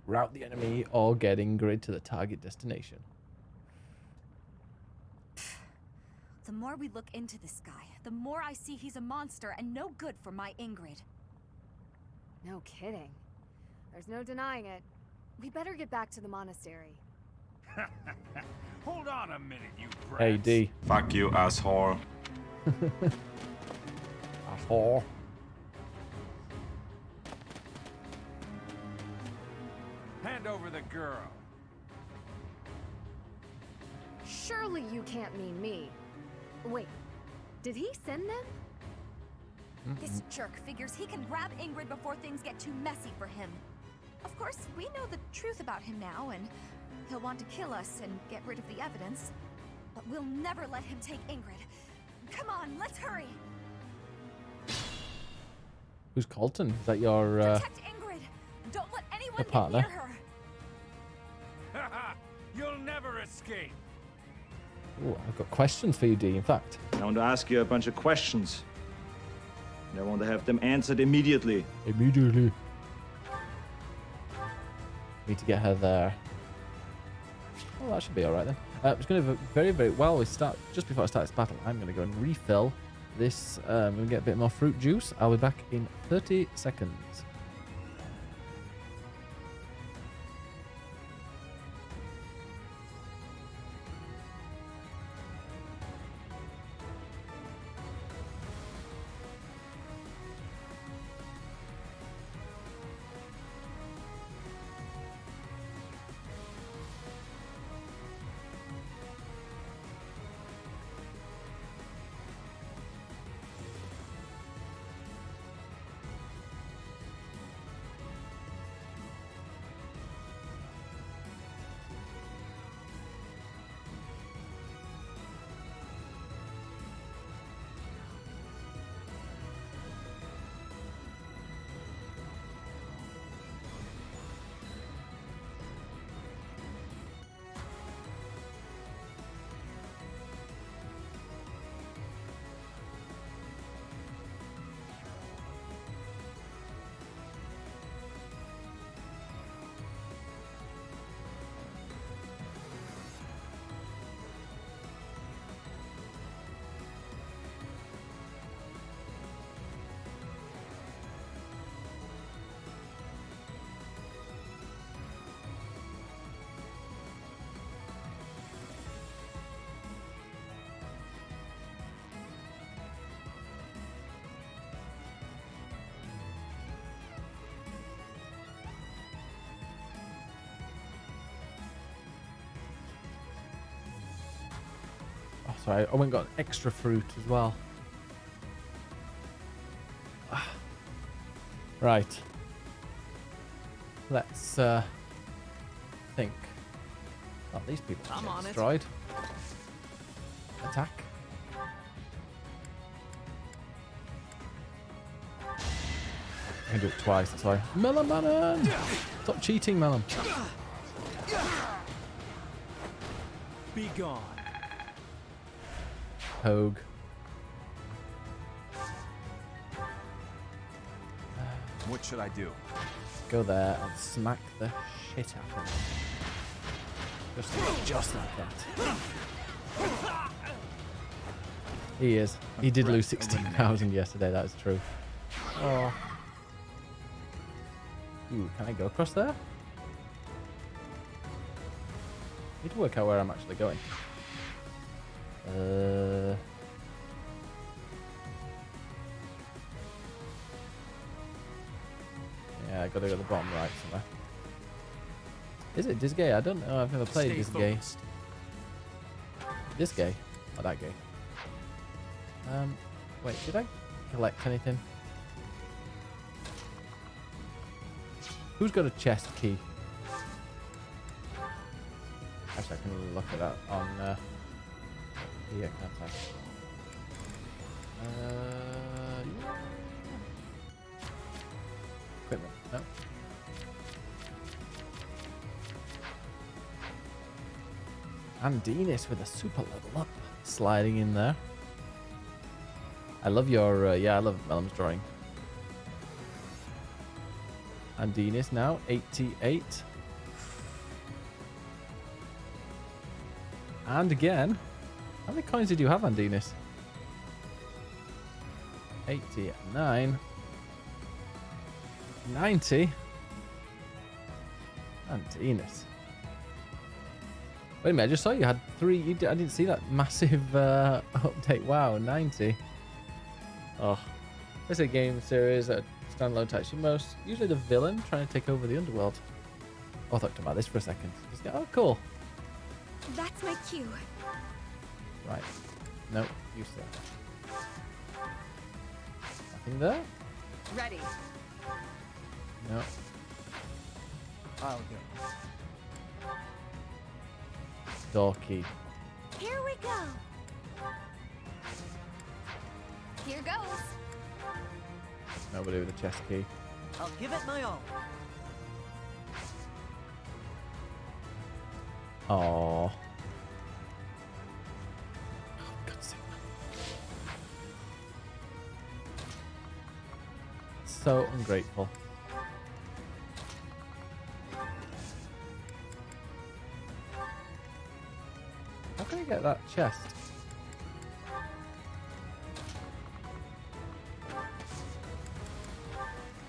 Route the enemy or get Ingrid to the target destination. The more we look into this guy, the more I see he's a monster and no good for my Ingrid. No kidding. There's no denying it. We better get back to the monastery. Hold on a minute, you brats. Hey, D. Fuck you, asshole. Asshole. Hand over the girl. Surely you can't mean me. Wait, did he send them? This jerk figures he can grab Ingrid before things get too messy for him. Of course, we know the truth about him now, and he'll want to kill us and get rid of the evidence. But we'll never let him take Ingrid. Come on, let's hurry. Who's Colton? Is that your Protect Ingrid. Don't let anyone get partner? near her. You'll never escape. Ooh, I've got questions for you, D. In fact, I want to ask you a bunch of questions. And I want to have them answered immediately. Immediately. Need to get her there. Oh, that should be all right then. It's going to very, very well. Just before I start this battle, I'm going to go and refill this. I'm going to get a bit more fruit juice. I'll be back in 30 seconds. Sorry, I went and got extra fruit as well. Right. Let's think. Oh, these people I'm are on it. destroyed. Attack. I can do it twice, that's why. Melon! Stop cheating, Melon. Be gone. Pogue. What should I do? Go there and smack the shit out of him. Just like that. He is. He did lose 16,000 yesterday, that is true. Oh. Ooh, can I go across there? Need to work out where I'm actually going. Yeah, I gotta go to the bottom right somewhere. Is it Disgay? I don't know. I've never played Disgay. This gay? Or that gay? Wait, did I collect anything? Who's got a chest key? Actually, I can look at that on here, can't I? Yeah. Equipment, no. Andinis with a super level up. Sliding in there. I love your, yeah, I love Melum's drawing. Andinis now, 88. And again, how many coins did you have, Andinis? 89. 90. Andinis. Wait a minute, I just saw you had 3. I didn't see that massive update. Wow, 90. Oh, it's a game series that standalone types you most. Usually the villain trying to take over the underworld. Oh, I thought about this for a second. Just go, oh, cool. That's my cue. Right. Nope. You still. Nothing there? Ready. No. I'll go. Door key. Here we go. Here goes. Nobody with a chest key. I'll give it my all. Aww. So ungrateful. How can I get that chest?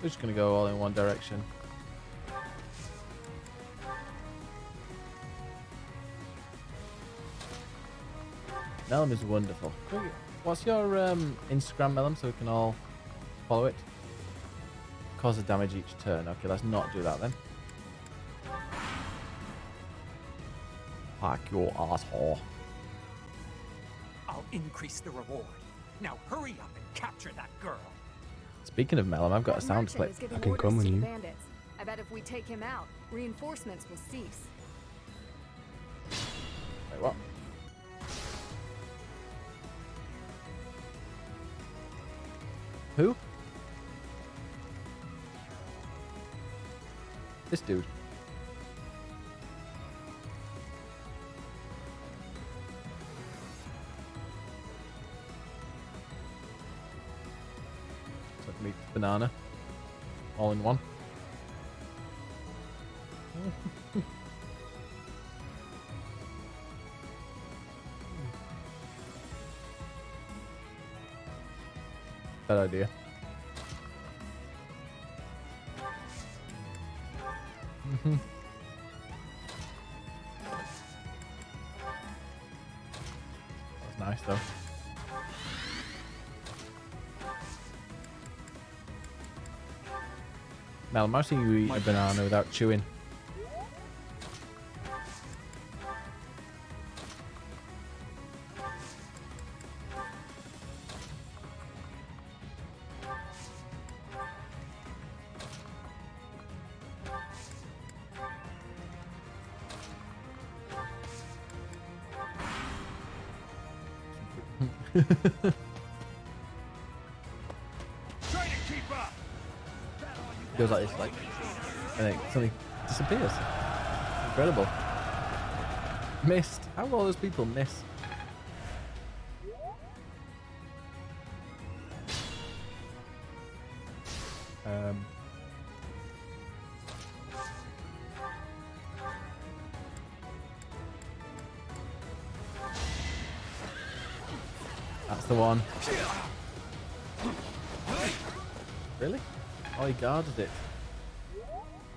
We're just gonna go all in one direction. Melum is wonderful. What's your Instagram, Melum, so we can all follow it? Causes damage each turn. Okay, let's not do that then. Fuck your asshole. I'll increase the reward. Now hurry up and capture that girl. Speaking of Melum, I've got a sound clip. I can come with you. Bandits. I bet if we take him out, reinforcements will cease. Wait, what? Who? This dude. So meat, banana, all in one. Bad idea. That's nice though. Mel, I've seen you eat a banana without chewing. Feels like it's like, I think something disappears. Incredible. Missed. How will those people miss? That's the one. Really? Oh, he guarded it.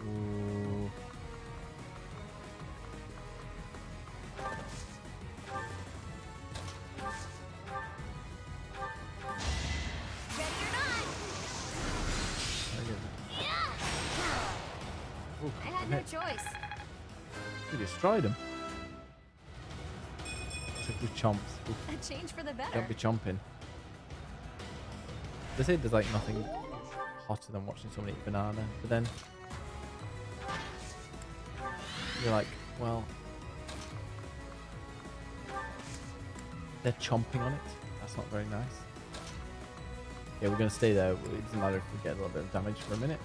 Ooh. Ooh, I had no choice. You destroyed him. It's like with chomps. Ooh, A change for the better. don't be chomping. They say there's like nothing hotter than watching someone eat banana, but then you're like, well, they're chomping on it. That's not very nice. Yeah, we're going to stay there. It doesn't matter if we get a little bit of damage for a minute.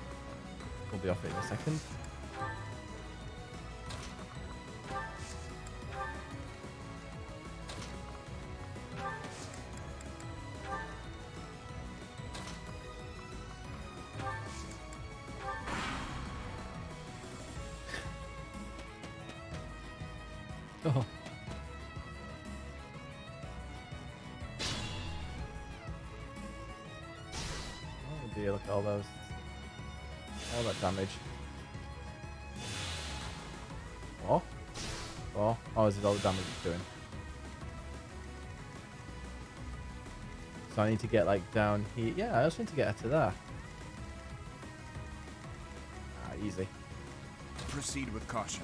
We'll be off it in a second. Oh. Oh dear, look at all those. All that damage. What? Oh, oh, is it all the damage it's doing? So I need to get like down here. Yeah, I just need to get her to there. Ah, easy. Proceed with caution.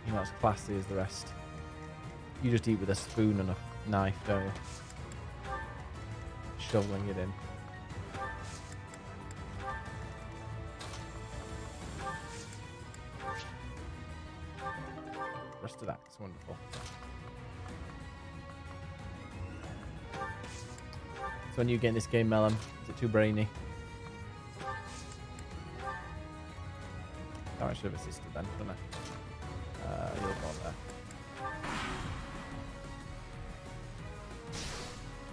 You're not as classy as the rest. You just eat with a spoon and a knife, don't you? Shoveling it in. Rusted axe, wonderful. So when you get in this game, Melon, is it too brainy? Oh, I should have assisted then, shouldn't I? You'll go there.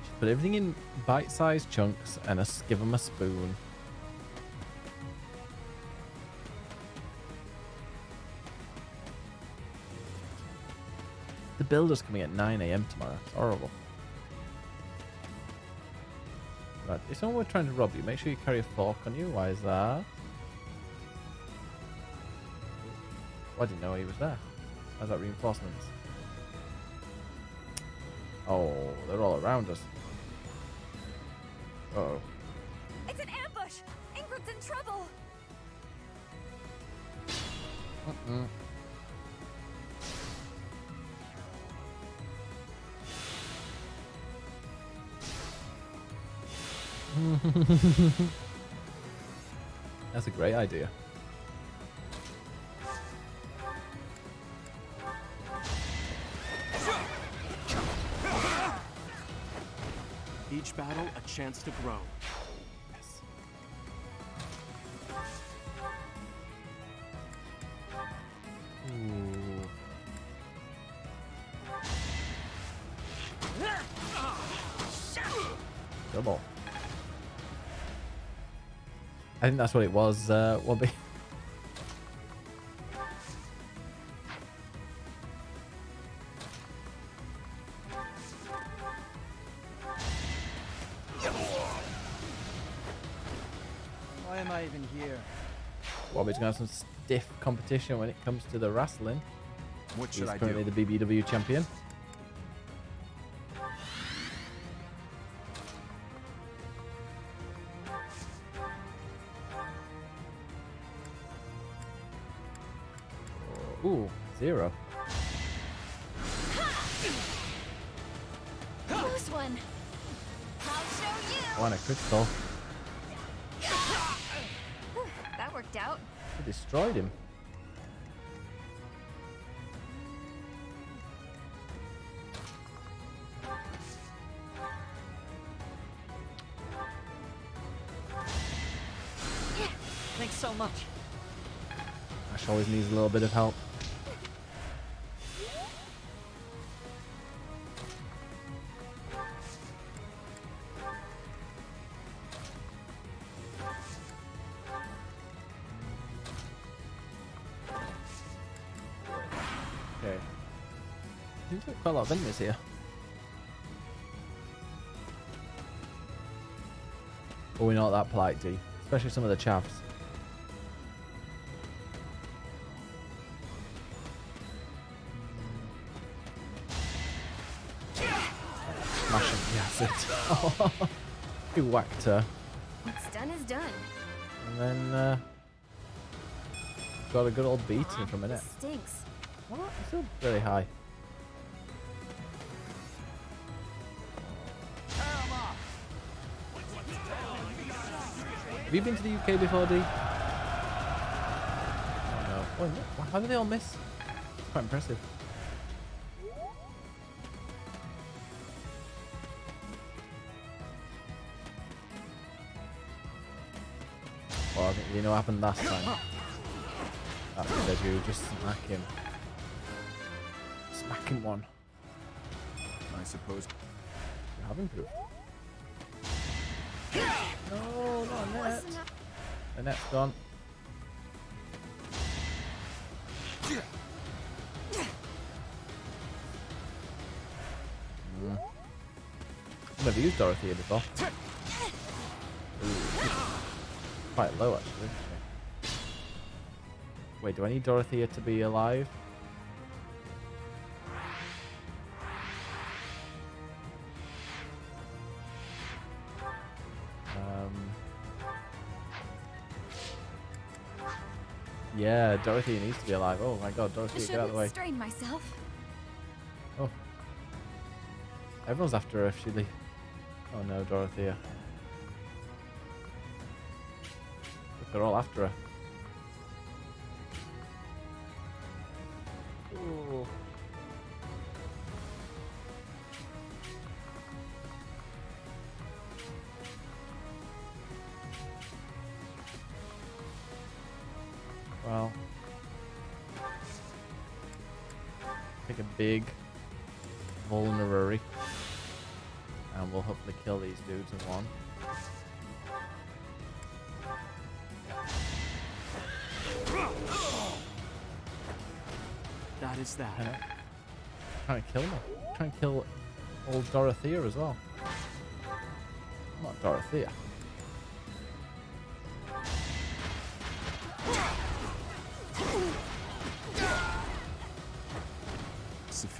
Just put everything in bite-sized chunks and just give them a spoon. The builder's coming at 9 AM tomorrow. It's horrible. Right, if someone were trying to rob you, make sure you carry a fork on you. Why is that? Oh, I didn't know he was there. How's that reinforcements? Oh, they're all around us. Uh-oh. It's an ambush! Ingrid's in trouble! That's a great idea. Each battle, a chance to grow. Yes. Ooh. Double. I think that's what it was, Wobby. Why am I even here? Wobby's gonna have some stiff competition when it comes to the wrestling. What should He's I currently do? the BBW champion. Ooh, 0. Close one! I'll show you! One a critical. That worked out. They destroyed him. so much. Ash always needs a little bit of help. Okay. Seems like quite a lot of enemies here. But we're not that polite, D. Especially some of the chavs. Smashing the acid. He whacked her. What's done is done. And then got a good old beating for a minute. This stinks. What? It's still really high. Have you been to the UK before, D? Oh no. Oh, no. How did they all miss? It's quite impressive. Oh, I think you know what happened last time. That's because you just smack him. Smack him one. I suppose You have improved. No, not a net. The net's gone. I've never used Dorothea before. Ooh. Quite low actually. Wait, do I need Dorothea to be alive? Yeah, Dorothea needs to be alive. Oh my god, Dorothea, get out of the way. Strain myself. Oh. Everyone's after her if she leaves. Oh no, Dorothea. Look, they're all after her. Ooh. Well, take a big vulnerary, and we'll hopefully kill these dudes in one. That is that. Trying to kill me. Trying to kill old Dorothea as well. Not Dorothea.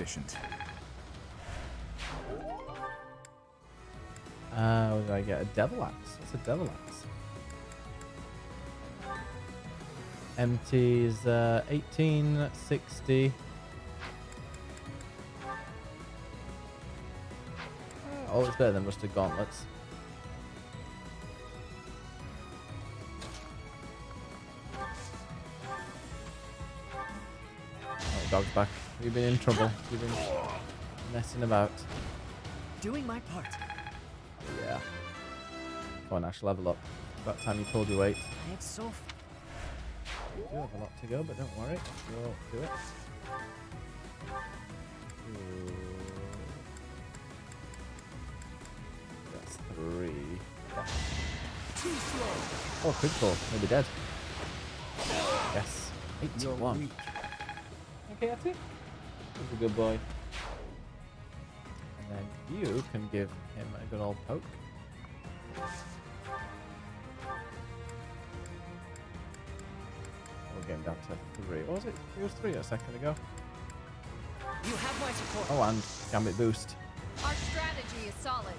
sufficient. What did I get? A devil axe. What's a devil axe? Empties 1860. Oh, it's better than rusted gauntlets. Oh, dog's back. You've been in trouble. You've been messing about. Doing my part. Yeah. Come on, Ash, level up. About time you pulled your weight. I have so. You do have a lot to go, but don't worry. You'll do it. Ooh. That's 3. Yeah. Oh, critical. Maybe dead. Yes. 81. Okay, that's it. He's a good boy. And then you can give him a good old poke. We'll get him down to 3. What was it? It was 3 a second ago. You have my support. Oh, and Gambit boost. Our strategy is solid.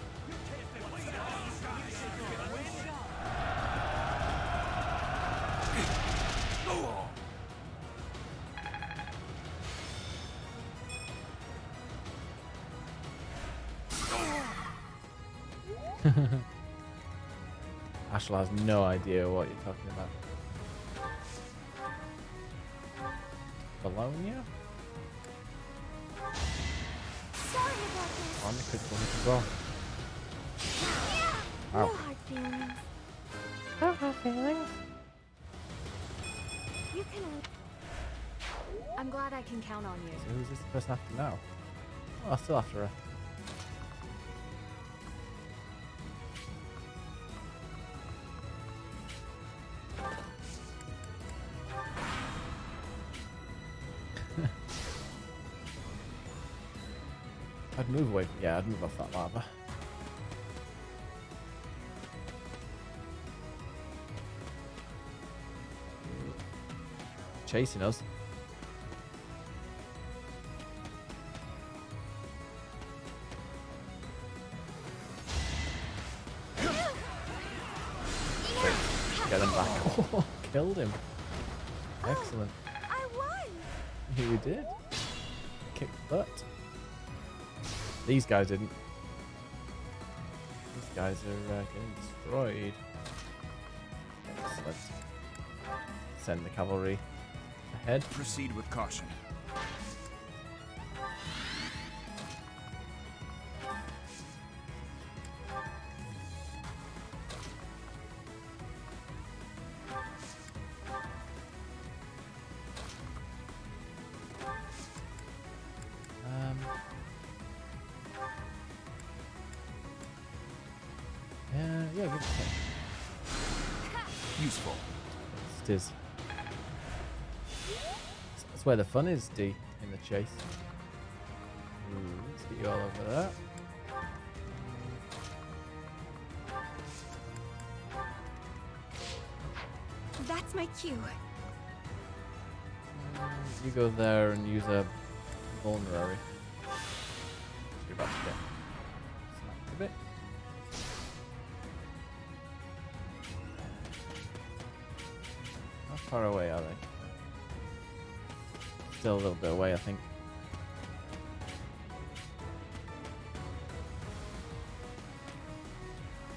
Ashla has no idea what you're talking about. Bologna? Sorry about this. On the critical hit as well. No Wow. hard feelings. No hard feelings. You can. I'm glad I can count on you. So who's this person after now? Oh, still after her. I'd move away. Yeah, I'd move off that lava. Chasing us. Get him back. Oh, killed him. Excellent. I won! You did. Kicked butt. These guys didn't. These guys are getting destroyed. Excellent. Send the cavalry ahead. Proceed with caution. Yeah, give it a shot. Useful. It is. That's where the fun is, D, in the chase. Ooh, let's get you all over there. That's my cue. You go there and use a vulnerary. You're about to get smacked a bit. How far away are they? Still a little bit away, I think.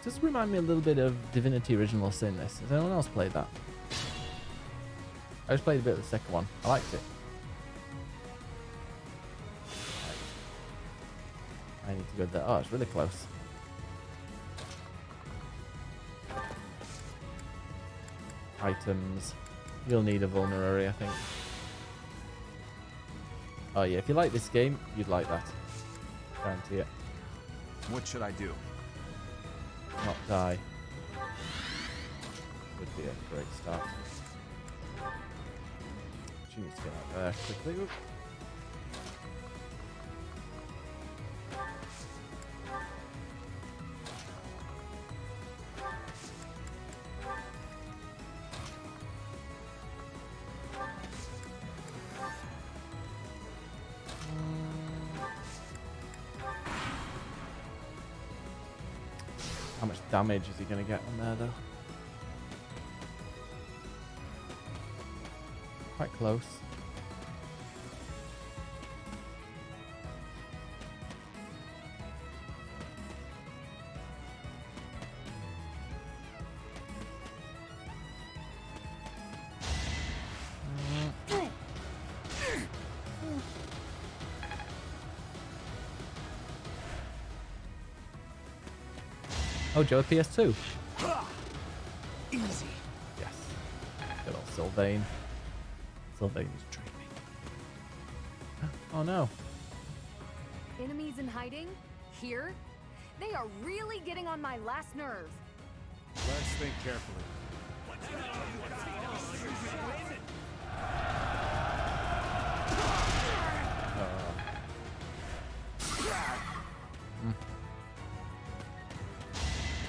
Does remind me a little bit of Divinity Original Sin, this. Has anyone else played that? I just played a bit of the second one. I liked it. I need to go there. Oh, it's really close. Items. You'll need a vulnerary, I think. Oh yeah, if you like this game, you'd like that. Guarantee it. What should I do? Not die. Would be a great start. She needs to get out there quickly. Oop. How much damage is he going to get on there, though? Quite close. Oh, Joe, PS2. Easy. Yes. Good old Sylvain. Sylvain is dreaming. Oh no. Enemies in hiding? Here? They are really getting on my last nerve. Let's think carefully.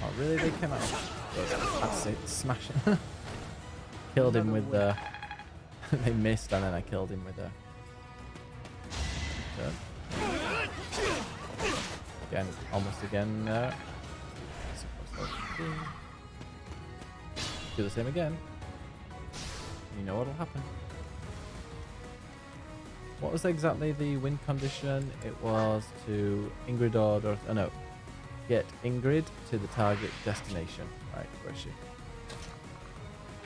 Oh, really? They came out. That's it. Smash it. Killed him with the. They missed, and then I killed him with a. Again, almost again. Do the same again. You know what'll happen. What was exactly the win condition? It was to Ingrid order. Oh no. Get Ingrid to the target destination. Right, where is she?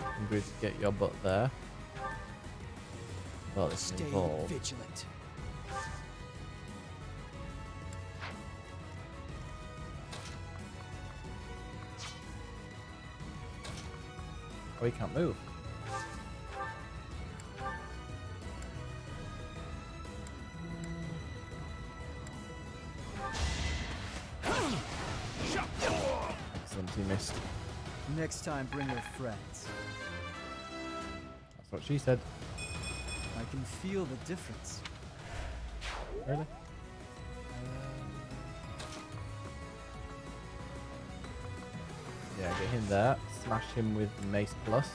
Ingrid, get your butt there. Well, it's Stay involved. vigilant. Oh, he can't move. he missed. Next time, bring your friends. That's what she said. I can feel the difference. Really? Yeah, get him there. Smash him with Mace Plus.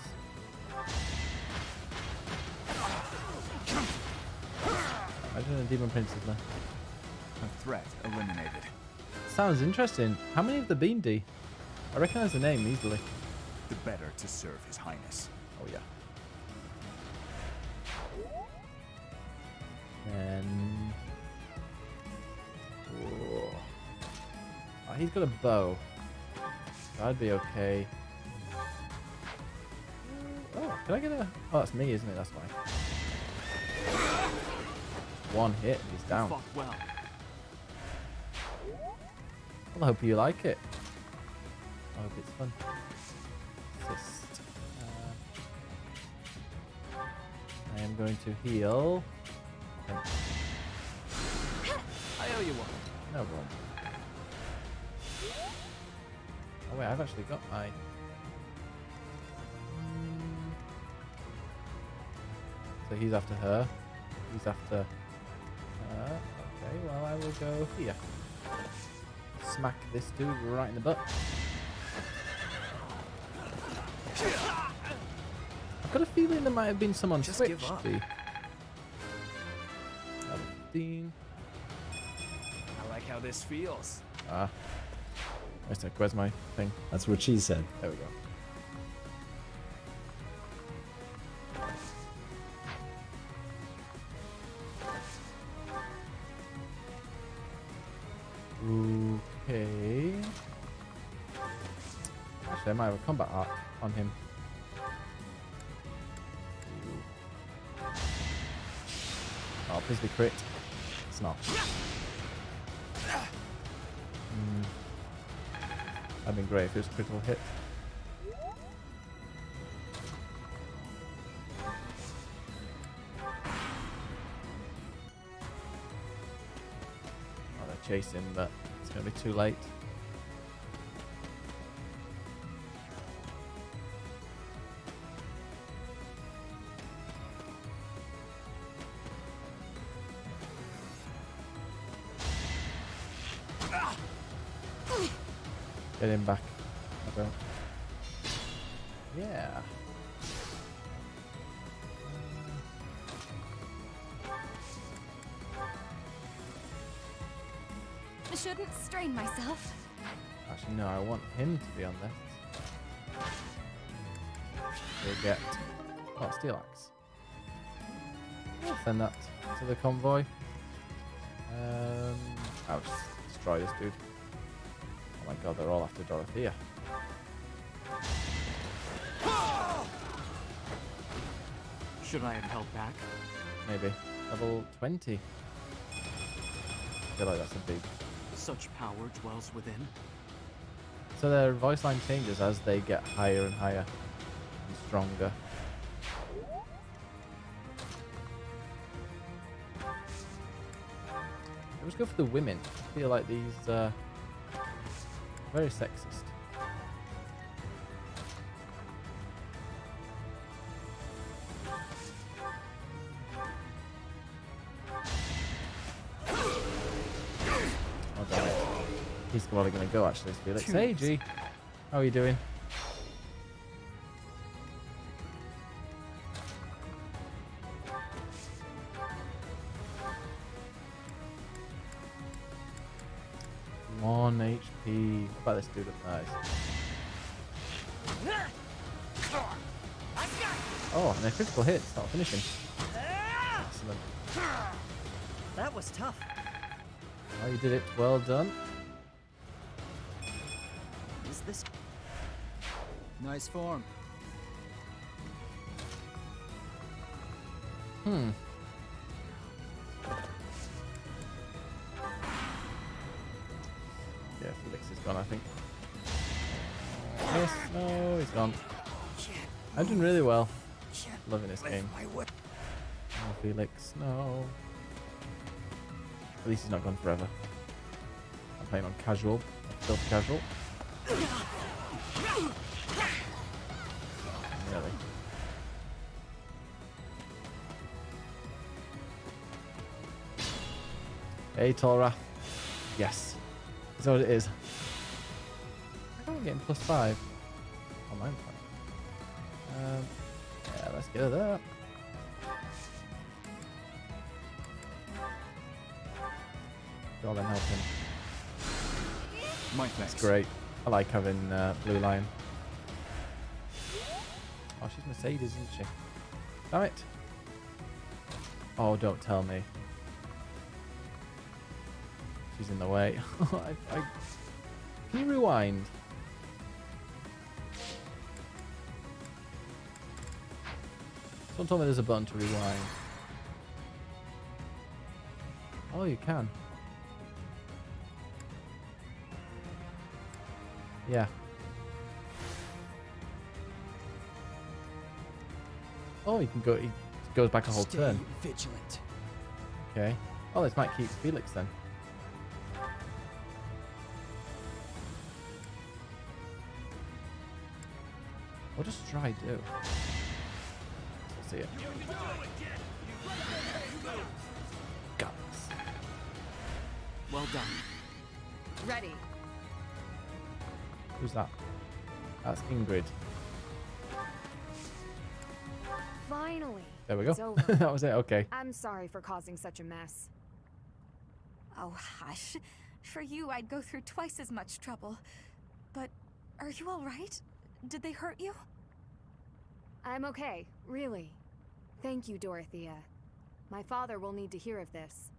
Imagine a Demon Prince is left. A threat eliminated. Sounds interesting. How many have there been, D? I recognize the name easily. The better to serve His Highness. Oh, yeah. And... Oh, he's got a bow. That'd be okay. Oh, can I get a... Oh, that's me, isn't it? That's why. One hit and he's down. Well, I hope you like it. I hope it's fun. Assist. I am going to heal. Okay. I owe you one. No one. Oh wait, I've actually got my... So he's after her. He's after her. Okay, well I will go here. Smack this dude right in the butt. I've got a feeling there might have been some on Just Twitch. give up. 15. I like how this feels. Ah. Where's my thing? That's what she said. There we go. Okay. Actually, I might have a combat arc on him. Oh, please be crit. It's not. That'd been great if it was a critical hit. Oh, they're chasing, but it's going to be too late. Get him back. I don't. Yeah. I shouldn't strain myself. Actually, no, I want him to be on this. We'll get... Oh, Steel Axe. We'll send that to the convoy. I'll just destroy this dude. Oh my god, they're all after Dorothea. Should I have held back? Maybe. Level 20. I feel like that's a big... Such power dwells within. So their voice line changes as they get higher and higher and stronger. Let's go for the women. I feel like these very sexist. Oh damn it. He's probably going to go actually, Felix. Hey G, how are you doing? One HP. What about this dude up nice? Oh, and a critical hit. It's not finishing. Excellent. That was tough. Oh, you did it. Well done. Is this... Nice form. Hmm. Yeah, Felix is gone, I think. Yes, no, he's gone. I'm doing really well. Loving this game. Oh, Felix, no. At least he's not gone forever. I'm playing on casual, still casual. Really? Hey, Tora. Yes. Is that what it is? How am I getting +5? Oh, mine's fine. Yeah, let's get that. Go on then, help him. My thanks. That's great. I like having Blue Lion. Oh, she's Mercedes, isn't she? Damn it. Oh, don't tell me. She's in the way. Can you rewind? Someone told me there's a button to rewind. Oh, you can. Yeah. Oh, you can go. It goes back a whole turn. Vigilant. Okay. Oh, this might keep Felix then. What does Try do? Let's see it. Guts. Well done. Ready. Who's that? That's Ingrid. Finally. There we go. It's over. That was it. Okay. I'm sorry for causing such a mess. Oh, hush. For you, I'd go through twice as much trouble. But are you all right? Did they hurt you? I'm okay, really. Thank you, Dorothea. My father will need to hear of this.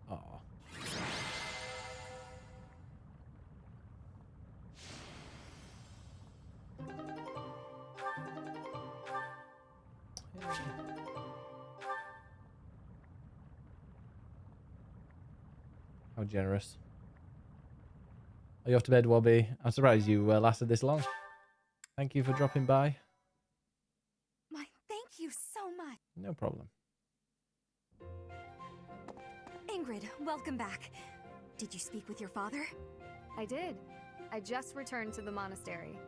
Aw. How generous. Are you off to bed, Wobby? I'm surprised you lasted this long. Thank you for dropping by. My, thank you so much. No problem. Ingrid, welcome back. Did you speak with your father? I did. I just returned to the monastery.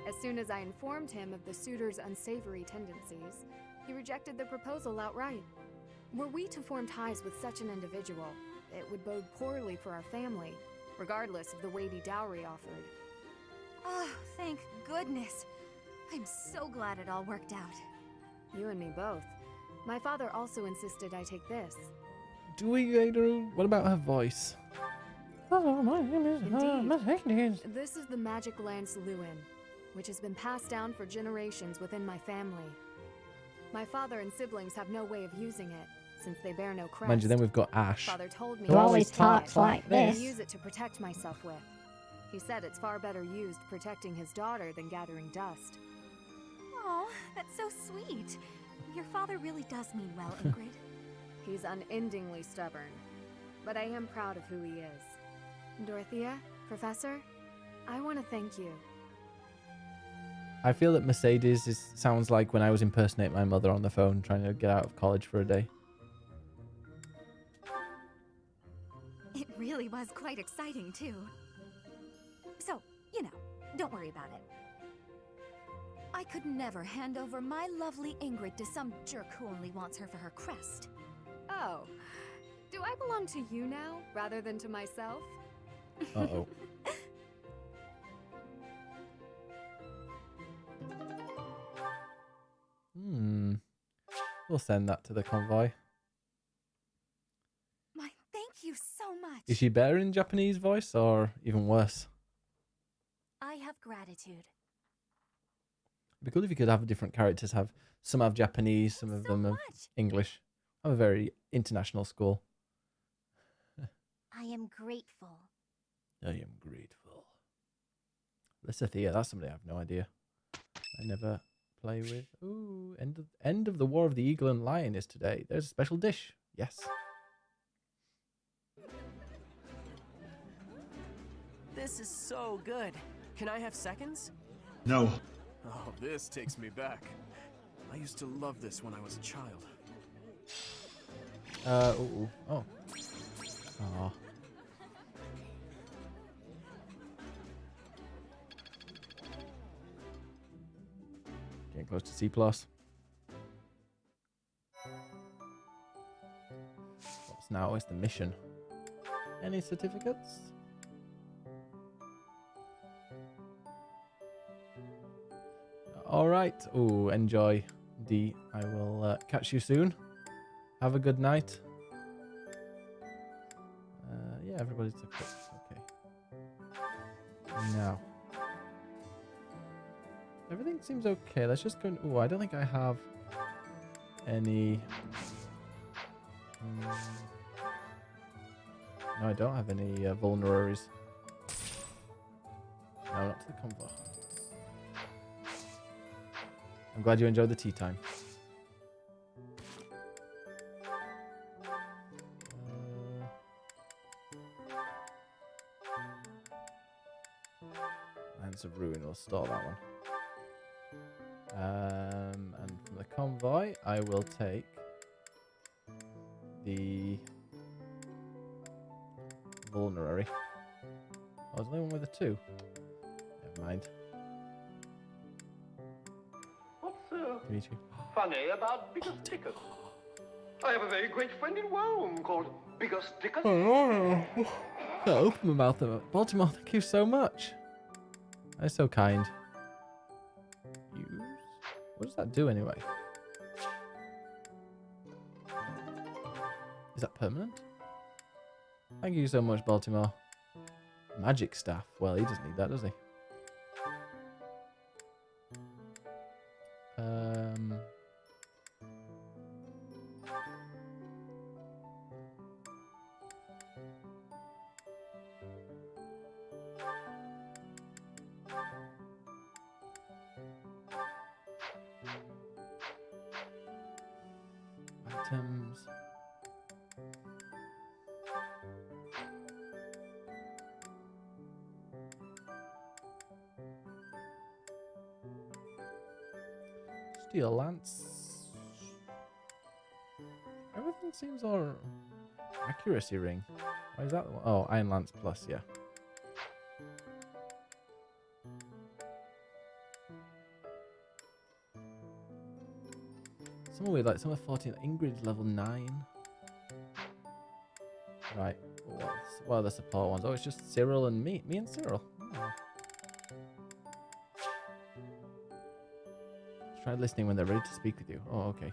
As soon as I informed him of the suitor's unsavory tendencies, he rejected the proposal outright. Were we to form ties with such an individual, it would bode poorly for our family, regardless of the weighty dowry offered. Oh, thank goodness. I'm so glad it all worked out. You and me both. My father also insisted I take this. Do we, what about her voice? Oh, my name is Indeed. This is the magic lance Lewin, which has been passed down for generations within my family. My father and siblings have no way of using it, since they bear no crest. Mind you, then we've got Ash. Father told me who always talks like this. I use it to protect myself with. He said it's far better used protecting his daughter than gathering dust. Oh, that's so sweet. Your father really does mean well, Ingrid. He's unendingly stubborn, but I am proud of who he is. Dorothea, Professor, I want to thank you. I feel that Mercedes sounds like when I was impersonating my mother on the phone trying to get out of college for a day. It really was quite exciting, too. So, you know, don't worry about it. I could never hand over my lovely Ingrid to some jerk who only wants her for her crest. Oh, do I belong to you now, rather than to myself? Uh-oh. We'll send that to the convoy. My, thank you so much. Is she better in Japanese voice or even worse? I have gratitude. It'd be cool if you could have different characters. Some have Japanese, some of them have English. I'm a very international school. I am grateful. I am grateful. Lysithea, that's somebody I have no idea. I never play with. Ooh, end of the War of the Eagle and Lion is today. There's a special dish. Yes. This is so good. Can I have seconds? No. Oh, this takes me back. I used to love this when I was a child. Oh. Aw. Getting close to C+. What's now is the mission. Any certificates? Alright. Oh, enjoy, D. I will catch you soon. Have a good night. Yeah, everybody's equipped. Okay. Now. Everything seems okay. Let's just go. Oh, I don't think I have any. No, I don't have any vulneraries. No, not to the convo. I'm glad you enjoyed the tea time. Lands of Ruin, we'll store that one. And from the convoy, I will take the vulnerary. Oh, there's only one with a 2. Never mind. What's Dimitri. funny about BiggusBennus? I have a very great friend in Rome called BiggusBennus. Oh, can't open my mouth. Baltimore, thank you so much. That's so kind. Use? What does that do anyway? Is that permanent? Thank you so much, Baltimore. Magic staff. Well, he doesn't need that, does he? Items. Steel lance. Everything seems all accuracy ring. Why is that? Oh, iron lance plus, yeah. Some weird, like some are 14. Ingrid's level 9. Right. What are the support ones? Oh, it's just Cyril and me. Me and Cyril. Oh. Try listening when they're ready to speak with you. Oh, okay.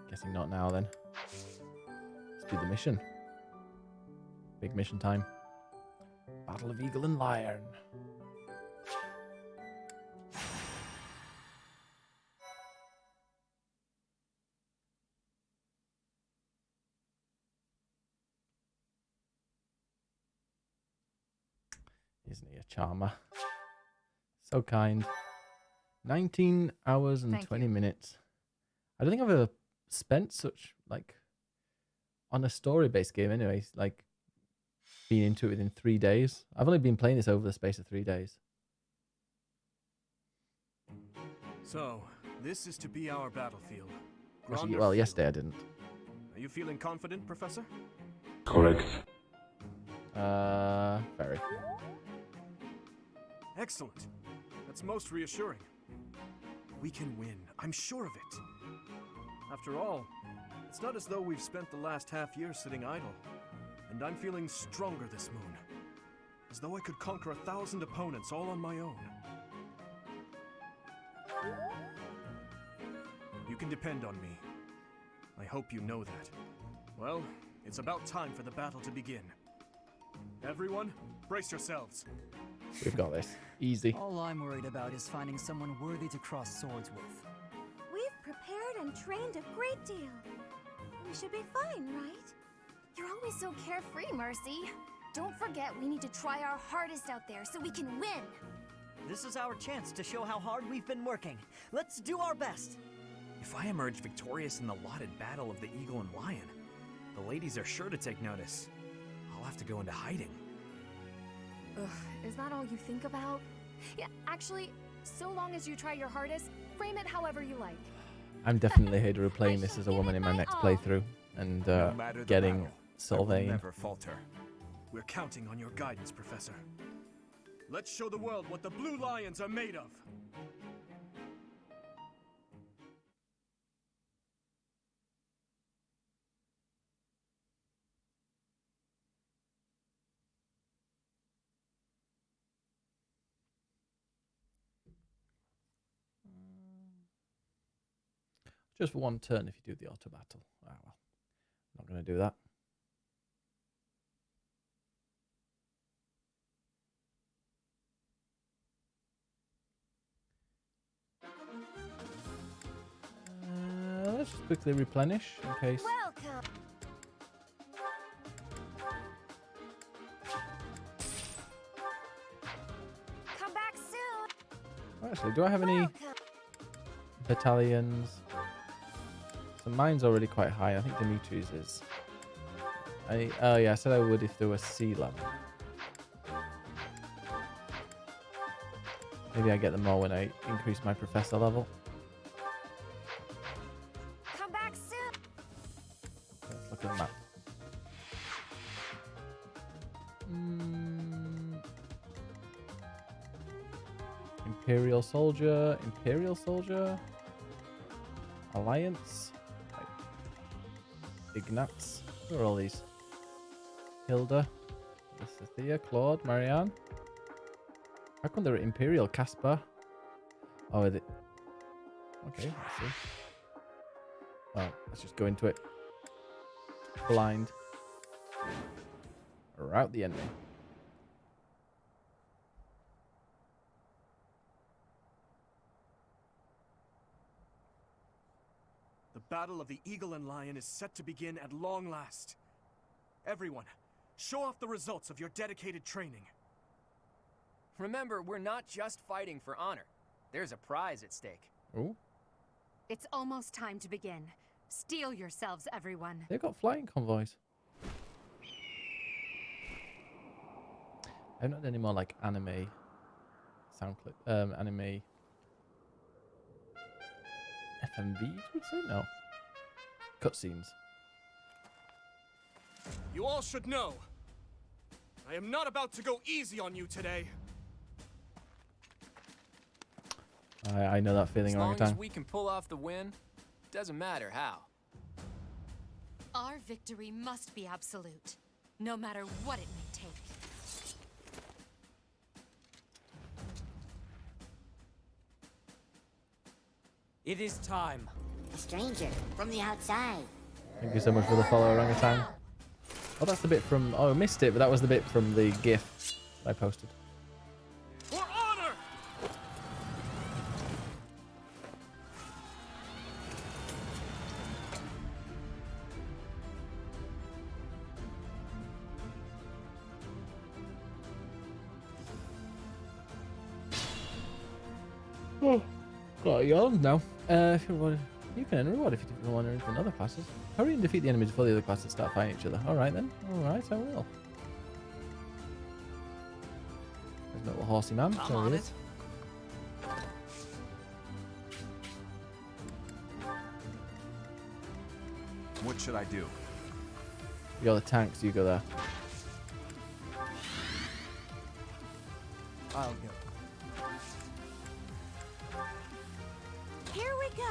Guessing not now then. Let's do the mission. Big mission time. Battle of Eagle and Lion. Isn't he a charmer? So kind. 19 hours and 20 minutes. I don't think I've ever spent such, like, on a story-based game anyway, like, being into it within 3 days. I've only been playing this over the space of 3 days. So, this is to be our battlefield. Actually, well, yesterday I didn't. Are you feeling confident, Professor? Correct. Very. Excellent. That's most reassuring. We can win. I'm sure of it. After all, it's not as though we've spent the last half year sitting idle. And I'm feeling stronger this moon. As though I could conquer 1,000 opponents all on my own. You can depend on me. I hope you know that. Well, it's about time for the battle to begin. Everyone, brace yourselves. We've got this. Easy. All I'm worried about is finding someone worthy to cross swords with. We've prepared and trained a great deal. We should be fine, right? You're always so carefree, Mercy. Don't forget we need to try our hardest out there so we can win. This is our chance to show how hard we've been working. Let's do our best. If I emerge victorious in the lauded battle of the Eagle and Lion, the ladies are sure to take notice. I'll have to go into hiding. Ugh, is that all you think about? Yeah, actually, so long as you try your hardest, frame it however you like. I'm definitely here to replaying this as a woman in my next playthrough and getting Sylvain. Never falter. We're counting on your guidance, Professor. Let's show the world what the Blue Lions are made of. Just for one turn if you do the auto battle. Ah, well, I'm not going to do that. Let's just quickly replenish in case. Welcome. Come back soon. Actually, do I have any battalions? So mine's already quite high. I think Dimitri's is. Oh yeah, I said I would if there was sea level. Maybe I get them more when I increase my professor level. Come back soon. Let's look at the map. Imperial soldier, Alliance, Ignatz. Who are all these? Hilda, Thea, Claude, Marianne. How come they're Imperial? Caspar. Oh, are they? Okay, let's see. Oh, let's just go into it. Blind. Rout the enemy. The battle of the Eagle and Lion is set to begin at long last. Everyone, show off the results of your dedicated training. Remember, we're not just fighting for honor. There's a prize at stake. Oh. It's almost time to begin. Steel yourselves, everyone. They've got flying convoys. I haven't had any more like anime sound clip, anime FMVs, would say? No. Cutscenes. You all should know, I am not about to go easy on you today. I know that feeling As long orangutan. as we can pull off the win, doesn't matter how. Our victory must be absolute, no matter what it may take. It is time. A stranger from the outside. Thank you so much for the follow, orangutan. Oh, that's the bit from... Oh, I missed it, but that was the bit from the GIF I posted. For honor! Oh, got a yawn now. If you want, you can earn a reward if you want to enter other classes. Hurry and defeat the enemies before the other classes start fighting each other. Alright then. Alright, I will. There's a little horsey man. I'm There on he it. is. What should I do? You're the tanks, you go there. I'll go. Here we go.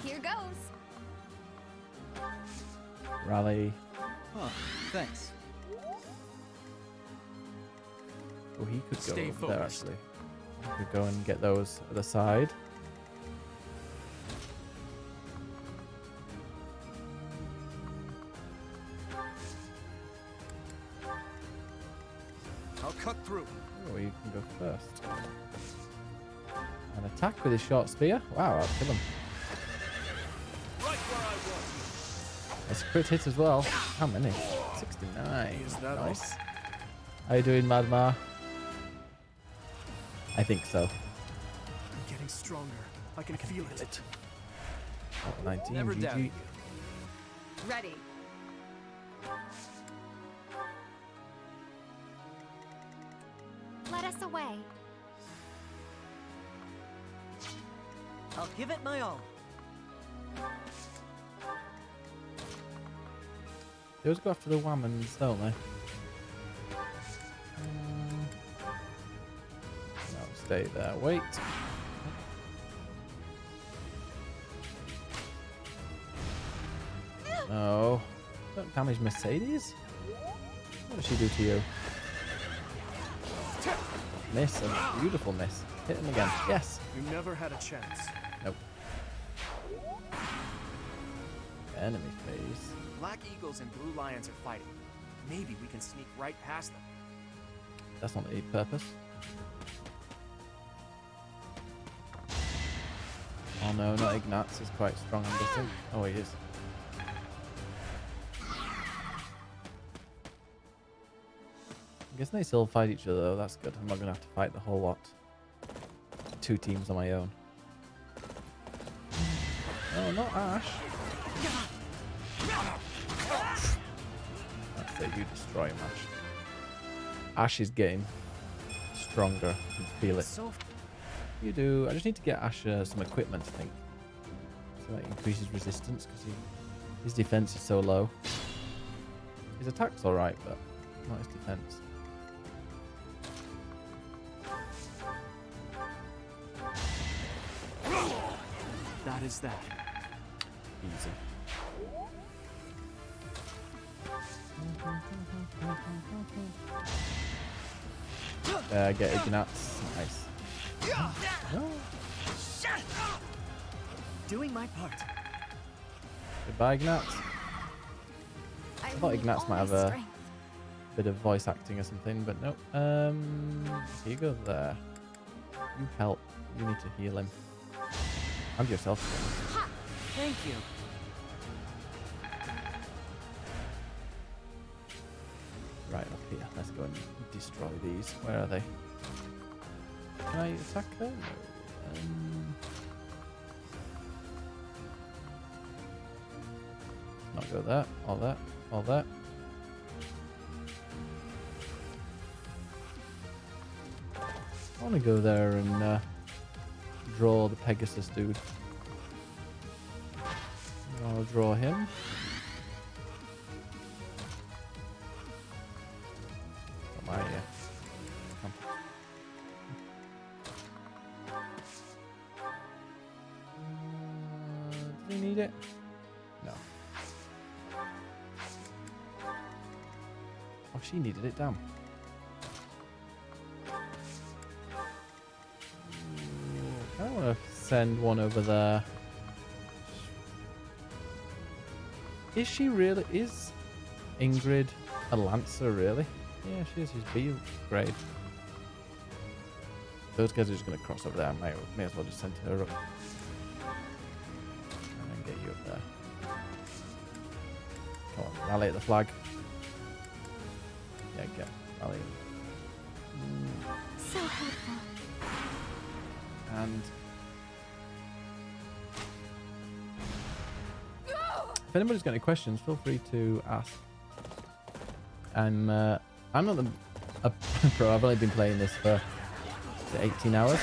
Here goes. Rally. Huh, thanks. Oh, he could go Stay over there focused. actually. He could go and get those at the side. I'll cut through. Oh, you can go first. An attack with his short spear. Wow, I'll kill him. Right where I want. That's a crit hit as well. How many? 69. Is that Nice. How you doing, Madma? I think so. I'm getting stronger. I can feel it. 19. Never GG. doubted you. Ready. Let us away. I'll give it my all. They always go after the whammons, don't they? No, stay there. Wait. No. Don't damage Mercedes. What does she do to you? Miss, a beautiful miss. Hit him again. Yes. You never had a chance. Nope. Enemy phase. Black eagles and blue lions are fighting. Maybe we can sneak right past them. That's not the purpose. Oh no, not Ignatz. He's quite strong, I'm guessing. Oh, he is. I'm guessing they still fight each other though. That's good. I'm not going to have to fight the whole lot. 2 teams on my own. Oh, not Ash. That's it. You destroy him, Ash. Ash is getting stronger. You can feel it. You do. I just need to get Ash some equipment, I think. So that increases resistance because his defense is so low. His attack's alright, but not his defense. That is that. Easy. Get Ignatz. Nice. No. Doing my part. Goodbye, Ignatz. I thought Ignatz might have a bit of voice acting or something, but nope. Here you go there. You help. You need to heal him. And yourself. Thank you. Right, up here. Let's go and destroy these. Where are they? Can I attack them? Not go there. All that. All that. I want to go there and draw the Pegasus dude. I'll draw him. Come on, yeah. Come. Does he need it? No. Oh, she needed it, damn. I don't want to send one over there. Is she really? Is Ingrid a Lancer, really? Yeah, she is. She's B grade. Those guys are just going to cross over there. I may as well just send her up. And then get you up there. Come on, rally at the flag. Yeah, get rally. So helpful. And if anybody's got any questions, feel free to ask. I'm not a pro. I've only been playing this for 18 hours,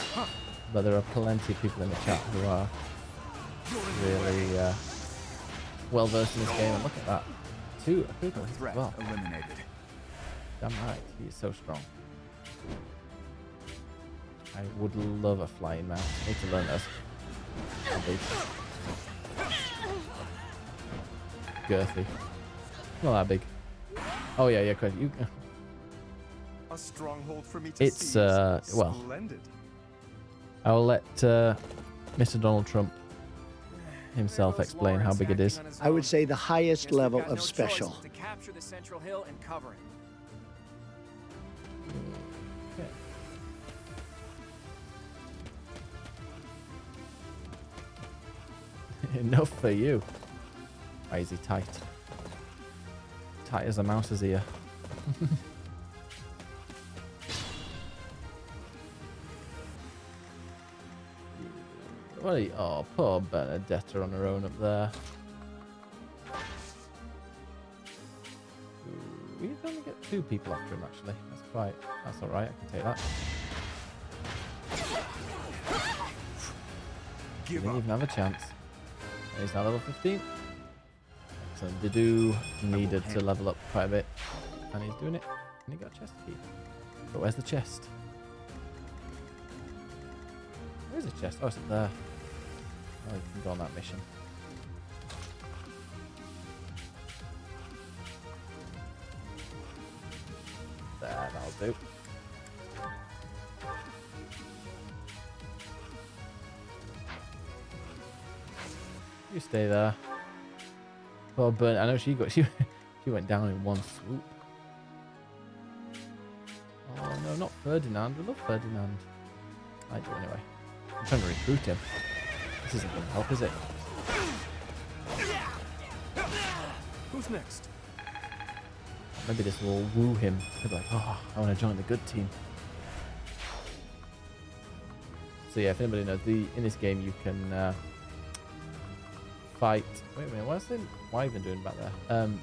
but there are plenty of people in the chat who are really well versed in this game. And look at that, 2 critical hits as well. Eliminated. Damn right, he is so strong. I would love a flying mount. I need to learn those. Girthy. Not that big. Oh yeah, yeah, correct. You. A stronghold for me to It's seize. well. Splendid. I'll let Mr. Donald Trump himself explain how big it is. I would say the highest level of special. To capture the central hill and cover it. Enough for you. Why is he tight? Tight as a mouse's ear. What are you? Oh, poor Benedetta on her own up there. We only get 2 people after him, actually. That's alright, I can take that. Didn't even have a chance. He's now level 15. So Didu needed to level up quite a bit. And he's doing it. And he got a chest key. But where's the chest? Where's the chest? Oh, it's up there. Oh, you can go on that mission. There, that'll do. You stay there. Oh, but I know she went down in one swoop. Oh no, not Ferdinand. We love Ferdinand. I do anyway. I'm trying to recruit him. This isn't going to help, is it? Who's next? Maybe this will woo him. He'll be like, oh, I want to join the good team. So yeah, if anybody knows, in this game you can fight. Wait a minute, what's the Wyvern doing back there? You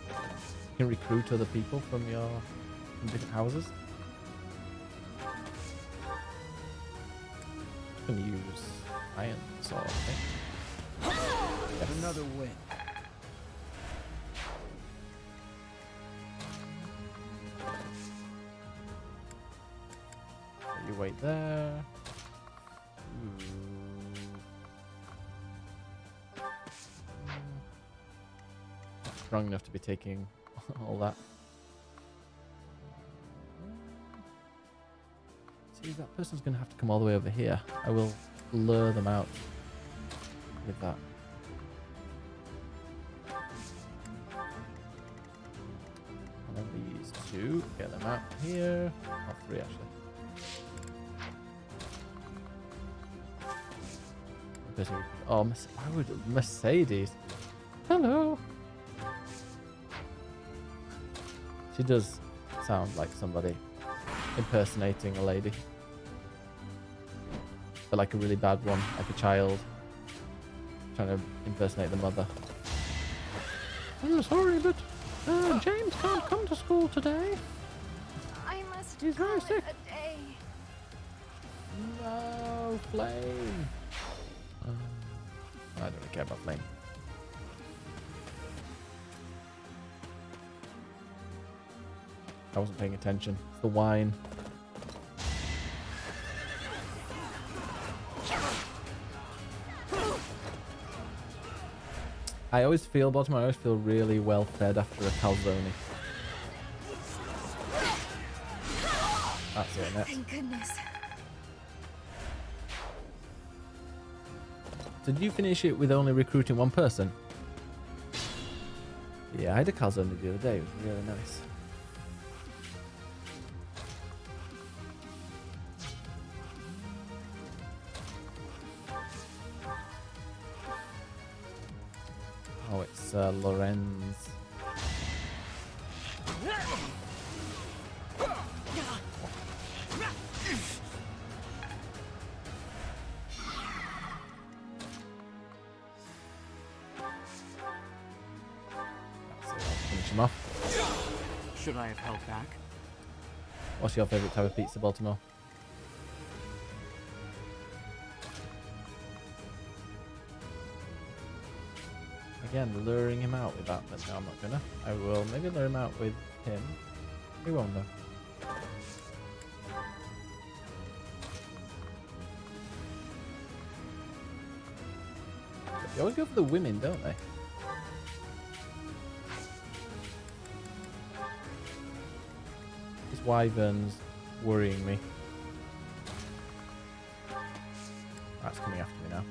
can recruit other people from different houses. I'm gonna use iron sword, I think. Yes. Another win. You wait there. Strong enough to be taking all that. See, that person's going to have to come all the way over here. I will lure them out with that. And then these two, get them out here. Oh, three actually. Oh, why would Mercedes? Hello. She does sound like somebody impersonating a lady, but like a really bad one, like a child trying to impersonate the mother. I'm sorry, but James can't come to school today. I must. He's very sick. A day. No, Flame. I don't really care about Flame. I wasn't paying attention. It's the wine. I always feel, Baltimore, I always feel really well fed after a calzone. That's it, innit? Thank goodness. So did you finish it with only recruiting one person? Yeah, I had a calzone the other day. It was really nice. Oh, it's Lorenz. Finish him off. Should I have held back? What's your favourite type of pizza, Baltimore? Again, luring him out with that, but no, I'm not gonna. I will maybe lure him out with him. He won't though. They always go for the women, don't they? This wyvern's worrying me. That's coming after me now.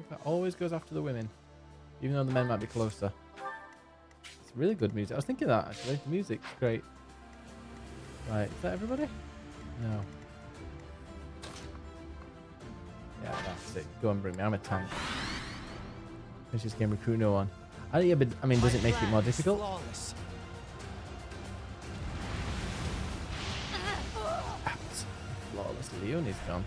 That always goes after the women, even though the men might be closer. It's really good music. I was thinking that actually. The music's great. Right, is that everybody? No. Yeah, that's it. Go and bring me. I'm a tank. Finish this game, recruit no one. Yeah, but I mean, does it make it more difficult? Flawless. Flawless. Leonie's gone.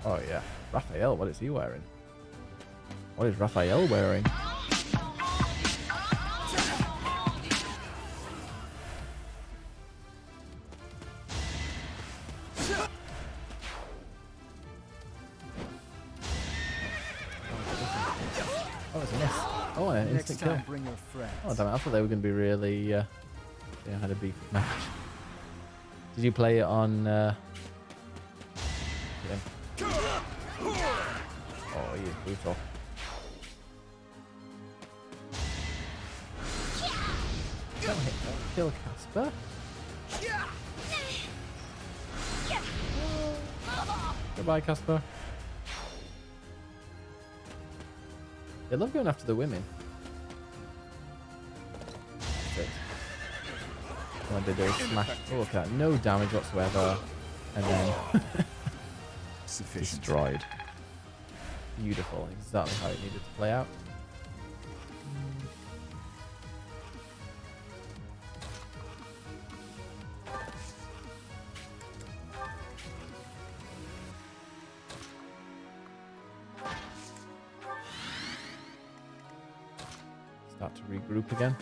Oh yeah, Raphael, what is he wearing? What is Raphael wearing? Oh, it's a miss. Oh, an instant kill. Bring your friends. Oh damn it, I thought they were going to be really, had a beef match. Did you play it on, yeah. Oh, he is brutal. Don't hit, don't kill Casper. Goodbye, Casper. They love going after the women. That's it. What they do is smash. Oh, look at that. No damage whatsoever. And then destroyed. Beautiful. Exactly how it needed to play out. Start to regroup again.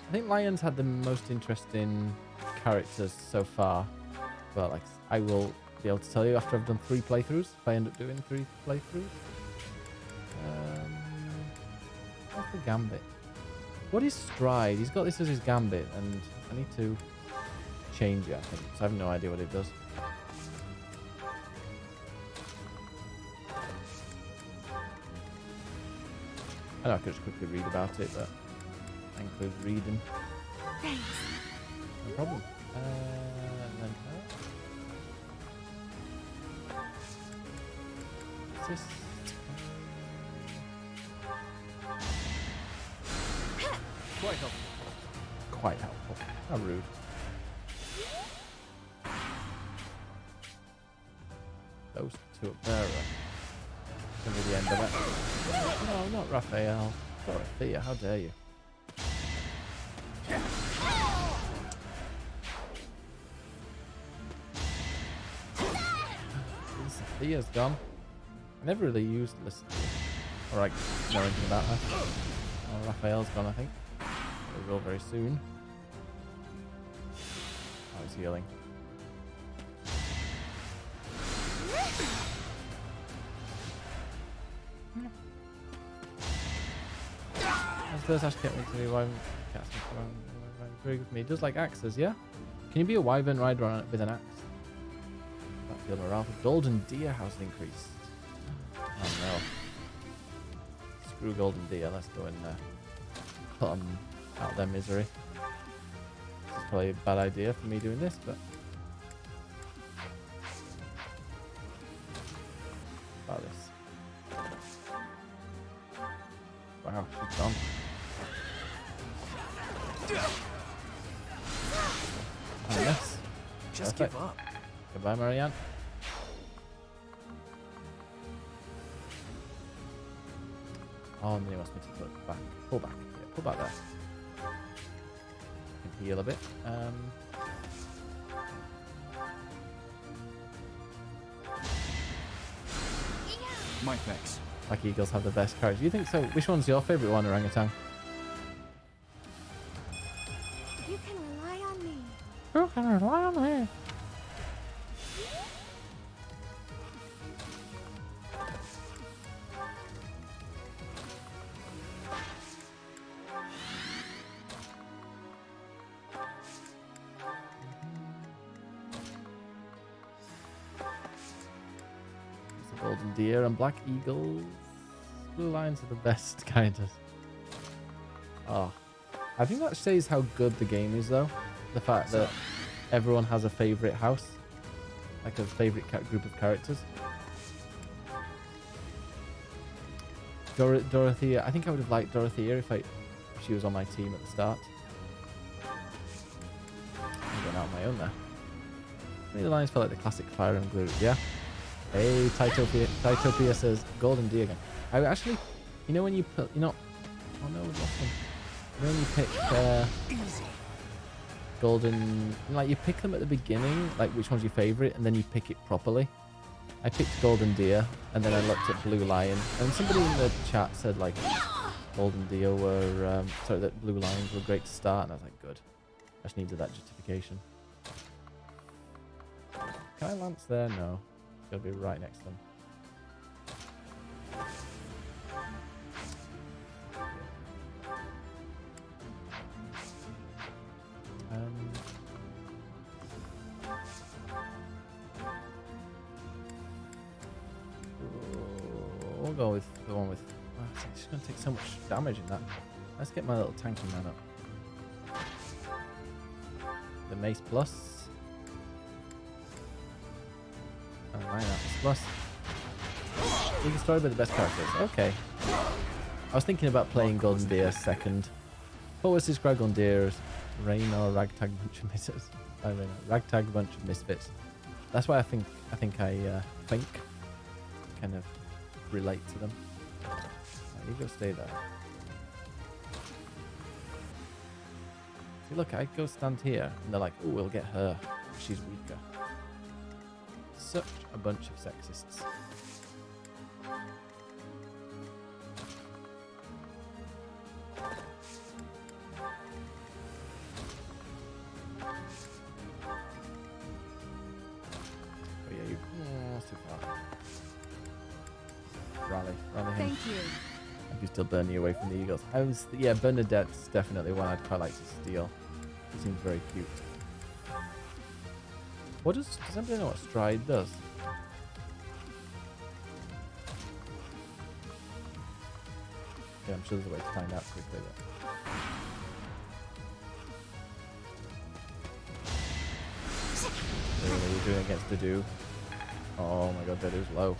I think Lions had the most interesting characters so far, but like I will be able to tell you after I've done 3 playthroughs, if I end up doing 3 playthroughs. What's the Gambit? What is Stride? He's got this as his Gambit, and I need to change it, I think, because I have no idea what it does. I know I could just quickly read about it, but that includes reading. Thanks. No problem. And then what's this? Quite helpful. Quite helpful. How rude. Those two up there are going to be the end of it. No, not Raphael. Dorothea, how dare you? Sophia's gone. I never really used Lysithea. Or like, know anything about her. Oh, Raphael's gone, I think. They will very soon. Oh, he's healing. Does Ash get me to be Wyvern? Agree with me. He does like axes, yeah? Can you be a Wyvern rider on it with an axe? Battlefield morale for Golden Deer has increased. Oh no. Screw Golden Deer, let's go and put them out of their misery. This is probably a bad idea for me doing this, but about this. Wow, she's gone. Oh, yes. Just Perfect. give up. Goodbye, Marianne. Oh, and then he wants me to put back. Pull back. Yeah, pull back there. Can heal a bit. My thanks. Like eagles have the best courage. You think so? Which one's your favourite one, orangutan? You can rely on me. You can rely on me. Golden deer and black eagles. Blue lions are the best, kind of. Oh, I think that says how good the game is, though. The fact that everyone has a favorite house, like a favorite group of characters. Dorothea. I think I would have liked Dorothea if she was on my team at the start. I'm going out on my own there. Maybe the lions felt like the classic fire and glue. Yeah. Hey, Tytopia says Golden Deer again. I actually, you know when you put, oh no, we've lost him. You know when you pick Golden, like you pick them at the beginning, like which one's your favorite, and then you pick it properly. I picked Golden Deer, and then I looked at Blue Lion, and somebody in the chat said like Golden Deer were, sorry, that Blue Lions were great to start, and I was like, good. I just needed that justification. Can I lance there? No. It's gotta be right next to them. we'll go with the one with... Oh, it's going to take so much damage in that. Let's get my little tanky man up. The Mace Plus. Oh, Mace Plus. You can story by the best characters. Okay. I was thinking about playing Golden Deer second. What was described Golden Deer as rain or ragtag bunch of misfits? Ragtag bunch of misfits. That's why I think kind of relate to them. Right, you go stay there. See, look, I go stand here, and they're like, "Oh, we'll get her. She's weaker." Such a bunch of sexists. Rally him. Thank you. I can still burn you away from the eagles. Yeah, Bernadette's definitely one I'd quite like to steal. She seems very cute. Does anybody know what stride does? Yeah, I'm sure there's a way to find out quickly. What are you doing against Dedu? Oh my god, Dedu's low.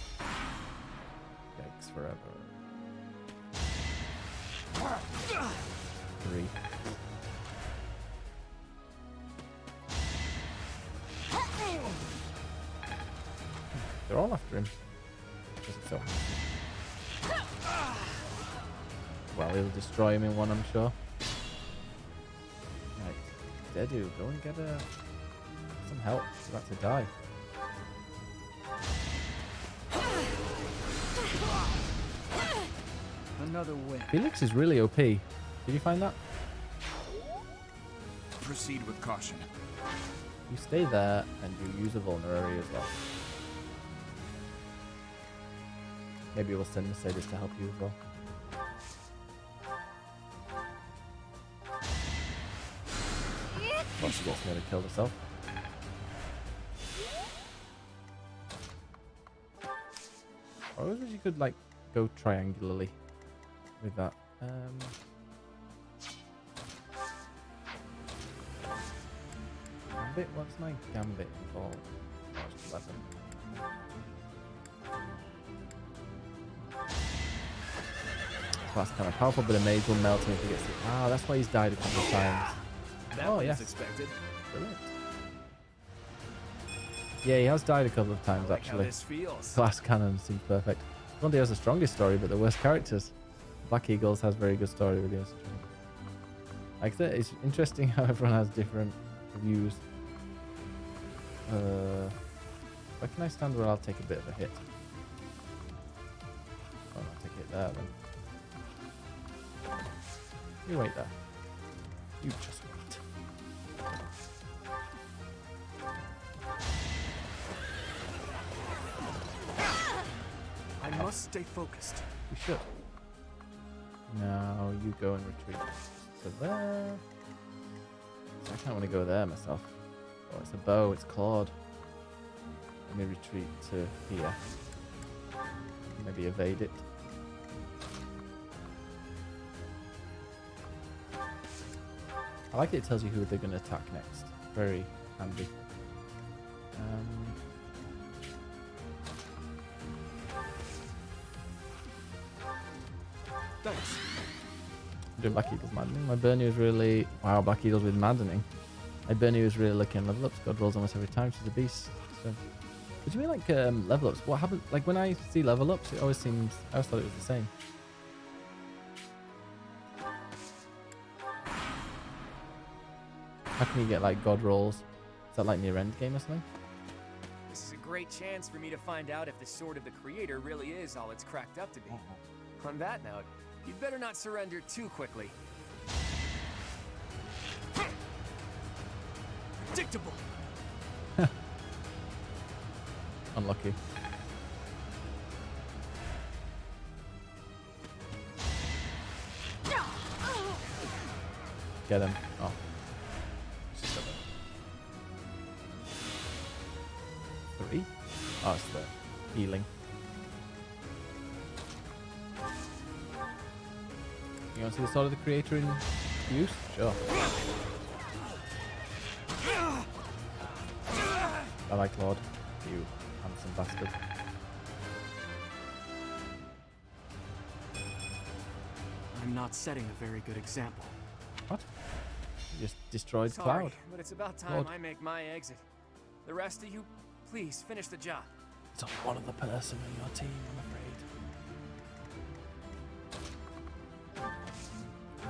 Yikes forever. 3. They're all after him. So well, he'll destroy him in one, I'm sure. Right, Dedu, go and get some help. He's about to die. Another win. Felix is really OP. Did you find that? Proceed with caution. You stay there and you use a vulnerary as well. Maybe we'll send Mercedes to help you as well. Well, she gets nearly killed herself. I always wish you could like go triangularly with that. Gambit? What's my gambit involved? Oh, it's 11. Class kind of powerful, but a mage will melt him if he gets it. Ah, that's why he's died a couple of times. That oh, was yes. expected. Brilliant. Yeah, he has died a couple of times I like actually. How this feels. Glass Cannon seems perfect. Gonde has the strongest story, but the worst characters. Black Eagles has very good story with you. Like that, it's interesting how everyone has different views. Where can I stand where I'll take a bit of a hit? Oh, I'll take it there then. You wait there. You just wait. I must stay focused. You should. Now you go and retreat to there. So I kind of want to go there myself. Oh, it's a bow. It's clawed. Let me retreat to here. Maybe evade it. I like it tells you who they're going to attack next. Very handy. Thanks. I'm doing Black Eagles Maddening. My Bernie was really... Wow, Black Eagles with Maddening. My Bernie was really looking at level ups. God rolls almost every time. She's a beast. So, what do you mean like level ups? What happens? Like when I see level ups, it always seems... I always thought it was the same. How can you get like God rolls? Is that like near end game or something? This is a great chance for me to find out if the Sword of the Creator really is all it's cracked up to be. On that note, you'd better not surrender too quickly. Predictable. Unlucky. Get him. Oh. 3? Oh, it's the healing. want to see the sword of the creator in use? Sure. I like Lord. You handsome bastard. I'm not setting a very good example. What? You just destroyed Sorry, Cloud. but it's about time Lord. I make my exit. The rest of you, please finish the job. It's only one other person in your team, I'm afraid.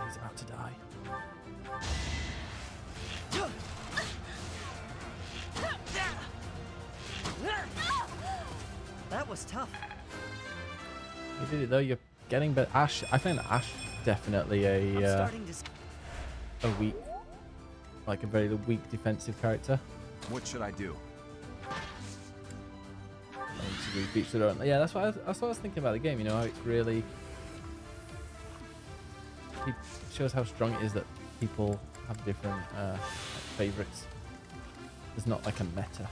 He's about to die. That was tough. You did it though. You're getting better. Ash, I find Ash definitely a weak, like a very weak defensive character. What should I do? Yeah, that's what I was thinking about the game. You know, how it's really it shows how strong it is that people have different favorites. There's not like a meta.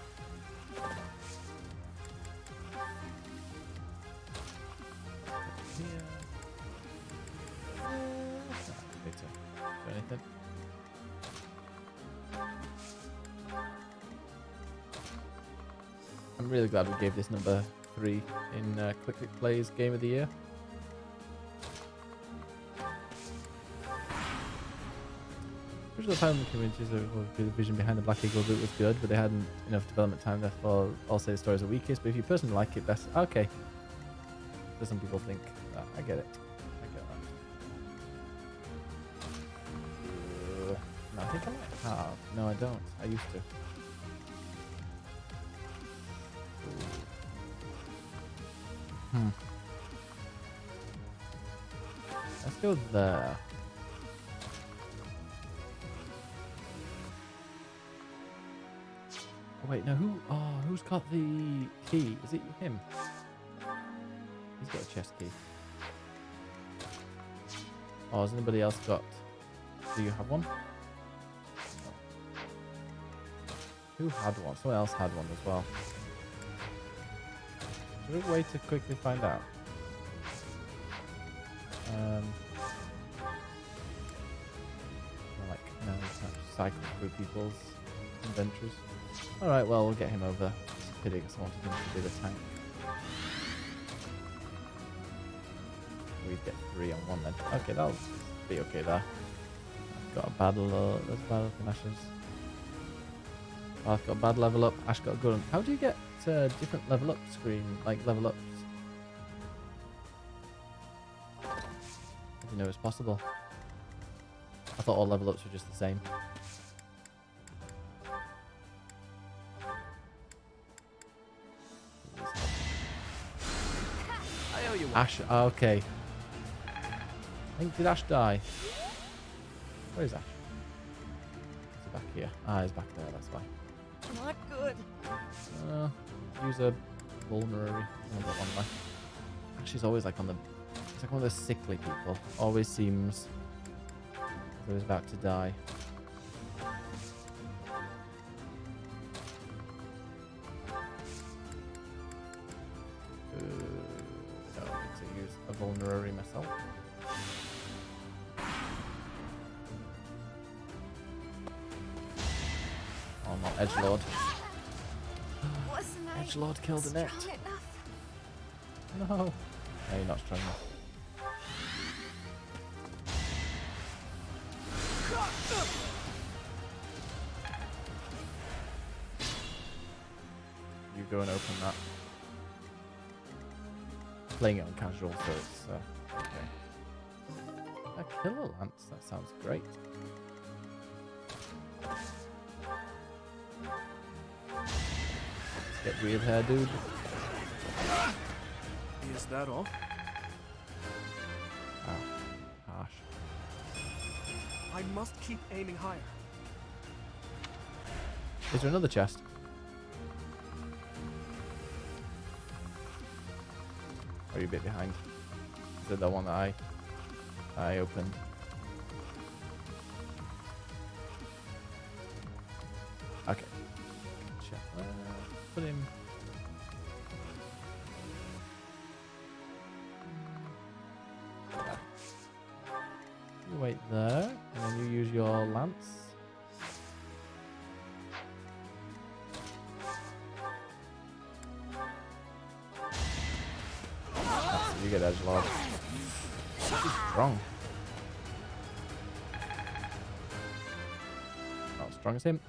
Anything? I'm really glad we gave this number 3 in Click Click Play's Game of the Year. Original time communities the vision behind the Black Eagle route was good, but they hadn't enough development time, therefore I'll say the story is the weakest, but if you personally like it best, okay. So some people think that. I get it. I get that. No, I think I might have. No, I don't. I used to. Let's go there. Oh, wait, no, who's got the key? Is it him? He's got a chest key. Oh, has anybody else got... Do you have one? No. Who had one? Someone else had one as well. Is there a way to quickly find out? Like, no, cycle through people's inventories. Alright, well, we'll get him over. It's a pity because I wanted him to be the tank. We'd get 3 on 1 then. Okay, that'll be okay there. I've got a bad there's a bad looking Ashes. Oh, I've got a bad level up. Ash got a good one. How do you get different level up screen, like level ups? I didn't know it was possible. I thought all level ups were just the same. I owe you one. Ash, okay. I think, did Ash die? Where is Ash? Is he back here? Ah, he's back there, that's why. Not good. Use a vulnerary. I've got one left. Ash is always like on the... It's like one of those sickly people. Always seems as though he's about to die. No, I need to use a vulnerary myself. Oh, not Edgelord. Edgelord killed the net. No. No, you're not strong enough. You go and open that. Playing it on casual, so it's okay. A killer lance, that sounds great. Let's get real here, dude. Is that all? Oh, harsh. I must keep aiming higher. Is there another chest? Or are you a bit behind? Is it the one that I opened? Okay. Gotcha. Put him. there, and then you use your lance. Oh, you get edgelord. He's strong. Not strong as him.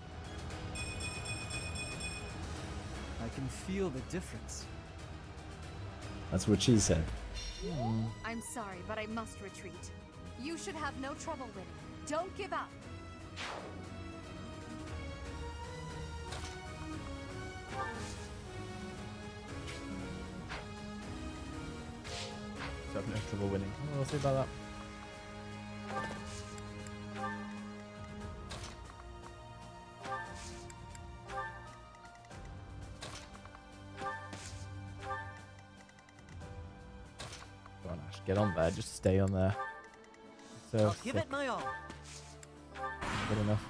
I can feel the difference. That's what she said. I'm sorry, but I must retreat. You should have no trouble winning. Don't give up. So I've no trouble winning. We'll see about that. Go on, Ash. Get on there. Just stay on there. So I'll give it my all. Good enough.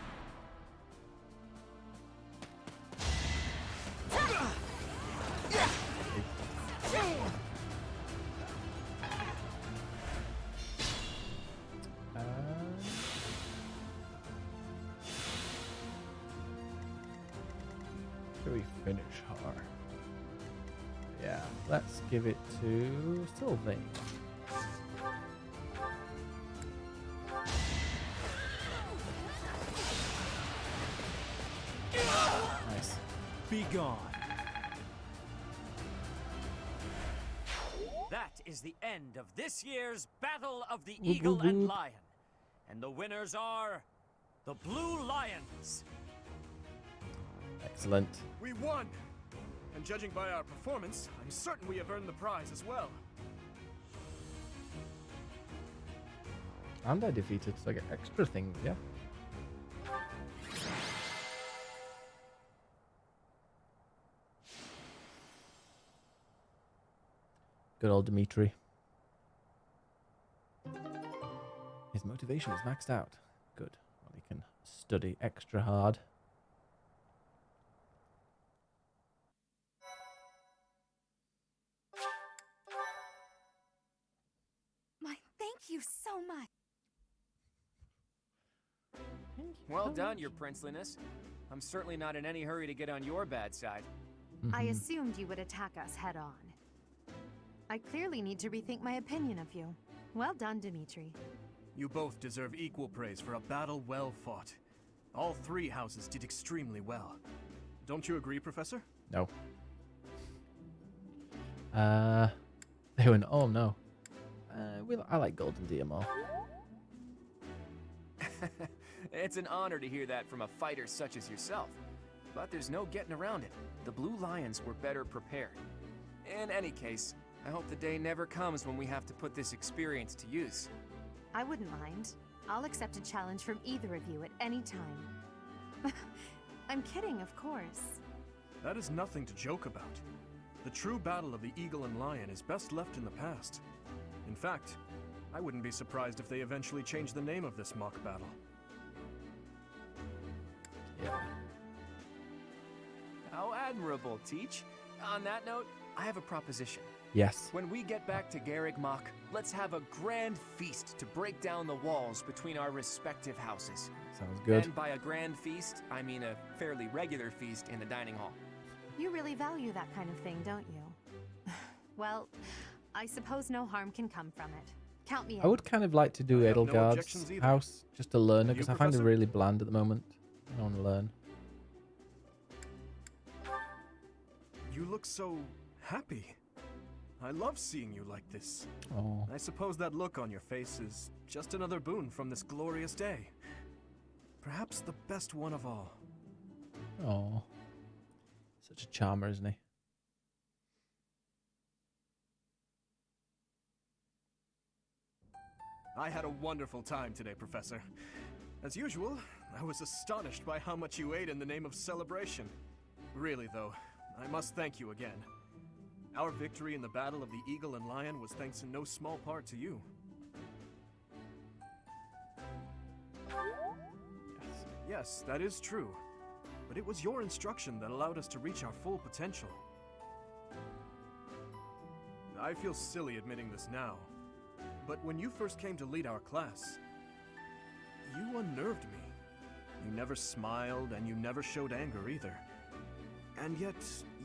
Should we finish her? Yeah, let's give it to Sylvain. Nice. Be gone. That is the end of this year's Battle of the Eagle and Lion. And the winners are the Blue Lions. Excellent. We won! And judging by our performance, I'm certain we have earned the prize as well. And I defeated, so I get extra things, yeah? Good old Dimitri. His motivation is maxed out. Good. Well, he can study extra hard. Thank you so much. Well done, your princeliness. I'm certainly not in any hurry to get on your bad side. I assumed you would attack us head on. I clearly need to rethink my opinion of you. Well done, Dimitri. You both deserve equal praise for a battle well fought. All three houses did extremely well. Don't you agree, Professor? No. They went, oh no. I like Golden Deer more. It's an honor to hear that from a fighter such as yourself. But there's no getting around it. The Blue Lions were better prepared. In any case, I hope the day never comes when we have to put this experience to use. I wouldn't mind. I'll accept a challenge from either of you at any time. I'm kidding, of course. That is nothing to joke about. The true battle of the Eagle and Lion is best left in the past. In fact, I wouldn't be surprised if they eventually change the name of this mock battle. Yeah. How admirable, Teach. On that note, I have a proposition. Yes. When we get back to Garreg Mach, let's have a grand feast to break down the walls between our respective houses. Sounds good. And by a grand feast, I mean a fairly regular feast in the dining hall. You really value that kind of thing, don't you? Well, I suppose no harm can come from it. Count me in. I would kind of like to do Edelgard's house just to learn it, because I find it really bland at the moment. I don't want to learn. You look so happy. I love seeing you like this. Oh. I suppose that look on your face is just another boon from this glorious day. Perhaps the best one of all. Oh. Such a charmer, isn't he? I had a wonderful time today, Professor. As usual, I was astonished by how much you ate in the name of celebration. Really, though, I must thank you again. Our victory in the Battle of the Eagle and Lion was thanks in no small part to you. Yes, that is true. But it was your instruction that allowed us to reach our full potential. I feel silly admitting this now, but when you first came to lead our class, you unnerved me. You never smiled, and you never showed anger either. And yet,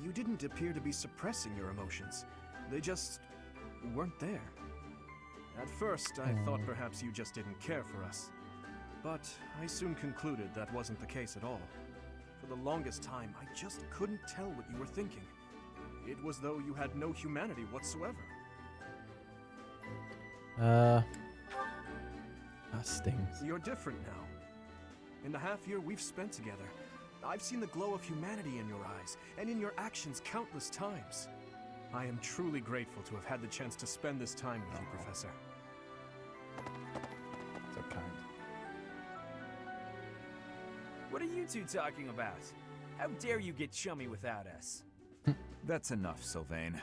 you didn't appear to be suppressing your emotions. They just weren't there. At first, I thought perhaps you just didn't care for us. But I soon concluded that wasn't the case at all. For the longest time, I just couldn't tell what you were thinking. It was though you had no humanity whatsoever. That stings. You're different now. In the half year we've spent together, I've seen the glow of humanity in your eyes and in your actions countless times. I am truly grateful to have had the chance to spend this time with you, Professor. So kind. What are you two talking about? How dare you get chummy without us? That's enough, Sylvain.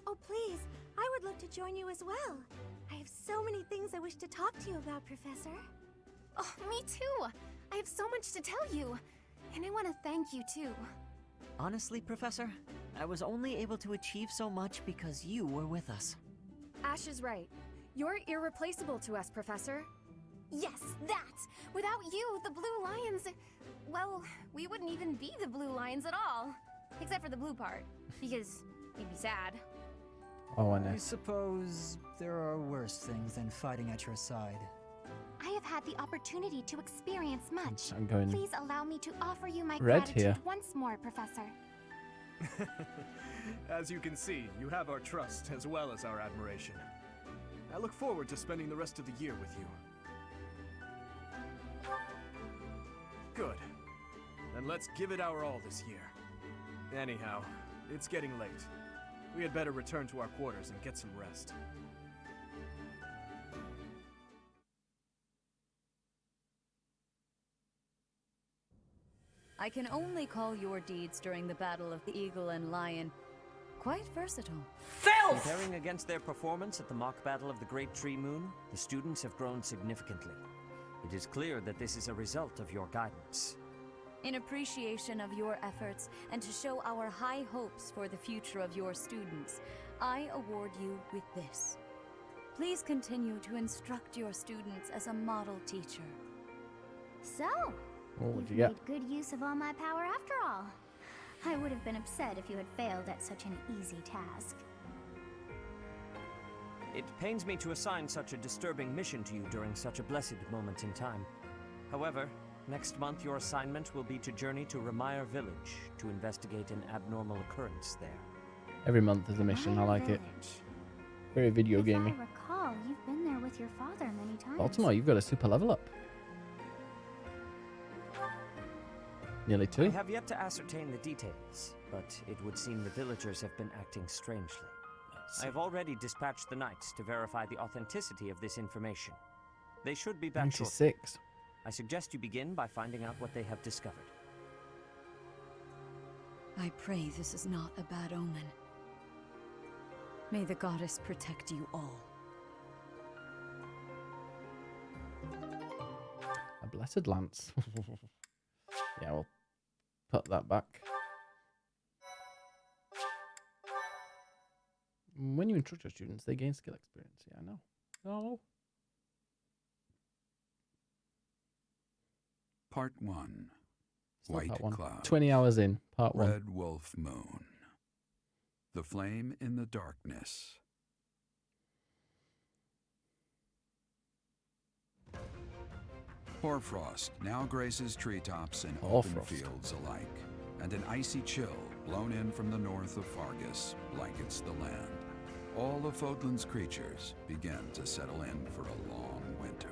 Oh, please. I would love to join you as well. I have so many things I wish to talk to you about, Professor. Oh, me too. I have so much to tell you. And I want to thank you too. Honestly, Professor, I was only able to achieve so much because you were with us. Ash is right. You're irreplaceable to us, Professor. Yes, that! Without you, the Blue Lions... Well, we wouldn't even be the Blue Lions at all. Except for the blue part. Because we'd be sad. Oh, I know. I suppose there are worse things than fighting at your side. I have had the opportunity to experience much. I'm going Please allow me to offer you my red gratitude here. once more, Professor. As you can see, you have our trust as well as our admiration. I look forward to spending the rest of the year with you. Good. Then let's give it our all this year. Anyhow, it's getting late. We had better return to our quarters and get some rest. I can only call your deeds during the Battle of the Eagle and Lion quite versatile. Comparing against their performance at the mock battle of the Great Tree Moon, the students have grown significantly. It is clear that this is a result of your guidance. In appreciation of your efforts and to show our high hopes for the future of your students, I award you with this. Please continue to instruct your students as a model teacher. So, What you've made good use of all my power after all. I would have been upset if you had failed at such an easy task. It pains me to assign such a disturbing mission to you during such a blessed moment in time. However, next month your assignment will be to journey to Ramire Village to investigate an abnormal occurrence there. Every month is a mission. I like it. Very video gamey. If I recall, you've been there with your father many times. Baltimore, you've got a super level up. Nearly 2. I have yet to ascertain the details, but it would seem the villagers have been acting strangely. I have already dispatched the knights to verify the authenticity of this information. They should be back shortly. 96. I suggest you begin by finding out what they have discovered. I pray this is not a bad omen. May the goddess protect you all. A blessed lance. Yeah, we'll put that back. When you instruct your students, they gain skill experience. Yeah, I know. Oh. Part 1. Still White part 1. Cloud. 20 hours in, part 1. Red Wolf Moon. The Flame in the Darkness. Hoarfrost now graces treetops and open fields alike, and an icy chill blown in from the north of Fargus blankets the land. All of Fodlan's creatures begin to settle in for a long winter.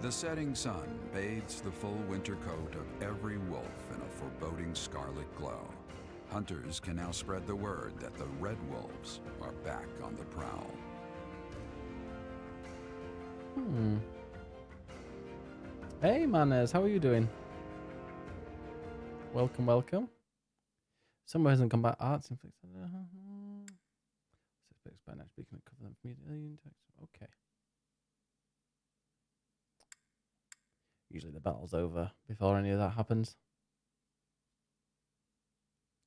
The setting sun bathes the full winter coat of every wolf in a foreboding scarlet glow. Hunters can now spread the word that the Red Wolves are back on the prowl. Hey, Manners, how are you doing? Welcome, welcome. Someone hasn't come back. Arts inflicted. By next week, can cover them for me? Okay. Usually the battle's over before any of that happens.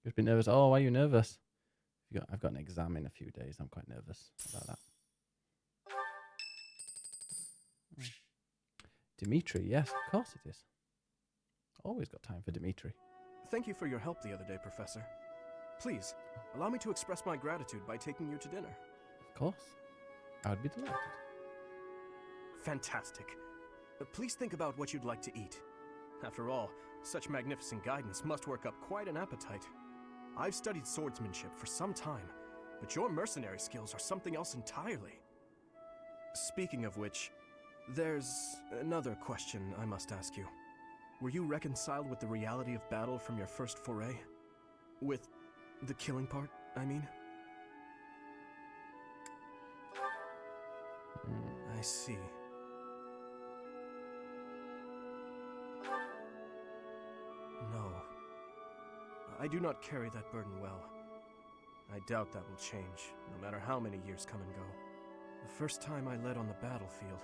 You've been nervous. Oh, why are you nervous? I've got an exam in a few days. I'm quite nervous about that. Dimitri, yes, of course it is. Always got time for Dimitri. Thank you for your help the other day, Professor. Please, allow me to express my gratitude by taking you to dinner. Of course. I would be delighted. Fantastic. Please think about what you'd like to eat. After all, such magnificent guidance must work up quite an appetite. I've studied swordsmanship for some time, but your mercenary skills are something else entirely. Speaking of which, there's another question I must ask you. Were you reconciled with the reality of battle from your first foray? With the killing part, I mean? I see. No. I do not carry that burden well. I doubt that will change, no matter how many years come and go. The first time I led on the battlefield,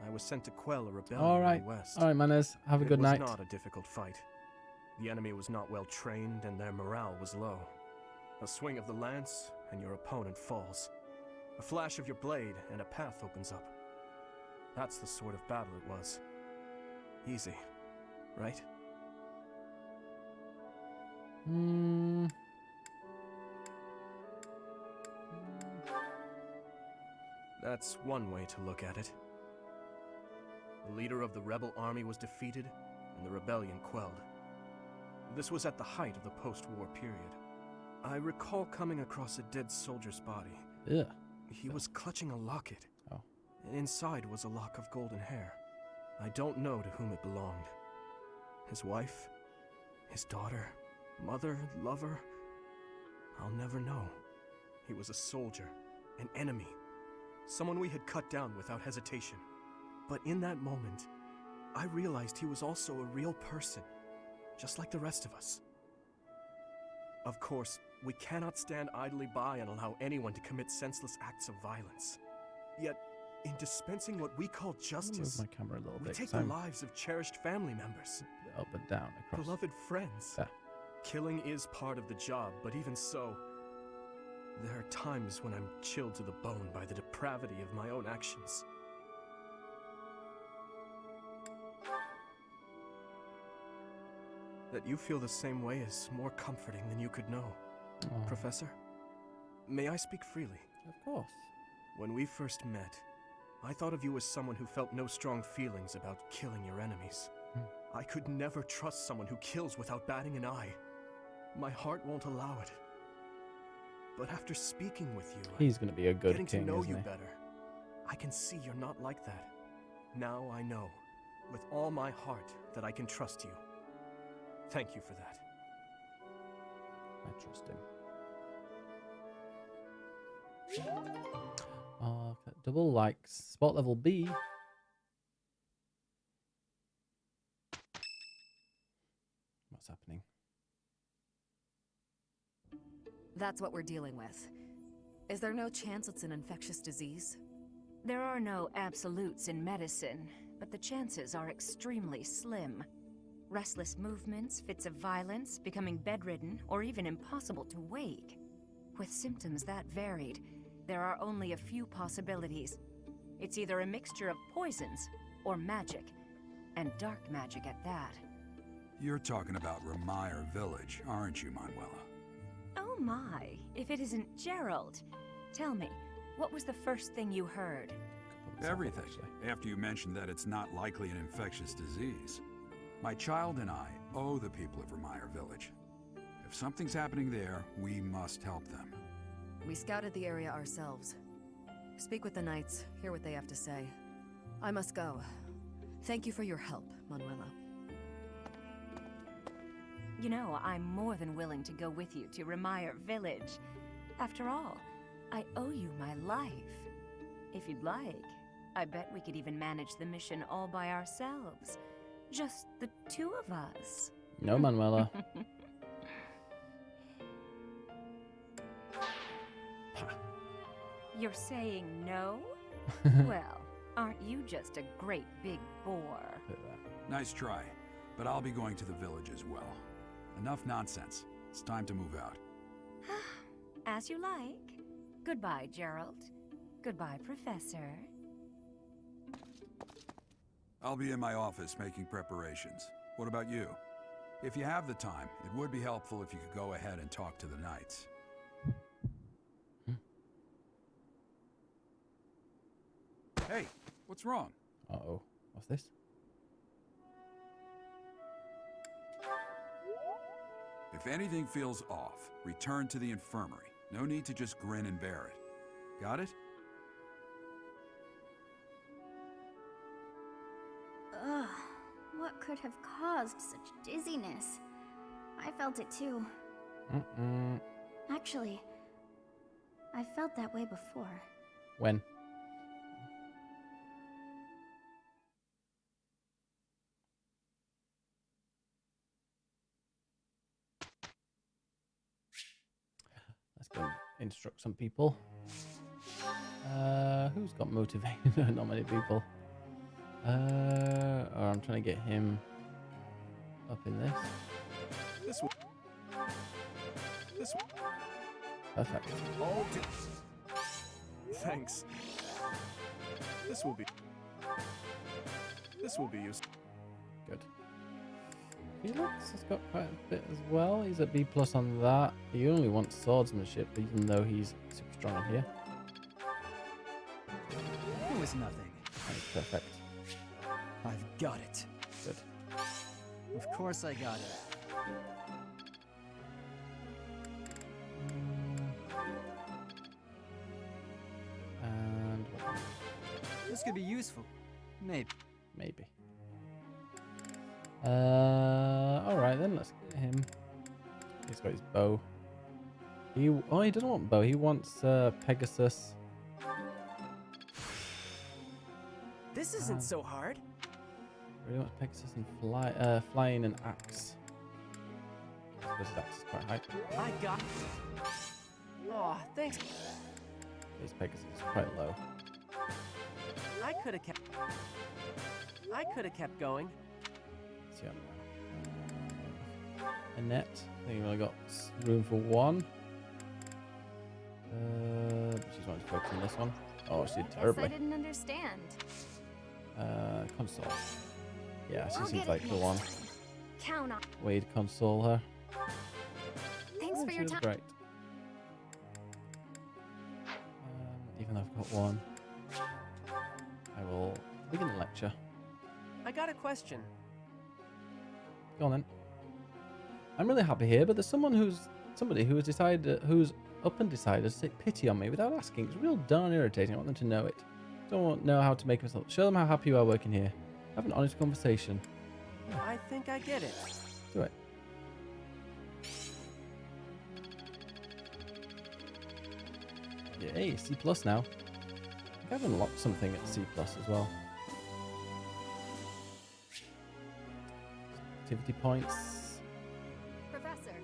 I was sent to quell a rebellion in the West. All right, Manners. Have a good night. It was not a difficult fight. The enemy was not well trained, and their morale was low. A swing of the lance, and your opponent falls. A flash of your blade, and a path opens up. That's the sort of battle it was. Easy, right? That's one way to look at it. The leader of the rebel army was defeated, and the rebellion quelled. This was at the height of the post-war period. I recall coming across a dead soldier's body. Yeah. He was clutching a locket. Oh. And inside was a lock of golden hair. I don't know to whom it belonged. His wife? His daughter? Mother? Lover? I'll never know. He was a soldier. An enemy. Someone we had cut down without hesitation. But in that moment, I realized he was also a real person, just like the rest of us. Of course, we cannot stand idly by and allow anyone to commit senseless acts of violence. Yet, in dispensing what we call justice, move my camera a little we bit, take 'cause the lives of cherished family members. Up and down across. Beloved friends. Yeah. Killing is part of the job, but even so, there are times when I'm chilled to the bone by the depravity of my own actions. That you feel the same way is more comforting than you could know. Professor, may I speak freely? Of course. When we first met, I thought of you as someone who felt no strong feelings about killing your enemies. I could never trust someone who kills without batting an eye. My heart won't allow it. But after speaking with you, He's going to be a good getting king, to know isn't you he? better, I can see you're not like that. Now I know, with all my heart, that I can trust you. Thank you for that. I trust him. Double likes. Spot level B. What's happening? That's what we're dealing with. Is there no chance it's an infectious disease? There are no absolutes in medicine, but the chances are extremely slim. Restless movements, fits of violence, becoming bedridden, or even impossible to wake. With symptoms that varied, there are only a few possibilities. It's either a mixture of poisons or magic, and dark magic at that. You're talking about Remire Village, aren't you, Manuela? Oh my, if it isn't Gerald. Tell me, what was the first thing you heard? Everything, after you mentioned that it's not likely an infectious disease. My child and I owe the people of Remire Village. If something's happening there, we must help them. We scouted the area ourselves. Speak with the knights, hear what they have to say. I must go. Thank you for your help, Manuela. You know, I'm more than willing to go with you to Remire Village. After all, I owe you my life. If you'd like, I bet we could even manage the mission all by ourselves. Just the two of us. No, Manuela. You're saying no? Well, aren't you just a great big bore? Nice try, but I'll be going to the village as well. Enough nonsense. It's time to move out. As you like. Goodbye, Gerald. Goodbye, Professor. I'll be in my office making preparations. What about you? If you have the time, it would be helpful if you could go ahead and talk to the knights. Hey, what's wrong? Uh-oh. What's this? If anything feels off, return to the infirmary. No need to just grin and bear it. Got it? Ugh, what could have caused such dizziness? I felt it too. Actually, I felt that way before. When? Let's go instruct some people. Who's got motivated? Not many people. Or I'm trying to get him up in this. This one. This one. Perfect. Thanks. This will be useful. Good. Felix has got quite a bit as well. He's at B+ on that. He only wants swordsmanship, even though he's super strong in here. It was nothing. That's perfect. I've got it. Good. Of course I got it. And this could be useful. Maybe. Alright then, let's get him. He's got his bow. He doesn't want bow, he wants Pegasus. This isn't so hard. Really wants Pegasus and flying and axe. I suppose his axe is quite high. I got. Oh, thanks. His Pegasus is quite low. I could have kept going. Let's see Annette. I think we've only got room for one. She's wanting to focus on this one. Oh, she did terribly. I didn't understand. Console. Yeah, she seems like the one. Count on. Way to console her. Thanks for she your was time. Great. Even though I've got one, I will begin the lecture. I got a question. Go on then. I'm really happy here, but there's somebody who has decided, who's up and decided to take pity on me without asking. It's real darn irritating. I want them to know it. Don't know how to make myself. Show them how happy you are working here. Have an honest conversation. Yeah. I think I get it. Do it. Yay, C+ now. I think I've unlocked something at C+ as well. Activity points. Professor.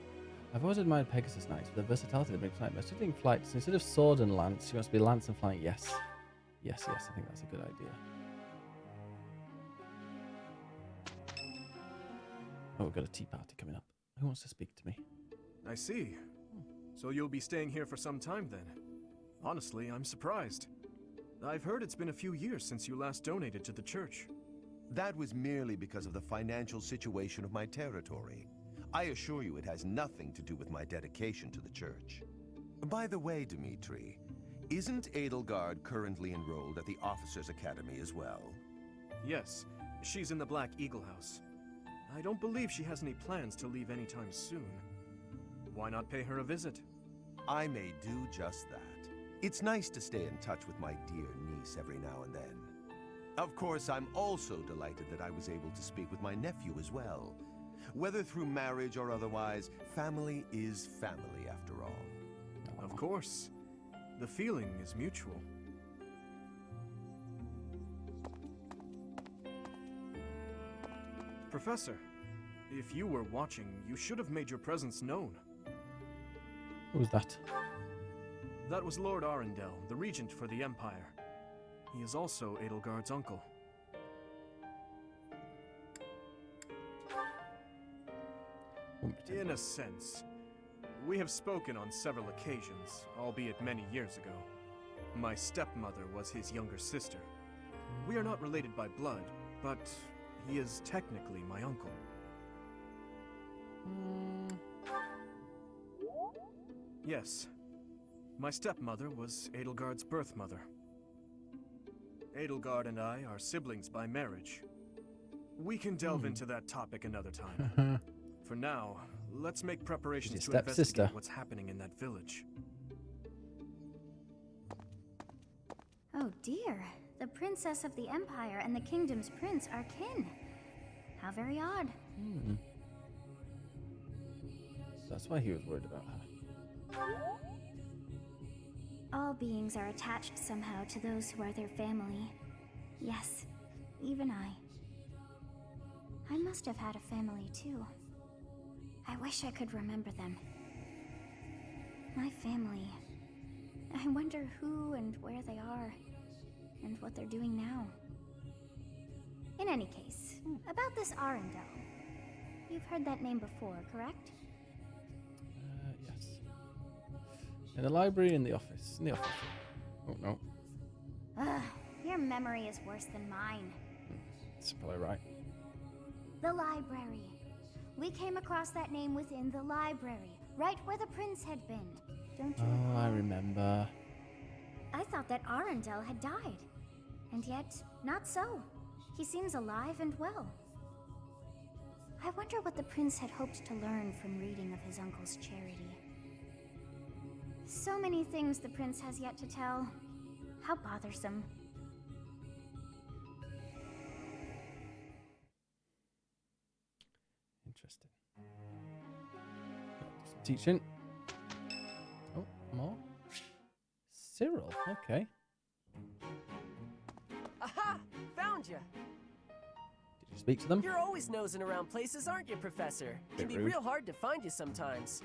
I've always admired Pegasus Knights for the versatility they bring to night. By studying flights, instead of sword and lance, she wants to be lance and flying. Yes. Yes, I think that's a good idea. Oh, we've got a tea party coming up. Who wants to speak to me? I see. So you'll be staying here for some time then? Honestly, I'm surprised. I've heard it's been a few years since you last donated to the church. That was merely because of the financial situation of my territory. I assure you it has nothing to do with my dedication to the church. By the way, Dimitri, isn't Edelgard currently enrolled at the Officers' Academy as well? Yes, she's in the Black Eagle House. I don't believe she has any plans to leave anytime soon. Why not pay her a visit? I may do just that. It's nice to stay in touch with my dear niece every now and then. Of course, I'm also delighted that I was able to speak with my nephew as well. Whether through marriage or otherwise, family is family after all. Of course. The feeling is mutual. Professor, if you were watching, you should have made your presence known. Who was that? That was Lord Arundel, the regent for the Empire. He is also Edelgard's uncle. In a sense. We have spoken on several occasions, albeit many years ago. My stepmother was his younger sister. We are not related by blood, but he is technically my uncle. Yes. My stepmother was Edelgard's birth mother. Edelgard and I are siblings by marriage. We can delve into that topic another time. For now, let's make preparations to investigate what's happening in that village. Oh dear, the princess of the Empire and the kingdom's prince are kin. How very odd. That's why he was worried about her. All beings are attached somehow to those who are their family. Yes, even I. I must have had a family too. I wish I could remember them. My family. I wonder who and where they are, and what they're doing now. In any case, about this Arundel. You've heard that name before, correct? Yes. In the library, in the office. In the office. Oh, no. Ugh, your memory is worse than mine. That's probably right. The library. We came across that name within the library, right where the prince had been. Don't you recall? I remember. I thought that Arundel had died. And yet, not so. He seems alive and well. I wonder what the prince had hoped to learn from reading of his uncle's charity. So many things the prince has yet to tell. How bothersome. Interesting. Teaching. Oh, more. Cyril, okay. Aha! Found you! Did you speak to them? You're always nosing around places, aren't you, Professor? Can be real hard to find you sometimes.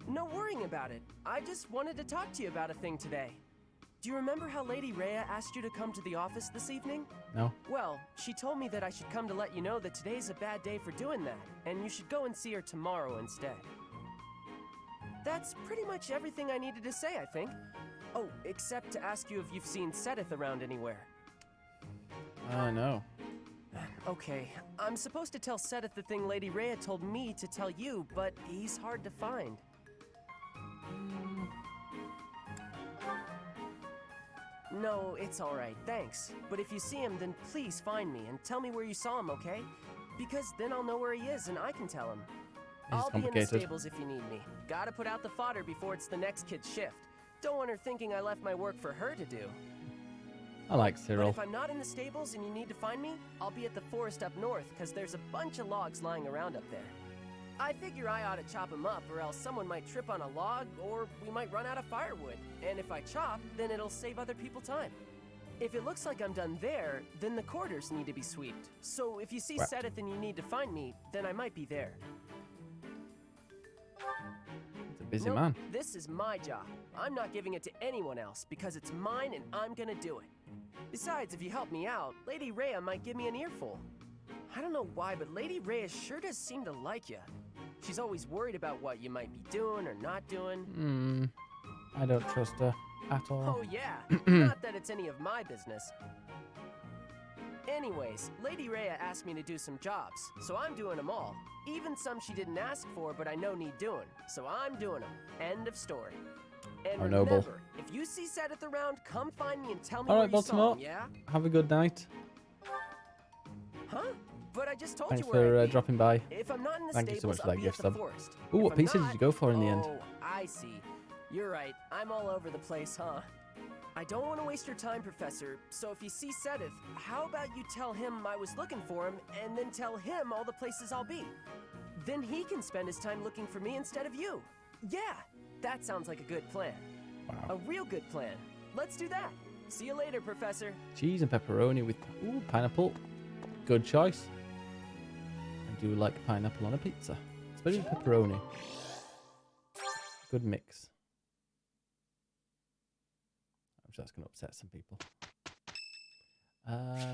No worrying about it. I just wanted to talk to you about a thing today. Do you remember how Lady Rhea asked you to come to the office this evening? No. Well, she told me that I should come to let you know that today's a bad day for doing that, and you should go and see her tomorrow instead. That's pretty much everything I needed to say, I think. Oh, except to ask you if you've seen Sedith around anywhere. No. Okay, I'm supposed to tell Sedith the thing Lady Rhea told me to tell you, but he's hard to find. No, it's alright, thanks. But if you see him, then please find me and tell me where you saw him, okay? Because then I'll know where he is and I can tell him. I'll be in the stables if you need me. Gotta put out the fodder before it's the next kid's shift. Don't want her thinking I left my work for her to do. I like Cyril. But if I'm not in the stables and you need to find me, I'll be at the forest up north, because there's a bunch of logs lying around up there. I figure I ought to chop them up, or else someone might trip on a log, or we might run out of firewood. And if I chop, then it'll save other people time. If it looks like I'm done there, then the quarters need to be swept. So if you see Sedith and you need to find me, then I might be there. He's a busy man. This is my job. I'm not giving it to anyone else, because it's mine and I'm gonna do it. Besides, if you help me out, Lady Rhea might give me an earful. I don't know why, but Lady Rhea sure does seem to like you. She's always worried about what you might be doing or not doing. I don't trust her at all. Oh yeah, not that it's any of my business. Anyways, Lady Rhea asked me to do some jobs, so I'm doing them all. Even some she didn't ask for, but I know need doing, so I'm doing them. End of story. And remember, if you see Sedith around, come find me and tell me where you saw him, yeah? Have a good night. Huh? But I just told Thanks you where for dropping by. If I'm not in the Thank you so much stables, for that gift sub. Forest. Ooh, what I'm pizza not, did you go for in the end? Oh, I see. You're right. I'm all over the place, huh? I don't want to waste your time, Professor, so if you see Sedith, how about you tell him I was looking for him, and then tell him all the places I'll be? Then he can spend his time looking for me instead of you. Yeah, that sounds like a good plan. Wow. A real good plan. Let's do that. See you later, Professor. Cheese and pepperoni with pineapple. Good choice. I do like pineapple on a pizza, especially pepperoni. Good mix. I'm sure that's going to upset some people.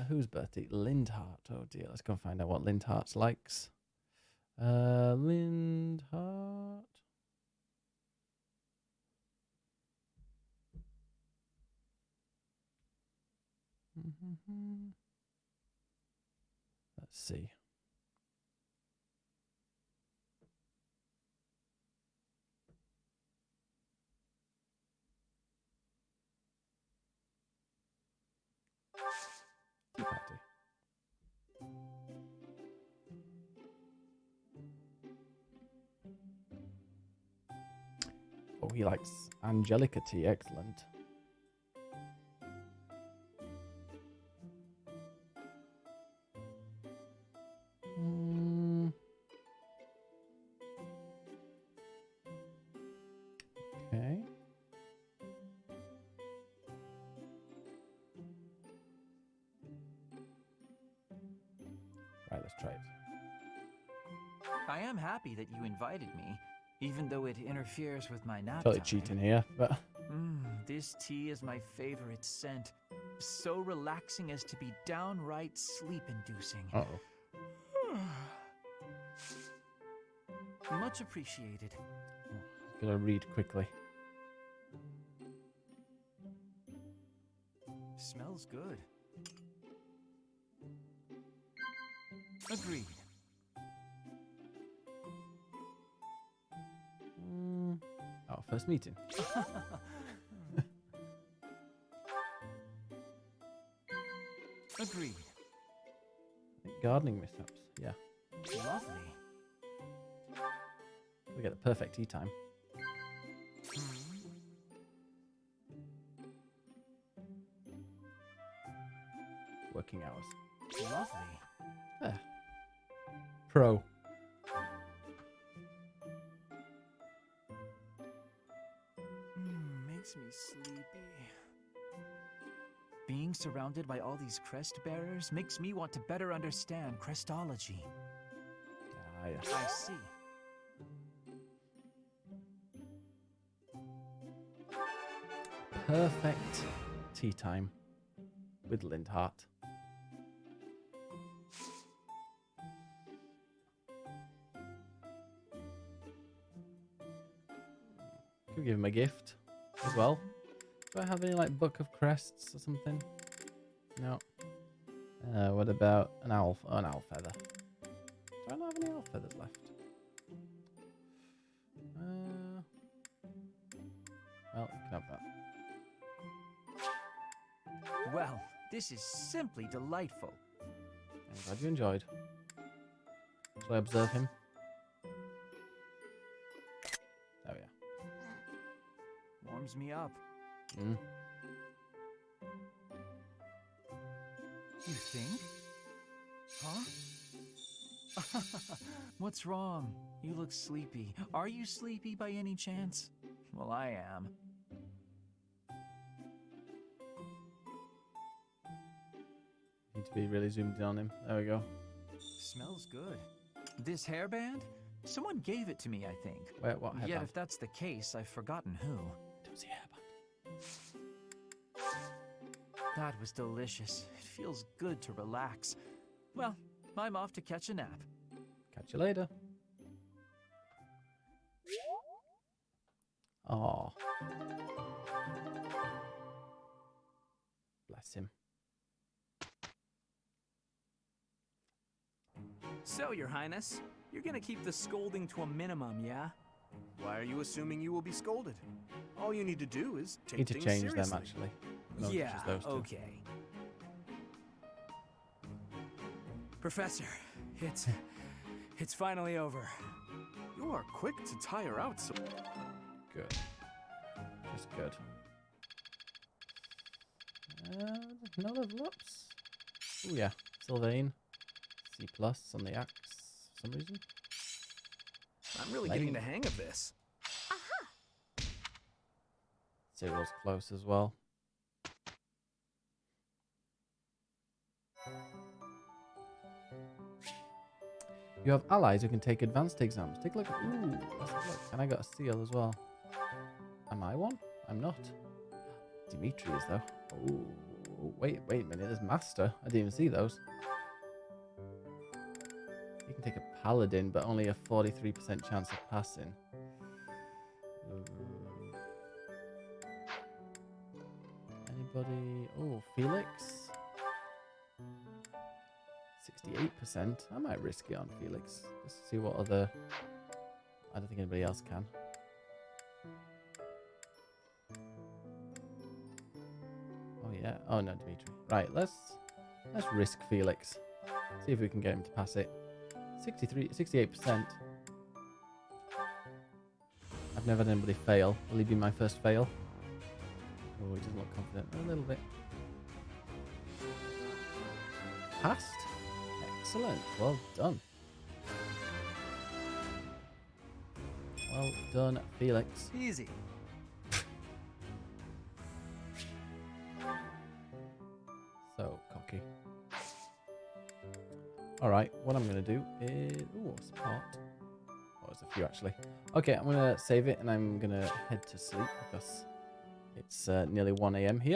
Whose birthday? Lindhart. Oh dear, let's go and find out what Lindhart likes. Lindhart. Let's see. Tea party. Oh, he likes Angelica tea. Excellent. Okay. Right, let's try it. I am happy that you invited me, even though it interferes with my nap Totally time. cheating here, but This tea is my favorite scent. So relaxing as to be downright sleep-inducing. uh-oh. Much appreciated. Gonna read quickly. Smells good. Agreed. Oh, first meeting. Agreed. Gardening mishaps. Yeah. Lovely. We get the perfect tea time. Working hours. Lovely. Yeah. Pro. Makes me sleepy. Being surrounded by all these crest bearers makes me want to better understand crestology. Ah, yes. I see. Perfect tea time with Lindhart. Could give him a gift as well. Do I have any like Book of Crests or something? No. What about an owl? Oh, an owl feather. Do I not have any owl feathers left? Well, you can have that. Well, this is simply delightful. I'm glad you enjoyed. Shall I observe him? There we are. Warms me up. You think? Huh? What's wrong? You look sleepy. Are you sleepy by any chance? Well, I am. Need to be really zoomed in on him. There we go. Smells good. This hairband? Someone gave it to me, I think. Wait, what hairband? Yet if that's the case, I've forgotten who. It was the hairband. That was delicious. It feels good to relax. Well, I'm off to catch a nap. Catch you later. Aw. Bless him. So, Your Highness, you're gonna keep the scolding to a minimum, yeah? Why are you assuming you will be scolded? All you need to do is take Need to things change seriously. them actually. No, yeah, just those two. okay. Professor, it's finally over. You are quick to tire out, so... Good. Just good. No level ups. Oh yeah, Sylvain. C+ on the axe for some reason. I'm really getting the hang of this. Cyril's close as well. You have allies who can take advanced exams. Take a look. Ooh, let's have a look. And I got a seal as well. Am I one? I'm not. Dimitri is though. Ooh, wait a minute. There's Master. I didn't even see those. You can take a Paladin, but only a 43% chance of passing. Anybody? Oh, Felix. 68%. I might risk it on Felix. Just to see what other... I don't think anybody else can. Oh yeah. Oh no, Dimitri. Right, let's risk Felix. See if we can get him to pass it. 68%. I've never had anybody fail. Will he be my first fail? Oh, he doesn't look confident. A little bit. Passed. Excellent. Well done. Well done, Felix. Easy. So cocky. Alright, what I'm going to do is... Ooh, spot. Oh, there's a few actually. Okay, I'm going to save it and I'm going to head to sleep because it's nearly 1 AM here.